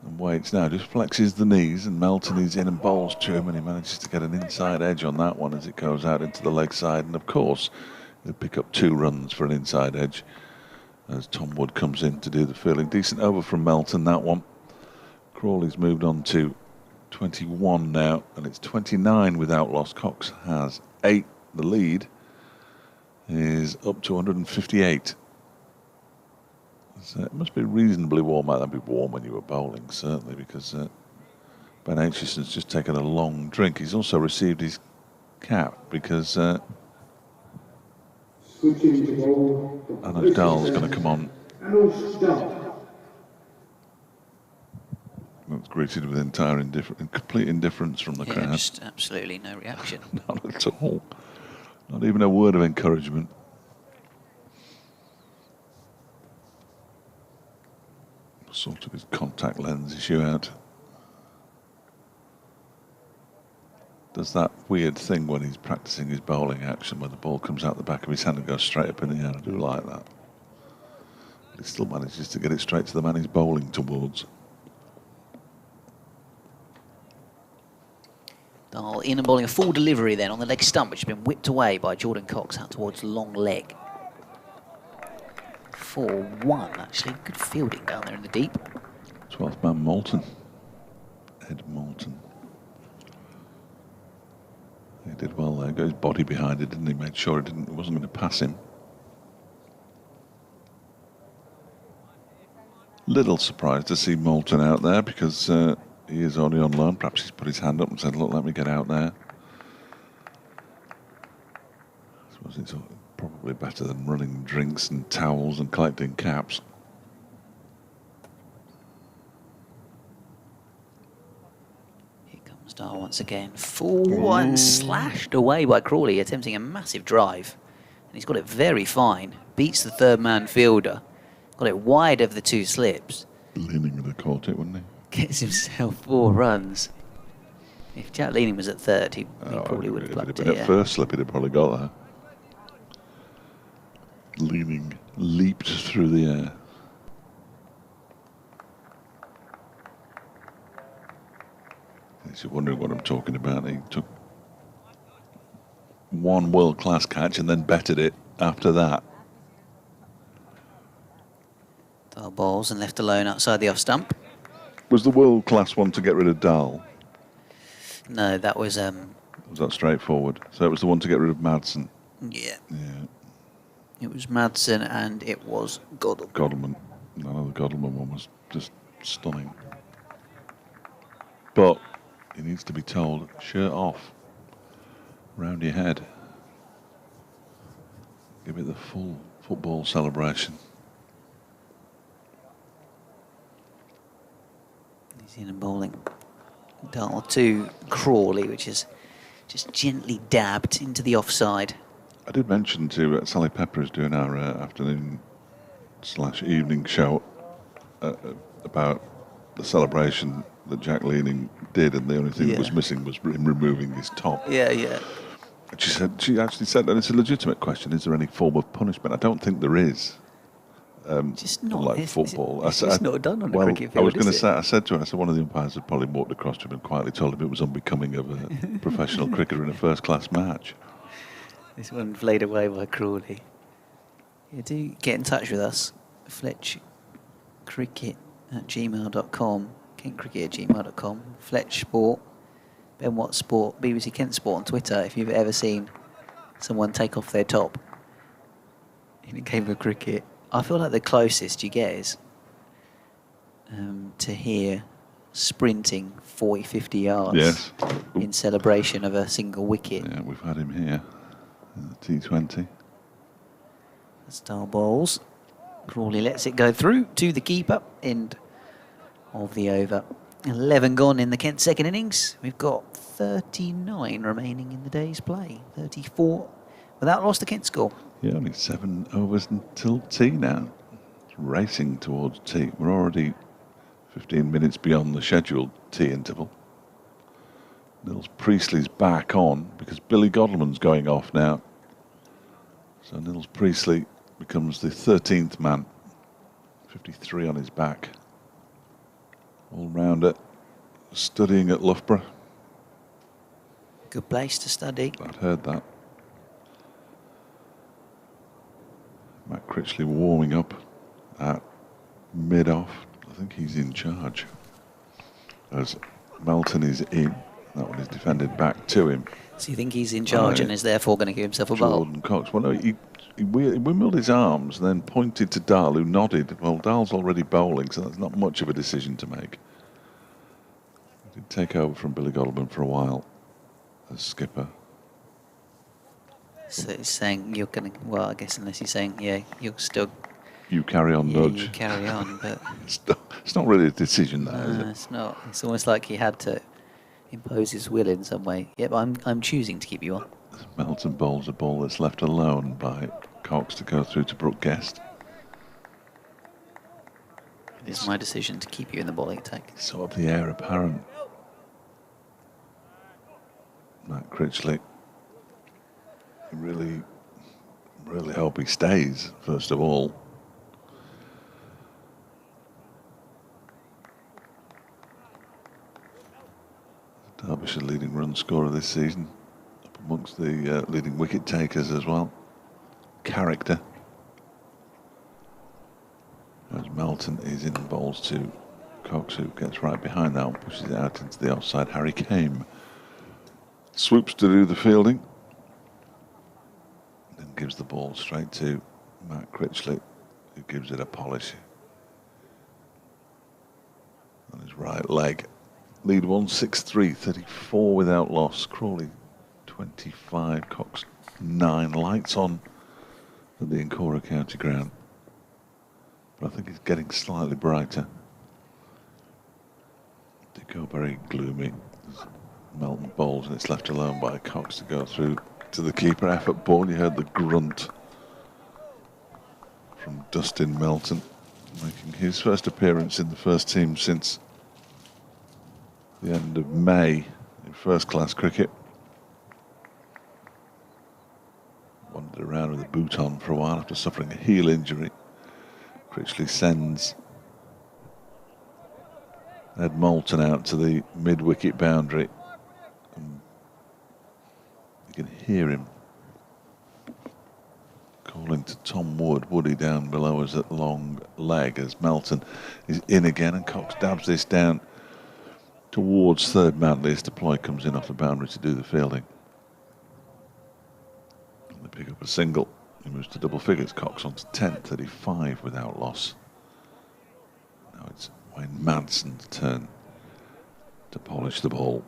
And Waits now just flexes the knees, and Melton is in and bowls to him, and he manages to get an inside edge on that one as it goes out into the leg side. And of course, he'll pick up 2 runs for an inside edge as Tom Wood comes in to do the fielding. Decent over from Melton, that one. Crawley's moved on to 21 now, and it's 29 without loss. Cox has 8. The lead is up to 158. So it must be reasonably warm out. That'd be warm when you were bowling, certainly, because Ben Aitchison's just taken a long drink. He's also received his cap because I know Dahl's going to come on. That's greeted with complete indifference from the crowd. Just absolutely no reaction. Not at all. Not even a word of encouragement. Sorted his contact lens issue out. Does that weird thing when he's practicing his bowling action where the ball comes out the back of his hand and goes straight up in the air. I do like that. But he still manages to get it straight to the man he's bowling towards. Dahl in and bowling a full delivery then on the leg stump, which has been whipped away by Jordan Cox out towards long leg. 4-1 actually. Good fielding down there in the deep. 12th man Moulton. Ed Moulton. He did well there. Got his body behind it, didn't he? Made sure it wasn't going to pass him. Little surprised to see Moulton out there because he is only on loan. Perhaps he's put his hand up and said, look, let me get out there. I suppose it's probably better than running drinks and towels and collecting caps. Here comes Dahl once again. Full one slashed away by Crawley, attempting a massive drive. And he's got it very fine. Beats the third man fielder. Got it wide of the two slips. Leaning would have caught it, wouldn't he? Gets himself 4 runs. If Jack Leaning was at third, he probably would have plucked it. If it had been at first slip, he'd have probably got there. Leaning leaped through the air. If you're wondering what I'm talking about, he took one world-class catch and then betted it after that. Dahl balls and left alone outside the off stump. Was the world-class one to get rid of Dahl? No, that was... Was that straightforward? So it was the one to get rid of Madsen? Yeah. Yeah. It was Madsen and it was Godalming. Godalming. No, the Godalming one was just stunning. But he needs to be told, shirt off, round your head. Give it the full football celebration. He's in and bowling. Dahl to Crawley, which is just gently dabbed into the offside. I did mention to Sally Pepper is doing our afternoon/evening show about the celebration that Jack Leaning did, and the only thing that was missing was him removing his top. Yeah, yeah. And she actually said, and it's a legitimate question, is there any form of punishment? I don't think there is. Just not like football. It's just not done on a cricket field. I was going to say, I said to her, one of the umpires had probably walked across to him and quietly told him it was unbecoming of a professional cricketer in a first-class match. This one played away by Crawley. Yeah, do get in touch with us. FletchCricket@gmail.com, KentCricket@gmail.com, Fletch Sport, Ben Watt Sport, BBC Kent Sport on Twitter. If you've ever seen someone take off their top in a game of cricket, I feel like the closest you get is to hear sprinting 40, 50 yards in celebration of a single wicket. Yeah, we've had him here in the T20. Dahl bowls. Crawley lets it go through to the keeper. End of the over. 11 gone in the Kent second innings. We've got 39 remaining in the day's play. 34 without loss to Kent score. Yeah, only 7 overs until tea now. It's racing towards tea. We're already 15 minutes beyond the scheduled tea interval. Nils Priestley's back on because Billy Godalming's going off now. So Nils Priestley becomes the 13th man. 53 on his back. All-rounder, studying at Loughborough. Good place to study. I'd heard that. Matt Critchley warming up at mid-off. I think he's in charge. As Melton is in. That one is defended back to him. So you think he's in charge and is therefore going to give himself a bowl? Jordan Cox. Well, no, he windmilled his arms, then pointed to Dahl, who nodded. Well, Dahl's already bowling, so that's not much of a decision to make. He did take over from Billy Godleman for a while as skipper. So he's saying you're going to, well, I guess unless he's saying, yeah, you're still... You carry on, yeah, Nudge. You carry on, but... it's not really a decision, though, is it? It's not. It's almost like he had to impose his will in some way. Yep, I'm choosing to keep you on. Melton bowls a ball that's left alone by Cox to go through to Brooke Guest. It is my decision to keep you in the bowling attack. Sort of the heir apparent. Matt Critchley. Really hope he stays, first of all. Derbyshire leading run scorer this season, up amongst the leading wicket takers as well. Character. As Melton is in bowls to Cox, who gets right behind that and pushes it out into the offside. Harry Kame swoops to do the fielding, then gives the ball straight to Matt Critchley, who gives it a polish on his right leg. Lead 163, 34 without loss. Crawley 25, Cox 9. Lights on at the Incora County Ground, but I think it's getting slightly brighter. They go very gloomy. Melton bowls and it's left alone by Cox to go through to the keeper. Effort ball. You heard the grunt from Dustin Melton, making his first appearance in the first team since the end of May in first-class cricket. Wandered around with a boot on for a while after suffering a heel injury. Critchley sends Ed Moulton out to the mid-wicket boundary. And you can hear him calling to Tom Woody down below us at long leg as Melton is in again, and Cox dabs this down towards third Mantley as Deploy comes in off the boundary to do the fielding. And they pick up a single. He moves to double figures. Cox on to 10, 35 without loss. Now it's Wayne Manson's turn to polish the ball.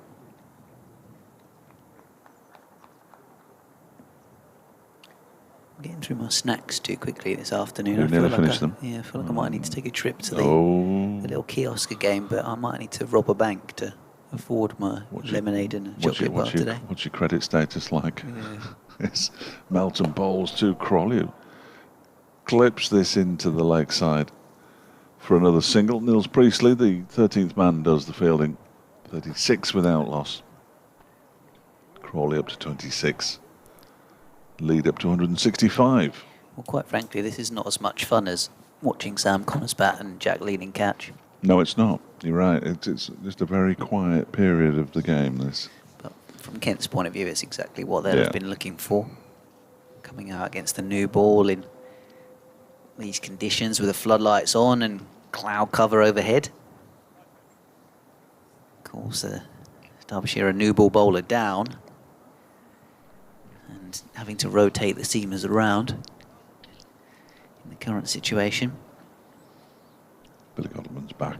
I'm getting through my snacks too quickly this afternoon. You nearly finished them? Yeah, I feel like I might need to take a trip to the little kiosk again, but I might need to rob a bank to afford my lemonade and a chocolate bar today. What's your credit status like? Yeah. It's Melton bowls to Crawley, who clips this into the leg side for another single. Nils Priestley, the 13th man, does the fielding. 36 without loss. Crawley up to 26. Lead up to 165. Well, quite frankly, this is not as much fun as watching Sam Connors bat and Jack Leading catch. No, it's not. You're right. It's just a very quiet period of the game, this. But from Kent's point of view, it's exactly what they've been looking for. Coming out against the new ball in these conditions with the floodlights on and cloud cover overhead. Of course, Derbyshire a new ball bowler down, and having to rotate the seamers around in the current situation. Billy Godleman's back.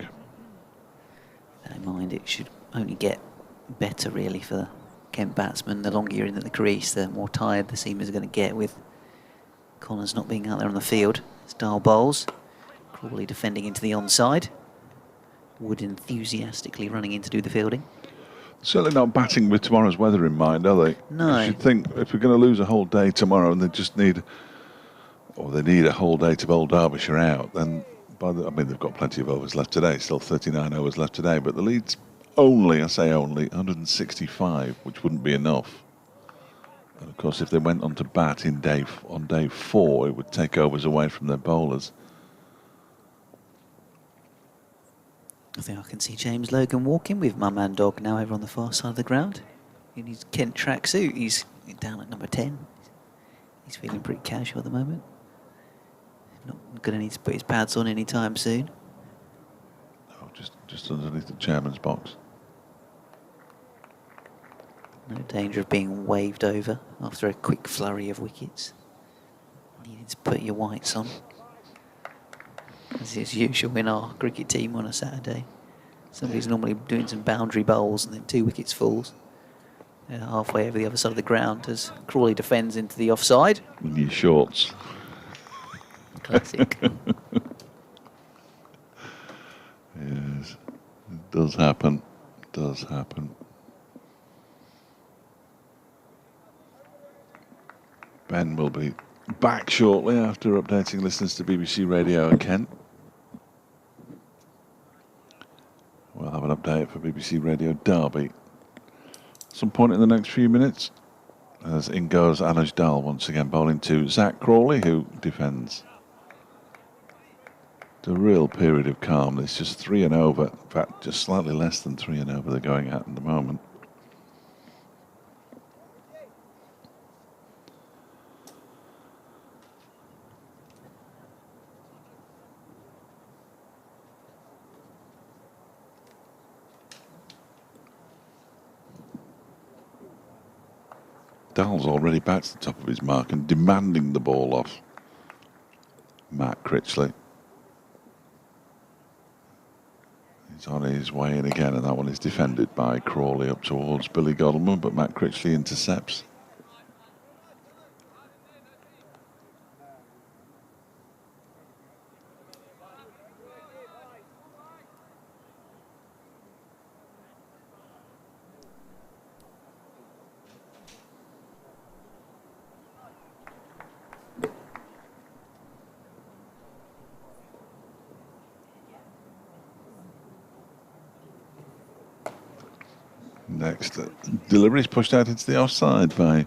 Bear in mind, it should only get better really for the Kent batsmen. The longer you're in the crease, the more tired the seamers are going to get with Connors not being out there on the field. Style bowls. Crawley defending into the onside. Wood enthusiastically running in to do the fielding. Certainly not batting with tomorrow's weather in mind, are they? No. You should think if we're going to lose a whole day tomorrow and they just need, or they need a whole day to bowl Derbyshire out, then I mean, they've got plenty of overs left today, still 39 overs left today, but the lead's only, I say only, 165, which wouldn't be enough. And of course, if they went on to bat on day 4, it would take overs away from their bowlers. I think I can see James Logan walking with Mum and Dog now over on the far side of the ground. In his Kent tracksuit, he's down at number 10. He's feeling pretty casual at the moment. Not going to need to put his pads on anytime soon. No, just underneath the chairman's box. No danger of being waved over after a quick flurry of wickets. Needed to put your whites on, as is usual in our cricket team on a Saturday. Somebody's normally doing some boundary bowls and then 2 wickets falls. Halfway over the other side of the ground as Crawley defends into the offside. In your shorts. Classic. Yes, it does happen. It does happen. Ben will be back shortly after updating listeners to BBC Radio and Kent. We'll have an update for BBC Radio Derby some point in the next few minutes, as in goes Anuj Dal once again bowling to Zach Crawley, who defends. It's a real period of calm. It's just 3 and over. In fact, just slightly less than 3 and over they're going at the moment. Dal's already back to the top of his mark and demanding the ball off Matt Critchley. He's on his way in again, and that one is defended by Crawley up towards Billy Godleman, but Matt Critchley intercepts. Next delivery is pushed out into the offside by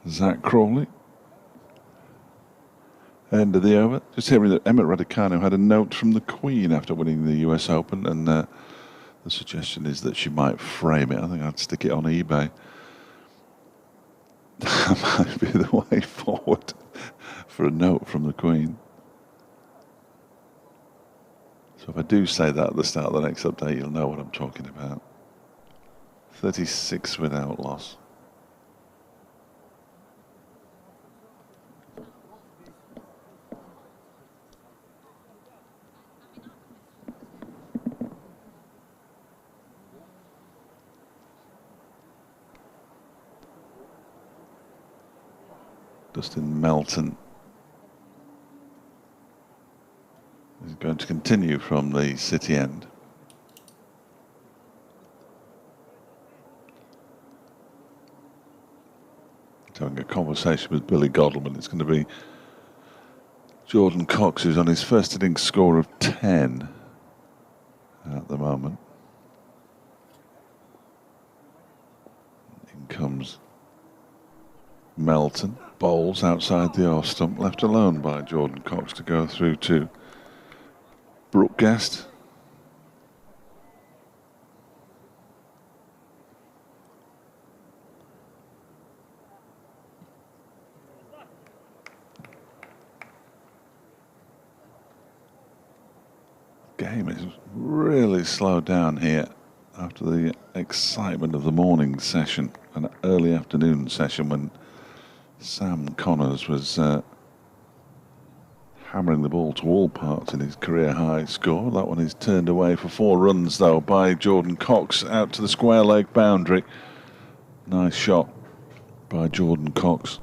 Zach Crawley. End of the over. Just hearing that Emma Raducanu had a note from the Queen after winning the US Open, and the suggestion is that she might frame it. I think I'd stick it on eBay. That might be the way forward for a note from the Queen. So if I do say that at the start of the next update, you'll know what I'm talking about. 36 without loss. Dustin Melton is going to continue from the City end. Having a conversation with Billy Godleman. It's going to be Jordan Cox, who's on his first innings score of 10 at the moment. In comes Melton, bowls outside the off stump, left alone by Jordan Cox to go through to Brooke Guest. Game is really slowed down here after the excitement of the morning session, an early afternoon session when Sam Connors was hammering the ball to all parts in his career high score. That one is turned away for 4 runs though by Jordan Cox out to the square leg boundary. Nice shot by Jordan Cox.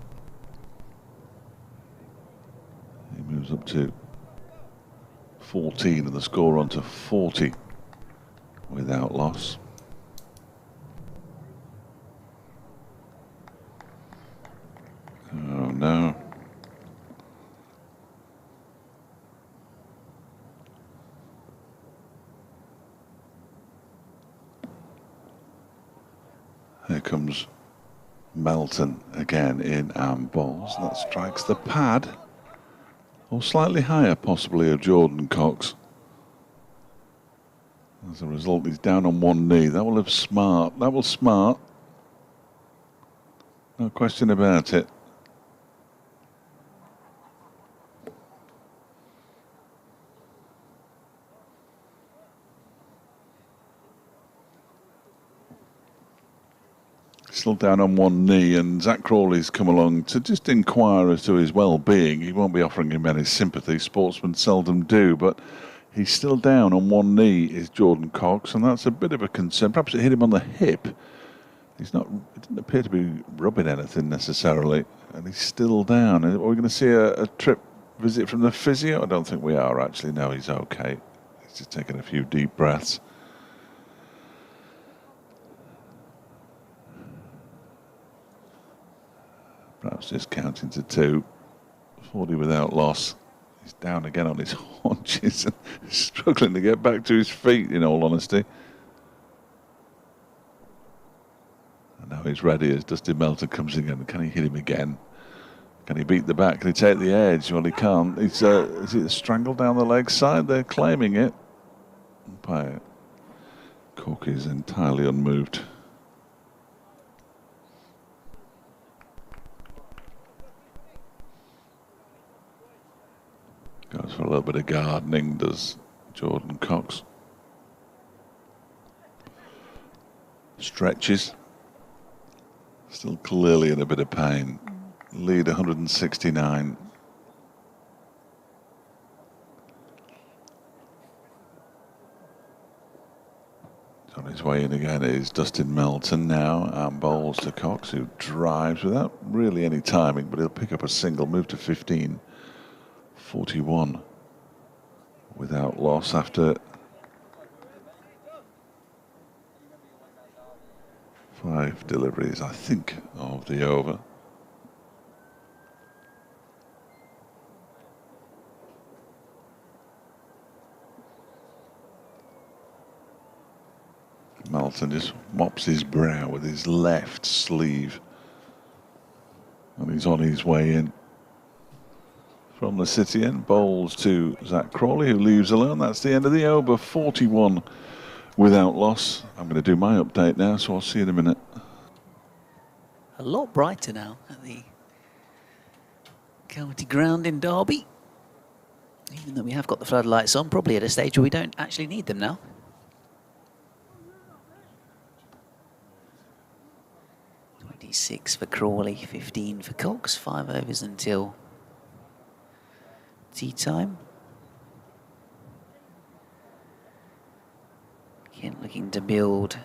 He moves up to 14 and the score on to 40 without loss. Oh no. Here comes Melton again in and bowls. That strikes the pad. Or slightly higher, possibly, of Jordan Cox. As a result, he's down on one knee. That will have smart. That will smart. No question about it. still down on one knee, and Zach Crawley's come along to just inquire as to his well-being. He won't be offering him any sympathy. Sportsmen seldom do, but he's still down on one knee, is Jordan Cox, and that's a bit of a concern. Perhaps it hit him on the hip. It didn't appear to be rubbing anything necessarily, and he's still down. Are we going to see a trip visit from the physio? I don't think we are, actually. No, he's okay. He's just taking a few deep breaths. Perhaps just counting to 2. 40 without loss. He's down again on his haunches and struggling to get back to his feet, in all honesty. And now he's ready as Dustin Melton comes in. Can he hit him again? Can he beat the back? Can he take the edge? Well, he can't. Is it strangled down the leg side? They're claiming it. Umpire Cook is entirely unmoved. Goes for a little bit of gardening, does Jordan Cox. Stretches. Still clearly in a bit of pain. Lead 169. On his way in again is Dustin Melton now, and bowls to Cox, who drives without really any timing, but he'll pick up a single, move to 15. 41 without loss after 5 deliveries, I think, of the over. Melton just mops his brow with his left sleeve, and he's on his way in. From the city end, bowls to Zach Crawley, who leaves alone. That's the end of the over. 41 without loss. I'm going to do my update now, so I'll see you in a minute. A lot brighter now at the County Ground in Derby. Even though we have got the floodlights on, probably at a stage where we don't actually need them now. .26 for Crawley, 15 for Cox. 5 overs until tea time. Kent looking to build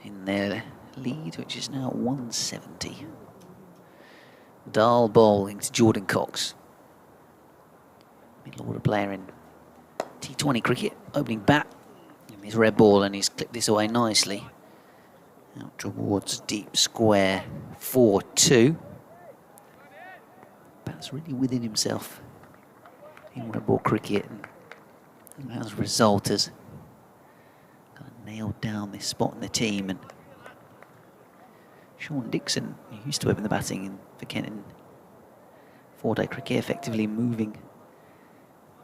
in their lead, which is now 170. Dahl bowling to Jordan Cox. Middle order player in T20 cricket, opening bat. And his red ball, and he's clipped this away nicely. Out towards deep square, 4-2. Bat's really within himself in red ball cricket, and as a result has kind of nailed down this spot in the team. And Sean Dixon, who used to open the batting for Kent in 4-day cricket, effectively moving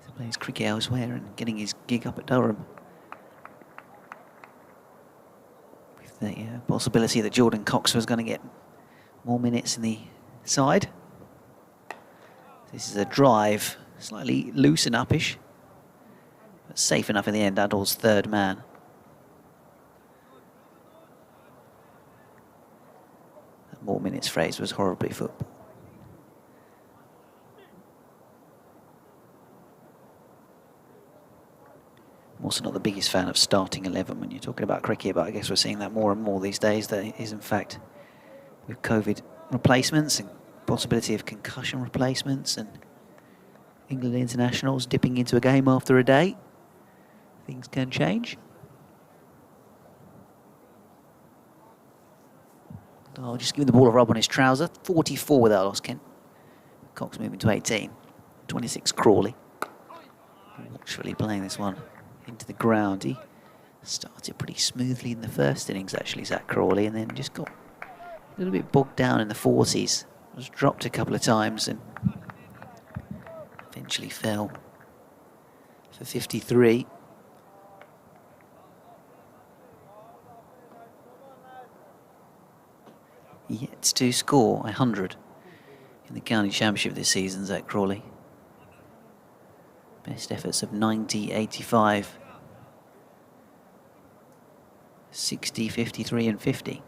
to play his cricket elsewhere and getting his gig up at Durham, with the possibility that Jordan Cox was going to get more minutes in the side. This is a drive, slightly loose and uppish, but safe enough in the end. Adol's third man. That more minutes phrase was horribly football. I'm also not the biggest fan of starting 11 when you're talking about cricket, but I guess we're seeing that more and more these days. That is, in fact, with COVID replacements and possibility of concussion replacements and England internationals dipping into a game after a day, things can change. I'll just give the ball a rub on his trouser. 44 without loss, Kent. Cox moving to 18. 26 Crawley. Watchfully playing this one into the ground. He started pretty smoothly in the first innings, actually, Zach Crawley, and then just got a little bit bogged down in the 40s. Was dropped a couple of times and eventually fell for 53. Yet to score 100 in the county championship this season, Zach Crawley. Best efforts of 90, 85, 60, 53 and 50.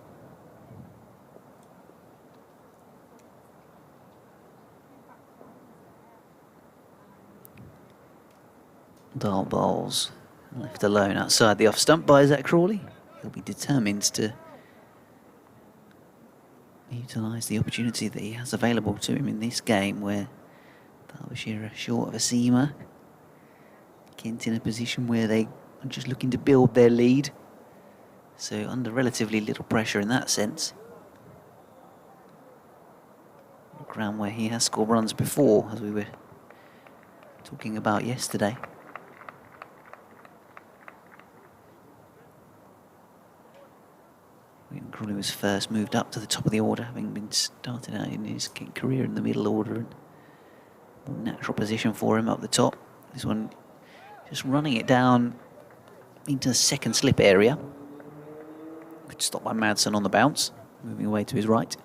Dart bowls left alone outside the off stump by Zach Crawley. He'll be determined to utilise the opportunity that he has available to him in this game, where Derbyshire are short of a seamer. Kent in a position where they are just looking to build their lead, so under relatively little pressure in that sense. A ground where he has scored runs before, as we were talking about yesterday. When Crawley was first moved up to the top of the order, having been started out in his career in the middle order, and more natural position for him up the top. This one just running it down into the second slip area. Good stop by Madsen on the bounce, moving away to his right.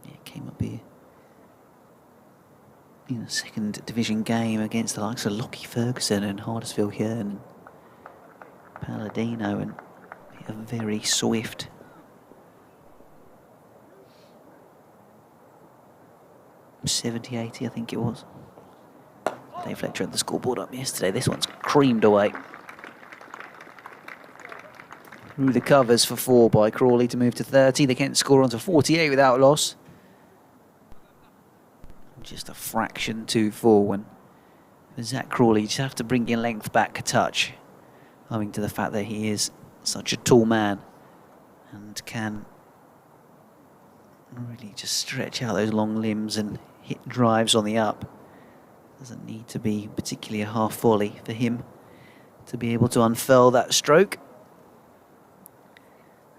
Yeah, came up here in a second division game against the likes of Lockie Ferguson and Hardisfield Hearn and Palladino, and a very swift .70-80, I think it was. Dave Fletcher had the scoreboard up yesterday. This one's creamed away through the covers for 4 by Crawley to move to 30. The Kent score on to 48 without loss. Just a fraction too full when Zach Crawley just have to bring your length back a touch, owing to the fact that he is such a tall man and can really just stretch out those long limbs and hit drives on the up. Doesn't need to be particularly a half volley for him to be able to unfurl that stroke.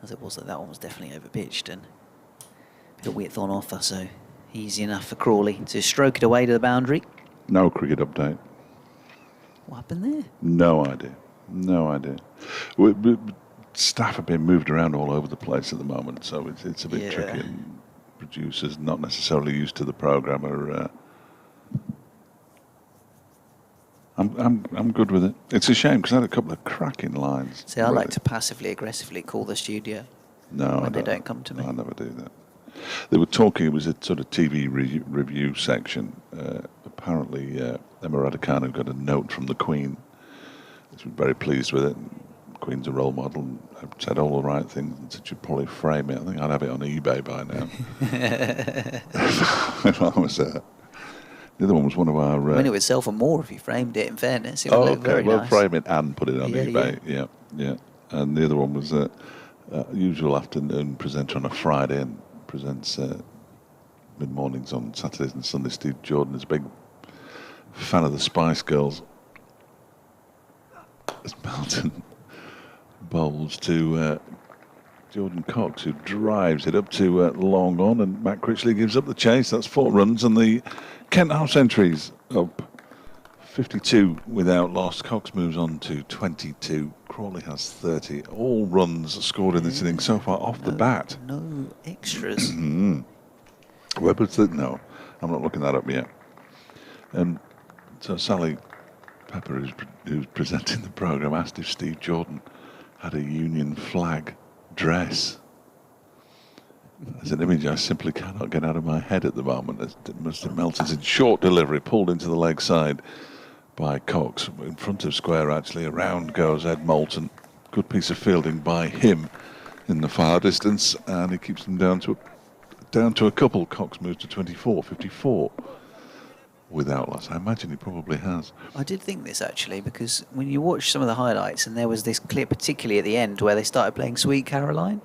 As it was, that one was definitely overpitched and a bit of width on offer, so easy enough for Crawley to stroke it away to the boundary. No cricket update. What happened there? No idea. No idea. Staff have been moved around all over the place at the moment, so it's a bit tricky, and producers not necessarily used to the programme are. I'm good with it. It's a shame because I had a couple of cracking lines. See, I like to passively aggressively call the studio. No, when they don't come to me. I never do that. They were talking. It was a sort of TV review section. Apparently, Emma Raducanu got a note from the Queen. She was very pleased with it. The Queen's a role model and said all the right things and said she'd probably frame it. I think I'd have it on eBay by now. If I was the other one was one of our. I mean, it would sell for more if you framed it. In fairness, it would look very nice. Frame it and put it on eBay. Yeah. And the other one was usual afternoon presenter on a Friday and presents mid mornings on Saturdays and Sundays. Steve Jordan is a big fan of the Spice Girls. As Melton bowls to Jordan Cox, who drives it up to long on, and Matt Critchley gives up the chase. That's 4 runs, and the Kent half centuries up 52 without loss. Cox moves on to 22. Crawley has 30. All runs scored in this inning so far off the bat. No extras. Webber's no, I'm not looking that up yet. So Sally Pepper, who's presenting the programme, asked if Steve Jordan had a Union flag dress. As an image I simply cannot get out of my head at the moment. Mr. Melton's in short delivery, pulled into the leg side by Cox. In front of square, actually, around goes Ed Moulton. Good piece of fielding by him in the far distance, and he keeps them down to a couple. Cox moves to 24, 54 without loss. I imagine he probably has. I did think this, actually, because when you watch some of the highlights, and there was this clip, particularly at the end, where they started playing Sweet Caroline,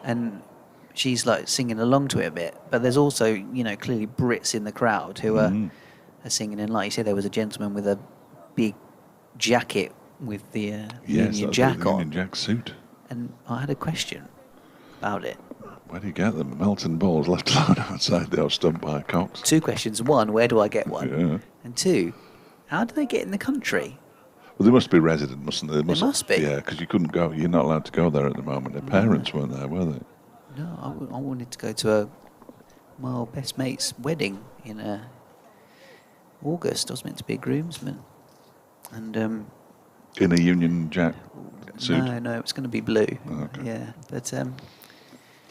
and she's like singing along to it a bit, but there's also, you know, clearly Brits in the crowd who are singing, and like you said, there was a gentleman with a big jacket with the Union Jack on. Union Jack suit. And I had a question about it. Where do you get them? Melton balls left alone outside the off stump by Cox. 2 questions. 1, where do I get one? Yeah. And 2, how do they get in the country? Well, they must be resident, mustn't they? They must be. Yeah, because you couldn't go. You're not allowed to go there at the moment. Their parents weren't there, were they? No, I wanted to go to my best mate's wedding in August. I was meant to be a groomsman. And in a Union Jack suit? No, it was going to be blue. Oh, okay. Yeah, but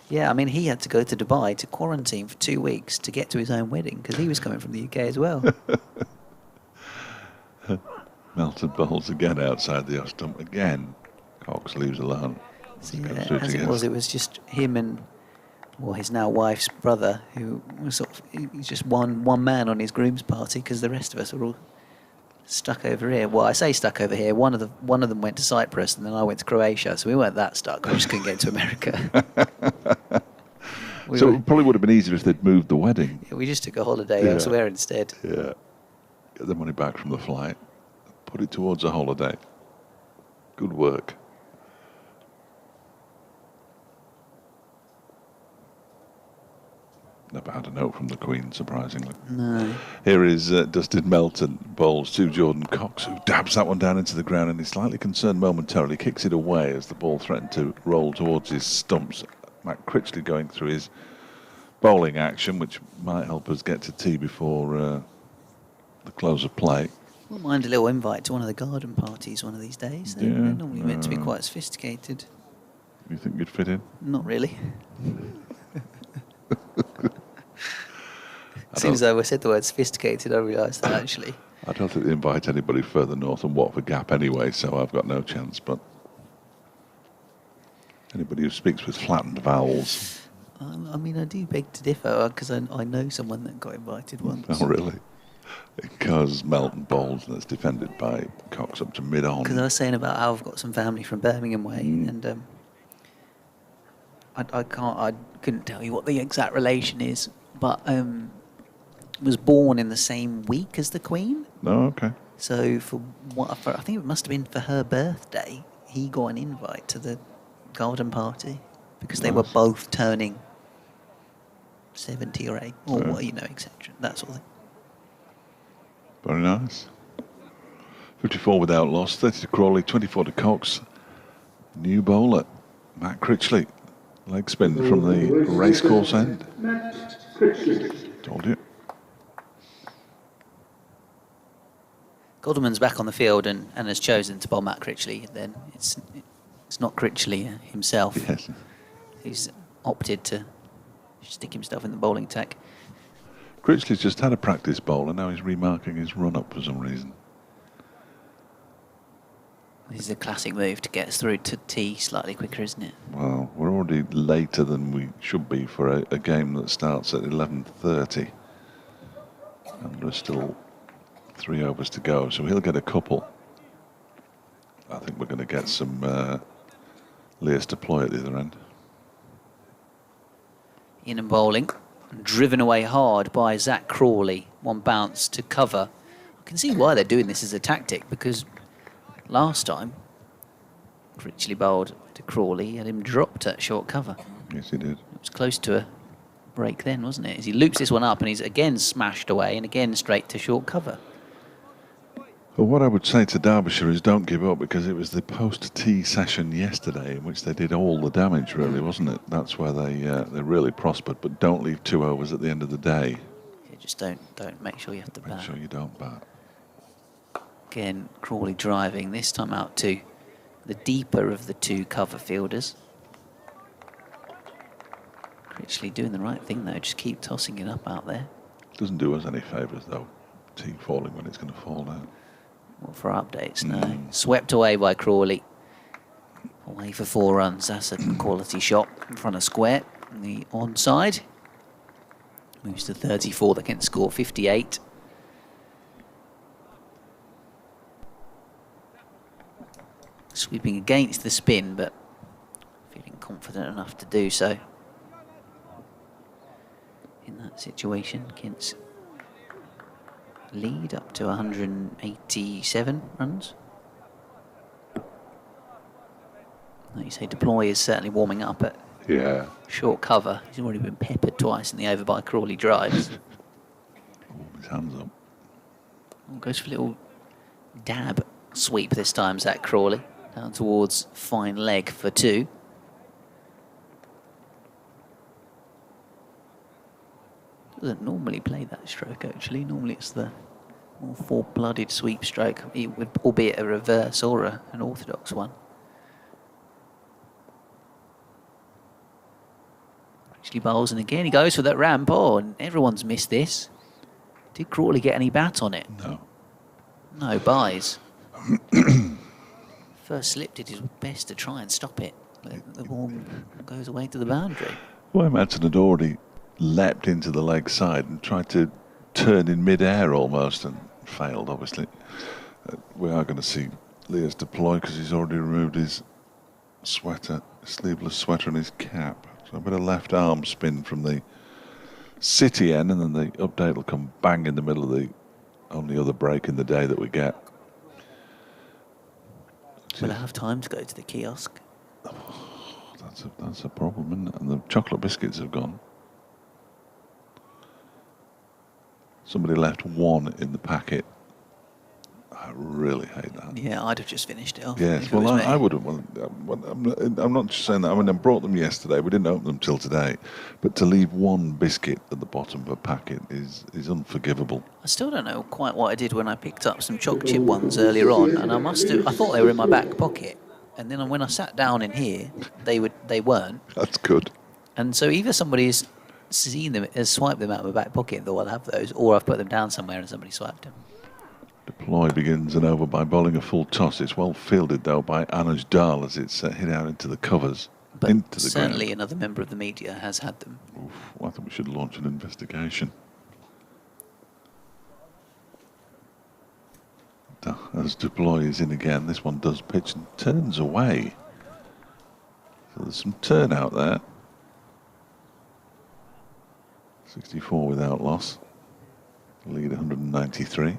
Yeah, I mean, he had to go to Dubai to quarantine for 2 weeks to get to his own wedding because he was coming from the UK as well. Melton bowls again outside the off stump. Again, Cox leaves alone. So, yeah, as it was just him and, well, his now wife's brother, who was sort of, he's just one man on his groom's party because the rest of us are all stuck over here. Well, I say stuck over here. One of them went to Cyprus, and then I went to Croatia, so we weren't that stuck. We just couldn't get to America. So it probably would have been easier if they'd moved the wedding. Yeah, we just took a holiday elsewhere instead. Yeah. Get the money back from the flight. Put it towards a holiday. Good work. Never had a note from the Queen, surprisingly. No. Here is Dustin Melton bowls to Jordan Cox, who dabs that one down into the ground, and he's slightly concerned momentarily, kicks it away as the ball threatened to roll towards his stumps. Matt Critchley going through his bowling action, which might help us get to tea before the close of play. Wouldn't mind a little invite to one of the garden parties one of these days. They're normally meant to be quite sophisticated. You think you'd fit in? Not really. Seems though I said the word sophisticated, I realised that actually. I don't think they invite anybody further north than Watford Gap anyway, so I've got no chance. But anybody who speaks with flattened vowels. I mean, I do beg to differ because I know someone that got invited once. Oh, really? Because Melton bowls and it's defended by Cox up to mid-on. Because I was saying about how I've got some family from Birmingham way, and I couldn't tell you what the exact relation is, but was born in the same week as the Queen. Oh, okay. So for I think it must have been for her birthday, he got an invite to the garden party because they were both turning 70 or 8 or what, etc. That sort of thing. Very nice. 54 without loss, 30 to Crawley, 24 to Cox. New bowler, Matt Critchley. Leg spin from the racecourse end. Told you. Godalmann's back on the field and has chosen to bowl Matt Critchley. Then it's not Critchley himself. Yes. He's opted to stick himself in the bowling attack. Critchley's just had a practice bowl and now he's remarking his run-up for some reason. This is a classic move to get us through to tea slightly quicker, isn't it? Well, we're already later than we should be for a game that starts at 11:30. And there's still 3 overs to go, so he'll get a couple. I think we're going to get some layers to ploy at the other end. In and bowling, driven away hard by Zach Crawley. One bounce to cover. I can see why they're doing this as a tactic, because last time Critchley bowled to Crawley and him dropped at short cover. Yes, he did. It was close to a break then, wasn't it? As he loops this one up and he's again smashed away and again straight to short cover. Well, what I would say to Derbyshire is don't give up, because it was the post-tea session yesterday in which they did all the damage, really, wasn't it? That's where they really prospered. But don't leave 2 overs at the end of the day. Yeah, just don't make sure you have to bat. Make sure you don't bat. Again, Crawley driving, this time out to the deeper of the 2 cover fielders. Critchley doing the right thing, though, just keep tossing it up out there. Doesn't do us any favours, though, tea falling when it's going to fall down. Well, for updates, no. Swept away by Crawley. Away for 4 runs. That's a quality shot in front of square. On the onside. Moves to 34. They can score 58. Sweeping against the spin, but feeling confident enough to do so. In that situation, Kent's lead up to 187 runs. Like you say, Deploy is certainly warming up at short cover. He's already been peppered twice in the over by Crawley drives. His hands up. Goes for a little dab sweep this time, Zach Crawley. Down towards fine leg for 2. Doesn't normally play that stroke, actually. Normally it's the more full-blooded sweep stroke, albeit a reverse or an orthodox one. Critchley bowls, and again he goes for that ramp. Oh, and everyone's missed this. Did Crawley get any bat on it? No. No buys. First slip did his best to try and stop it. But the ball goes away to the boundary. Well, Madsen had already leapt into the leg side and tried to turn in mid-air almost and failed, obviously. We are going to see Leas deploy because he's already removed his sweater, sleeveless sweater and his cap. So a bit of left arm spin from the City end, and then the update will come bang in the middle of the only other break in the day that we get. We'll have time to go to the kiosk. Oh, that's a problem, isn't it? And the chocolate biscuits have gone. Somebody left one in the packet. I really hate that. Yeah, I'd have just finished it off. Yes, well, I would have. I'm not just saying that. I mean, I brought them yesterday. We didn't open them till today. But to leave one biscuit at the bottom of a packet is unforgivable. I still don't know quite what I did when I picked up some choc chip ones earlier on, and I thought they were in my back pocket, and then when I sat down in here, they weren't. That's good. And so either somebody's seen them, has swiped them out of my back pocket and thought I'll have those, or I've put them down somewhere and somebody swiped them. Deploy begins and over by bowling a full toss. It's well fielded though by Anuj Dal as it's hit out into the covers. But into the certainly ground. another member of the media has had them. Oof, well, I think we should launch an investigation. As Deploy is in again, this one does pitch and turns away. So there's some turn out there. 64 without loss. Lead 193.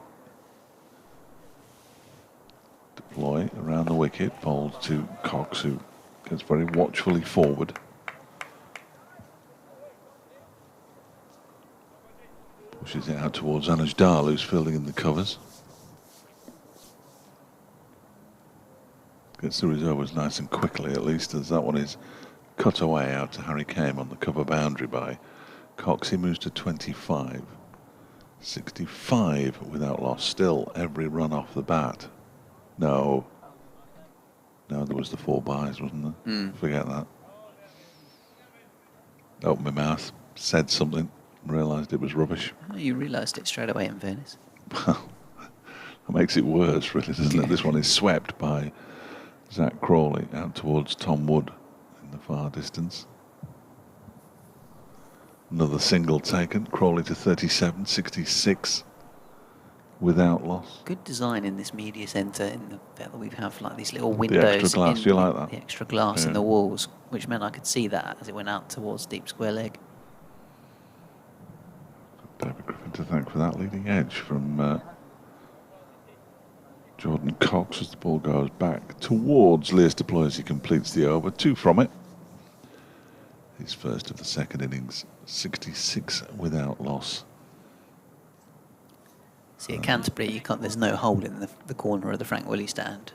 Deploy around the wicket, bowls to Cox, who gets very watchfully forward. Pushes it out towards Anuj Dal, who's fielding in the covers. Gets through his overs nice and quickly, at least, as that one is cut away out to Harry Kame on the cover boundary by Cox. He moves to 25. 65 without loss. Still every run off the bat. No, there was the 4 byes, wasn't there? Forget that. Opened my mouth, said something, realised it was rubbish. Well, you realised it straight away, in fairness. Well, that makes it worse, really, doesn't it? This one is swept by Zach Crawley out towards Tom Wood in the far distance. Another single taken. Crawley to 37, 66 without loss. Good design in this media centre, in the fact that we have like these little windows. The extra glass, you like that? The extra glass in the walls, which meant I could see that as it went out towards deep square leg. David Griffin to thank for that leading edge from Jordan Cox as the ball goes back towards Leas Deploy as he completes the over. 2 from it. His first of the second innings, 66 without loss. See, at Canterbury, there's no hole in the corner of the Frank Willie stand.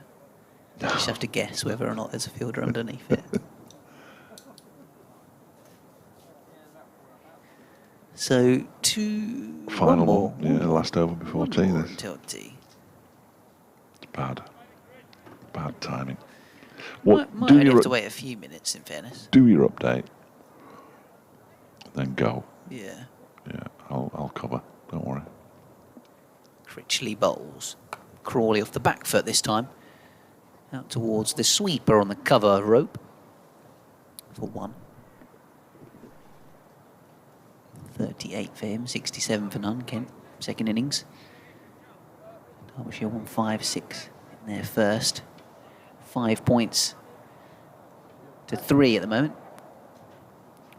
You just have to guess whether or not there's a fielder underneath it. So, Final one more. one. Yeah, last over before tea. This. Until tea. It's bad timing. Might only have to wait a few minutes, in fairness. Do your update, then go. Yeah. Yeah, I'll cover. Don't worry. Critchley bowls. Crawley off the back foot this time. Out towards the sweeper on the cover rope. For 1. 38 for him, 67 for none. Kent, second innings. Derbyshire won 5-6 in their first. 5 points to 3 at the moment,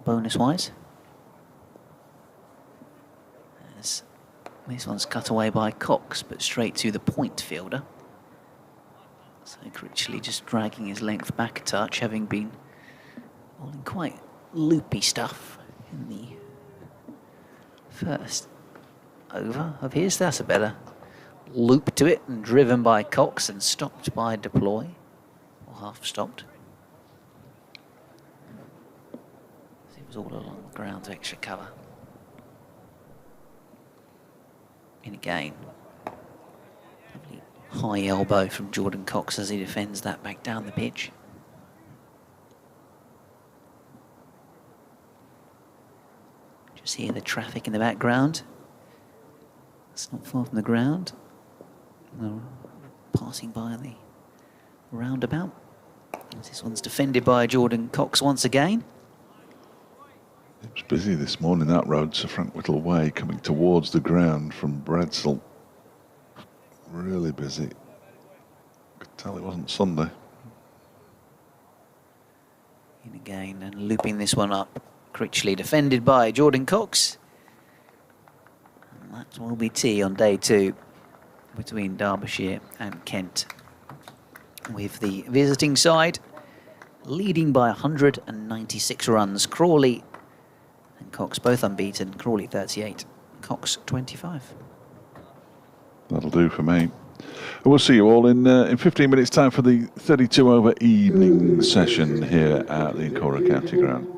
bonus-wise. As this one's cut away by Cox, but straight to the point fielder. So Critchley just dragging his length back a touch, having been bowling quite loopy stuff in the first over of his. That's a better loop to it, and driven by Cox and stopped by Deploy, or half stopped. It was all along the ground to extra cover. In again. Lovely high elbow from Jordan Cox as he defends that back down the pitch. Just hear the traffic in the background. It's not far from the ground. We're passing by the roundabout. This one's defended by Jordan Cox once again. It was busy this morning, that road, Sir Frank Whittle Way, coming towards the ground from Bredsall. Really busy. Could tell it wasn't Sunday. In again and looping this one up. Critchley defended by Jordan Cox. And that will be tea on day 2 between Derbyshire and Kent. With the visiting side leading by 196 runs. Crawley and Cox both unbeaten. Crawley 38, Cox 25. That'll do for me. We'll see you all in 15 minutes' time for the 32 over evening session here at the Incora County Ground.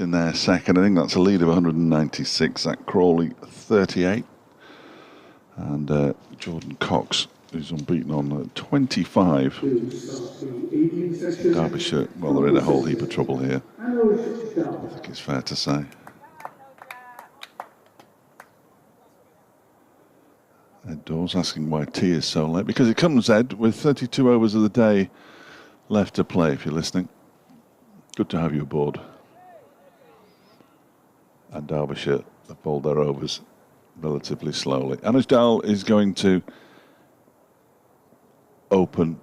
In their second, I think that's a lead of 196. Zach Crawley 38, and Jordan Cox, who's unbeaten on 25. Derbyshire, well, they're in a whole heap of trouble here, I think it's fair to say. Ed Dawes asking why tea is so late. Because it comes, Ed, with 32 overs of the day left to play, if you're listening. Good to have you aboard. And Derbyshire have bowled their overs relatively slowly. Anuj Dal is going to open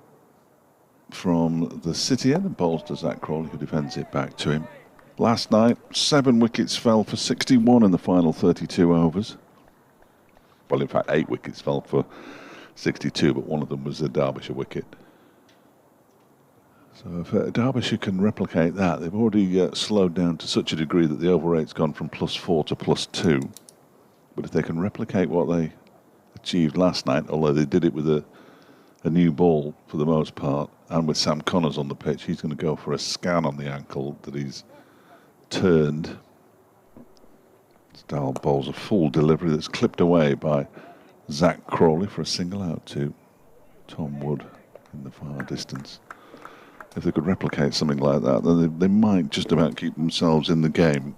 from the city end and bowls to Zach Crawley, who defends it back to him. Last night, 7 wickets fell for 61 in the final 32 overs. Well, in fact, 8 wickets fell for 62, but one of them was a Derbyshire wicket. So if Derbyshire can replicate that, they've already slowed down to such a degree that the over rate's gone from +4 to +2. But if they can replicate what they achieved last night, although they did it with a new ball for the most part, and with Sam Connors on the pitch, he's going to go for a scan on the ankle that he's turned. Dahl bowls a full delivery that's clipped away by Zach Crawley for a single out to Tom Wood in the far distance. If they could replicate something like that, then they might just about keep themselves in the game.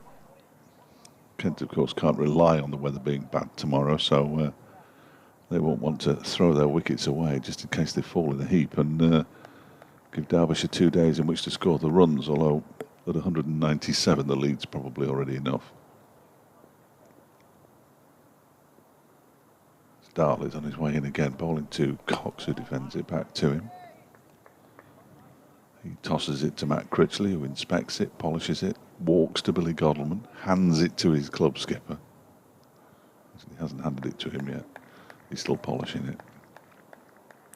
Kent, of course, can't rely on the weather being bad tomorrow, so they won't want to throw their wickets away just in case they fall in a heap, and give Derbyshire 2 days in which to score the runs, although at 197 the lead's probably already enough. Dahl is on his way in again, bowling to Cox, who defends it back to him. He tosses it to Matt Critchley, who inspects it, polishes it, walks to Billy Godleman, hands it to his club skipper. He hasn't handed it to him yet. He's still polishing it.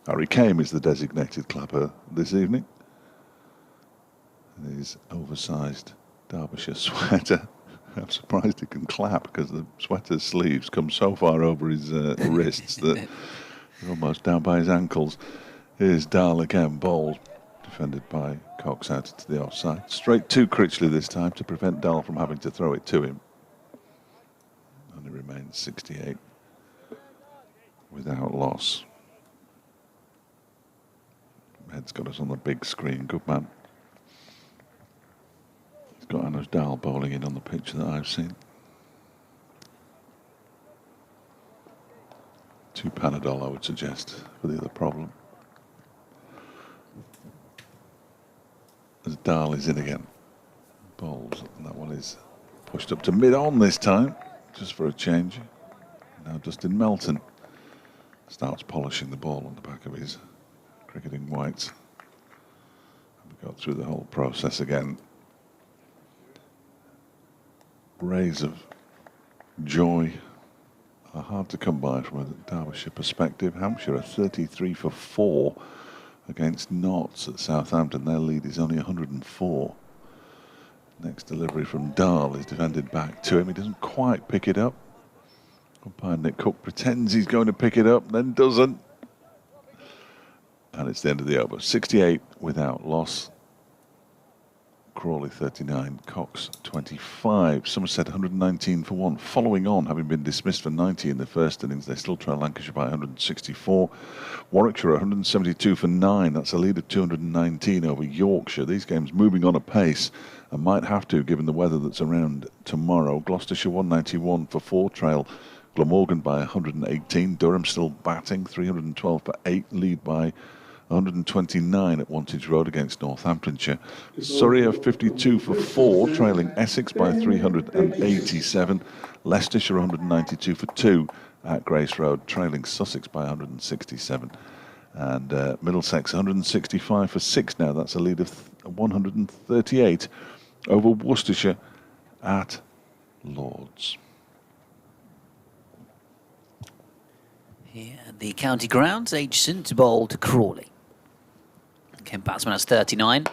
Harry Kame is the designated clapper this evening. In his oversized Derbyshire sweater. I'm surprised he can clap, because the sweater's sleeves come so far over his wrists that they're almost down by his ankles. Here's Dahl again, bowled, defended by Cox out to the offside. Straight to Critchley this time to prevent Dahl from having to throw it to him. And he remains 68 without loss. Ed's got us on the big screen. Good man. Got Anuj Dal bowling in on the pitch that I've seen. 2 Panadol, I would suggest, for the other problem. As Dahl is in again. Bowls, and that one is pushed up to mid-on this time, just for a change. Now Dustin Melton starts polishing the ball on the back of his cricketing whites. We go through the whole process again. Rays of joy are hard to come by from a Derbyshire perspective. Hampshire are 33 for 4 against Notts at Southampton. Their lead is only 104. Next delivery from Dahl is defended back to him. He doesn't quite pick it up. Umpire Nick Cook pretends he's going to pick it up, then doesn't. And it's the end of the over. 68 without loss. Crawley 39, Cox 25. Somerset 119 for 1. Following on, having been dismissed for 90 in the first innings, they still trail Lancashire by 164. Warwickshire 172 for 9. That's a lead of 219 over Yorkshire. These games moving on apace and might have to, given the weather that's around tomorrow. Gloucestershire 191 for 4. Trail Glamorgan by 118. Durham still batting 312 for 8. Lead by 129 at Wantage Road against Northamptonshire. Surrey are 52 for 4, trailing Essex by 387. Leicestershire 192 for 2 at Grace Road, trailing Sussex by 167. And Middlesex 165 for 6 now. That's a lead of 138 over Worcestershire at Lords. Here at the county grounds, Aitchison to bowl to Crawley. Kent batsman has 39.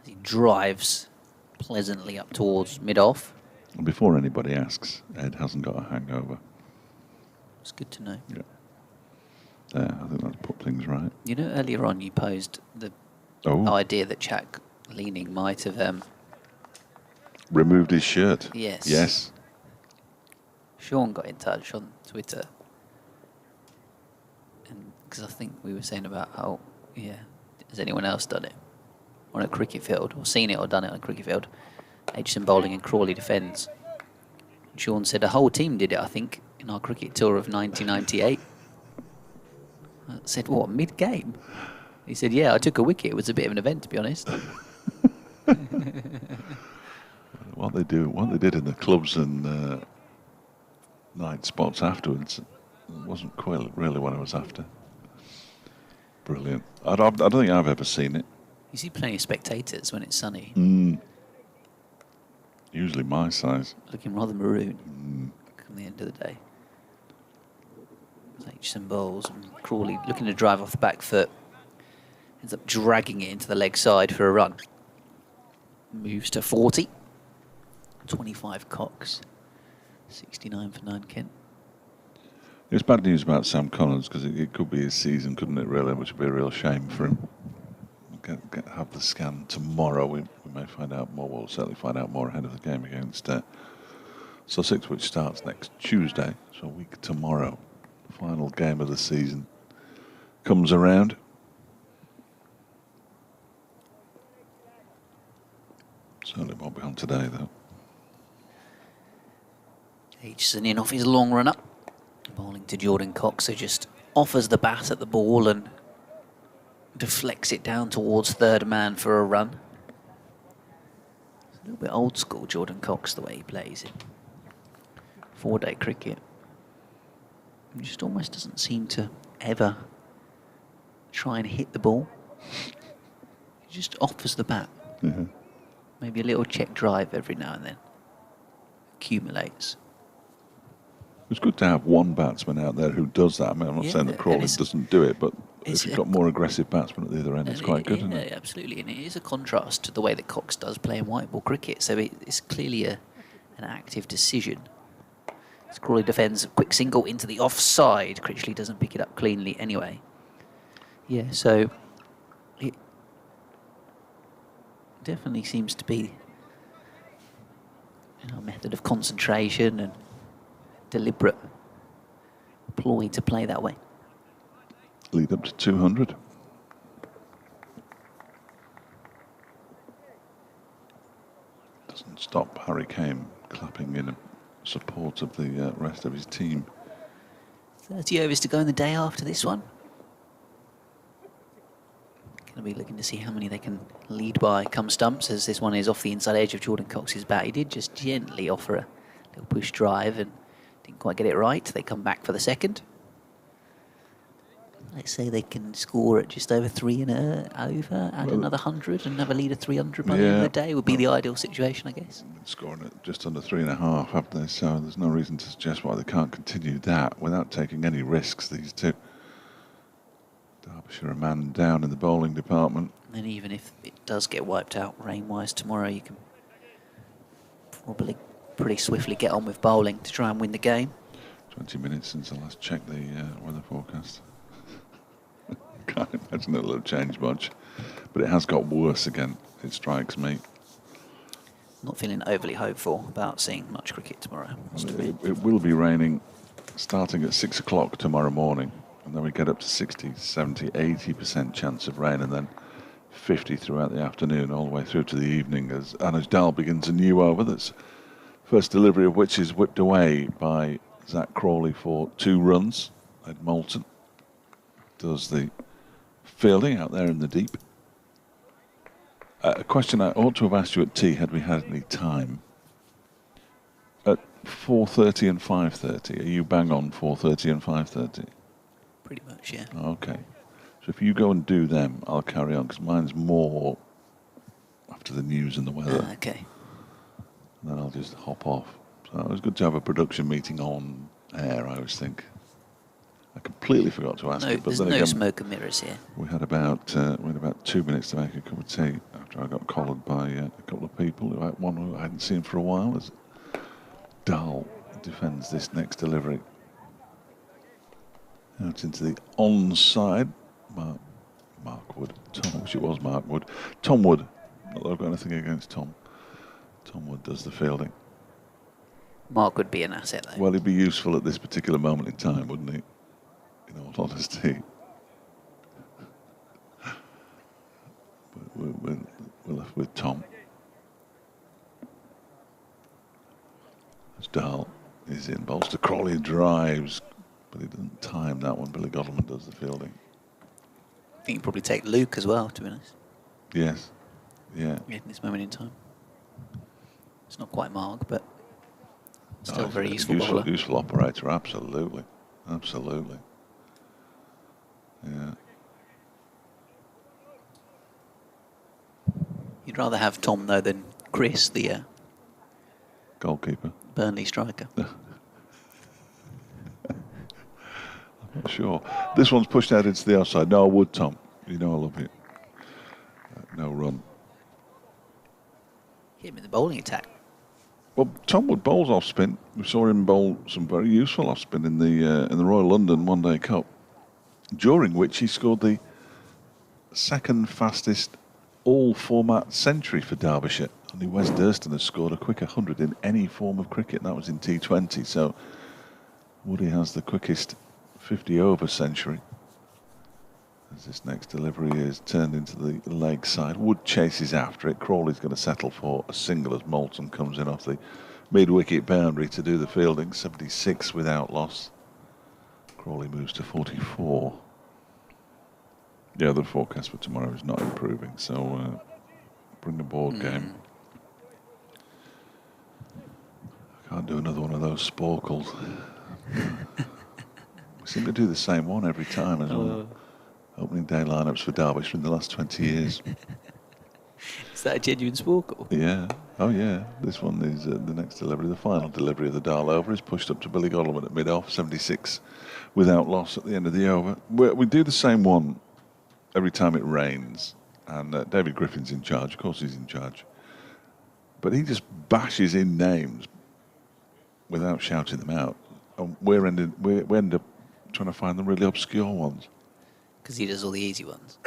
He drives pleasantly up towards mid-off. And before anybody asks, Ed hasn't got a hangover. It's good to know. Yeah. I think that's put things right. You know, earlier on you posed the idea that Jack Leaning might have Removed his shirt. Yes. Yes. Sean got in touch on Twitter. And because I think we were saying about how, has anyone else done it on a cricket field, or seen it or done it on a cricket field? Aitchison bowling and Crawley defends. Sean said a whole team did it, I think, in our cricket tour of 1998. I said, what, mid-game? He said, yeah, I took a wicket. It was a bit of an event, to be honest. What they did in the clubs and night spots afterwards, it wasn't quite really what I was after. Brilliant. I don't think I've ever seen it. You see plenty of spectators when it's sunny. Usually my size. Looking rather maroon come the end of the day. Aitchison bowls and Crawley looking to drive off the back foot. Ends up dragging it into the leg side for a run. Moves to 40. 25 Cox. 69 for 9 Kent. It's bad news about Sam Collins because it could be his season, couldn't it, really? Which would be a real shame for him. Have the scan tomorrow. We may find out more. We'll certainly find out more ahead of the game against Sussex, which starts next Tuesday. So a week tomorrow. Final game of the season comes around. Certainly won't be on today, though. Aitchison in off his long run up. Bowling to Jordan Cox, who just offers the bat at the ball and deflects it down towards third man for a run. It's a little bit old school, Jordan Cox, the way he plays it. 4-day cricket. He just almost doesn't seem to ever try and hit the ball. He just offers the bat. Maybe a little check drive every now and then. Accumulates. It's good to have one batsman out there who does that. I mean, I'm not saying that Crawley doesn't do it, but if you've got more aggressive batsmen at the other end, it's quite good, isn't it? Absolutely, and it is a contrast to the way that Cox does play in white ball cricket, so it's clearly an active decision. As Crawley defends a quick single into the offside. Critchley doesn't pick it up cleanly anyway. Yeah, so it definitely seems to be a method of concentration and deliberate ploy to play that way. Lead up to 200. Doesn't stop Harry Kane clapping in support of the rest of his team. 30 overs to go in the day after this one. Going to be looking to see how many they can lead by come stumps, as this one is off the inside edge of Jordan Cox's bat. He did just gently offer a little push drive and didn't quite get it right. They come back for the second. Let's say they can score at just over 3 and over, add another 100 and have a lead of 300 by the end of the day would be the ideal situation, I guess. Scoring at just under 3.5, haven't they? So there's no reason to suggest why they can't continue that without taking any risks, these two. Derbyshire a man down in the bowling department. And even if it does get wiped out rain-wise tomorrow, you can probably pretty swiftly get on with bowling to try and win the game. 20 minutes since I last checked the weather forecast. Can't imagine it'll have changed much, but it has got worse again, it strikes me. Not feeling overly hopeful about seeing much cricket tomorrow. It will be raining starting at 6 o'clock tomorrow morning, and then we get up to 60, 70, 80% chance of rain, and then 50 throughout the afternoon all the way through to the evening as Anuj Dal begins a new over. That's first delivery of which is whipped away by Zach Crawley for 2 runs. Ed Moulton does the fielding out there in the deep. A question I ought to have asked you at tea had we had any time. At 4:30 and 5:30, are you bang on 4:30 and 5:30? Pretty much, yeah. Okay. So if you go and do them, I'll carry on, because mine's more after the news and the weather. Okay. And then I'll just hop off. So it was good to have a production meeting on air, I always think. I completely forgot to ask you, but there's then no again, smoke and mirrors here. we had about 2 minutes to make a cup of tea after I got collared by a couple of people. One who I hadn't seen for a while. As Dahl defends this next delivery. Out into the onside. Mark Wood. Tom, I wish it was Mark Wood. Tom Wood. Not that I've got anything against Tom. Tom Wood does the fielding. Mark would be an asset, though. Well, he'd be useful at this particular moment in time, wouldn't he? In all honesty. But we're left with Tom. As Dahl is in, bowls to Crawley, drives, but he doesn't time that one. Billy Godleman does the fielding. I think you'd probably take Luke as well, to be honest. Yes. Yeah. In this moment in time. It's not quite Mark, but still a very useful bowler. Useful operator, absolutely. Absolutely. Yeah. You'd rather have Tom, though, than Chris, the goalkeeper. Burnley striker. I'm not sure. This one's pushed out into the outside. No, I would, Tom. You know I love it. No run. Hit him in the bowling attack. Well, Tom Wood bowls off spin. We saw him bowl some very useful off spin in the Royal London One Day Cup, during which he scored the second fastest all-format century for Derbyshire. Only Wes Durston has scored a quicker 100 in any form of cricket, and that was in T20. So Woody has the quickest 50-over century. As this next delivery is turned into the leg side. Wood chases after it. Crawley's going to settle for a single as Moulton comes in off the mid-wicket boundary to do the fielding. 76 without loss. Crawley moves to 44. Yeah, the forecast for tomorrow is not improving, so bring the board game. I can't do another one of those sporkles. We seem to do the same one every time as well. Opening day lineups for Derbyshire in the last 20 years. Is that a genuine sporkle? Yeah. Oh, yeah. This one is the next delivery. The final delivery of the Dahl over is pushed up to Billy Godleman at mid-off, 76 without loss at the end of the over. We do the same one every time it rains, and David Griffin's in charge. Of course he's in charge. But he just bashes in names without shouting them out. And we end up trying to find the really obscure ones. Because he does all the easy ones.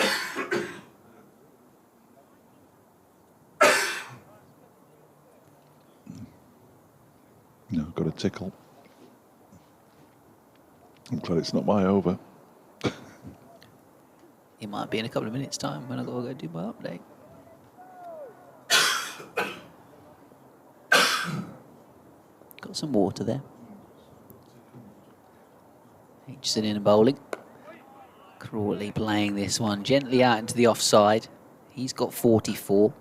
No, got a tickle. I'm glad it's not my over. It might be in a couple of minutes' time when I've got to go do my update. Got some water there. Aitchison in and bowling. Crawley playing this one gently out into the offside. He's got 44.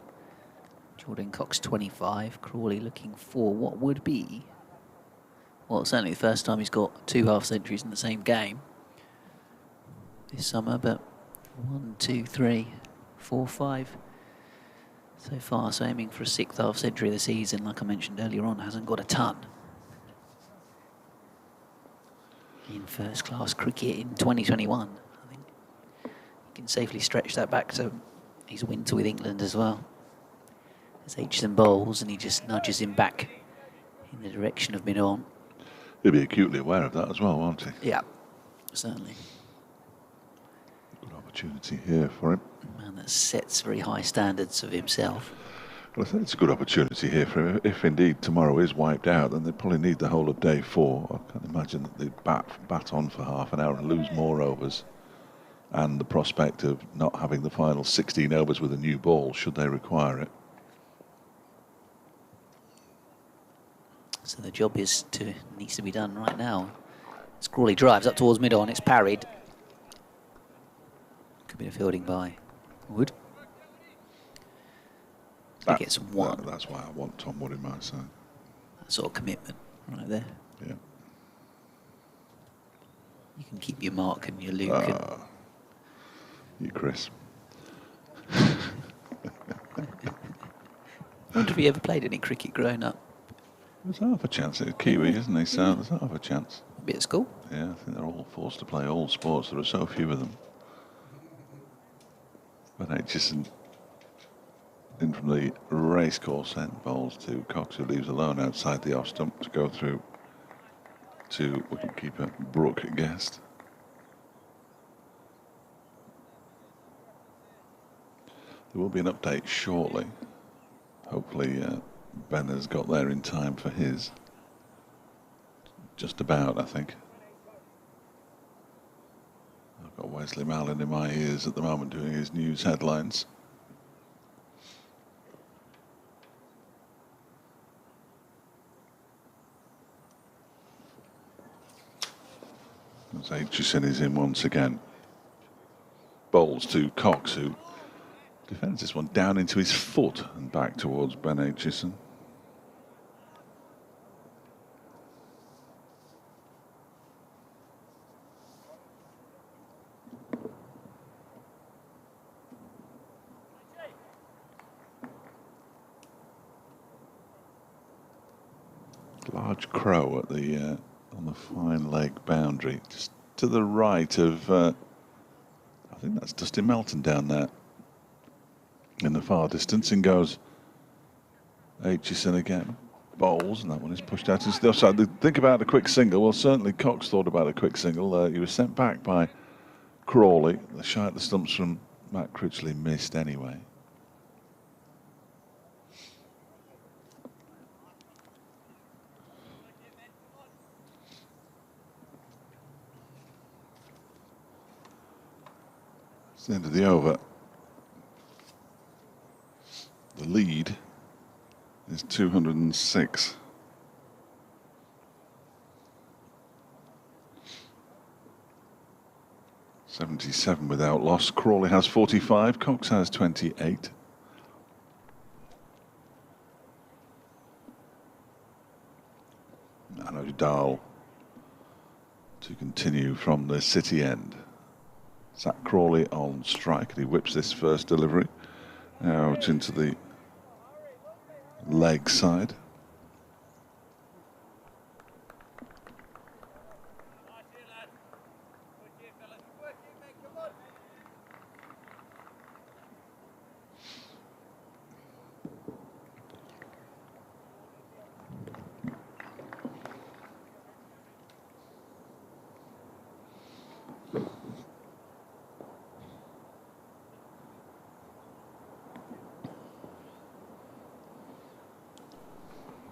Jordan Cox 25. Crawley looking for what would be, well, certainly the first time he's got 2 half centuries in the same game this summer, but 1, 2, 3, 4, 5 so far. So aiming for a 6th half century of the season, like I mentioned earlier on, hasn't got a ton in first class cricket in 2021. I think you can safely stretch that back to his winter with England as well. As Aitchison bowls and he just nudges him back in the direction of mid-on. He'll be acutely aware of that as well, won't he? Yeah, certainly. Good opportunity here for him. A man that sets very high standards of himself. Well, I think it's a good opportunity here for him. If indeed tomorrow is wiped out, then they probably need the whole of day 4. I can't imagine that they'd bat on for half an hour and lose more overs. And the prospect of not having the final 16 overs with a new ball, should they require it. So the job needs to be done right now. As Crawley drives up towards mid-on, it's parried. Could be a fielding by Wood. He gets 1. That's why I want Tom Wood in my side. That sort of commitment right there. Yeah. You can keep your Mark and your Luke. You, Chris. I wonder if he ever played any cricket growing up. There's half a chance. It's Kiwi, isn't he? So there's half a chance. Maybe at school. Yeah, I think they're all forced to play all sports. There are so few of them. But Aitchison in from the racecourse end, bowls to Cox, who leaves alone outside the off stump to go through to wicketkeeper Brooke Guest. There will be an update shortly. Hopefully Benner's got there in time for his. Just about, I think. I've got Wesley Mallon in my ears at the moment doing his news headlines. As Aitchison is in once again. Bowls to Cox, who defends this one down into his foot and back towards Ben Aitchison. Large crow at the on the fine leg boundary, just to the right of. I think that's Dustin Melton down there in the far distance, and goes Aitchison again. Bowls, and that one is pushed out to the other side. Think about a quick single. Well, certainly Cox thought about a quick single. He was sent back by Crawley. The shy at the stumps from Matt Critchley missed anyway. It's the end of the over. The lead is 206. .77 without loss. Crawley has 45. Cox has 28. And Dahl to continue from the city end. Zach Crawley on strike, and he whips this first delivery out into the leg side.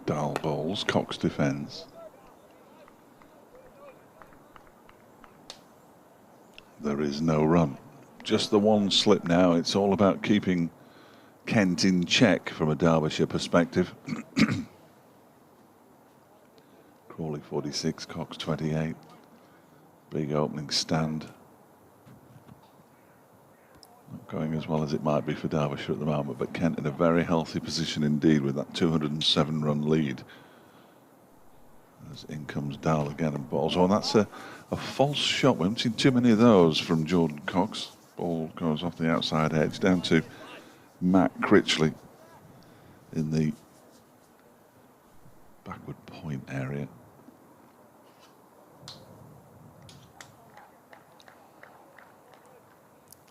Dahl bowls, Cox defends. There is no run. Just the one slip now. It's all about keeping Kent in check from a Derbyshire perspective. Crawley 46, Cox 28. Big opening stand. Not going as well as it might be for Derbyshire at the moment, but Kent in a very healthy position indeed with that 207 run lead. As in comes Dahl again and balls. Oh, and that's a false shot. We haven't seen too many of those from Jordan Cox. Ball goes off the outside edge down to Matt Critchley in the backward point area.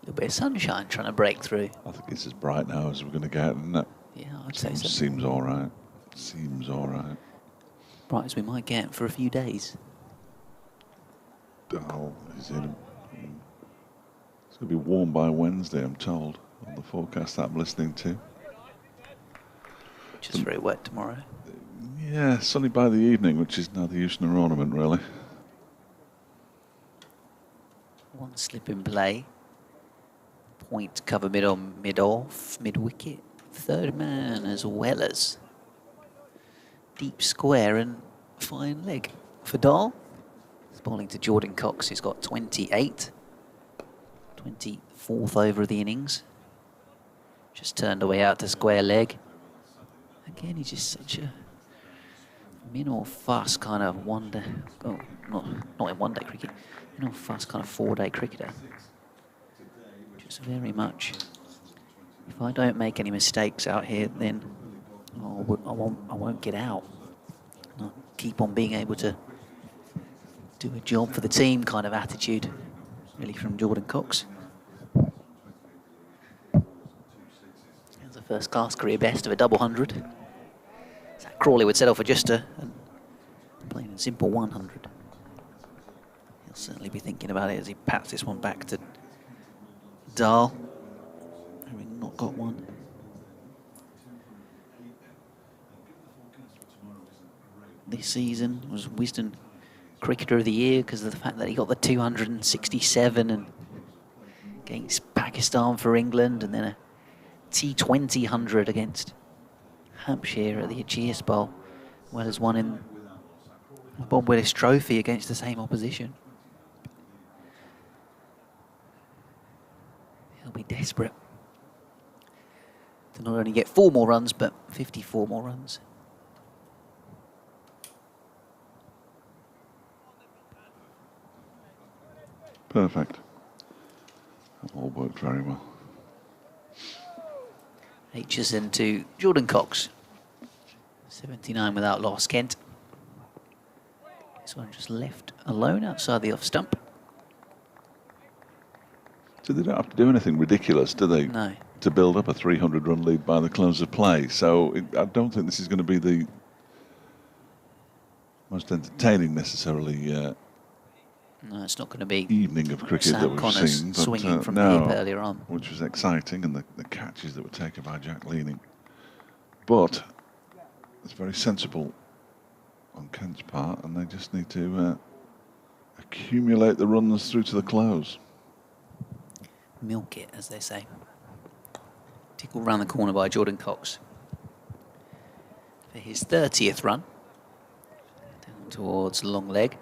A little bit of sunshine trying to break through. I think it's as bright now as we're going to get, isn't it? Yeah, I'd say so. Seems all right. Seems all right. Bright as we might get for a few days. Dahl is in. It's going to be warm by Wednesday, I'm told, on the forecast that I'm listening to. Just very wet tomorrow. Yeah, sunny by the evening, which is now the Eusner ornament, really. One slip in play. Point cover mid on, mid off, mid wicket. Third man as well as deep square and fine leg for Dahl. He's bowling to Jordan Cox, who's got 28. 24th over of the innings. Just turned away out to square leg. Again, he's just such a min or fuss kind of one day. Oh, not in one day cricket. Min or fuss kind of 4-day cricketer. Just very much. If I don't make any mistakes out here, then I won't get out. I'll keep on being able to do a job for the team kind of attitude, really, from Jordan Cox. It's a first-class career best of a double 100. Zach Crawley would settle for just a plain and simple 100. He'll certainly be thinking about it as he pats this one back to Dahl, having not got one. this season. Was Wisden Cricketer of the Year because of the fact that he got the 267 and against Pakistan for England, and then a T20 100 against Hampshire at the Ageas Bowl, as well as one in the Bob Willis Trophy against the same opposition. He'll be desperate to not only get 4 more runs, but 54 more runs. Perfect. That all worked very well. Aitchison to Jordan Cox. 79 without loss, Kent. This one just left alone outside the off stump. So they don't have to do anything ridiculous, do they? No. To build up a 300-run lead by the close of play. So I don't think this is going to be the most entertaining necessarily No, it's not going to be evening of cricket Sam that we've Connors seen. swinging from the hip earlier on. Which was exciting, and the catches that were taken by Jack Leaning. But it's very sensible on Kent's part, and they just need to accumulate the runs through to the close. Milk it, as they say. Tickled round the corner by Jordan Cox for his 30th run. Down towards long leg.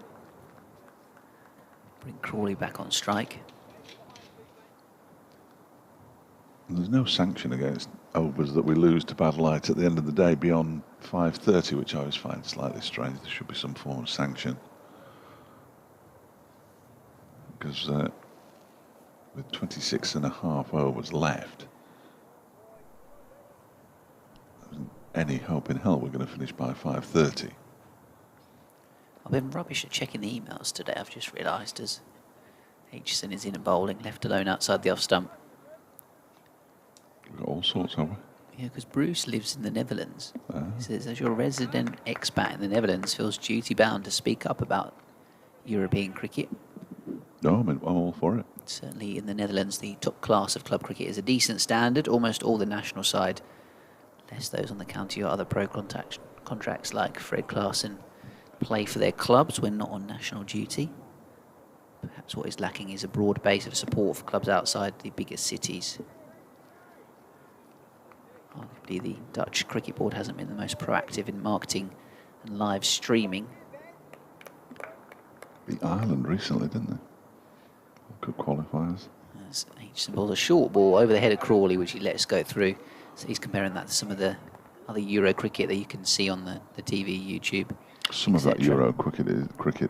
Bring Crawley back on strike. And there's no sanction against overs that we lose to bad light at the end of the day beyond 5:30, which I always find slightly strange. There should be some form of sanction. Because with 26.5 overs left, there isn't any hope in hell we're going to finish by 5:30. I've been rubbish at checking the emails today, I've just realised, as Aitchison is in and bowling, left alone outside the off stump. We've got all sorts, haven't we? Yeah, because Bruce lives in the Netherlands. He says, as your resident expat in the Netherlands, feels duty-bound to speak up about European cricket. No, I'm all for it. Certainly in the Netherlands, the top class of club cricket is a decent standard. Almost all the national side, less those on the county or other pro contracts like Fred Clarkson, play for their clubs when not on national duty. Perhaps what is lacking is a broad base of support for clubs outside the biggest cities. Arguably, the Dutch Cricket Board hasn't been the most proactive in marketing and live streaming. Beat Ireland recently, didn't they? Good qualifiers. As Aitchison bowls a short ball over the head of Crawley, which he lets go through. So he's comparing that to some of the other Euro cricket that you can see on the TV, YouTube. Some of that Euro cricket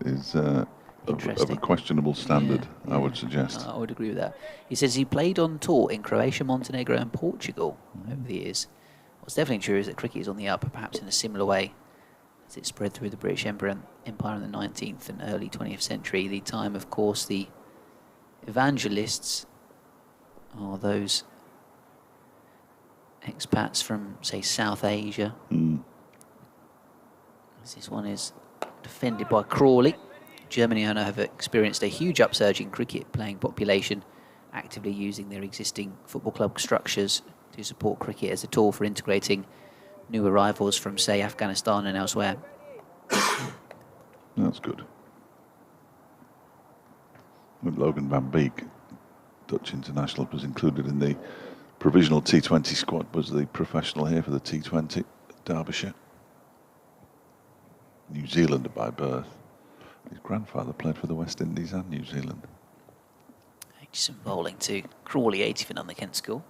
is of a questionable standard, Yeah, I would suggest. I would agree with that. He says he played on tour in Croatia, Montenegro and Portugal over the years. What's definitely true is that cricket is on the up, perhaps in a similar way as it spread through the British Empire in the 19th and early 20th century. The time, of course, the evangelists are those expats from, say, South Asia. This one is defended by Crawley. Germany, I know, have experienced a huge upsurge in cricket playing population, actively using their existing football club structures to support cricket as a tool for integrating new arrivals from, say, Afghanistan and elsewhere. That's good. With Logan van Beek, Dutch international, was included in the provisional T20 squad, was the professional here for the T20 at Derbyshire. New Zealander by birth. His grandfather played for the West Indies and New Zealand. Aitchison bowling to Crawley, 80th on the Kent score.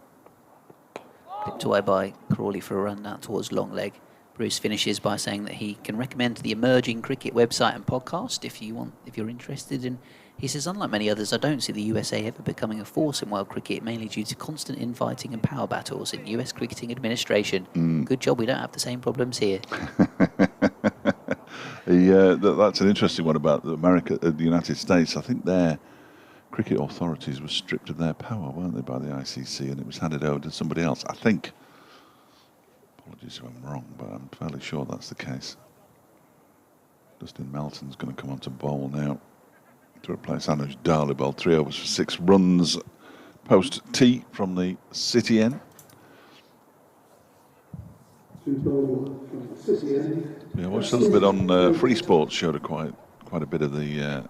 Pipped away by Crawley for a run down towards long leg. Bruce finishes by saying that he can recommend the Emerging Cricket website and podcast if you're interested. And he says, unlike many others, I don't see the USA ever becoming a force in world cricket, mainly due to constant infighting and power battles in US cricketing administration. Good job we don't have the same problems here. That's an interesting one about the United States. I think their cricket authorities were stripped of their power, weren't they, by the ICC, and it was handed over to somebody else, I think. Apologies if I'm wrong, but I'm fairly sure that's the case. Dustin Melton's going to come on to bowl now to replace Anuj Dhaliwal. 3 overs for 6 runs post tee from the City end. Yeah, I watched a little bit on Free Sports, showed quite a bit of the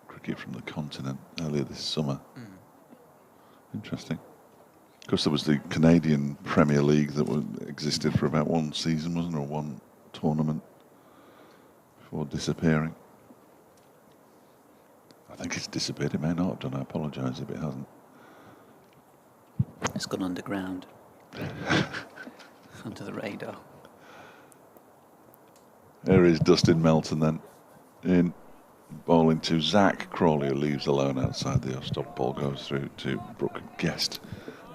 cricket from the continent earlier this summer. Interesting. Of course, there was the Canadian Premier League that existed for about one season, wasn't there, or one tournament before disappearing. I think it's disappeared. It may not have done. I apologise if it hasn't. It's gone underground. Under the radar. There is Dustin Melton then, in bowling to Zach Crawley, who leaves alone outside the off-stop. Ball goes through to Brooke Guest.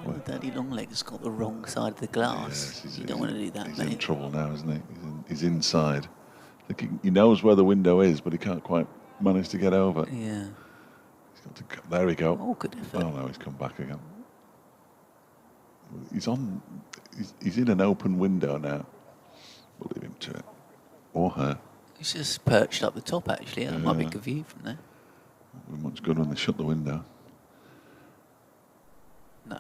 Well, Daddy Longlegs got the wrong side of the glass. Yes, you don't want to do that, he's mate. in trouble now, isn't he? He's inside. I think he knows where the window is, but he can't quite manage to get over. Yeah. He's got to, there we go. Oh, good effort. Oh no, he's come back again. He's in an open window now. We'll leave him to it. Or her. He's just perched up the top, actually. That might be a good view from there. Won't be much good when they shut the window. No.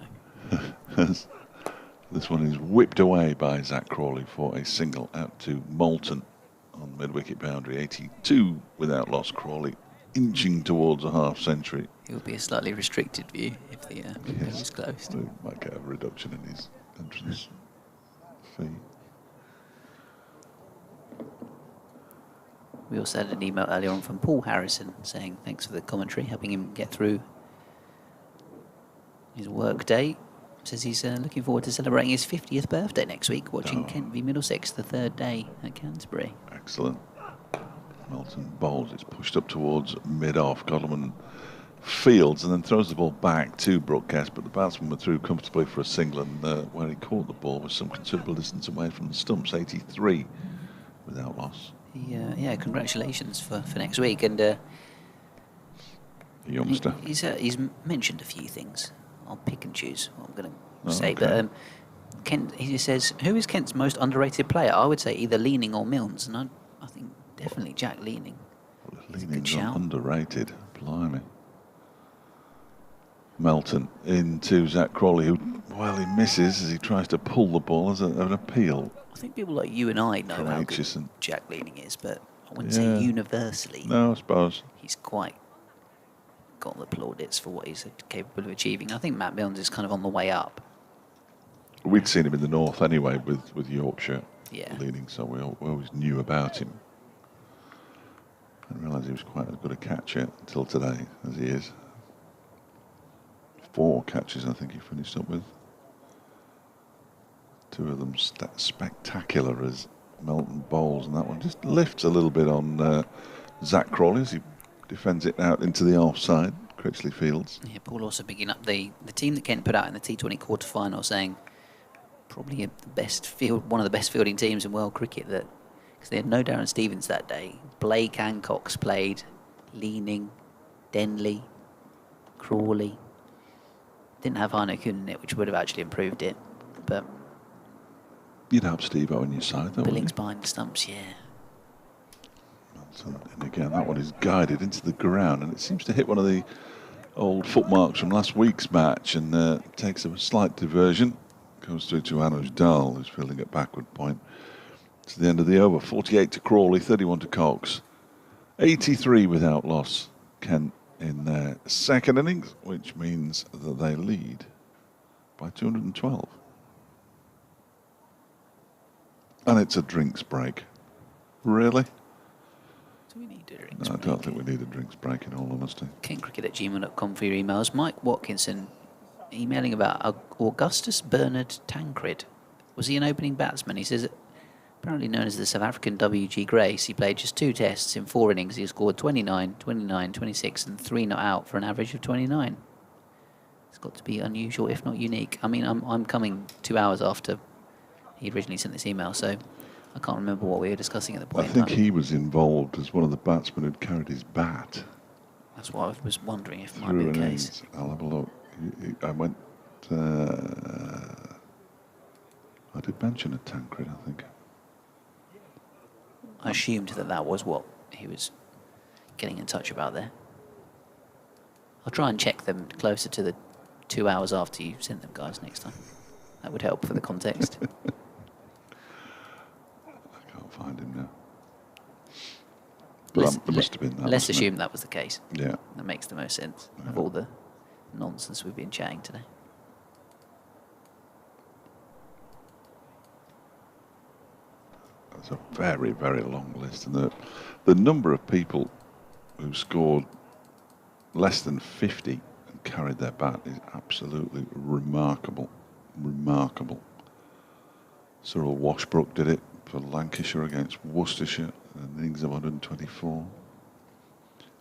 This one is whipped away by Zach Crawley for a single out to Moulton on mid-wicket boundary. 82 without loss. Crawley inching towards a half-century. It would be a slightly restricted view if the window was closed. He might get a reduction in his entrance fee. We also had an email earlier on from Paul Harrison saying thanks for the commentary, helping him get through his work day. Says he's looking forward to celebrating his 50th birthday next week, watching Kent v Middlesex the third day at Canterbury. Excellent. Melton bowls, it's pushed up towards mid-off. Godleman fields and then throws the ball back to Brooke Guest, but the batsman went through comfortably for a single, and where he caught the ball was some considerable distance away from the stumps. 83 without loss. Yeah, congratulations for next week. And youngster. He's mentioned a few things. I'll pick and choose what I'm going to say. Okay. But Kent, he says, who is Kent's most underrated player? I would say either Leaning or Milnes, and I think definitely Jack Leaning. Well, Leaning's underrated. Blimey. Melton into Zach Crawley, who, well, he misses as he tries to pull the ball as an appeal. I think people like you and I know how good Jack Leaning is, but I wouldn't say universally. No, I suppose. He's quite got the plaudits for what he's capable of achieving. I think Matt Milnes is kind of on the way up. We'd seen him in the north anyway with Yorkshire leading, so we always knew about him. I didn't realise he was quite as good a catcher until today as he is. 4 catches I think he finished up with. 2 of them spectacular as Melton bowls, and that one just lifts a little bit on Zach Crawley as he defends it out into the offside. Critchley Fields. Yeah, Paul also picking up the team that Kent put out in the T20 quarter-final, saying probably one of the best fielding teams in world cricket, because they had no Darren Stevens that day. Blake and Cox played, Leaning, Denley, Crawley. Didn't have Arno Kuhn in it, which would have actually improved it, but you'd have Steve-O on your side, though. Billings behind the stumps, yeah. And again, that one is guided into the ground, and it seems to hit one of the old footmarks from last week's match, and takes a slight diversion. Goes through to Anuj Dal, who's fielding at backward point. To the end of the over, 48 to Crawley, 31 to Cox. 83 without loss. Kent in their second innings, which means that they lead by 212. And it's a drinks break. Really? Do we need a drinks break? I don't think we need a drinks break, in all honesty. KentCricket@gmail.com for your emails. Mike Watkinson emailing about Augustus Bernard Tancred. Was he an opening batsman? He says, apparently known as the South African W.G. Grace, he played just 2 tests in 4 innings. He scored 29, 29, 26 and 3 not out for an average of 29. It's got to be unusual, if not unique. I mean, I'm coming 2 hours after he originally sent this email, so I can't remember what we were discussing at the point. I think he was involved as one of the batsmen who'd carried his bat. That's what I was wondering if it might be the case. I'll have a look. I went... I did mention a Tancred, I think. I assumed that was what he was getting in touch about there. I'll try and check them closer to the 2 hours after you sent them, guys, next time. That would help for the context. can't find him now. But there must have been that. Let's assume that was the case. Yeah. That makes the most sense of all the nonsense we've been chatting today. It's a very, very long list, and the number of people who scored less than 50 and carried their bat is absolutely remarkable. Remarkable. Cyril Washbrook did it for Lancashire against Worcestershire, an innings of 124.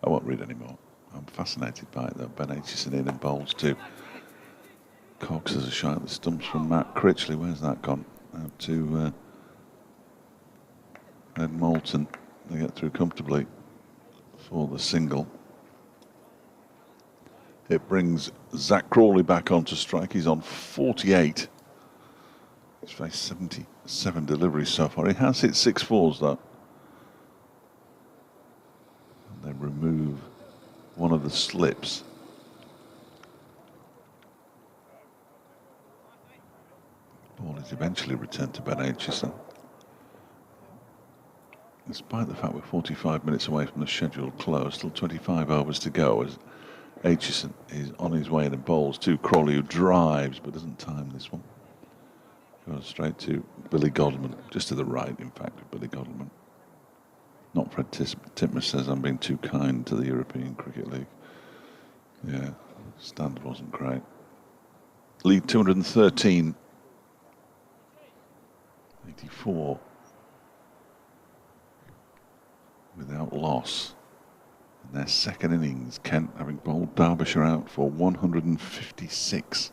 I won't read any more. I'm fascinated by it though. Ben Aitchison in and bowls too. Cox has a shot at the stumps from Matt Critchley. Where's that gone? Out to Ed Moulton. They get through comfortably for the single. It brings Zach Crawley back onto strike. He's on 48. He's faced 77 deliveries so far. He has hit 6 fours though. And they remove one of the slips. Ball is eventually returned to Ben Aitchison. Despite the fact we're 45 minutes away from the scheduled close, still 25 overs to go as Aitchison is on his way in and bowls to Crawley, who drives but doesn't time this one. Goes straight to Billy Godleman, just to the right, in fact, of Billy Godleman. Not Fred Titmus says I'm being too kind to the European Cricket League. Yeah, standard wasn't great. Lead 213. 84. Without loss. In their second innings, Kent having bowled Derbyshire out for 156.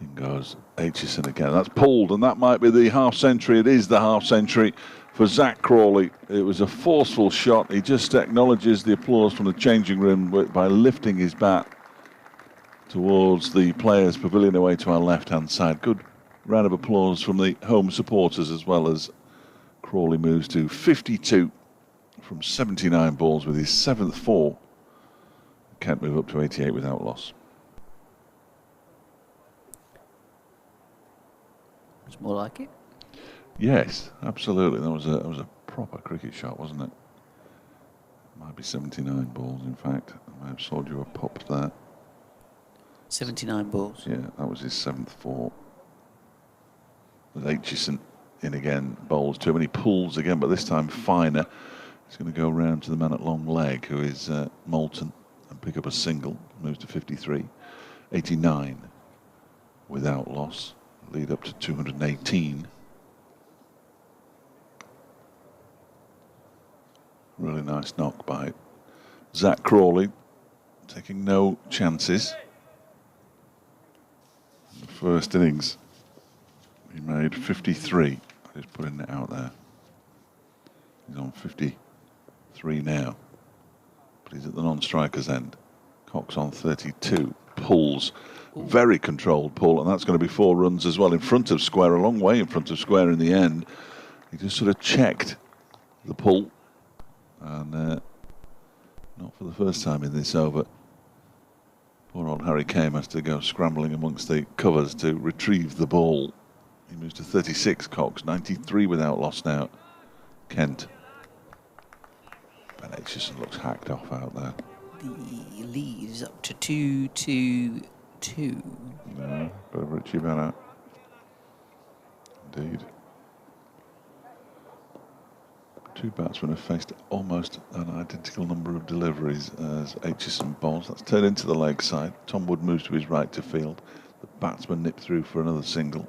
In goes Aitchison again. That's pulled, and that might be the half century. It is the half century for Zach Crawley. It was a forceful shot. He just acknowledges the applause from the changing room by lifting his bat towards the players' pavilion away to our left-hand side. Good round of applause from the home supporters as well as Crawley moves to 52 from 79 balls with his 7th 4. Can't move up to 88 without loss. It's more like it. Yes, absolutely. That was a proper cricket shot, wasn't it? Might be 79 balls, in fact. I may have sold you a pop there. 79 balls. Yeah, that was his 7th 4. With Aitchison in again, bowls too many pulls again, but this time finer. He's going to go round to the man at long leg, who is Moulton, and pick up a single. Moves to 53. 89 without loss. Lead up to 218. Really nice knock by Zach Crawley, taking no chances. The first innings, he made 53. Just putting it out there. He's on 53 now, but he's at the non-striker's end. Cox on 32. Pulls. Very controlled pull, and that's going to be 4 runs as well in front of square, a long way in front of square in the end. He just sort of checked the pull, and not for the first time in this over. Poor old Harry Kame has to go scrambling amongst the covers to retrieve the ball. He moves to 36, Cox, 93 without loss now. Kent. Ben Aitchison looks hacked off out there. The lead is up to 2-2-2. No, bit of Richie Bennett. Indeed. 2 batsmen have faced almost an identical number of deliveries as Aitchison bowls. That's turned into the leg side. Tom Wood moves to his right to field. The batsman nipped through for another single.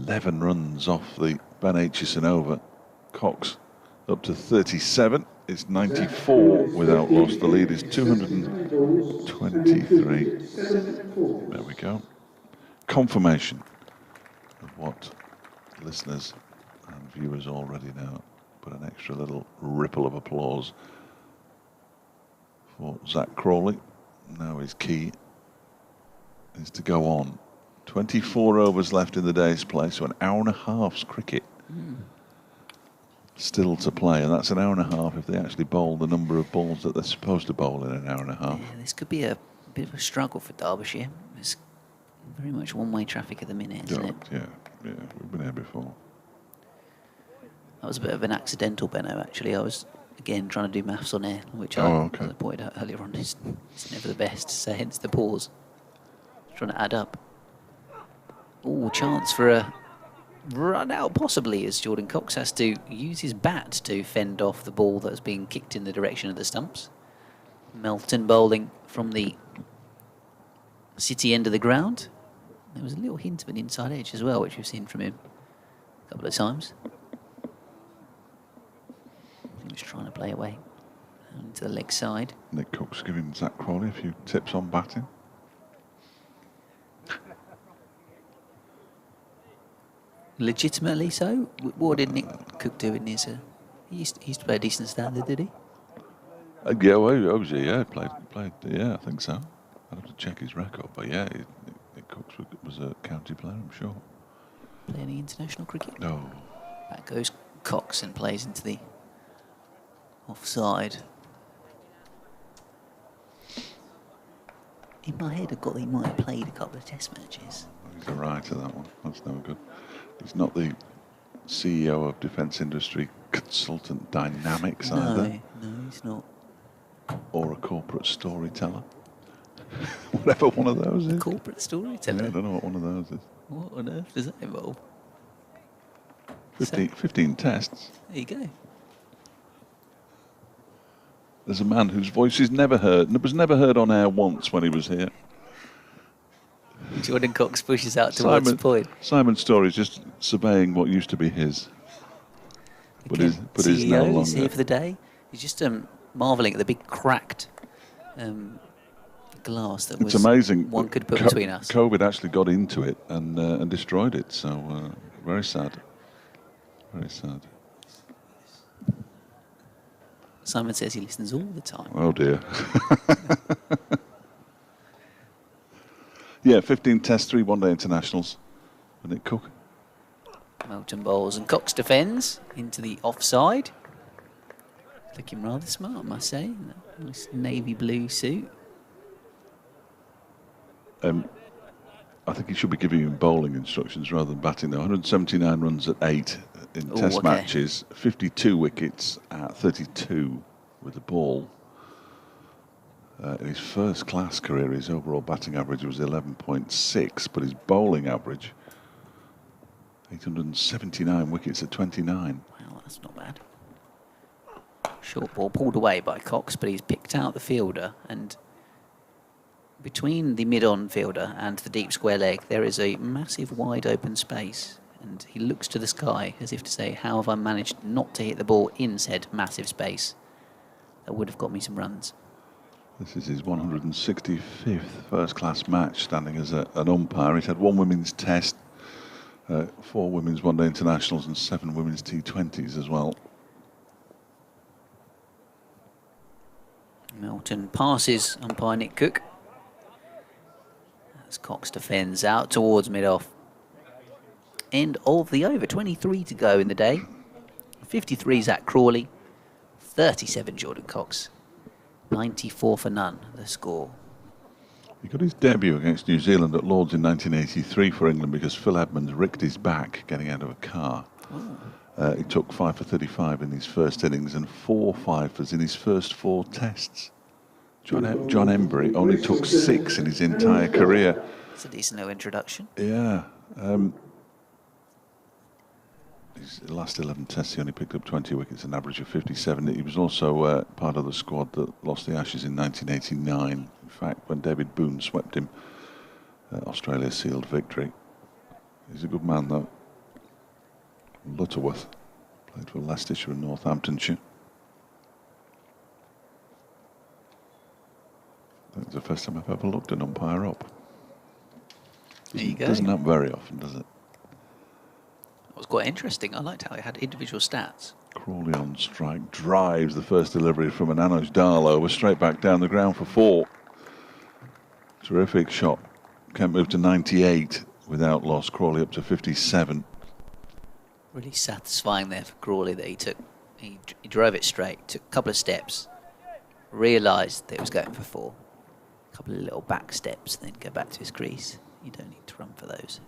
11 runs off the Ben Aitchison over. Cox up to 37. It's 94 without loss. The lead is 223. There we go. Confirmation of what listeners and viewers already know. But an extra little ripple of applause for Zach Crawley. Now his key is to go on. 24 overs left in the day's play, so an hour and a half's cricket still to play, and that's an hour and a half if they actually bowl the number of balls that they're supposed to bowl in an hour and a half. Yeah, this could be a bit of a struggle for Derbyshire. It's Very much one-way traffic at the minute, isn't it? Yeah, we've been here before. That was a bit of an accidental, Benno, actually. I was, again, trying to do maths on air, which as I pointed out earlier on, is never the best, so hence the pause. Trying to add up. Oh, chance for a run out, possibly, as Jordan Cox has to use his bat to fend off the ball that's being kicked in the direction of the stumps. Melton bowling from the city end of the ground. There was a little hint of an inside edge as well, which we've seen from him a couple of times. He was trying to play away into the leg side. Nick Cook's giving Zach Crawley a few tips on batting. Legitimately so? What did Nick Cook do in his... he used to play a decent standard, did he? Yeah, well, obviously, yeah, played, yeah, I think so. I'd have to check his record, but yeah, Nick Cook was a county player, I'm sure. Play any international cricket? No. Back goes Cox and plays into the offside. In my head, I've got that he might have played a couple of test matches. He's a right to that one. That's no good. He's not the CEO of Defence Industry Consultant Dynamics either. No, he's not. Or a corporate storyteller. Whatever one of those is. Corporate storyteller? Yeah, I don't know what one of those is. What on earth does that involve? 15 tests. There you go. There's a man whose voice is never heard, and it was never heard on air once when he was here. Jordan Cox pushes out towards the point. Simon Story's just surveying what used to be his. But is no longer. He's here for the day. He's just marvelling at the big cracked glass that was amazing. One could put between us. COVID actually got into it and destroyed it. So very sad. Very sad. Simon says he listens all the time. Oh dear. Yeah, 15 tests, 3 one-day internationals. And Nick Cook. Melton bowls and Cox defends into the offside. Looking rather smart, I must say. Nice navy blue suit. I think he should be giving him bowling instructions rather than batting, though. 179 runs at 8 in test matches, 52 wickets at 32 with the ball. In his first-class career, his overall batting average was 11.6, but his bowling average, 879 wickets at 29. Well, that's not bad. Short ball pulled away by Cox, but he's picked out the fielder, and between the mid-on fielder and the deep square leg, there is a massive wide open space, and he looks to the sky as if to say, how have I managed not to hit the ball in said massive space? That would have got me some runs. This is his 165th first-class match, standing as an umpire. He's had 1 women's test, 4 women's one-day internationals and 7 women's T20s as well. Melton passes umpire Nick Cook. As Cox defends out towards mid-off. End of the over, 23 to go in the day. 53 Zach Crawley, 37 Jordan Cox. 94 for none, the score. He got his debut against New Zealand at Lord's in 1983 for England because Phil Edmonds ricked his back getting out of a car. He took 5 for 35 in his first innings and 4 fifers in his first 4 tests. John Embry only took 6 in his entire career. It's a decent little introduction. Yeah. His last 11 tests, he only picked up 20 wickets, an average of 57. He was also part of the squad that lost the Ashes in 1989. In fact, when David Boone swept him, Australia sealed victory. He's a good man, though. Lutterworth played for Leicestershire and Northamptonshire. I think it's the first time I've ever looked an umpire up. There you go. Doesn't happen very often, does it? It was quite interesting. I liked how it had individual stats. Crawley on strike, drives the first delivery from an Anoj Darlow, was straight back down the ground for 4. Terrific shot. Kent moved to 98 without loss. Crawley up to 57. Really satisfying there for Crawley that he drove it straight, took a couple of steps, realised that it was going for 4. A couple of little back steps, then go back to his crease. You don't need to run for those.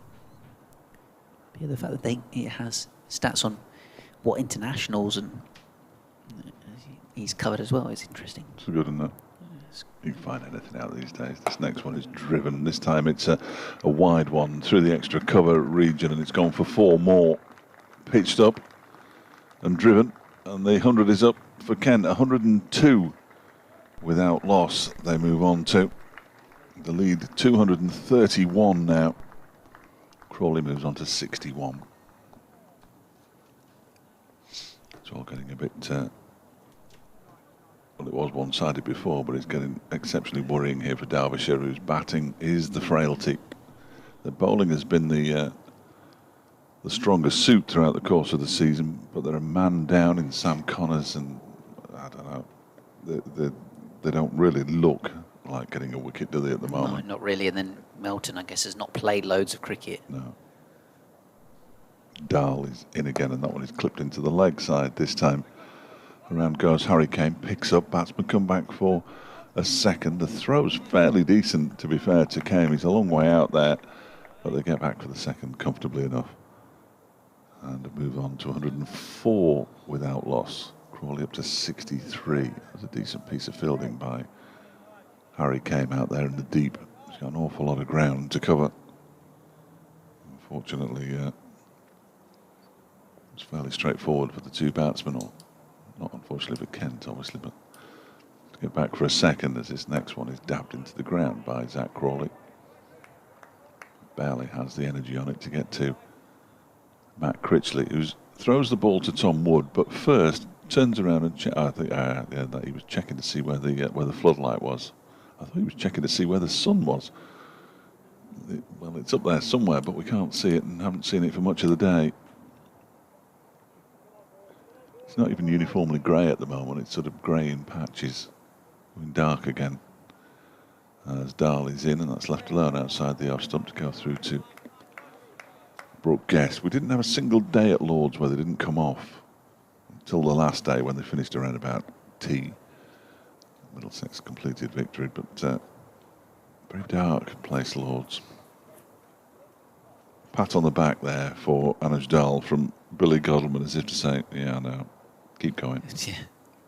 But yeah, the fact that it has stats on what internationals and he's covered as well is interesting. It's good, isn't it? You can find anything out these days. This next one is driven. This time it's a wide one through the extra cover region, and it's gone for 4 more. Pitched up and driven, and the 100 is up for Kent. 102 without loss. They move on to the lead, 231 now. Crawley moves on to 61. It's all getting a bit... well, it was one-sided before, but it's getting exceptionally worrying here for Derbyshire, whose batting is the frailty. The bowling has been the strongest suit throughout the course of the season, but they're a man down in Sam Connors, and I don't know, they don't really look like getting a wicket, do they, at the moment? No, not really. And then Melton, I guess, has not played loads of cricket. No. Dahl is in again, and that one is clipped into the leg side this time. Around goes Harry Kane, picks up, batsman come back for a second. The throw's fairly decent, to be fair to Kane. He's a long way out there, but they get back for the second comfortably enough. And move on to 104 without loss. Crawley up to 63. That's a decent piece of fielding by Harry Kane out there in the deep. He's got an awful lot of ground to cover. Unfortunately, it's fairly straightforward for the 2 batsmen, or not unfortunately for Kent, obviously, but to get back for a second as this next one is dabbed into the ground by Zach Crawley. Barely has the energy on it to get to Matt Critchley, who throws the ball to Tom Wood, but first turns around and I think that he was checking to see where the floodlight was. I thought he was checking to see where the sun was. Well, it's up there somewhere, but we can't see it and haven't seen it for much of the day. It's not even uniformly grey at the moment. It's sort of grey in patches, going dark again. As Dahl is in, and that's left alone outside the off stump to go through to Brooke Guest. We didn't have a single day at Lord's where they didn't come off until the last day when they finished around about tea. Middlesex completed victory, but very dark place, Lord's. Pat on the back there for Anuj Dahl from Billy Godleman, as if to say, yeah, I know, keep going. Yeah,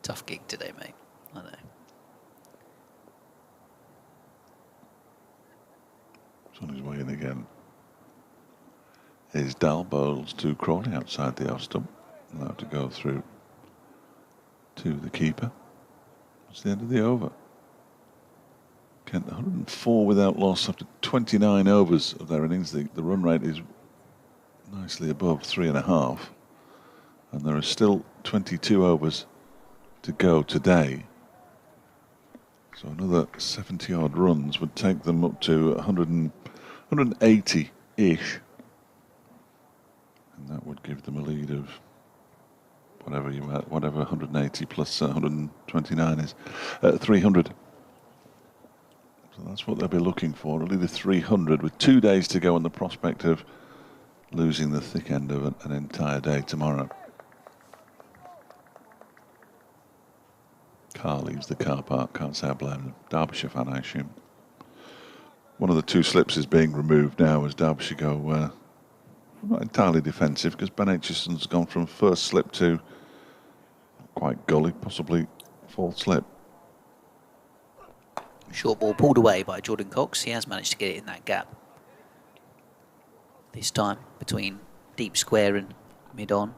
tough gig today, mate. I know. It's on his way in again. Is Dahl, bowls to Crawley outside the off stump. Allowed to go through to the keeper. It's the end of the over. Kent 104 without loss after 29 overs of their innings. The run rate is nicely above 3.5. And there are still 22 overs to go today. So another 70 odd runs would take them up to 180-ish. And that would give them a lead of whatever 180 plus 129 is, 300. So that's what they'll be looking for, a lead of 300 with 2 days to go, and the prospect of losing the thick end of an entire day tomorrow. Car leaves the car park, can't say I blame them. Derbyshire fan, I assume. One of the 2 slips is being removed now as Derbyshire go not entirely defensive, because Ben Aitchison's gone from first slip to quite gully, possibly 4th slip. Short ball pulled away by Jordan Cox. He has managed to get it in that gap. This time between deep square and mid-on.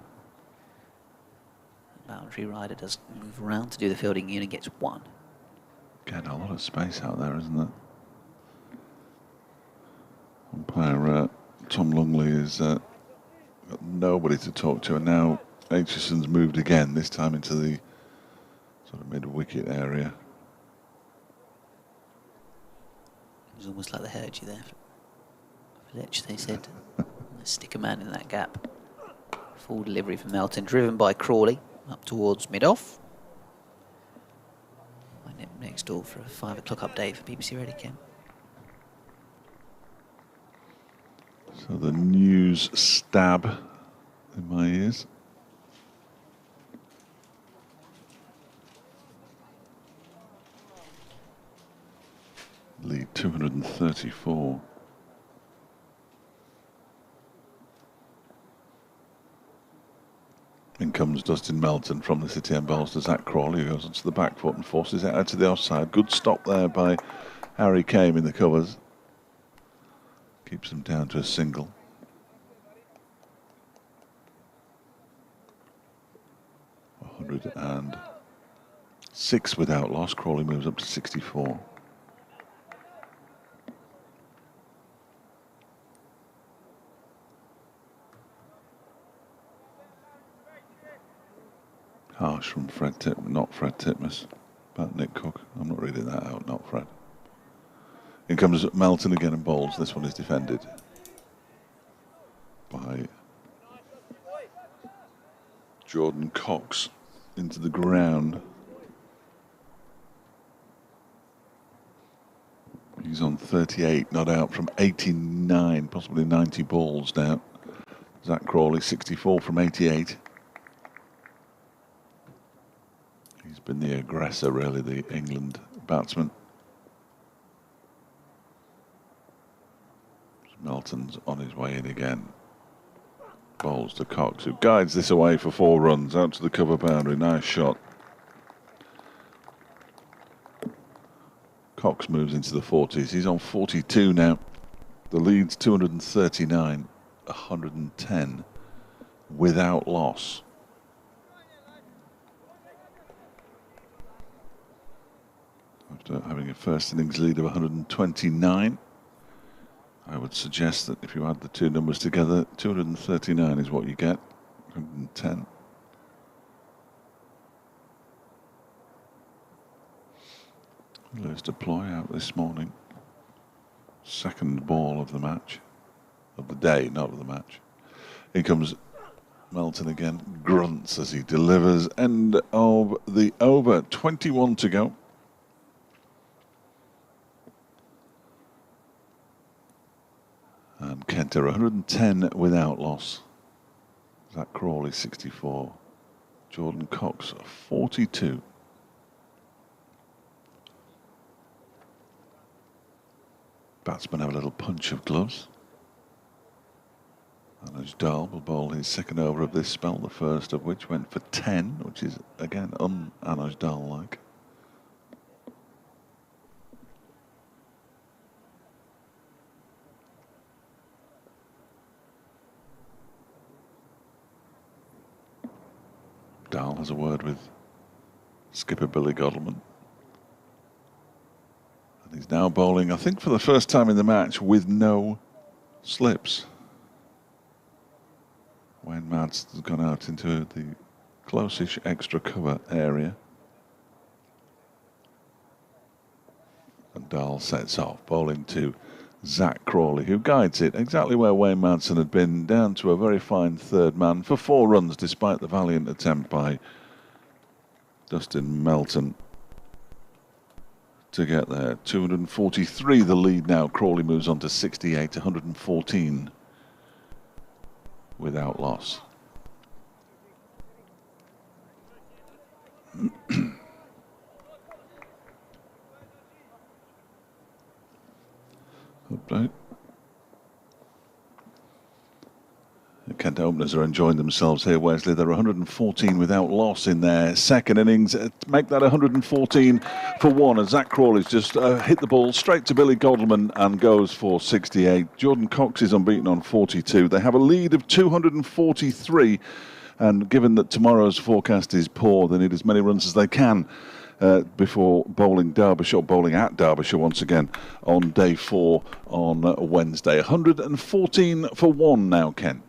The boundary rider does move around to do the fielding unit, gets 1. Again, a lot of space out there, isn't there? Umpire Tom Lungley has got nobody to talk to, and now Aitchison's moved again, this time into the sort of mid-wicket area. It was almost like they heard you there. Fletch, they said, let's stick a man in that gap. Full delivery from Melton, driven by Crawley up towards mid-off. Next door for a 5 o'clock update for BBC Radio Kent. So the news stab in my ears. Lead 234. Dustin Melton from the City and bowls to Zach Crawley, who goes onto the back foot and forces it out to the offside. Good stop there by Harry Kame in the covers. Keeps them down to a single. $106 without loss. Crawley moves up to 64. Harsh from Fred Titmus, not Fred Titmus, about Nick Cook. I'm not reading that out, not Fred. In comes Melton again and bowls. This one is defended by Jordan Cox into the ground. He's on 38, not out from 89, possibly 90 balls now. Zach Crawley, 64 from 88. He's been the aggressor, really, the England batsman. Melton's on his way in again. Bowls to Cox, who guides this away for 4 runs, out to the cover boundary. Nice shot. Cox moves into the 40s. He's on 42 now. The lead's 239, 110 without loss. After having a first innings lead of 129, I would suggest that if you add the two numbers together, 239 is what you get, 110. Lewis Deploy out this morning. Second ball of the match. Of the day, not of the match. Here comes Melton again. Grunts as he delivers. End of the over. 21 to go. And Kent are 110 without loss. Zach Crawley 64. Jordan Cox 42. Batsmen have a little punch of gloves. Anuj Dal will bowl his second over of this spell, the first of which went for 10, which is again un-Anuj Dal-like. Dal has a word with skipper Billy Godleman. And he's now bowling, I think for the first time in the match, with no slips. Wayne Mads has gone out into the close-ish extra cover area. And Dahl sets off, bowling to Zach Crawley, who guides it exactly where Wayne Madsen had been, down to a very fine third man for 4 runs, despite the valiant attempt by Dustin Melton to get there. 243 the lead now. Crawley moves on to 68, 114 without loss. Update. The Kent openers are enjoying themselves here, Wesley. They're 114 without loss in their second innings. Make that 114 for 1. And Zach Crawley's just hit the ball straight to Billy Godleman and goes for 68. Jordan Cox is unbeaten on 42. They have a lead of 243. And given that tomorrow's forecast is poor, they need as many runs as they can before bowling Derbyshire, bowling at Derbyshire once again on day 4 on Wednesday. 114 for 1 now, Ken.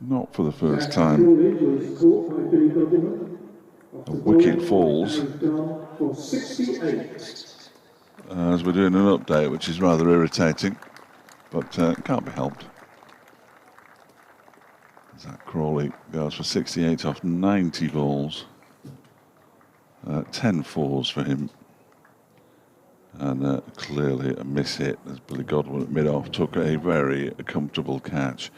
Not for the first time. A wicket falls as we're doing an update, which is rather irritating, but can't be helped. Zach Crawley goes for 68 off 90 balls. 10 fours for him. And clearly a miss hit as Billy Godwin at mid-off took a very comfortable catch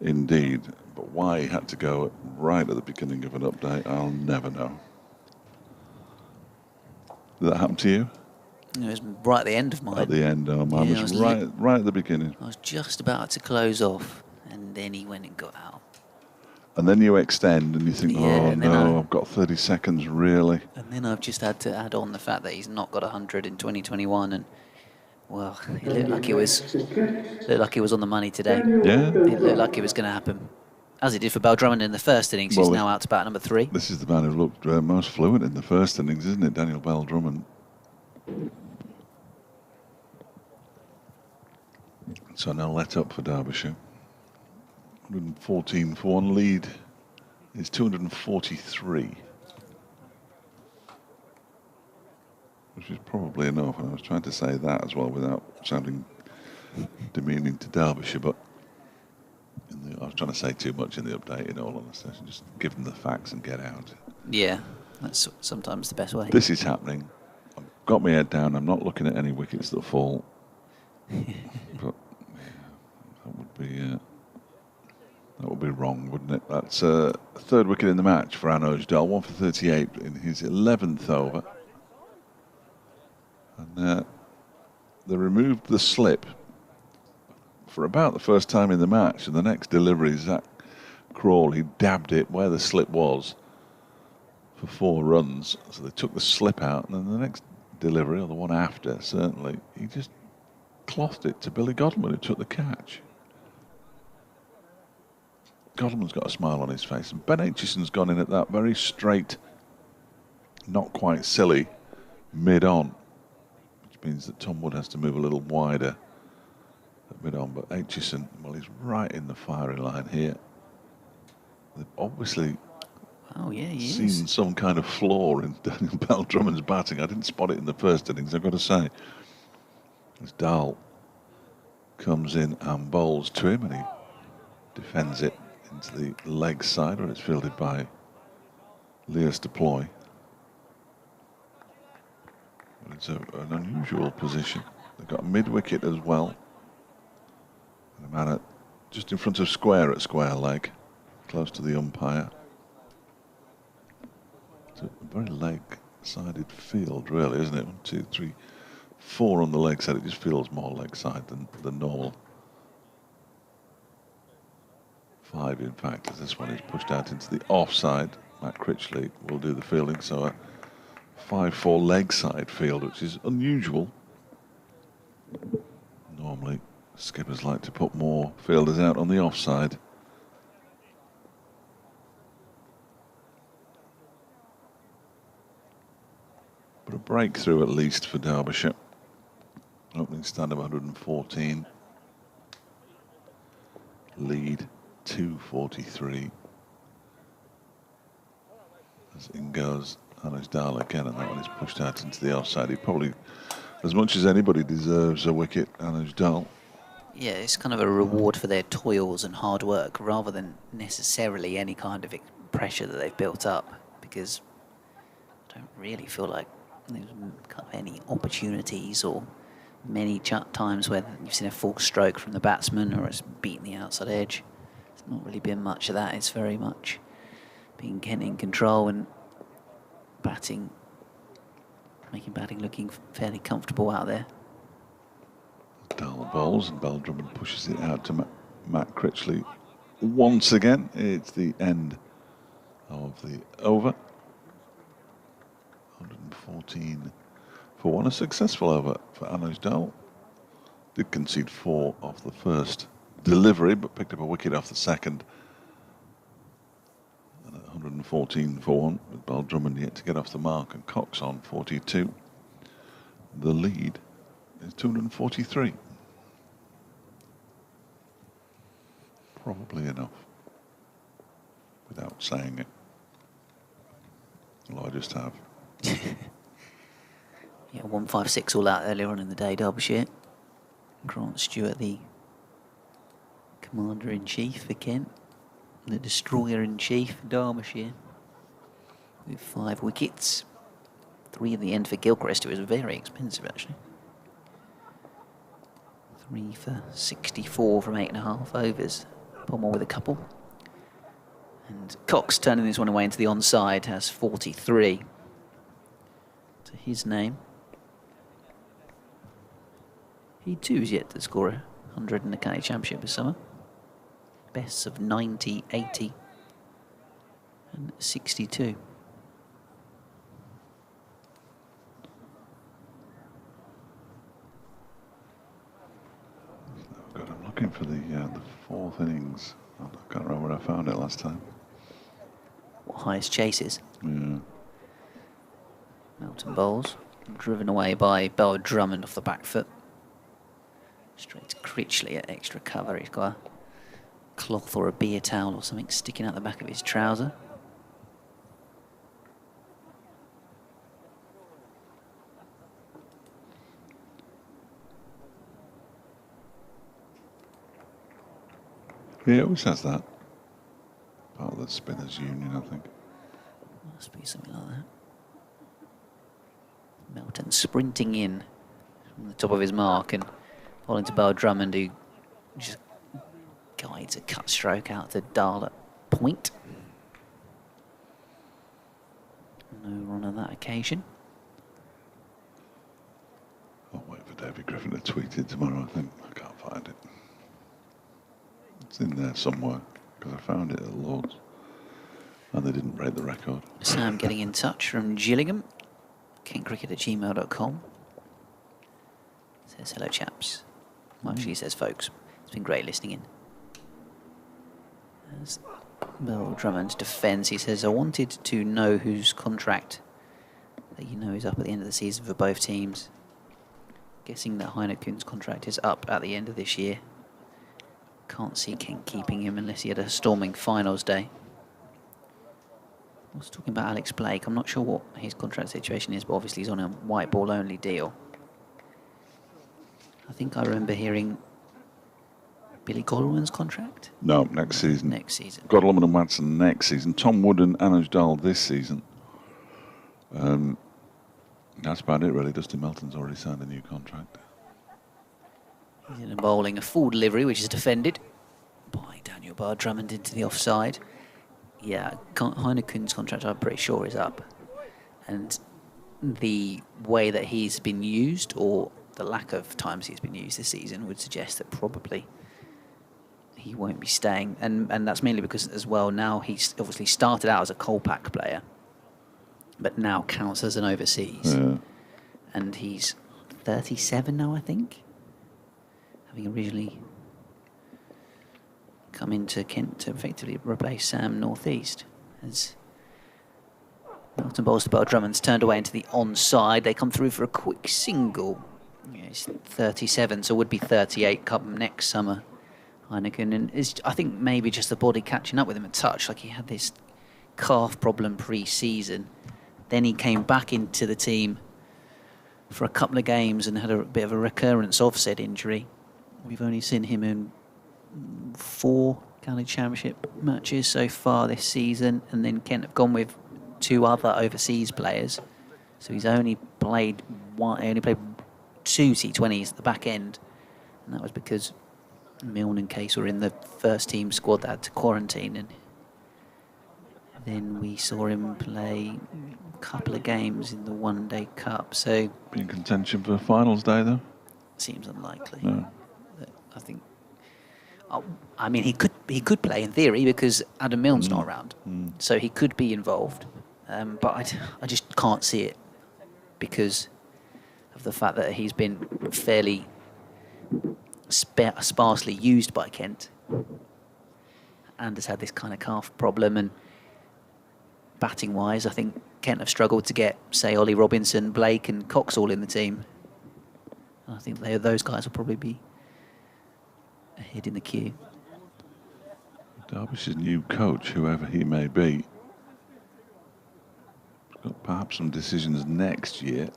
indeed. But why he had to go right at the beginning of an update, I'll never know. Did that happen to you? It was right at the end of mine. At the end, mine Yeah, was right at the beginning. I was just about to close off, and then he went and got out. And then you extend, and you think, Yeah, oh and then no, I've got 30 seconds, really. And then I've just had to add on the fact that he's not got 100 in 2021, and well, it looked like it was on the money today. Yeah. It looked like it was going to happen, as it did for Bell Drummond in the first innings. He's now out to bat number 3. This is the man who looked most fluent in the first innings, isn't it, Daniel Bell Drummond? So now let up for Derbyshire. 114 for 1, lead is 243. Which is probably enough, and I was trying to say that as well without sounding demeaning to Derbyshire, but I was trying to say too much in the update, in all honesty. Just give them the facts and get out. Yeah, that's sometimes the best way. This is happening. I've got my head down. I'm not looking at any wickets that fall. But yeah, that would be wrong, wouldn't it? That's third wicket in the match for Anoj Dal, 1 for 38 in his 11th over. And they removed the slip for about the first time in the match. And the next delivery, Zach Crawley dabbed it where the slip was for 4 runs. So they took the slip out, and then the next delivery, or the one after, certainly, he just clothed it to Billy Godleman, who took the catch. Godleman's got a smile on his face, and Ben Aitchison's gone in at that very straight, not quite silly, mid-on, which means that Tom Wood has to move a little wider at mid-on. But Aitchison, well, he's right in the firing line here. They've obviously seen some kind of flaw in Daniel Bell Drummond's batting. I didn't spot it in the first innings, I've got to say. As Dahl comes in and bowls to him, and he defends it into the leg side, where it's fielded by Leas Deploy. But it's an unusual position. They've got a mid-wicket as well. And a man just in front of square at square leg, close to the umpire. It's a very leg-sided field, really, isn't it? 1, 2, 3, 4 on the leg side. It just feels more leg side than normal. 5, in fact, as this one is pushed out into the offside. Matt Critchley will do the fielding, so a 5-4 leg side field, which is unusual. Normally, skippers like to put more fielders out on the offside. But a breakthrough at least for Derbyshire. Opening stand of 114. Lead 243. As in goes Anoj Dal again, and that one is pushed out into the offside. He probably, as much as anybody, deserves a wicket, Anoj Dal. Yeah, it's kind of a reward for their toils and hard work, rather than necessarily any kind of pressure that they've built up, because I don't really feel like there's kind of any opportunities or many times where you've seen a full stroke from the batsman or it's beaten the outside edge. There's not really been much of that. It's very much being Kent in control and batting, making batting looking fairly comfortable out there. Dal bowls and Bell Drummond pushes it out to Matt Critchley once again. It's the end of the over. 114 for 1, a successful over for Anoj Dal. Did concede 4 off the first delivery, but picked up a wicket off the second. And at 114 for 1, with Bell Drummond yet to get off the mark, and Cox on 42. The lead is 243. Probably enough, without saying it. Well, I just have. Yeah, 156 all out earlier on in the day, Derbyshire. Grant Stewart, the Commander-in-Chief for Kent, the Destroyer-in-Chief for Derbyshire, with 5 wickets. 3 at the end for Gilchrist, who was very expensive actually. 3 for 64 from 8.5 overs. Palmer with a couple. And Cox turning this one away into the onside has 43 to his name. He too is yet to score 100 in the county championship this summer. Bests of 90, 80 and 62. Oh God, I'm looking for the fourth innings. I can't remember where I found it last time. What highest chases? Yeah. Melton bowls. Driven away by Bell Drummond off the back foot. Straight to Critchley at extra cover. He's got a cloth or a beer towel or something sticking out the back of his trouser. Yeah, he always has that. Part of the spinners union, I think. Must be something like that. Melton sprinting in from the top of his mark and bowling to Bell Drummond, who just guides a cut stroke out to Dahl at point. No run on that occasion. I'll wait for David Griffin to tweet it tomorrow, I think. I can't find it. It's in there somewhere, because I found it at Lord's. And they didn't break the record. Sam getting in touch from Gillingham. kentcricket@gmail.com. Says, hello chaps. Well, actually he says, folks, it's been great listening in. As Bell Drummond defends, he says, I wanted to know whose contract that you know is up at the end of the season for both teams. Guessing that Heineken's contract is up at the end of this year. Can't see Kent keeping him unless he had a storming finals day. I was talking about Alex Blake. I'm not sure what his contract situation is, but obviously he's on a white ball only deal. I think I remember hearing Billy Godwin's contract. No, next season. Next season. Godalmon and Watson next season. Tom Wood and Anuj Dahl this season. That's about it, really. Dusty Melton's already signed a new contract. He's in a bowling a full delivery, which is defended by Daniel Bell Drummond into the offside. Yeah, Heineken's contract, I'm pretty sure, is up. And the way that he's been used, or the lack of times he's been used this season, would suggest that probably he won't be staying. And that's mainly because, as well, now he's obviously started out as a Kolpak player, but now counts as an overseas. Yeah. And he's 37 now, I think, having originally come into Kent to effectively replace Sam Northeast. As Melton bowls to Bell Drummond's turned away into the onside. They come through for a quick single. Yeah, he's 37, so would be 38 come next summer. Heineken, and it's, I think maybe just the body catching up with him a touch. Like he had this calf problem pre-season. Then he came back into the team for a couple of games and had a bit of a recurrence of said injury. We've only seen him in 4 county championship matches so far this season, and then Kent have gone with 2 other overseas players. So he's only played 2 T20s at the back end, and that was because Milne and Case were in the first team squad that had to quarantine, and then we saw him play a couple of games in the one-day cup. So Be in contention for finals day, though? Seems unlikely. No. I think. I mean, he could play in theory because Adam Milne's not around, so he could be involved. But I just can't see it because of the fact that he's been fairly sparsely used by Kent and has had this kind of calf problem. And batting-wise, I think Kent have struggled to get, say, Ollie Robinson, Blake and Cox all in the team. And I think those guys will probably be ahead in the queue. Derbyshire's new coach, whoever he may be, has got perhaps some decisions next year,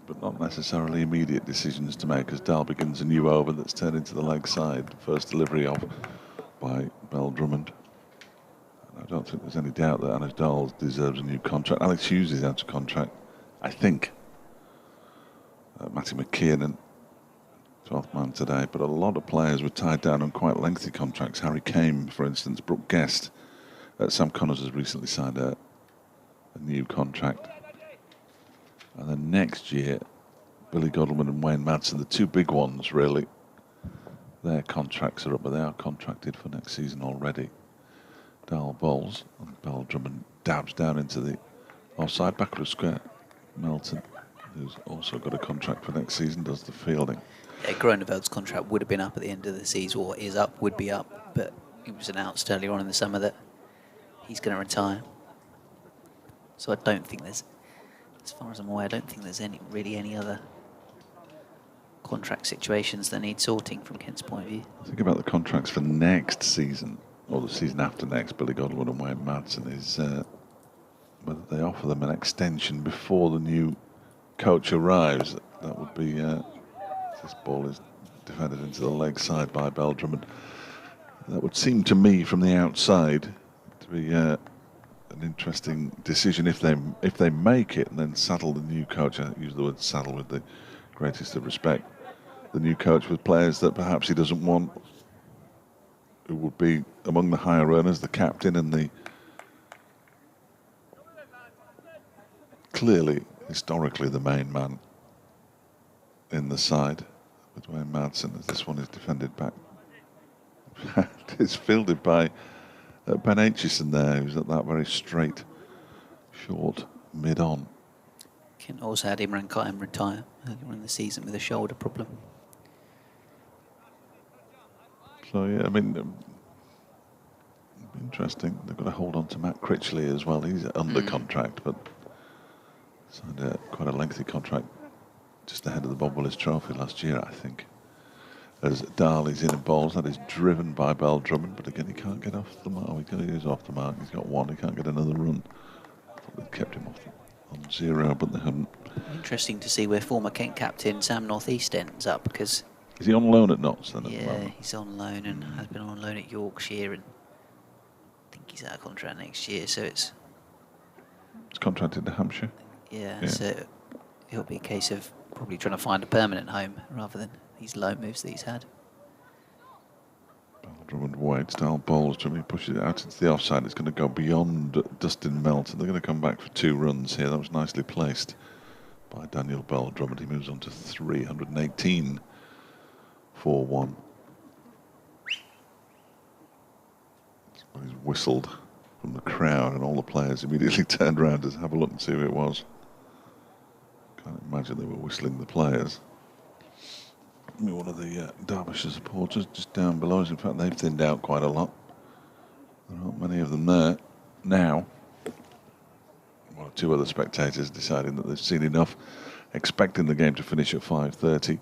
but not necessarily immediate decisions to make as Dahl begins a new over that's turned into the leg side. First delivery of by Bell Drummond. And I don't think there's any doubt that Anuj Dahl deserves a new contract. Alex Hughes is out of contract, I think. Matty McKiernan, 12th man today, but a lot of players were tied down on quite lengthy contracts. Harry Kame, for instance, Brooke Guest. Sam Connors has recently signed a new contract. And then next year, Billy Godalming and Wayne Madsen, the two big ones, really. Their contracts are up, but they are contracted for next season already. Darl bowls, and Bell Drummond dabs down into the offside, backward square. Melton, who's also got a contract for next season, does the fielding. Yeah, Groeneveld's contract would have been up at the end of the season, or is up, would be up, but it was announced earlier on in the summer that he's going to retire. So I don't think there's, as far as I'm aware, I don't think there's really any other contract situations that need sorting from Kent's point of view. Think about the contracts for next season, or the season after next. Billy Godwin and Wayne Madsen is whether they offer them an extension before the new coach arrives. That would be this ball is defended into the leg side by Bell Drummond. That would seem to me from the outside to be an interesting decision if they make it and then saddle the new coach. I use the word saddle with the greatest of respect. The new coach with players that perhaps he doesn't want, who would be among the higher earners, the captain and the clearly, historically, the main man in the side with Wayne Madsen, as this one is defended back. It's fielded by Ben Aitchison there, who's at that very straight, short, mid-on. Kent also had Imran Khan retire earlier in the season with a shoulder problem. So, yeah, I mean, interesting. They've got to hold on to Matt Critchley as well. He's under contract, but signed quite a lengthy contract just ahead of the Bob Willis Trophy last year, I think. As Darley's in and bowls, that is driven by Bell Drummond, but again, he can't get off the mark. He is off the mark. He's got one. He can't get another run. I thought they'd kept him off on 0, but they haven't. Interesting to see where former Kent captain Sam Northeast ends up, because is he on loan at Notts then? Yeah, at the moment? he's on loan and has been on loan at Yorkshire, and I think he's out of contract next year. So it's contracted to Hampshire. Yeah, so it'll be a case of probably trying to find a permanent home rather than these loan moves that he's had. Drummond waits, Darl bowls, Drummond pushes it out into the offside. It's going to go beyond Dustin Melton. They're going to come back for 2 runs here. That was nicely placed by Daniel Bell Drummond. He moves on to 318 for 1. He's whistled from the crowd, and all the players immediately turned around to have a look and see who it was. Can't imagine they were whistling the players. One of the Derbyshire supporters just down below us. In fact, they've thinned out quite a lot. There aren't many of them there now. 1 or 2 other spectators deciding that they've seen enough, expecting the game to finish at 5:30.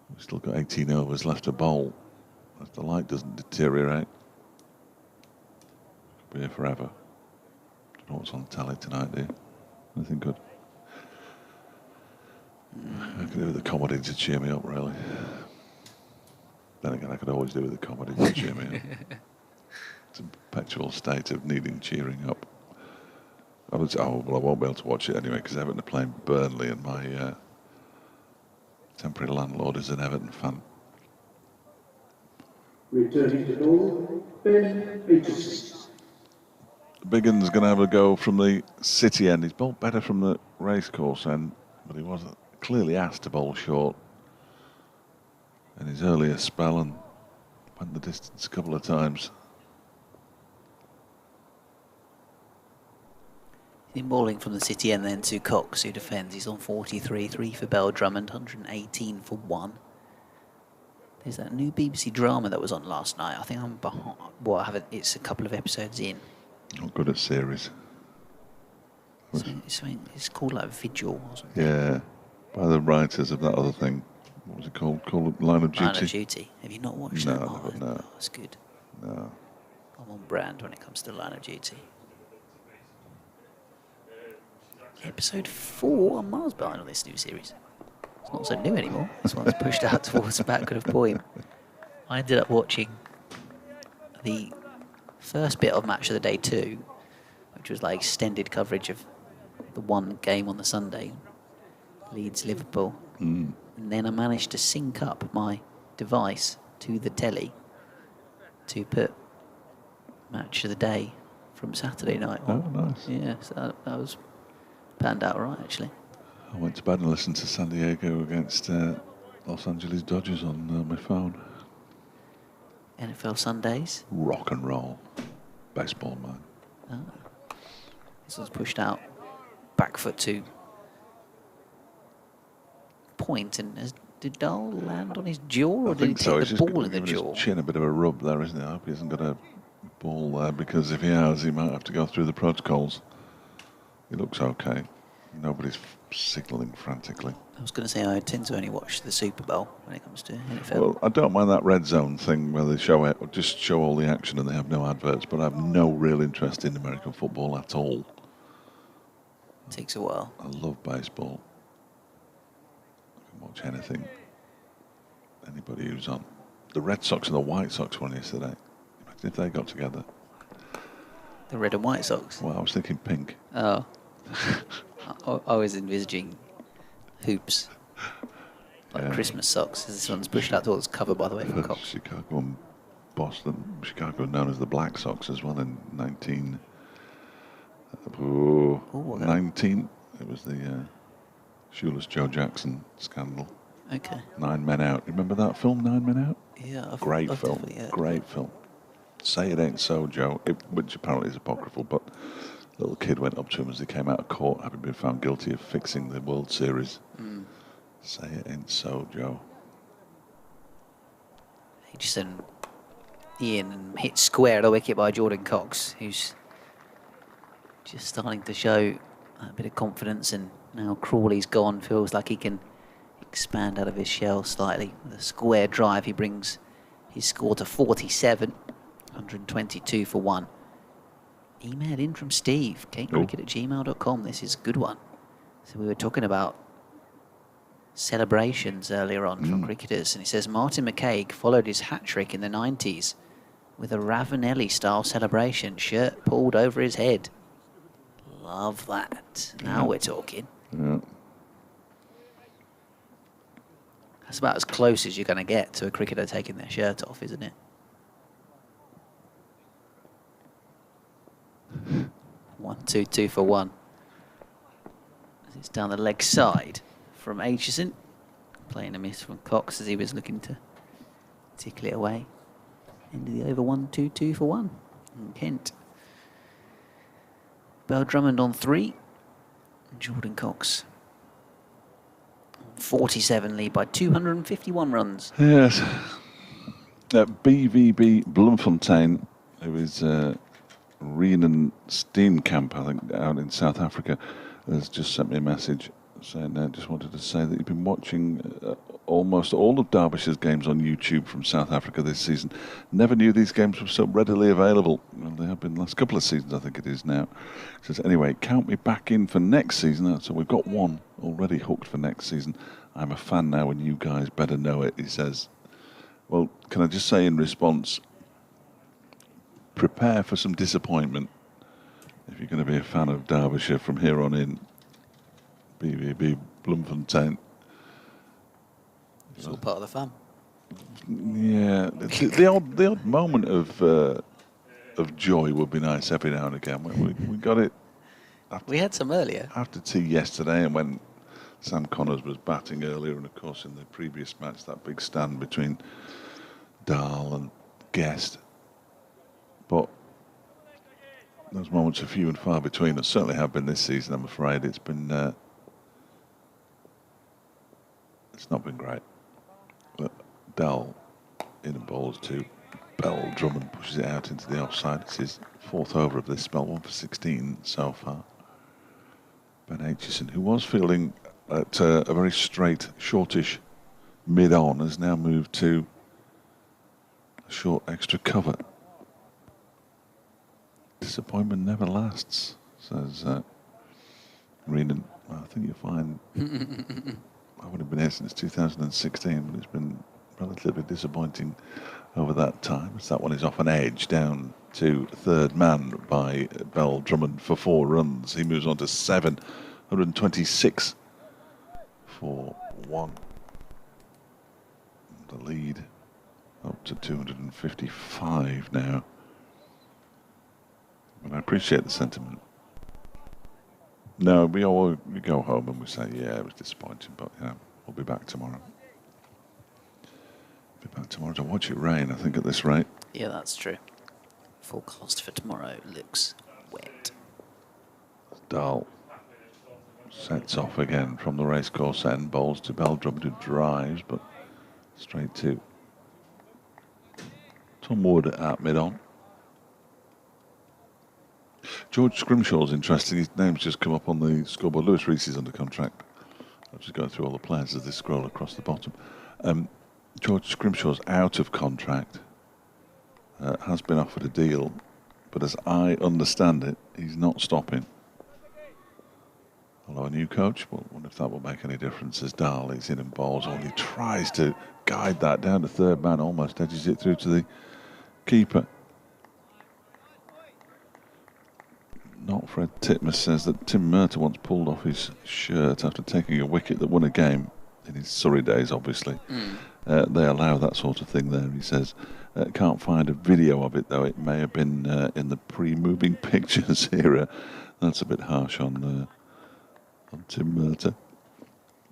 We've still got 18 overs left to bowl. If the light doesn't deteriorate, we'll be here forever. Don't know what's on the telly tonight, do you? Anything good? I could do with the comedy to cheer me up, really. Then again, I could always do with the comedy to cheer me up. It's a perpetual state of needing cheering up. I won't be able to watch it anyway because Everton are playing Burnley, and my temporary landlord is an Everton fan. Returning to ball, Ben Aitchison. Biggin's going to have a go from the City end. He's bowled better from the racecourse end, but he wasn't clearly asked to bowl short in his earlier spell and went the distance a couple of times. He's been bowling from the City and then to Cox, who defends. He's on 43, 3 for Bell Drummond, 118 for 1. There's that new BBC drama that was on last night. I think I'm behind. Well, I haven't. It's a couple of episodes in. Not good at series. It's called like Vigil or something. Yeah, by the writers of that other thing. What was it called? Called Line of Duty? Line of Duty. Have you not watched that? No. Oh, it's good. No. I'm on brand when it comes to Line of Duty. Episode 4, I'm miles behind on this new series. It's not so new anymore. This one's pushed out towards the backward of point. I ended up watching the first bit of Match of the Day 2, which was like extended coverage of the one game on the Sunday, Leeds-Liverpool. And then I managed to sync up my device to the telly to put Match of the Day from Saturday night on. Oh, nice. Yeah, so that was panned out right, actually. I went to bed and listened to San Diego against Los Angeles Dodgers on my phone. NFL Sundays. Rock and roll. Baseball, man. Oh. This one's pushed out. Back foot to point, and did Dahl land on his jaw, or did he take the ball in the jaw? His chin a bit of a rub there, isn't it? I hope he hasn't got a ball there, because if he has, he might have to go through the protocols. He looks okay. Nobody's signalling frantically. I was going to say I tend to only watch the Super Bowl when it comes to NFL. Well, I don't mind that red zone thing where they show it, or just show all the action and they have no adverts, but I have no real interest in American football at all. It takes a while. I love baseball. I can watch anything. Anybody who's on. The Red Sox and the White Sox won yesterday. Imagine if they got together. The Red and White Sox? Well, I was thinking pink. Oh. I was envisaging hoops. Like Christmas socks. This one's pushed out towards cover, by the way, from Cox. Chicago and Boston. Chicago known as the Black Sox as well in 19. It was the shoeless Joe Jackson scandal. Okay. 9 Men Out. Remember that film, 9 Men Out? Yeah. Great film. Great film. Say It Ain't So, Joe, which apparently is apocryphal, but a little kid went up to him as he came out of court, having been found guilty of fixing the World Series. Say It Ain't So, Joe. Aitchison in and hit square at the wicket by Jordan Cox, who's just starting to show a bit of confidence, and now Crawley's gone, feels like he can expand out of his shell slightly. With a square drive, he brings his score to 47, 122 for 1. Email in from Steve, cakecricket@gmail.com. This is a good one. So we were talking about celebrations earlier on from cricketers, and he says Martin McCaig followed his hat-trick in the 90s with a Ravanelli-style celebration, shirt pulled over his head. Love that. Now we're talking. Yeah. That's about as close as you're going to get to a cricketer taking their shirt off, isn't it? 1-2-2 for 1. As it's down the leg side from Aitchison. Playing a miss from Cox as he was looking to tickle it away. End of the over, 1-2-2 for 1. And Kent. Bell Drummond on 3. Jordan Cox. 47 lead by 251 runs. Yes. BVB Bloemfontein, who is Renan Steenkamp, I think, out in South Africa, has just sent me a message saying, just wanted to say that you've been watching almost all of Derbyshire's games on YouTube from South Africa this season. Never knew these games were so readily available. Well, they have been the last couple of seasons, I think it is now. He says, anyway, count me back in for next season. So we've got one already hooked for next season. I'm a fan now and you guys better know it, he says. Well, can I just say in response, prepare for some disappointment if you're going to be a fan of Derbyshire from here on in. BVB Bloemfontein. It's all part of the fun. Yeah, the odd moment of joy would be nice every now and again. We got it. We had some earlier. After tea yesterday, and when Sam Connors was batting earlier, and of course in the previous match, that big stand between Dahl and Guest. But those moments are few and far between. There certainly have been this season, I'm afraid. It's been... it's not been great. But Dahl in and bowls to Bell. Drummond pushes it out into the offside. It's his 4th over of this spell, 1 for 16 so far. Ben Aitchison, who was fielding at a very straight, shortish mid-on, has now moved to a short extra cover. Disappointment never lasts, says Renan. Well, I think you'll find I would have been here since 2016, but it's been relatively disappointing over that time. As that one is off an edge down to 3rd man by Bell Drummond for 4 runs. He moves on to 7, 126 for 1. The lead up to 255 now. And I appreciate the sentiment. No, we go home and we say, yeah, it was disappointing, but we'll be back tomorrow. Be back tomorrow to watch it rain, I think, at this rate. Yeah, that's true. Forecast for tomorrow looks wet. Dahl sets off again from the racecourse end, bowls to Beldrum, who drives, but straight to Tom Wood at mid-on. George Scrimshaw's interesting. His name's just come up on the scoreboard. Lewis Rees is under contract. I'm just going through all the players as they scroll across the bottom. George Scrimshaw's out of contract. Has been offered a deal, but as I understand it, he's not stopping. Although a new coach, well, I wonder if that will make any difference as Dahl is in and bowls on. He tries to guide that down to third man, almost edges it through to the keeper. Not Fred Titmus says that Tim Murtagh once pulled off his shirt after taking a wicket that won a game in his Surrey days, obviously. They allow that sort of thing there, he says. Can't find a video of it, though. It may have been in the pre-moving pictures era. That's a bit harsh on Tim Murtagh.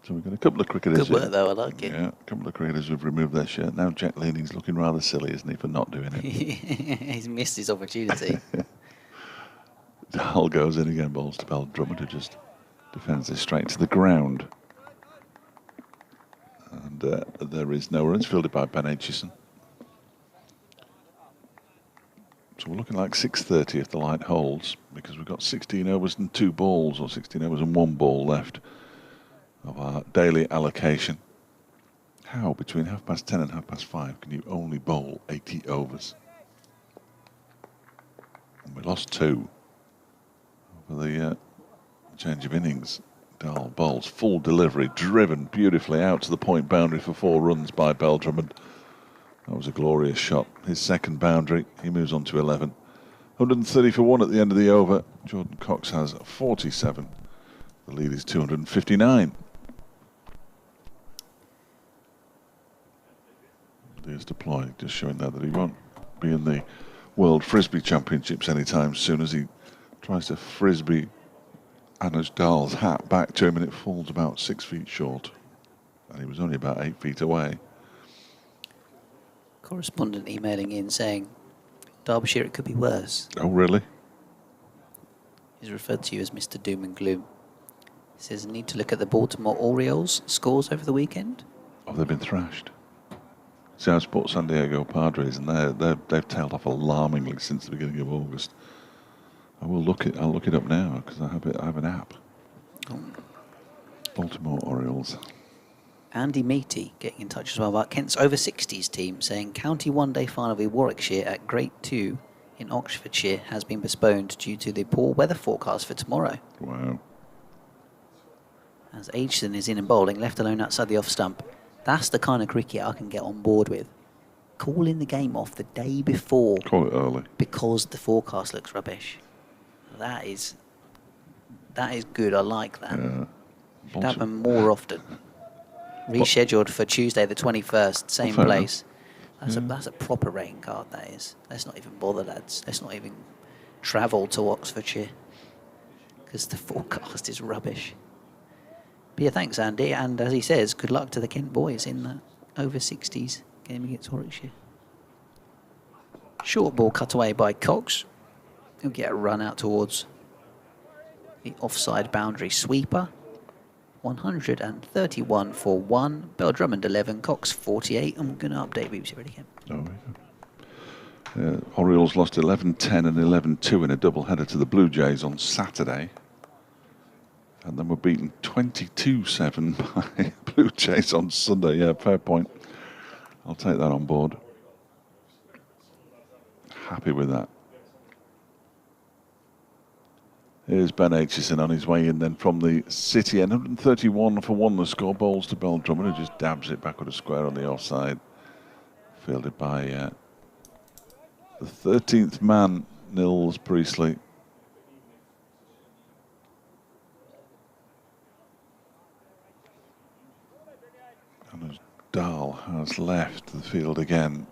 So we've got a couple of cricketers. Good work, though. I like it. Yeah, a couple of cricketers who've removed their shirt. Now Jack Leaning's looking rather silly, isn't he, for not doing it? He's missed his opportunity. Dahl goes in again, bowls to Beldrum, who just defends this straight to the ground. And there is no runs, fielded by Ben Aitchison. So we're looking like 6:30 if the light holds, because we've got 16 overs and 2 balls, or 16 overs and 1 ball left of our daily allocation. How, between 10:30 and 5:30, can you only bowl 80 overs? And we lost 2 over the change of innings. Dahl bowls, full delivery, driven beautifully out to the point boundary for 4 runs by Beldrum. That was a glorious shot. His second boundary, he moves on to 11. 130 for 1 at the end of the over. Jordan Cox has 47. The lead is 259. There's deployed, just showing that he won't be in the World Frisbee Championships anytime soon, as he tries to frisbee Anuj Dahl's hat back to him, and it falls about 6 feet short. And he was only about 8 feet away. Correspondent emailing in saying, Derbyshire, it could be worse. Oh, really? He's referred to you as Mr. Doom and Gloom. He says, need to look at the Baltimore Orioles scores over the weekend. Oh, they've been thrashed. See, I support San Diego Padres, and they've tailed off alarmingly since the beginning of August. I'll look it up now, because I have an app. Oh. Baltimore Orioles. Andy Meaty getting in touch as well about Kent's over 60s team, saying county one-day final with Warwickshire at Grade 2 in Oxfordshire has been postponed due to the poor weather forecast for tomorrow. Wow. As Aitchison is in and bowling, left alone outside the off stump. That's the kind of cricket I can get on board with. Calling the game off the day before. Call it early. Because the forecast looks rubbish. That is good. I like that. Yeah. Should happen more often. Rescheduled for Tuesday the 21st, same place. That's a proper rain card, that is. Let's not even bother, lads. Let's not even travel to Oxfordshire, because the forecast is rubbish. But yeah, thanks, Andy. And as he says, good luck to the Kent boys in the over 60s game against Warwickshire. Short ball cut away by Cox. He'll get a run out towards the offside boundary sweeper. 131 for 1. Beldrum 11, Cox 48. I'm going to update BBC Radio Kent. Oh, yeah. Orioles lost 11-10 and 11-2 in a doubleheader to the Blue Jays on Saturday. And then were beaten 22-7 by Blue Jays on Sunday. Yeah, fair point. I'll take that on board. Happy with that. Here's Ben Aitchison on his way in then from the City end. 131 for 1 the score. Bowls to Beldrum, who just dabs it backward a square on the offside. Fielded by the 13th man, Nils Priestley. And as Dahl has left the field again,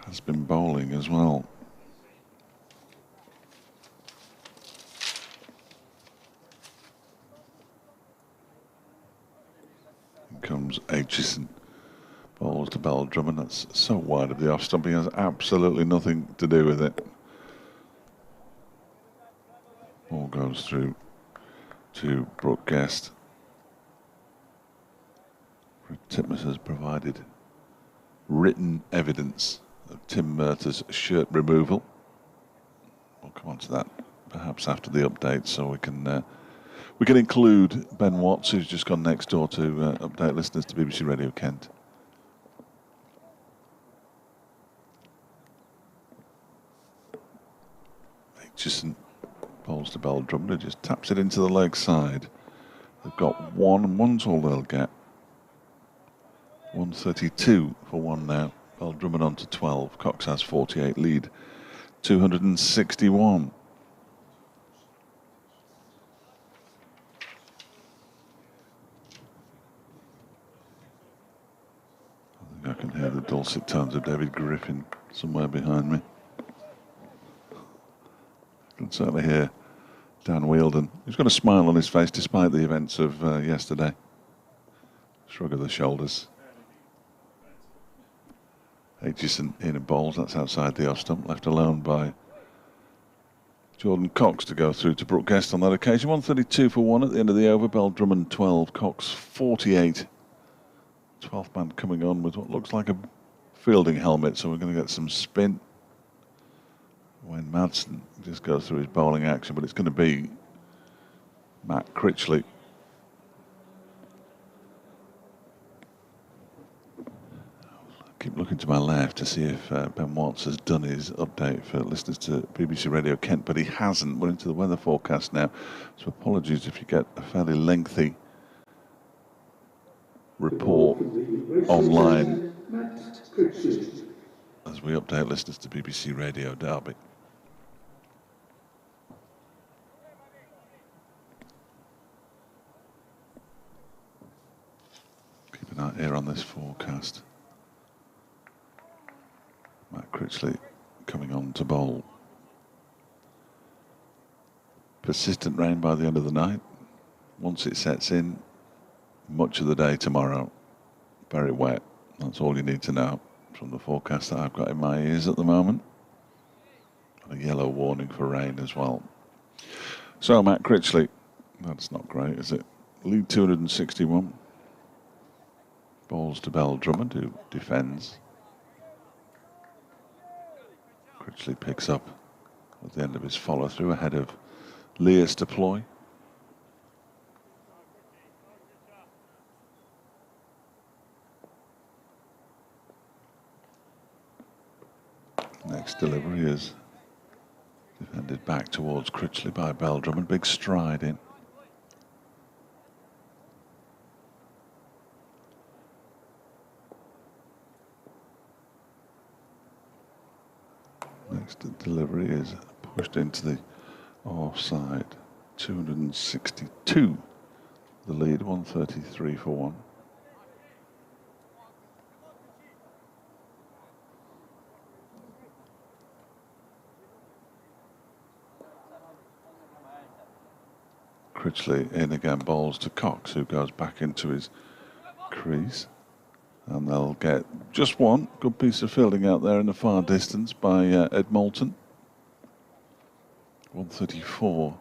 has been bowling as well. comes Aitchison. Balls to Bell Drummond. That's so wide of the off stump. He has absolutely nothing to do with it. Ball goes through to Brooke Guest. Titmus has provided written evidence of Tim Murtaugh's shirt removal. We'll come on to that perhaps after the update, so we can include Ben Watts, who's just gone next door to update listeners to BBC Radio Kent. Aitchison bowls to Bell Drummond, who just taps it into the leg side. They've got one, and one's all they'll get. 132 for one now. Bell Drummond on to 12. Cox has 48 lead. 261. I think I can hear the dulcet tones of David Griffin somewhere behind me. I can certainly hear Dan Wheeldon. He's got a smile on his face despite the events of yesterday. Shrug of the shoulders. Aitchison in and bowls. That's outside the off stump, left alone by Jordan Cox to go through to Brooke Guest on that occasion. 132 for one at the end of the over. Bell Drummond 12, Cox 48. 12th man coming on with what looks like a fielding helmet, so we're going to get some spin when Madsen just goes through his bowling action, but it's going to be Matt Critchley. Keep looking to my left to see if Ben Watts has done his update for listeners to BBC Radio Kent, but he hasn't. We're into the weather forecast now, so apologies if you get a fairly lengthy report online as we update listeners to BBC Radio Derby. Keep an eye here on this forecast. Matt Critchley coming on to bowl. Persistent rain by the end of the night. Once it sets in, much of the day tomorrow, very wet. That's all you need to know from the forecast that I've got in my ears at the moment. A yellow warning for rain as well. So Matt Critchley, that's not great, is it? Lead 261. Balls to Bell Drummond, who defends. Critchley picks up at the end of his follow through ahead of Leas to ploy. Next delivery is defended back towards Critchley by Bell Drummond. Big stride in. Next delivery is pushed into the offside. 262. The lead, 133 for one. Critchley in again, bowls to Cox, who goes back into his crease. And they'll get just one good piece of fielding out there in the far distance by Ed Moulton. 134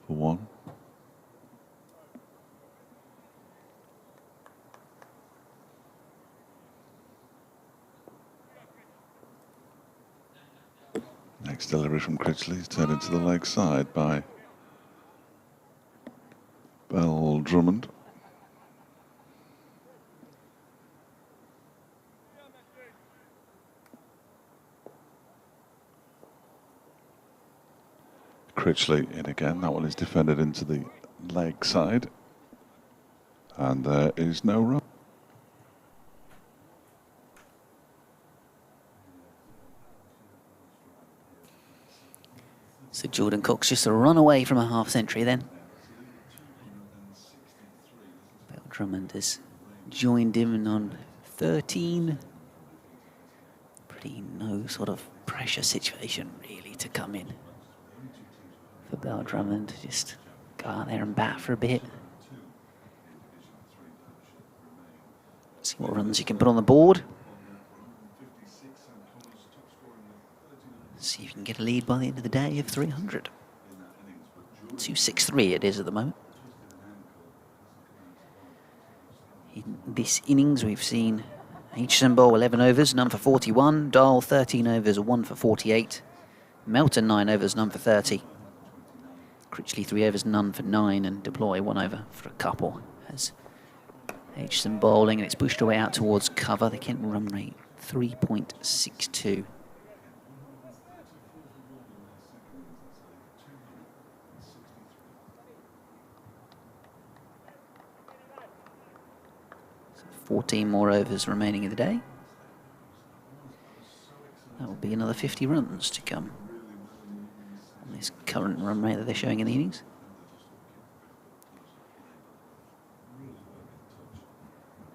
for one. Next delivery from Critchley is turned into the leg side by Bell Drummond. Critchley in again. That one is defended into the leg side. And there is no run. So Jordan Cox just a run away from a half century then. Bell Drummond has joined him on 13. Pretty no sort of pressure situation really to come in for Bell Drummond. Just go out there and bat for a bit. What runs you can put on the board. See if you can get a lead by the end of the day of 300. 263 it is at the moment. In this innings we've seen Aitchison bowl 11 overs, none for 41. Dahl 13 overs, 1 for 48. Melton 9 overs, none for 30. Critchley 3 overs, none for 9. And Deploy 1 over for a couple. As Aitchison bowling, and it's pushed away out towards cover. The Kent run rate 3.62. So 14 more overs remaining in the day. That will be another 50 runs to come on this current run rate that they're showing in the innings.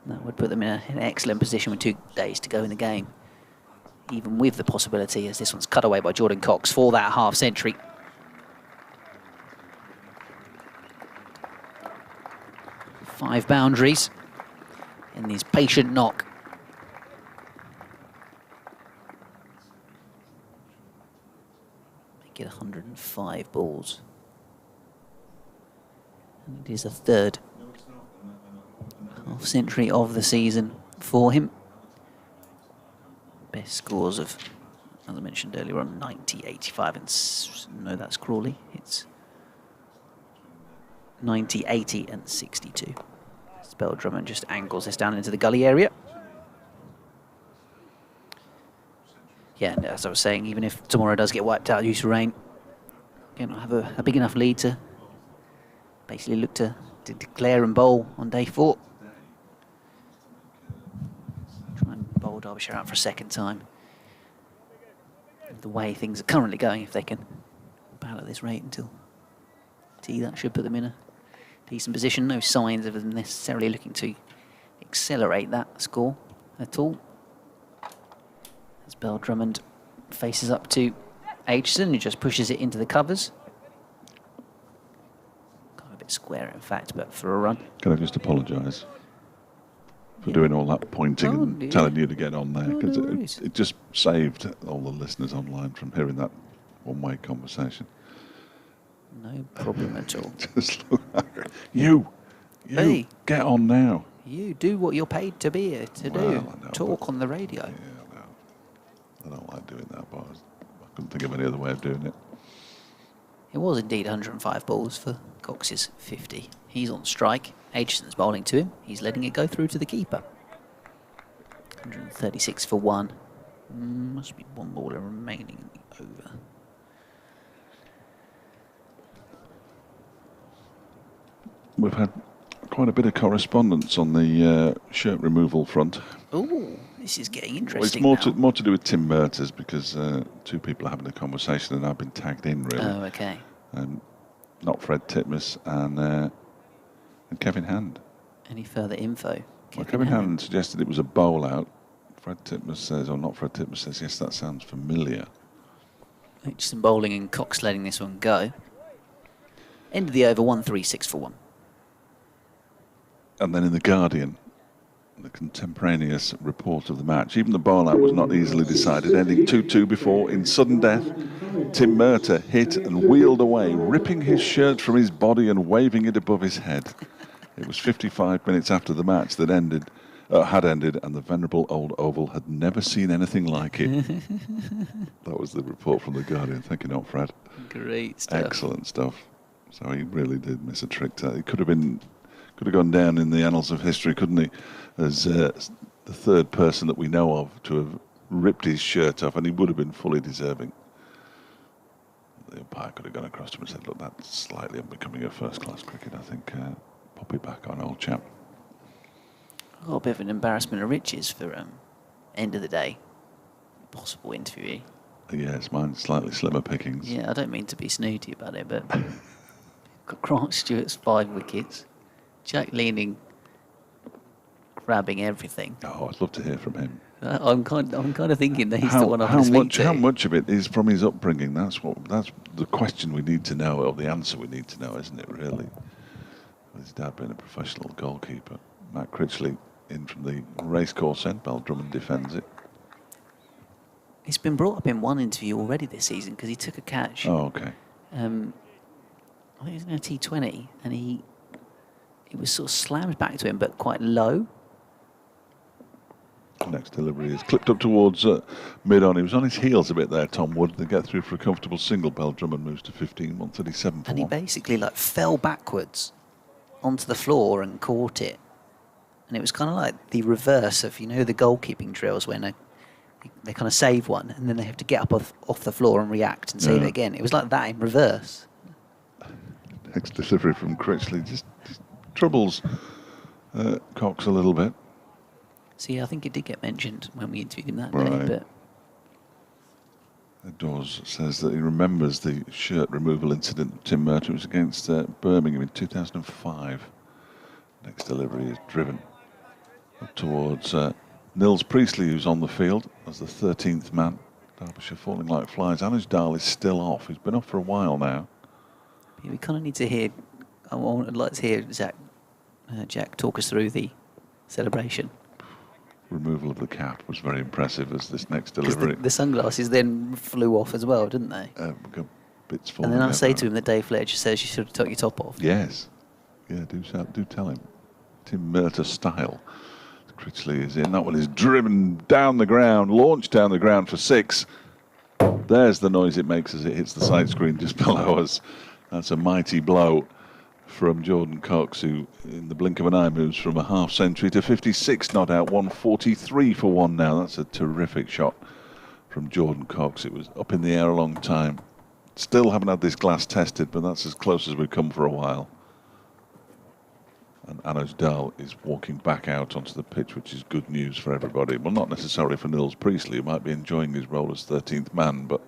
That would put them in an excellent position with 2 days to go in the game, even with the possibility, as this one's cut away by Jordan Cox for that half century. Five boundaries in this patient knock. Make it 105 balls. And it is a third half century of the season for him. Best scores of, as I mentioned earlier on, 90, 85, and no, that's Crawley. It's 90, 80, and 62. Spell Drummond just angles this down into the gully area. Yeah, and as I was saying, even if tomorrow does get wiped out due to rain, again, I'll have a big enough lead to basically look to declare and bowl on day 4. Try and bowl Derbyshire out for a second time. The way things are currently going, if they can battle at this rate until tea, that should put them in a decent position. No signs of them necessarily looking to accelerate that score at all. As Bell Drummond faces up to Aitchison, who just pushes it into the covers. Got a bit square, in fact, but for a run. Can I just apologise for doing all that pointing and telling you to get on there? Because it just saved all the listeners online from hearing that one-way conversation. No problem at all. Just look at you, hey, get on now. You do what you're paid to be here to do. Talk on the radio. Yeah, I don't like doing that, but I couldn't think of any other way of doing it. It was indeed 105 balls for Cox's 50. He's on strike. Aitchison's bowling to him. He's letting it go through to the keeper. 136 for 1. Must be one baller remaining in the over. We've had quite a bit of correspondence on the shirt removal front. Oh, this is getting interesting. Well, it's more to do with Tim Merters, because 2 people are having a conversation and I've been tagged in, really. Oh, okay. Not Fred Titmus and Kevin Hand. Any further info? Kevin Hand suggested it was a bowl out. Fred Titmus says, or not Fred Titmus says, yes, that sounds familiar. Aitchison bowling and Cox letting this one go. End of the over, 136 for 1. And then in The Guardian, the contemporaneous report of the match, even the bowl-out was not easily decided, ending 2-2 before, in sudden death, Tim Merter hit and wheeled away, ripping his shirt from his body and waving it above his head. It was 55 minutes after the match that had ended, and the venerable old oval had never seen anything like it. That was the report from The Guardian. Thank you, not Fred. Great stuff. Excellent stuff. So he really did miss a trick. He could have gone down in the annals of history, couldn't he, as the 3rd person that we know of to have ripped his shirt off, and he would have been fully deserving. The umpire could have gone across to him and said, look, that's slightly unbecoming of first-class cricket. I think pop it back on, old chap. Oh, a bit of an embarrassment of riches for end of the day. Possible interviewee. Yes, mine's slightly slimmer pickings. Yeah, I don't mean to be snooty about it, but got Grant Stewart's 5 wickets. Jack Leaning grabbing everything. Oh, I'd love to hear from him. I'm kind of thinking that he's the one I'm speaking to. How much of it is from his upbringing? That's the question we need to know, or the answer we need to know, isn't it? Really, with his dad being a professional goalkeeper, Matt Critchley in from the racecourse end. Bell Drummond defends it. He's been brought up in one interview already this season because he took a catch. Oh, okay. I think it was in a T20, and he was sort of slammed back to him, but quite low. Next delivery is clipped up towards mid-on. He was on his heels a bit there, Tom Wood. They get through for a comfortable single. Bell Drummond moves to 15, 137 for And he one. basically like fell backwards onto the floor and caught it. And it was kind of like the reverse of, you know, the goalkeeping drills when they kind of save one and then they have to get up off the floor and react and save it again. It was like that in reverse. Next delivery from Critchley just troubles Cox a little bit. See, I think it did get mentioned when we interviewed him that Right. day. But Dawes says that he remembers the shirt removal incident of Tim Merton. It was against Birmingham in 2005. Next delivery is driven up towards Nils Priestley, who's on the field as the 13th man. Derbyshire falling like flies. Anuj Dal is still off. He's been off for a while now. we kind of need to hear, I'd like to hear Jack talk us through the celebration. Removal of the cap was very impressive as this next Because delivery. the sunglasses then flew off as well, didn't they? Got bits And falling then I out say there. to him that Dave Fletcher says you should have took your top off. Yes. Yeah, do tell him. Tim Merter style. Critchley is in. That one is driven down the ground, launched down the ground for 6. There's the noise it makes as it hits the side screen just below us. That's a mighty blow from Jordan Cox, who in the blink of an eye moves from a half century to 56 not out, 143 for one now. That's a terrific shot from Jordan Cox. It was up in the air a long time. Still haven't had this glass tested, but that's as close as we've come for a while. And Anuj Dal is walking back out onto the pitch, which is good news for everybody. Well, not necessarily for Nils Priestley, who might be enjoying his role as 13th man, but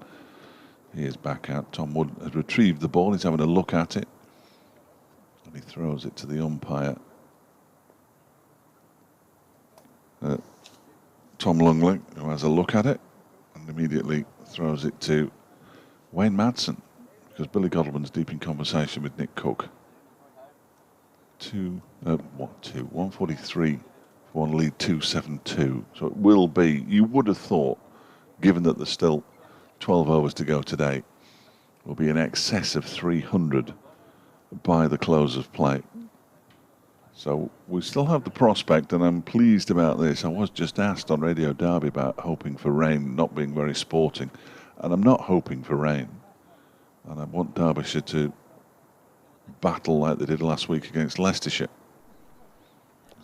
he is back out. Tom Wood has retrieved the ball. He's having a look at it. And he throws it to the umpire. Tom Lungley, who has a look at it, and immediately throws it to Wayne Madsen, because Billy Godalman's deep in conversation with Nick Cook. 143 for one lead, 272. So it will be, you would have thought, given that there's still 12 overs to go today, will be in excess of 300 by the close of play. So we still have the prospect, and I'm pleased about this. I was just asked on Radio Derby about hoping for rain, not being very sporting, and I'm not hoping for rain. And I want Derbyshire to battle like they did last week against Leicestershire.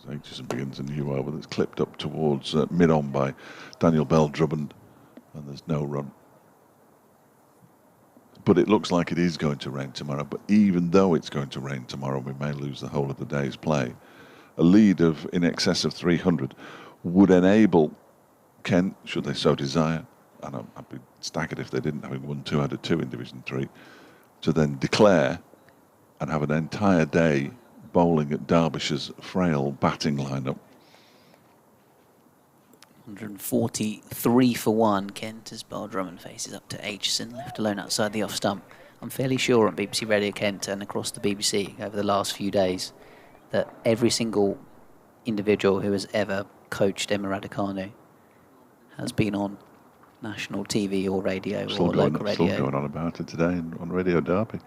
Aitchison begins a new over that's clipped up towards mid-on by Daniel Bell Drummond, and there's no run. But it looks like it is going to rain tomorrow. But even though it's going to rain tomorrow, we may lose the whole of the day's play. A lead of in excess of 300 would enable Kent, should they so desire, and I'd be staggered if they didn't, having won 2 out of 2 in Division 3, to then declare and have an entire day bowling at Derbyshire's frail batting lineup. 143 for one. Kent as Bell Drummond faces up to Aitchison, left alone outside the off stump. I'm fairly sure on BBC Radio Kent and across the BBC over the last few days that every single individual who has ever coached Emma Raducanu has been on national TV or radio or local radio. Still going on about it today on Radio Derby.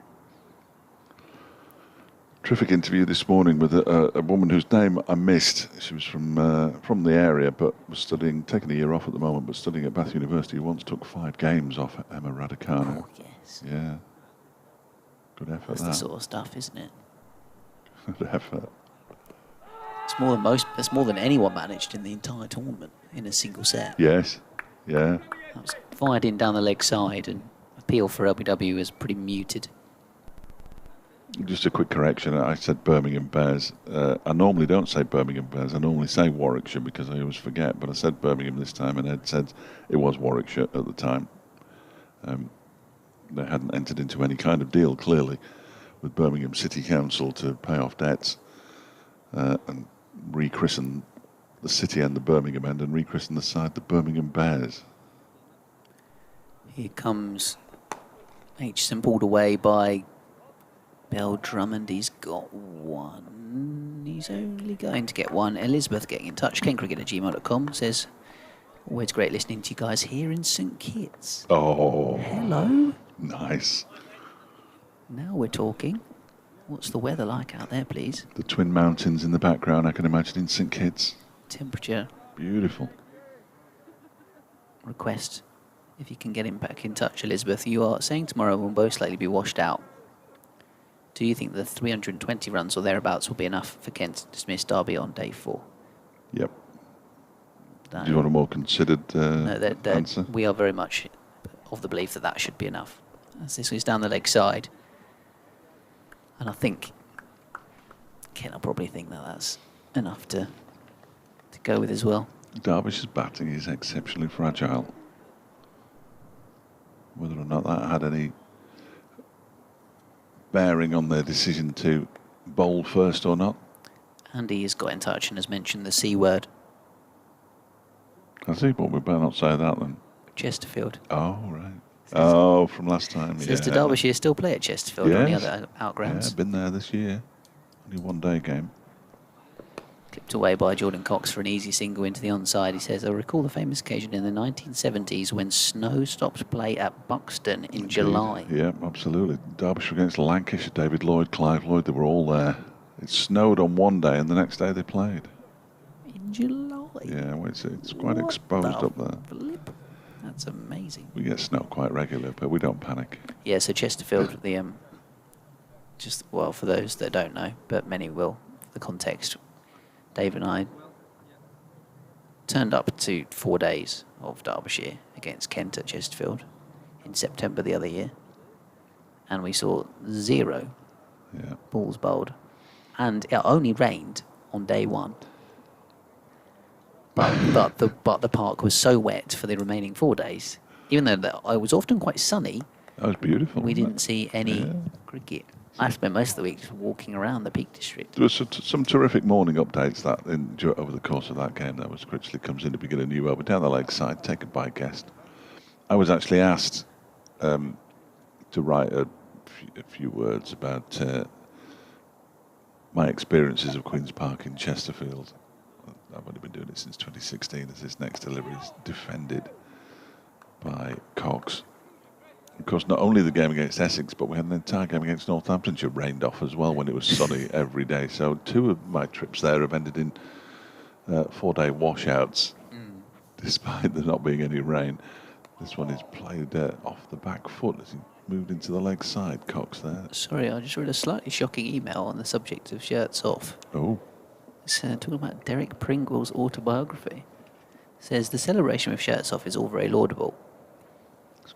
Terrific interview this morning with a woman whose name I missed. She was from the area, but was studying, taking a year off at the moment, but studying at Bath University. Who once took 5 games off Emma Raducanu. Oh, yes. Yeah. Good effort. That's the sort of stuff, isn't it? Good effort. It's more than most. That's more than anyone managed in the entire tournament in a single set. Yes. Yeah. That was fired in down the leg side, and appeal for LBW was pretty muted. Just a quick correction. I said Birmingham Bears. I normally don't say Birmingham Bears. I normally say Warwickshire because I always forget. But I said Birmingham this time, and Ed said it was Warwickshire at the time. They hadn't entered into any kind of deal, clearly, with Birmingham City Council to pay off debts and rechristen the city and the Birmingham end and rechristen the side the Birmingham Bears. Here comes Aitchison, pulled away by Bell Drummond. He's got 1, And he's only going to get one. Elizabeth getting in touch. KentCricket@gmail.com says, always great listening to you guys here in St Kitts. Oh. Hello. Nice. Now we're talking. What's the weather like out there, please? The Twin Mountains in the background, I can imagine, in St Kitts. Temperature. Beautiful. Request, if you can get him back in touch, Elizabeth. You are saying tomorrow will most likely be washed out. Do you think the 320 runs or thereabouts will be enough for Kent to dismiss Derby on day 4? Yep. Do you want a more considered answer? We are very much of the belief that that should be enough. As this is down the leg side. And I think Kent will probably think that that's enough to go with as well. Derbyshire's batting is exceptionally fragile. Whether or not that had any bearing on their decision to bowl first or not. Andy has got in touch and has mentioned the C word. Has he? But we better not say that then. Chesterfield. Oh, right. From last time. Says to Derbyshire still play at Chesterfield or any other outgrounds? Yeah, been there this year. Only one day game. Clipped away by Jordan Cox for an easy single into the onside. He says, I recall the famous occasion in the 1970s when snow stopped play at Buxton in July. Yeah, absolutely. Derbyshire against Lancashire, David Lloyd, Clive Lloyd, they were all there. It snowed on one day and the next day they played. In July? Yeah, well, it's quite exposed up there. Flip? That's amazing. We get snow quite regularly, but we don't panic. Yeah, so Chesterfield, for those that don't know, but many will, the context, Dave and I turned up to 4 days of Derbyshire against Kent at Chesterfield in September the other year, and we saw 0 balls bowled, and it only rained on day 1. But the park was so wet for the remaining 4 days, even though it was often quite sunny. That was beautiful. We didn't see any cricket. I spent most of the week just walking around the Peak District. There was some terrific morning updates over the course of that game. That was Critchley comes in to begin a new over down the leg side, taken by Guest. I was actually asked to write a few words about my experiences of Queen's Park in Chesterfield. I've only been doing it since 2016 as this next delivery is defended by Cox. Of course, not only the game against Essex, but we had an entire game against Northamptonshire rained off as well when it was sunny every day. So 2 of my trips there have ended in 4-day washouts, despite there not being any rain. This one is played off the back foot as he moved into the leg side. Cox there. Sorry, I just read a slightly shocking email on the subject of shirts off. Oh. It's talking about Derek Pringle's autobiography. It says, the celebration with shirts off is all very laudable.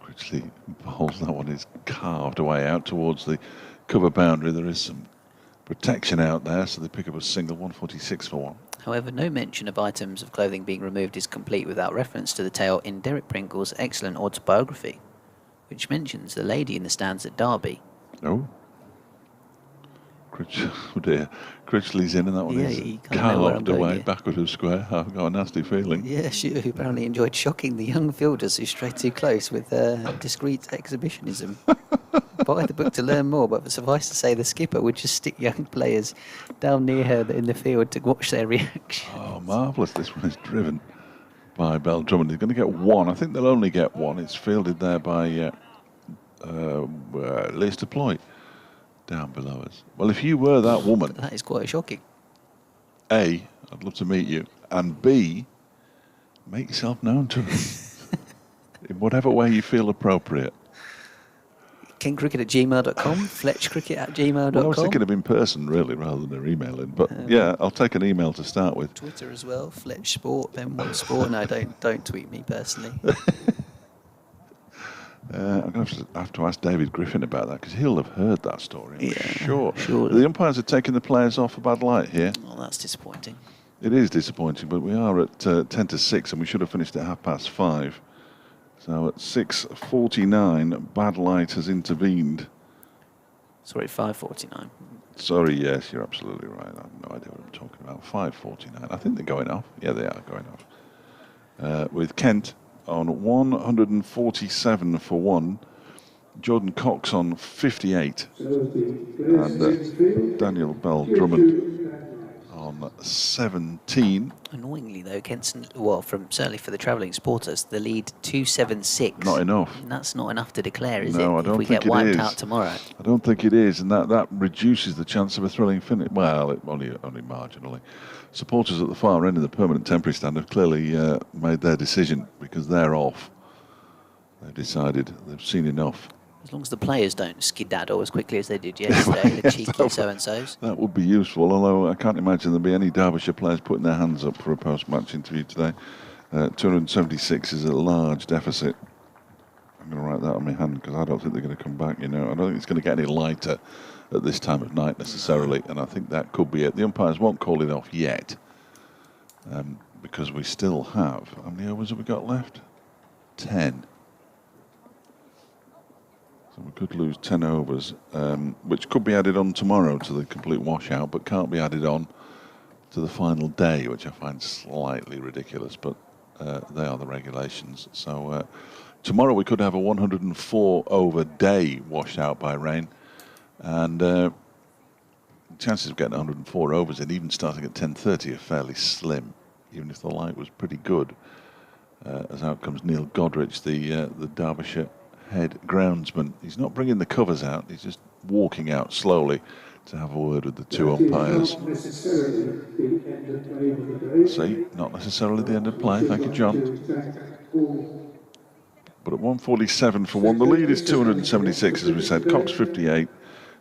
Critchley bowls that one is carved away out towards the cover boundary. There is some protection out there, so they pick up a single, 146 for 1. However, no mention of items of clothing being removed is complete without reference to the tale in Derek Pringle's excellent autobiography, which mentions the lady in the stands at Derby. Oh. Oh dear. Critchley's in and that one is carved away backward of square. I've got a nasty feeling. Yeah, she apparently enjoyed shocking the young fielders who strayed too close with discreet exhibitionism. Buy the book to learn more, but suffice to say the skipper would just stick young players down near her in the field to watch their reaction. Oh, marvellous. This one is driven by Bell Drummond. He's going to get 1. I think they'll only get 1. It's fielded there by Lester Ploy. Down below us. Well, if you were that woman... That is quite shocking. A, I'd love to meet you. And B, make yourself known to us. In whatever way you feel appropriate. KentCricket@gmail.com, FletchCricket@gmail.com. Well, I was thinking of in person, really, rather than emailing. But yeah, I'll take an email to start with. Twitter as well, Fletch Sport, then One Sport. No, don't tweet me personally. I'm going to have to ask David Griffin about that because he'll have heard that story, I'm sure. The umpires are taking the players off a bad light here. Well, that's disappointing. It is disappointing, but we are at 10 to 6 and we should have finished at 5:30. So at 6:49, bad light has intervened. Sorry, 5:49. Sorry, yes, you're absolutely right. I have no idea what I'm talking about. 5:49. I think they're going off. Yeah, they are going off. With Kent on 147 for 1, Jordan Cox on 58, and Daniel Bell Drummond on 17. Annoyingly, though, well, certainly for the travelling supporters, the lead 276. Not enough. And that's not enough to declare, is No, it? I don't if we think get it wiped is. out tomorrow. I don't think it is, and that reduces the chance of a thrilling finish. Well, only marginally. Supporters at the far end of the permanent temporary stand have clearly made their decision because they're off. They've decided they've seen enough. As long as the players don't skedaddle as quickly as they did yesterday, the cheeky so-and-sos. That would be useful, although I can't imagine there'll be any Derbyshire players putting their hands up for a post-match interview today. 276 is a large deficit. I'm going to write that on my hand because I don't think they're going to come back, you know. I don't think it's going to get any lighter at this time of night necessarily, and I think that could be it. The umpires won't call it off yet because we still have... How many overs have we got left? 10. So we could lose 10 overs, which could be added on tomorrow to the complete washout, but can't be added on to the final day, which I find slightly ridiculous, but they are the regulations. So tomorrow we could have a 104 over day washed out by rain, and the chances of getting 104 overs and even starting at 10:30 are fairly slim, even if the light was pretty good. As out comes Neil Godrich, the Derbyshire head groundsman. He's not bringing the covers out, he's just walking out slowly to have a word with the two umpires. See, not necessarily the end of play. Thank you, John. But at 147 for one, the lead is 276, as we said. Cox 58,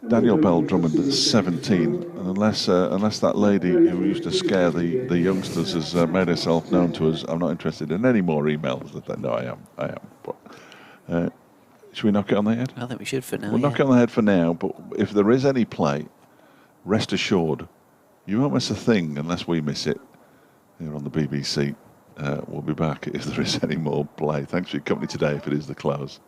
Daniel Bell Drummond at 17. And unless that lady who used to scare the youngsters has made herself known to us, I'm not interested in any more emails. No, I am. But, should we knock it on the head? I think we should for now. We'll knock it on the head for now, but if there is any play, rest assured, you won't miss a thing unless we miss it here on the BBC. We'll be back if there is any more play. Thanks for your company today if it is the close.